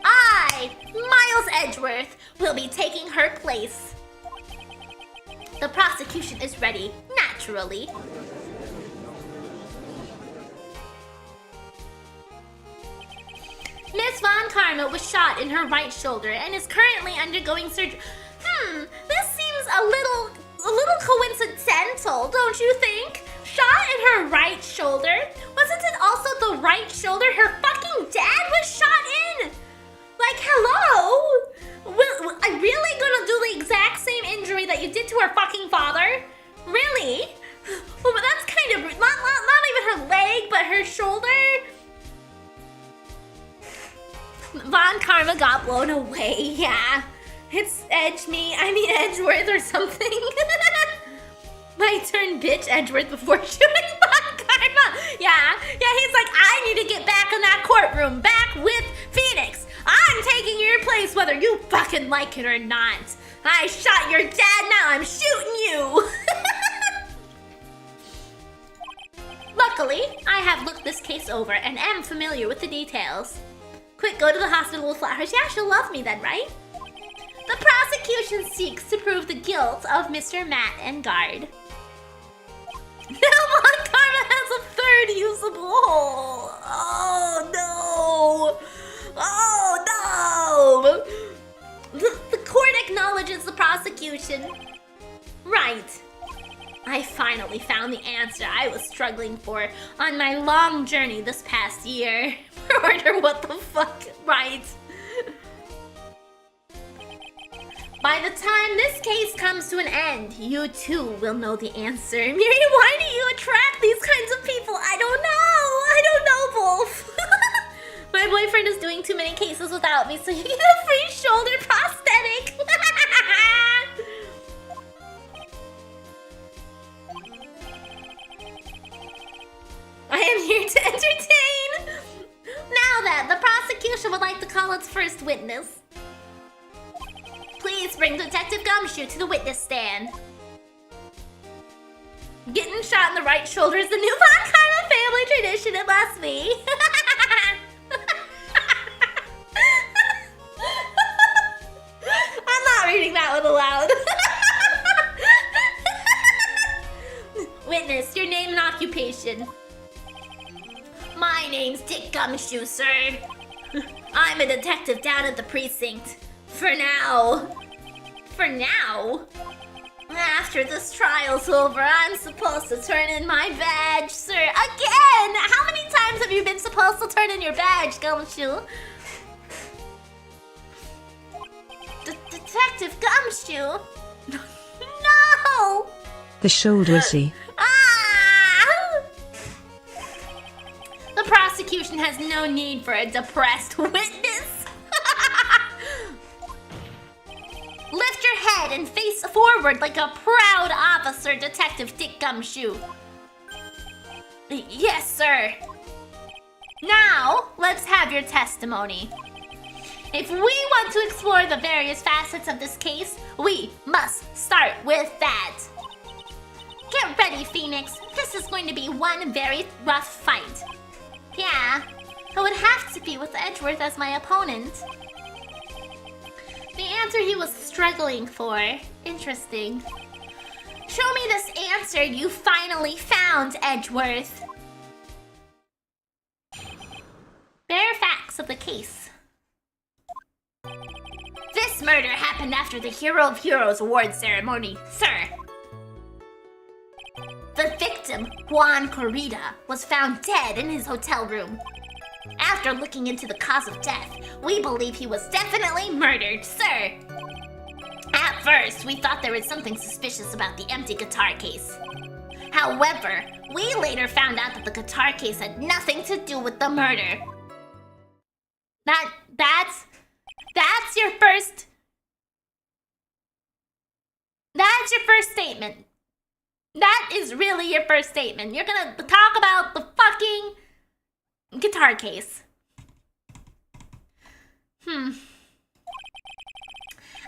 Speaker 1: I, Miles Edgeworth, will be taking her place. The prosecution is ready, naturally. Miss Von Karma was shot in her right shoulder and is currently undergoing surgery. This seems a little coincidental, don't you think? Shot in her right shoulder? Wasn't it also the right shoulder her fucking dad was shot in? Like, hello? I fucking father? Really? Well, but that's kind of rude. Not even her leg, but her shoulder. Von Karma got blown away, yeah. It's Edgeworth or something. My turn, bitch, Edgeworth, before shooting Von Karma. Yeah, he's like, I need to get back in that courtroom, back with Phoenix. I'm taking your place whether you fucking like it or not. I shot your dad, now I'm shooting you. Luckily, I have looked this case over and am familiar with the details. Quick, go to the hospital with flowers. Yeah, she'll love me then, right? The prosecution seeks to prove the guilt of Mr. Matt and Guard. Now Von Karma has a third usable hole. Oh no! Oh no! The court acknowledges the prosecution. Right. I finally found the answer I was struggling for on my long journey this past year. Murder, what the fuck? Right. By the time this case comes to an end, you too will know the answer. Miri, why do you attract these kinds of people? I don't know, Wolf. My boyfriend is doing too many cases without me, so you get a free shoulder prosthetic. I am here to entertain. Now then, the prosecution would like to call its first witness. Please bring Detective Gumshoe to the witness stand. Getting shot in the right shoulder is the new Von Karma family tradition, it must be. I'm not reading that one aloud. Witness, your name and occupation. My name's Dick Gumshoe, sir. I'm a detective down at the precinct. For now. For now? After this trial's over, I'm supposed to turn in my badge, sir. Again! How many times have you been supposed to turn in your badge, Gumshoe? Detective Gumshoe? No!
Speaker 3: The shoulder, see.
Speaker 1: The prosecution has no need for a depressed witness. Lift your head and face forward like a proud officer, Detective Dick Gumshoe. Yes, sir. Now, let's have your testimony. If we want to explore the various facets of this case, we must start with that. Get ready, Phoenix. This is going to be one very rough fight. Yeah, it would have to be with Edgeworth as my opponent. The answer he was struggling for. Interesting. Show me this answer you finally found, Edgeworth. Bare facts of the case. This murder happened after the Hero of Heroes award ceremony, sir. The victim, Juan Corrida, was found dead in his hotel room. After looking into the cause of death, we believe he was definitely murdered, sir. At first, we thought there was something suspicious about the empty guitar case. However, we later found out that the guitar case had nothing to do with the murder. That's your first... That's your first statement. That is really your first statement. You're gonna talk about the fucking guitar case. After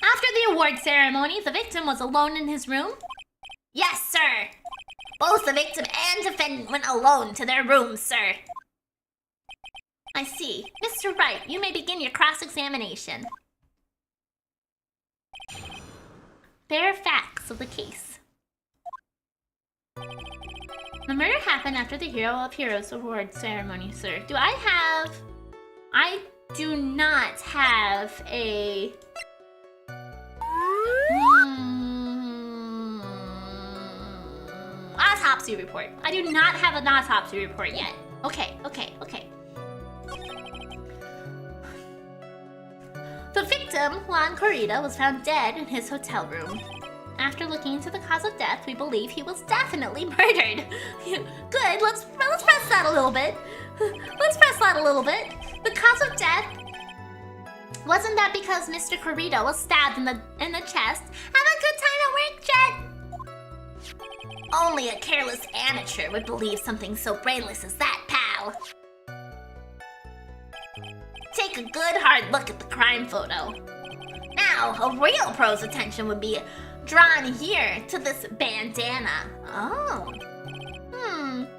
Speaker 1: the award ceremony, the victim was alone in his room? Yes, sir. Both the victim and defendant went alone to their rooms, sir. I see. Mr. Wright, you may begin your cross-examination. Bare facts of the case. The murder happened after the Hero of Heroes award ceremony, sir. I do not have a... autopsy report. I do not have an autopsy report yet. Okay. The victim, Juan Corrida, was found dead in his hotel room. After looking into the cause of death, we believe he was definitely murdered. Good, let's press that a little bit. Let's press that a little bit. The cause of death, wasn't that because Mr. Corrida was stabbed in the chest? Have a good time at work, Jet! Only a careless amateur would believe something so brainless as that, pal. Take a good hard look at the crime photo. Now, a real pro's attention would be drawn here to this bandana. Oh.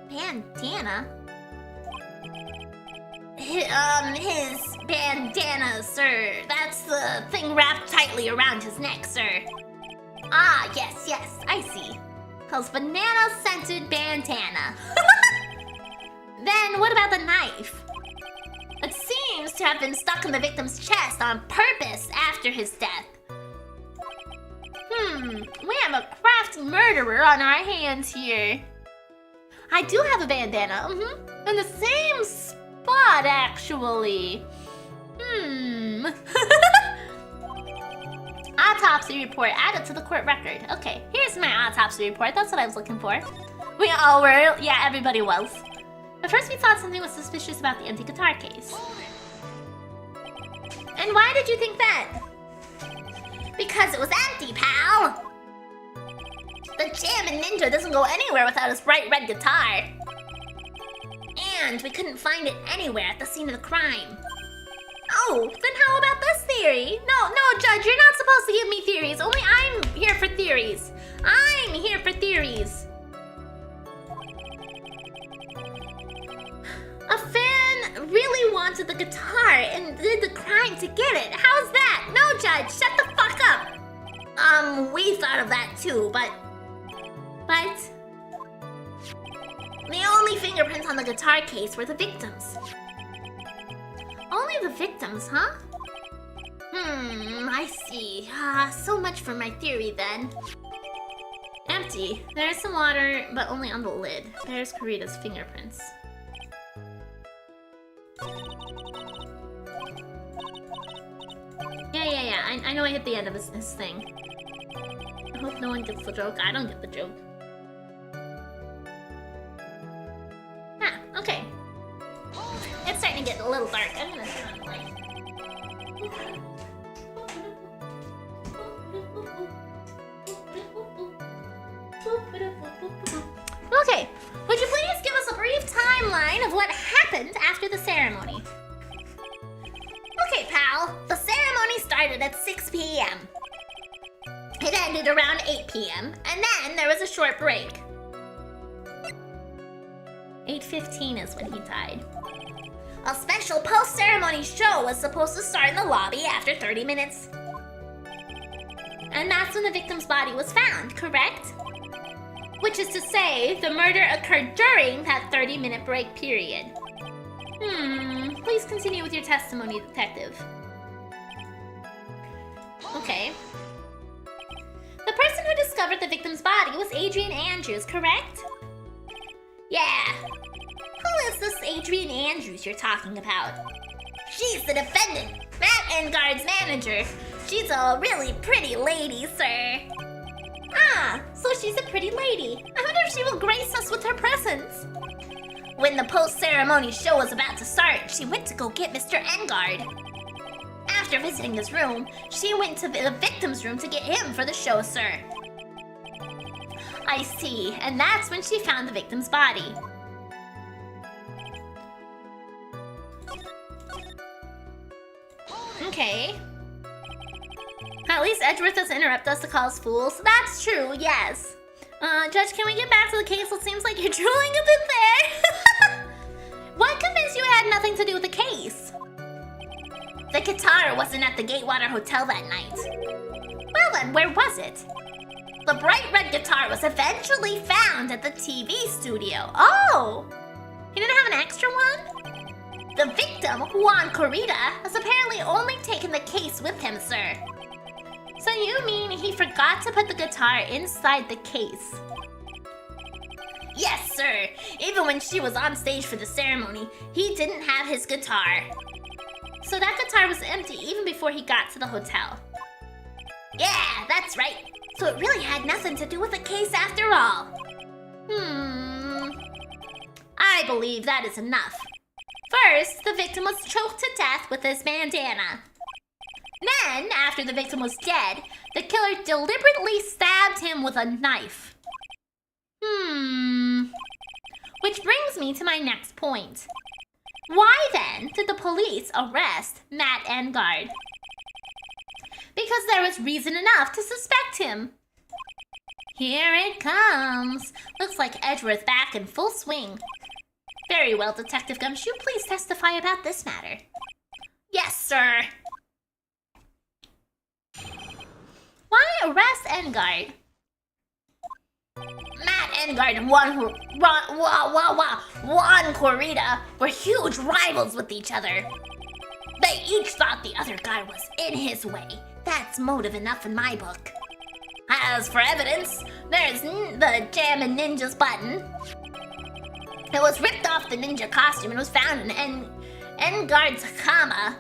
Speaker 1: Bandana? His bandana, sir. That's the thing wrapped tightly around his neck, sir. Ah, yes, I see. His banana-scented bandana. Then what about the knife? It seems to have been stuck in the victim's chest on purpose after his death. We have a crafty murderer on our hands here. I do have a bandana, in the same spot, actually. Autopsy report added to the court record. Okay, here's my autopsy report. That's what I was looking for. We all were. Yeah, everybody was. At first we thought something was suspicious about the empty guitar case. And why did you think that? Because it was empty, pal! The Jammin' Ninja doesn't go anywhere without his bright red guitar. And we couldn't find it anywhere at the scene of the crime. Oh, then how about this theory? No, Judge, you're not supposed to give me theories. Only I'm here for theories. I'm here for theories. A fan really wanted the guitar and did the crime to get it. How's that? No, Judge, shut the fuck up. We thought of that too, but the only fingerprints on the guitar case were the victims. Only the victims, huh? I see. So much for my theory then. Empty. There's some water, but only on the lid. There's Corrida's fingerprints. Yeah. I know I hit the end of this thing. I hope no one gets the joke. I don't get the joke. Okay. It's starting to get a little dark. I'm gonna turn on the light. Okay, would you please give us a brief timeline of what happened after the ceremony? Okay, pal. The ceremony started at 6 p.m. It ended around 8 p.m. and then there was a short break. 8:15 is when he died. A special post-ceremony show was supposed to start in the lobby after 30 minutes. And that's when the victim's body was found, correct? Which is to say, the murder occurred during that 30-minute break period. Please continue with your testimony, detective. Okay. The person who discovered the victim's body was Adrian Andrews, correct? Yeah. Who is this Adrian Andrews you're talking about? She's the defendant, Matt Engard's manager. She's a really pretty lady, sir. Ah, so she's a pretty lady. I wonder if she will grace us with her presence. When the post-ceremony show was about to start, she went to go get Mr. Engard. After visiting his room, she went to the victim's room to get him for the show, sir. I see, and that's when she found the victim's body. Okay. At least Edgeworth doesn't interrupt us to call us fools. That's true, yes. Judge, can we get back to the case? It seems like you're drooling a bit there. What convinced you it had nothing to do with the case? The guitar wasn't at the Gatewater Hotel that night. Well then, where was it? The bright red guitar was eventually found at the TV studio. Oh! He didn't have an extra one? The victim, Juan Corrida, has apparently only taken the case with him, sir. So you mean he forgot to put the guitar inside the case? Yes, sir. Even when she was on stage for the ceremony, he didn't have his guitar. So that guitar was empty even before he got to the hotel. Yeah, that's right. So it really had nothing to do with the case after all. I believe that is enough. First, the victim was choked to death with this bandana. Then, after the victim was dead, the killer deliberately stabbed him with a knife. Which brings me to my next point. Why then did the police arrest Matt Engard? Because there was reason enough to suspect him. Here it comes. Looks like Edgeworth back in full swing. Very well, Detective Gumshoe. Please testify about this matter. Yes, sir. Why arrest Engard? Matt Engard and Juan Corrida were huge rivals with each other. They each thought the other guy was in his way. That's motive enough in my book. As for evidence, there's the Jammin' Ninja's button. It was ripped off the ninja costume and was found in Engard's Hakama.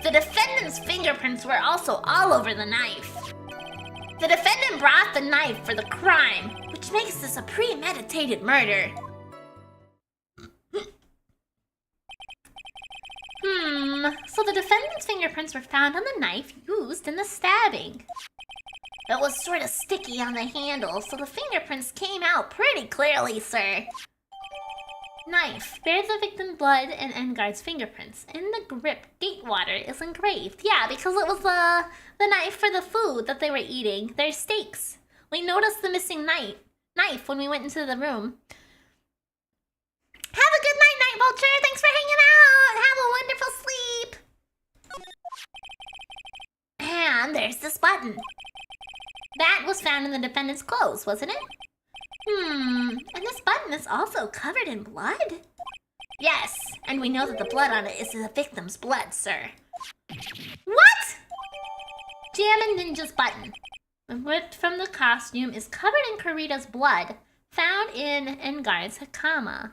Speaker 1: The defendant's fingerprints were also all over the knife. The defendant brought the knife for the crime, which makes this a premeditated murder. So the defendant's fingerprints were found on the knife used in the stabbing. It was sort of sticky on the handle, so the fingerprints came out pretty clearly, sir. Knife bears the victim's blood and Engard's fingerprints. In the grip, Gatewater is engraved. Yeah, because it was the knife for the food that they were eating. Their steaks. We noticed the missing knife when we went into the room. Have a good night, Night Vulture. Thanks for hanging out. Have a wonderful sleep. And there's this button. That was found in the defendant's clothes, wasn't it? And this button is also covered in blood? Yes, and we know that the blood on it is the victim's blood, sir. What? Jammin' Ninja's button, ripped from the costume, is covered in Corrida's blood, found in Engard's Hakama.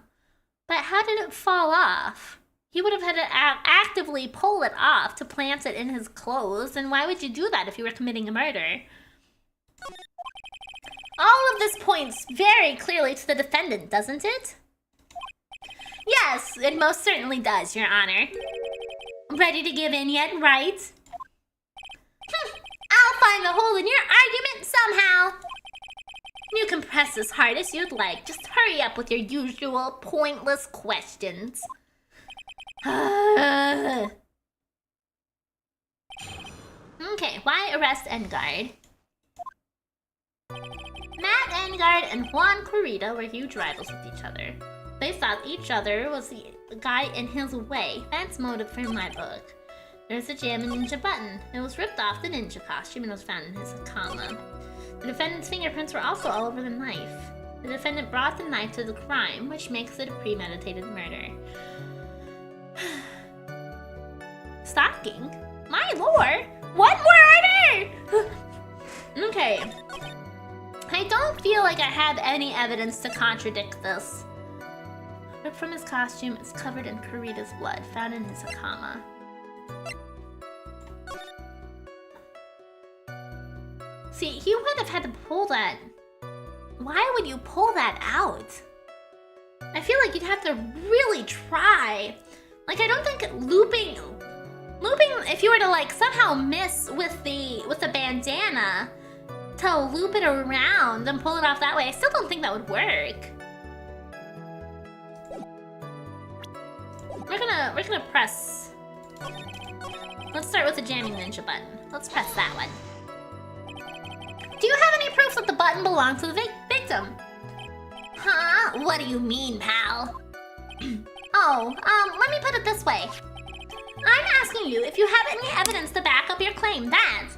Speaker 1: But how did it fall off? He would have had to actively pull it off to plant it in his clothes, and why would you do that if you were committing a murder? All of this points very clearly to the defendant, doesn't it? Yes, it most certainly does, Your Honor. Ready to give in yet, Wright? I'll find the hole in your argument somehow. You can press as hard as you'd like. Just hurry up with your usual pointless questions. Okay, why arrest Engard? Matt Engard and Juan Corrida were huge rivals with each other. They thought each other was the guy in his way. That's motive for my book. There's a Jammin' Ninja button. It was ripped off the ninja costume and was found in his Hakama. The defendant's fingerprints were also all over the knife. The defendant brought the knife to the crime, which makes it a premeditated murder. Stalking? My lord! One more order! Okay. I don't feel like I have any evidence to contradict this. Ripped from his costume, is covered in Corrida's blood, found in his Hakama. See, he would have had to pull that. Why would you pull that out? I feel like you'd have to really try. Like, I don't think looping, if you were to like somehow miss with the bandana to loop it around and pull it off that way, I still don't think that would work. We're gonna press. Let's start with the Jammin' Ninja button. Let's press that one. Do you have any proof that the button belonged to the victim? Huh? What do you mean, pal? Let me put it this way. I'm asking you if you have any evidence to back up your claim that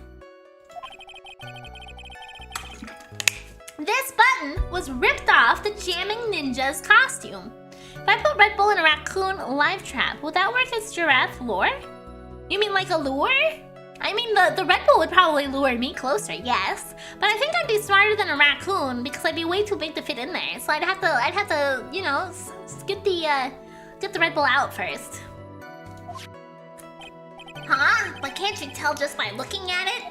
Speaker 1: this button was ripped off the Jammin' Ninja's costume. If I put Red Bull in a raccoon live trap, would that work as giraffe lure? You mean like a lure? I mean, the Red Bull would probably lure me closer, yes. But I think I'd be smarter than a raccoon because I'd be way too big to fit in there. So I'd have to, you know, get the Red Bull out first. Huh? But can't you tell just by looking at it?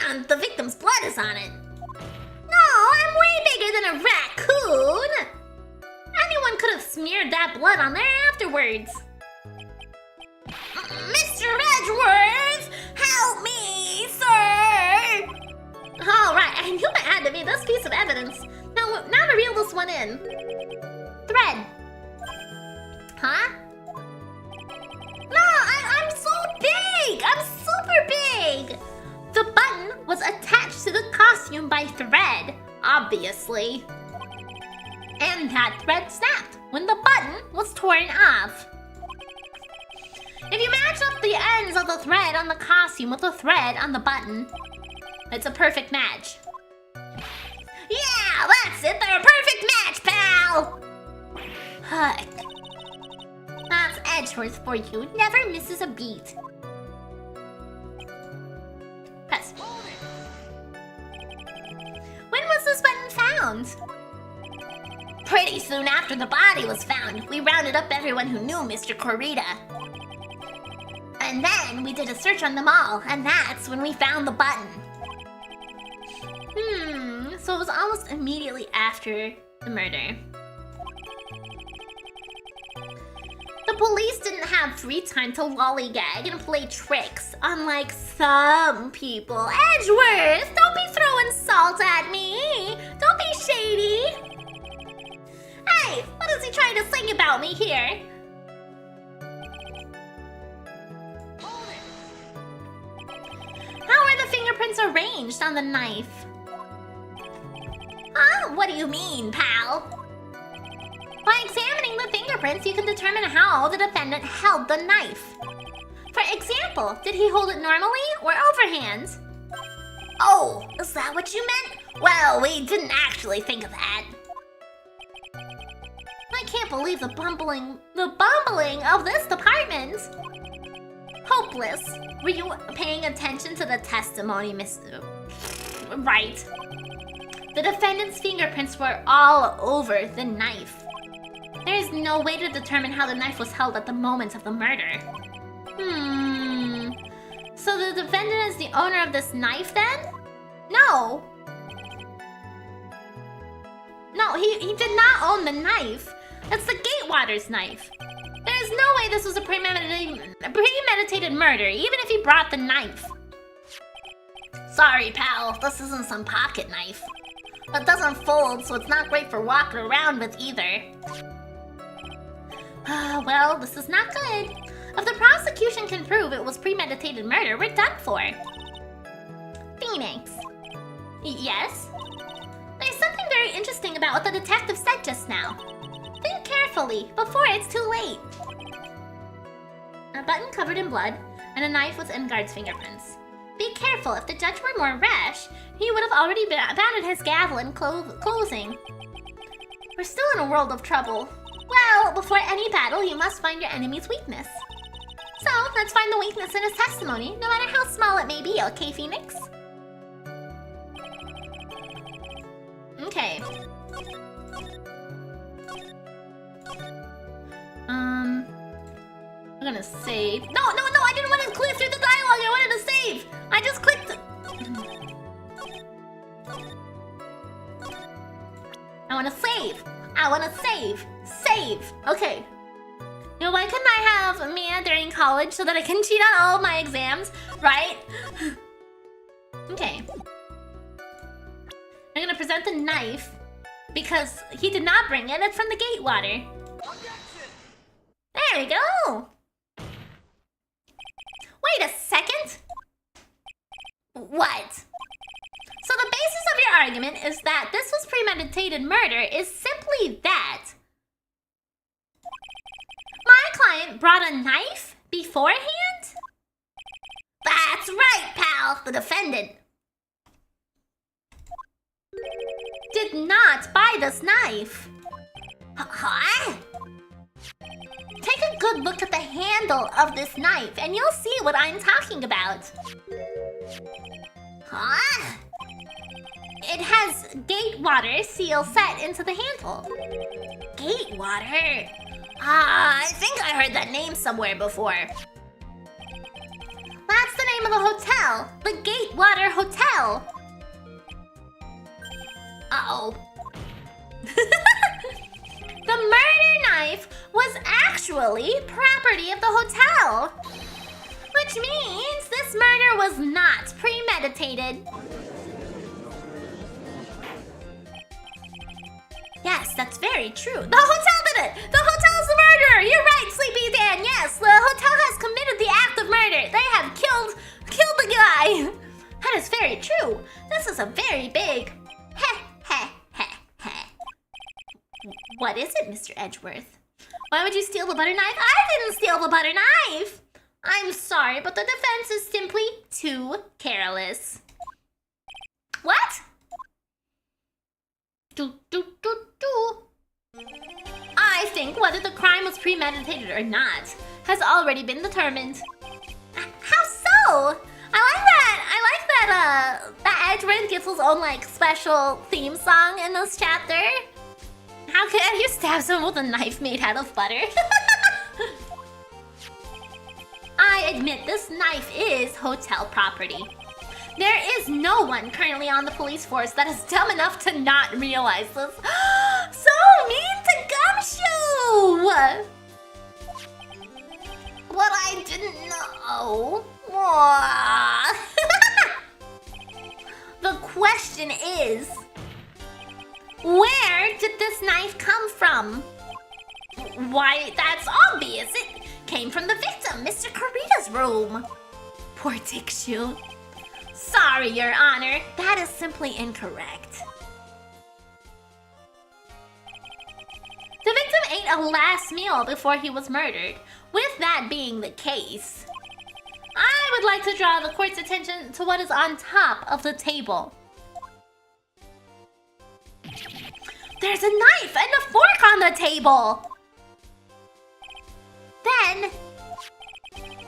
Speaker 1: And the victim's blood is on it. No, I'm way bigger than a raccoon! Anyone could have smeared that blood on there afterwards. Mr. Edgeworth, help me, sir! Alright, I knew it had to be this piece of evidence. Now to reel this one in. Thread. Huh? No, I'm so big! I'm super big! The button was attached to the costume by thread, obviously. And that thread snapped when the button was torn off. If you match up the ends of the thread on the costume with the thread on the button, it's a perfect match. Yeah, that's it! They're a perfect match, pal! Heck. That's Edgeworth for you. Never misses a beat. Press. When was this button found? Pretty soon after the body was found. We rounded up everyone who knew Mr. Corrida. And then we did a search on them all, and that's when we found the button. So it was almost immediately after the murder. The police didn't have free time to lollygag and play tricks, unlike some people. Edgeworth, don't be throwing salt at me! Don't be shady! Hey, what is he trying to sing about me here? How are the fingerprints arranged on the knife? Huh? What do you mean, pal? By examining the fingerprints, you can determine how the defendant held the knife. For example, did he hold it normally or overhand? Oh, is that what you meant? Well, we didn't actually think of that. I can't believe the bumbling of this department. Hopeless. Were you paying attention to the testimony, Miss Wright? The defendant's fingerprints were all over the knife. There is no way to determine how the knife was held at the moment of the murder. So the defendant is the owner of this knife then? No. No, he did not own the knife. That's the Gatewaters knife. There is no way this was a premeditated murder, even if he brought the knife. Sorry, pal, this isn't some pocket knife. It doesn't fold, so it's not great for walking around with either. Well, this is not good. If the prosecution can prove it was premeditated murder, we're done for. Phoenix. Yes? There's something very interesting about what the detective said just now. Think carefully, before it's too late. A button covered in blood, and a knife with Enguard's fingerprints. Be careful, if the judge were more rash, he would have already pounded his gavel in closing. We're still in a world of trouble. Well, before any battle, you must find your enemy's weakness. So, let's find the weakness in his testimony, no matter how small it may be, okay, Phoenix? Okay. I'm gonna save. No, I didn't want to click through the dialogue, I wanted to save! I just clicked. I wanna save. Save. Okay. You know, why couldn't I have Mia during college so that I can cheat on all of my exams, right? Okay. I'm gonna present the knife because he did not bring it. It's from the Gatewater. There we go. Wait a second. What? So the basis of your argument is that this was premeditated murder is simply that my client brought a knife beforehand? That's right, pal. The defendant did not buy this knife. Huh? Take a good look at the handle of this knife and you'll see what I'm talking about. Huh? It has Gatewater seal set into the handle. Gatewater? I think I heard that name somewhere before. That's the name name of the hotel. The Gatewater Hotel. Uh-oh. The murder knife was actually property of the hotel. Which means this murder was not premeditated. Yes, that's very true. The hotel did it! The hotel's the murderer! You're right, Sleepy Dan! Yes, the hotel has committed the act of murder. They have killed the guy. That is very true. This is a very big... What is it, Mr. Edgeworth? Why would you steal the butter knife? I didn't steal the butter knife! I'm sorry, but the defense is simply too careless. What? I think whether the crime was premeditated or not has already been determined. How so? I like that Edgeworth gets his own like special theme song in this chapter. How can you stab someone with a knife made out of butter? I admit this knife is hotel property. There is no one currently on the police force that is dumb enough to not realize this. So mean to Gumshoe! But I didn't know. The question is, where did this knife come from? Why, that's obvious. It came from the victim, Mr. Karita's room. Poor Dick Shoe. Sorry, Your Honor. That is simply incorrect. The victim ate a last meal before he was murdered. With that being the case, I would like to draw the court's attention to what is on top of the table. There's a knife and a fork on the table! Then,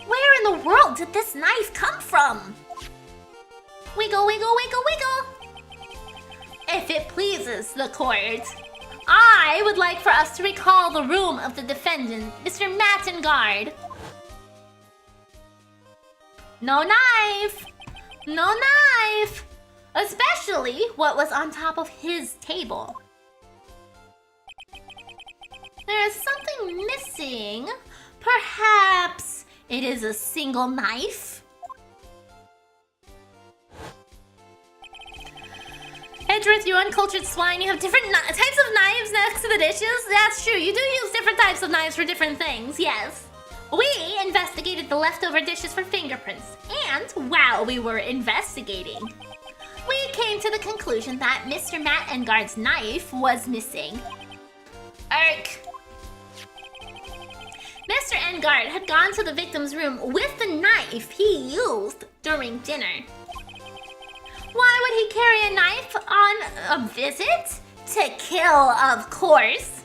Speaker 1: where in the world did this knife come from? Wiggle, wiggle, wiggle, wiggle! If it pleases the court, I would like for us to recall the room of the defendant, Mr. Mattengard. No knife! No knife! Especially what was on top of his table. There is something missing. Perhaps it is a single knife? Edgeworth, you uncultured swine, you have different types of knives next to the dishes? That's true, you do use different types of knives for different things, yes. We investigated the leftover dishes for fingerprints, and while we were investigating, we came to the conclusion that Mr. Mattengard's knife was missing. Mr. Engard had gone to the victim's room with the knife he used during dinner. Why would he carry a knife on a visit? To kill, of course.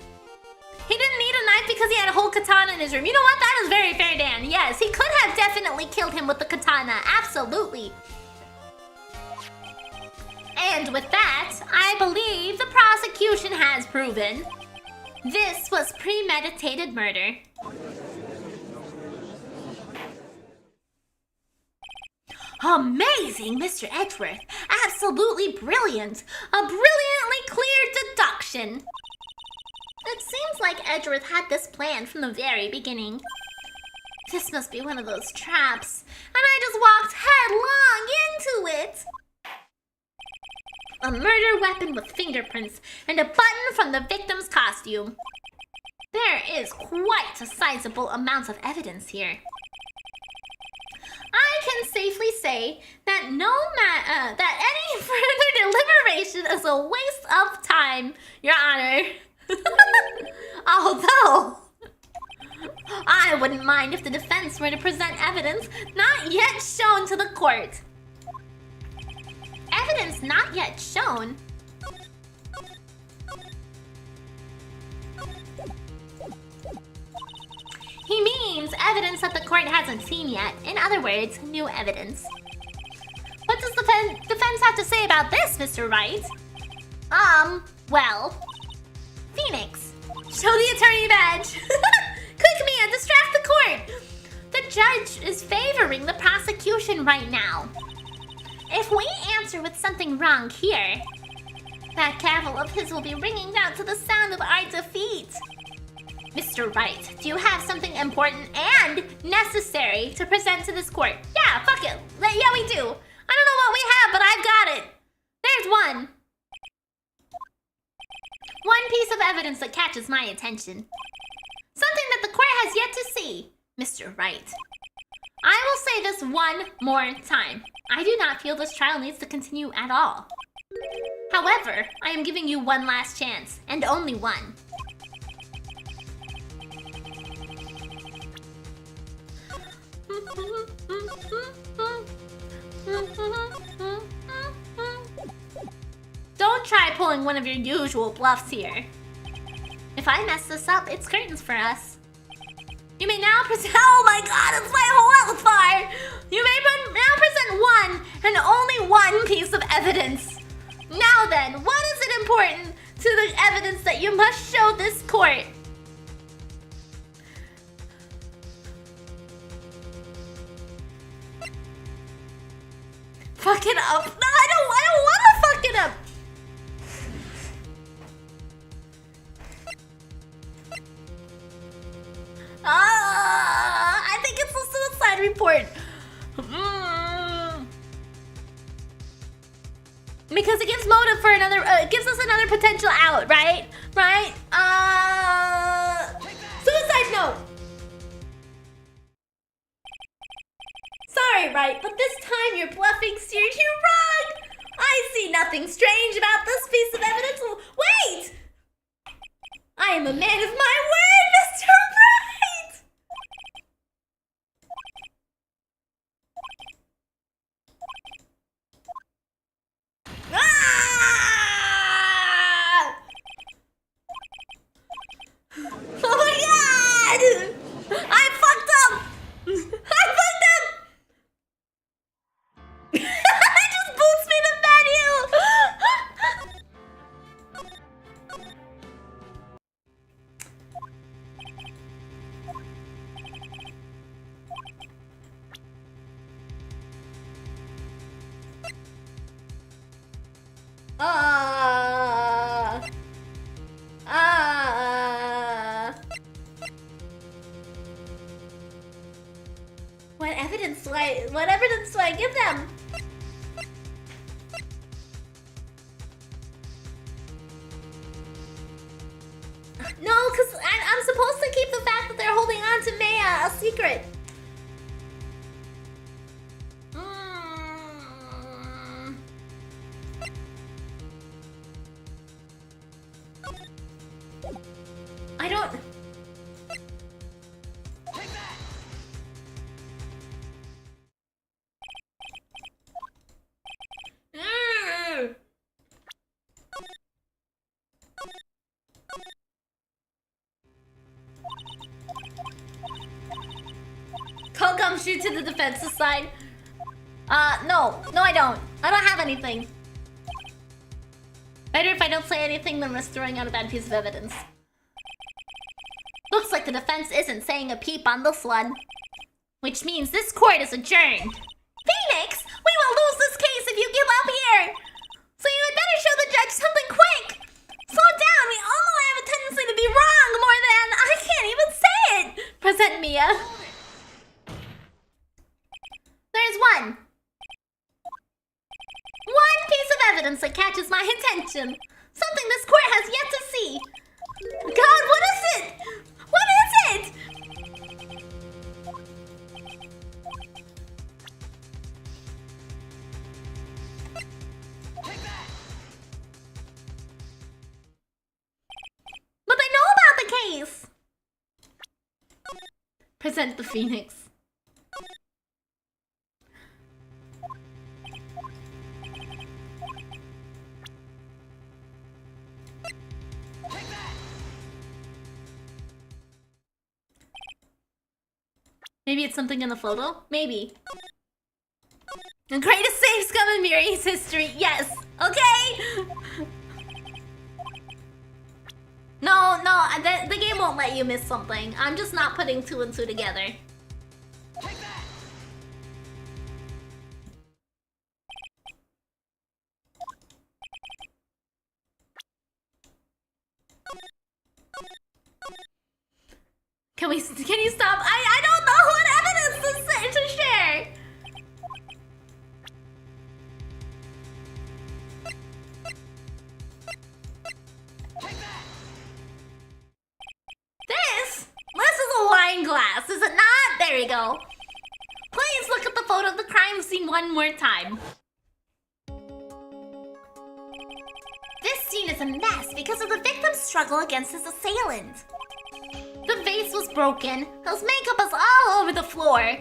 Speaker 1: He didn't need a knife because he had a whole katana in his room. You know what? That is very fair, Dan. Yes, he could have definitely killed him with the katana. Absolutely. And with that, I believe the prosecution has proven this was premeditated murder. Amazing, Mr. Edgeworth. Absolutely brilliant. A brilliantly clear deduction. It seems like Edgeworth had this plan from the very beginning. This must be one of those traps, and I just walked headlong into it. A murder weapon with fingerprints and a button from the victim's costume. There is quite a sizable amount of evidence here. I can safely say that that any further deliberation is a waste of time, Your Honor. Although, I wouldn't mind if the defense were to present evidence not yet shown to the court. Evidence not yet shown? He means evidence that the court hasn't seen yet. In other words, new evidence. What does the defense have to say about this, Mr. Wright? Well, Phoenix, show the attorney badge. Quick, Mia, distract the court. The judge is favoring the prosecution right now. If we answer with something wrong here, that gavel of his will be ringing out to the sound of our defeat. Mr. Wright, do you have something important and necessary to present to this court? Yeah, fuck it. Yeah, we do. I don't know what we have, but I've got it. There's one. One piece of evidence that catches my attention. Something that the court has yet to see. Mr. Wright, I will say this one more time. I do not feel this trial needs to continue at all. However, I am giving you one last chance, and only one. Don't try pulling one of your usual bluffs here. If I mess this up, it's curtains for us. You may now present— oh my god, it's my whole health bar! You may now present one and only one piece of evidence. Now then, what is it important to the evidence that you must show this court? Fuck it up. No, I don't want to fuck it up. I think it's a suicide report. Because it gives motive for another, it gives us another potential out, right? Right? Suicide note. Sorry, Wright, but this time your bluffing steered you wrong. I see nothing strange about this piece of evidence. Wait! I am a man of my word, Mr. Wright! Ah! Oh my god! I fucked up! I fucked up! It just boots me to menu! What evidence do I give them? No, because I'm supposed to keep the fact that they're holding on to Maya a secret. I don't... Come shoot to the defense's side. No, I don't. I don't have anything. Better if I don't say anything than risk throwing out a bad piece of evidence. Looks like the defense isn't saying a peep on this one. Which means this court is adjourned. Phoenix! We will lose this case if you give up here! So you had better show the judge something quick! Slow down, we all know I have a tendency to be wrong more than— I can't even say it! Present Mia. There's one. One piece of evidence that catches my attention. Something this court has yet to see. God, what is it? What is it? But they know about the case. Present the Phoenix. Maybe it's something in the photo? Maybe. The greatest safe scum in Miri's history. Yes. Okay. No, the game won't let you miss something. I'm just not putting two and two together. Can you stop? I don't know what evidence to share. This is a wine glass, is it not? There you go. Please look at the photo of the crime scene one more time.
Speaker 2: This scene is a mess because of the victim's struggle against his assailant.
Speaker 1: The vase was broken. His makeup is all over the floor.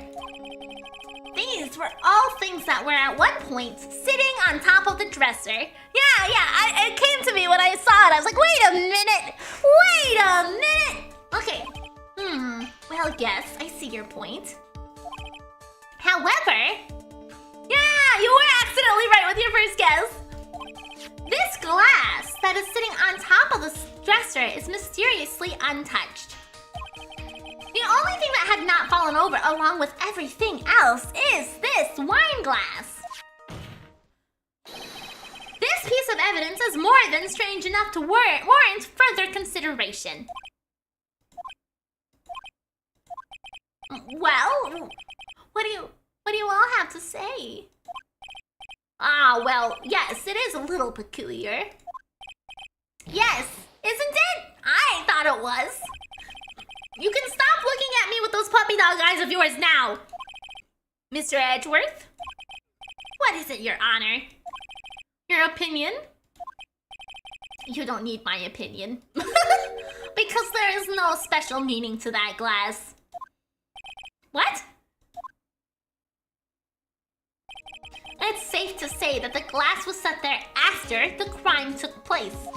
Speaker 2: These were all things that were at one point sitting on top of the dresser.
Speaker 1: Yeah, it came to me when I saw it. I was like, wait a minute.
Speaker 2: Okay. Well, yes, I see your point. However,
Speaker 1: yeah, you were accidentally right with your first guess.
Speaker 2: this glass that is sitting on top of the dresser is mysteriously untouched. The only thing that had not fallen over along with everything else is this wine glass. This piece of evidence is more than strange enough to warrant further consideration. Well, what do you all have to say? Ah, well, yes, it is a little peculiar. Yes, isn't it? I thought it was. You can stop looking at me with those puppy dog eyes of yours now. Mr. Edgeworth? What is it, Your Honor? Your opinion? You don't need my opinion. Because there is no special meaning to that glass. What? It's safe to say that the glass was set there after the crime took place.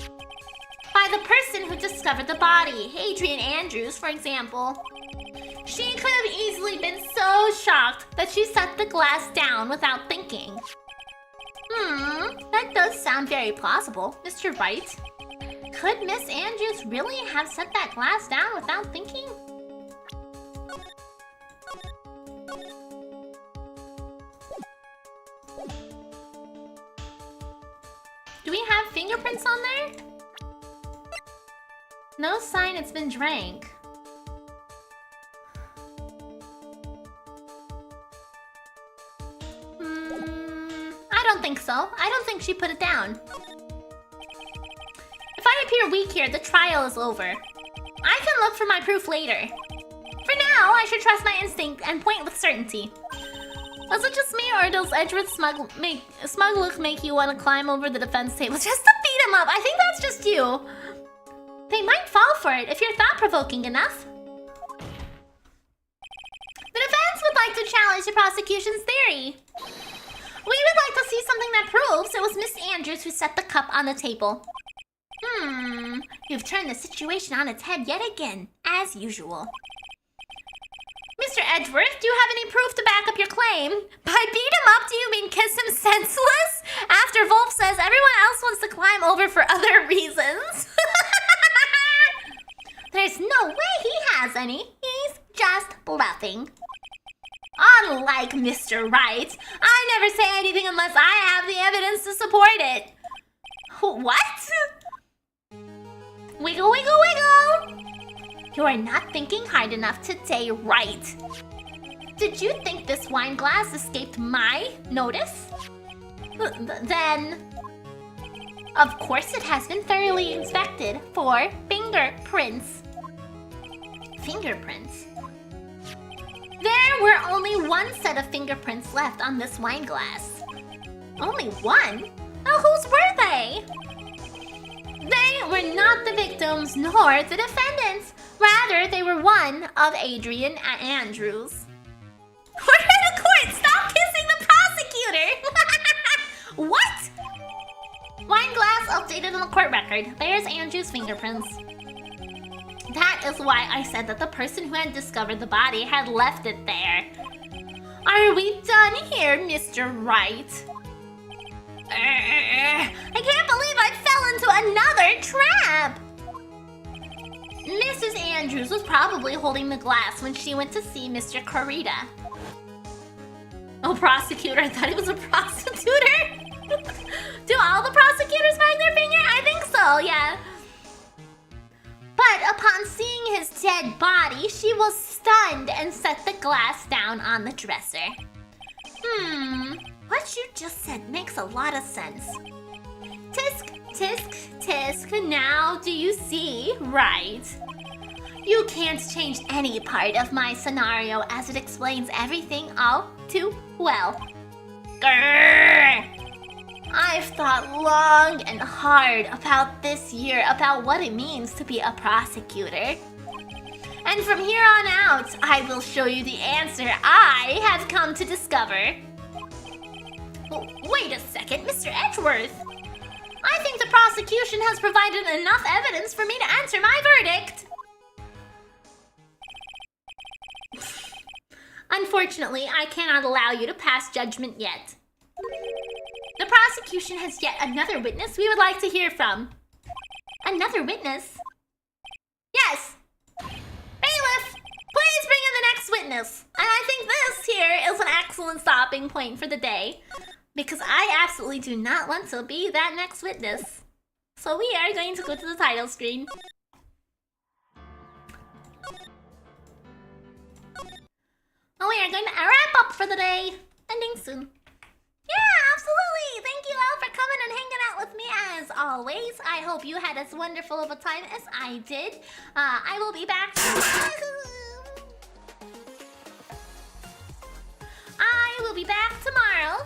Speaker 2: By the person who discovered the body, Adrian Andrews, for example. She could have easily been so shocked that she set the glass down without thinking. That does sound very plausible, Mr. Wright. Could Miss Andrews really have set that glass down without thinking? Do we have fingerprints on there? No sign it's been drank. I don't think so. I don't think she put it down. If I appear weak here, the trial is over. I can look for my proof later. For now, I should trust my instinct and point with certainty. Was it just me, or does Edgeworth's smug look make you want to climb over the defense table just to beat him up? I think that's just you. They might fall for it if you're thought-provoking enough. The defense would like to challenge the prosecution's theory. We would like to see something that proves it was Miss Andrews who set the cup on the table. You've turned the situation on its head yet again, as usual. Mr. Edgeworth, do you have any proof to back up your claim? By beat him up, do you mean kiss him senseless? After Wolf says everyone else wants to climb over for other reasons. There's no way he has any. He's just bluffing. Unlike Mr. Wright, I never say anything unless I have the evidence to support it. What? Wiggle, wiggle, wiggle! You are not thinking hard enough today, Wright. Did you think this wine glass escaped my notice? Then... Of course it has been thoroughly inspected for fingerprints. Fingerprints? There were only one set of fingerprints left on this wine glass. Only one? Oh, whose were they? They were not the victims nor the defendants. Rather, they were one of Adrian Andrews. Order the court! Stop kissing the prosecutor! What? Wine glass updated on the court record. There's Andrew's fingerprints. That is why I said that the person who had discovered the body had left it there. Are we done here, Mr. Wright? I can't believe I fell into another trap! Mrs. Andrews was probably holding the glass when she went to see Mr. Corrida. Oh, prosecutor. I thought he was a prostituter. Do all the prosecutors bag their finger? I think so, yeah.
Speaker 1: But upon seeing his dead body, she was stunned and set the glass down on the dresser. What you just said makes a lot of sense. Tisk, tisk, tisk, now do you see, right? You can't change any part of my scenario as it explains everything all too well. Grrr! I've thought long and hard about this year, about what it means to be a prosecutor. And from here on out, I will show you the answer I have come to discover. Wait a second, Mr. Edgeworth. I think the prosecution has provided enough evidence for me to enter my verdict. Unfortunately, I cannot allow you to pass judgment yet. The prosecution has yet another witness we would like to hear from. Another witness? Yes! Bailiff, please bring in the next witness. And I think this here is an excellent stopping point for the day, because I absolutely do not want to be that next witness. So we are going to go to the title screen. And we are going to wrap up for the day. Ending soon. Yeah, absolutely! Thank you all for coming and hanging out with me as always. I hope you had as wonderful of a time as I did. I will be back tomorrow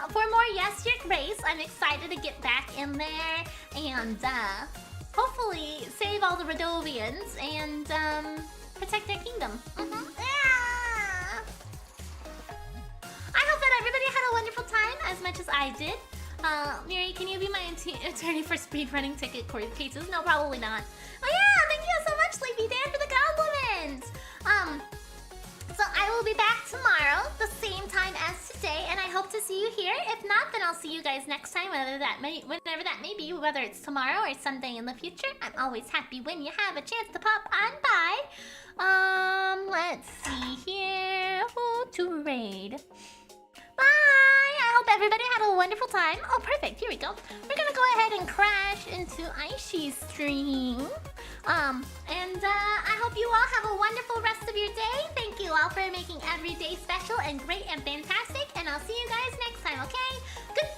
Speaker 1: for more Yes, Your Grace. I'm excited to get back in there and hopefully save all the Radovians and protect their kingdom. I hope that everybody had a wonderful time as much as I did. Miri, can you be my attorney for speedrunning ticket court cases? No, probably not. Oh yeah, thank you so much, Sleepy Dan, for the compliments. So I will be back tomorrow, the same time as today, and I hope to see you here. If not, then I'll see you guys next time, whenever that may be, whether it's tomorrow or someday in the future. I'm always happy when you have a chance to pop on by. Let's see here. Who to raid? Bye! I hope everybody had a wonderful time. Oh, perfect. Here we go. We're gonna go ahead and crash into Aishi's stream. I hope you all have a wonderful rest of your day. Thank you all for making every day special and great and fantastic. And I'll see you guys next time, okay? Goodbye!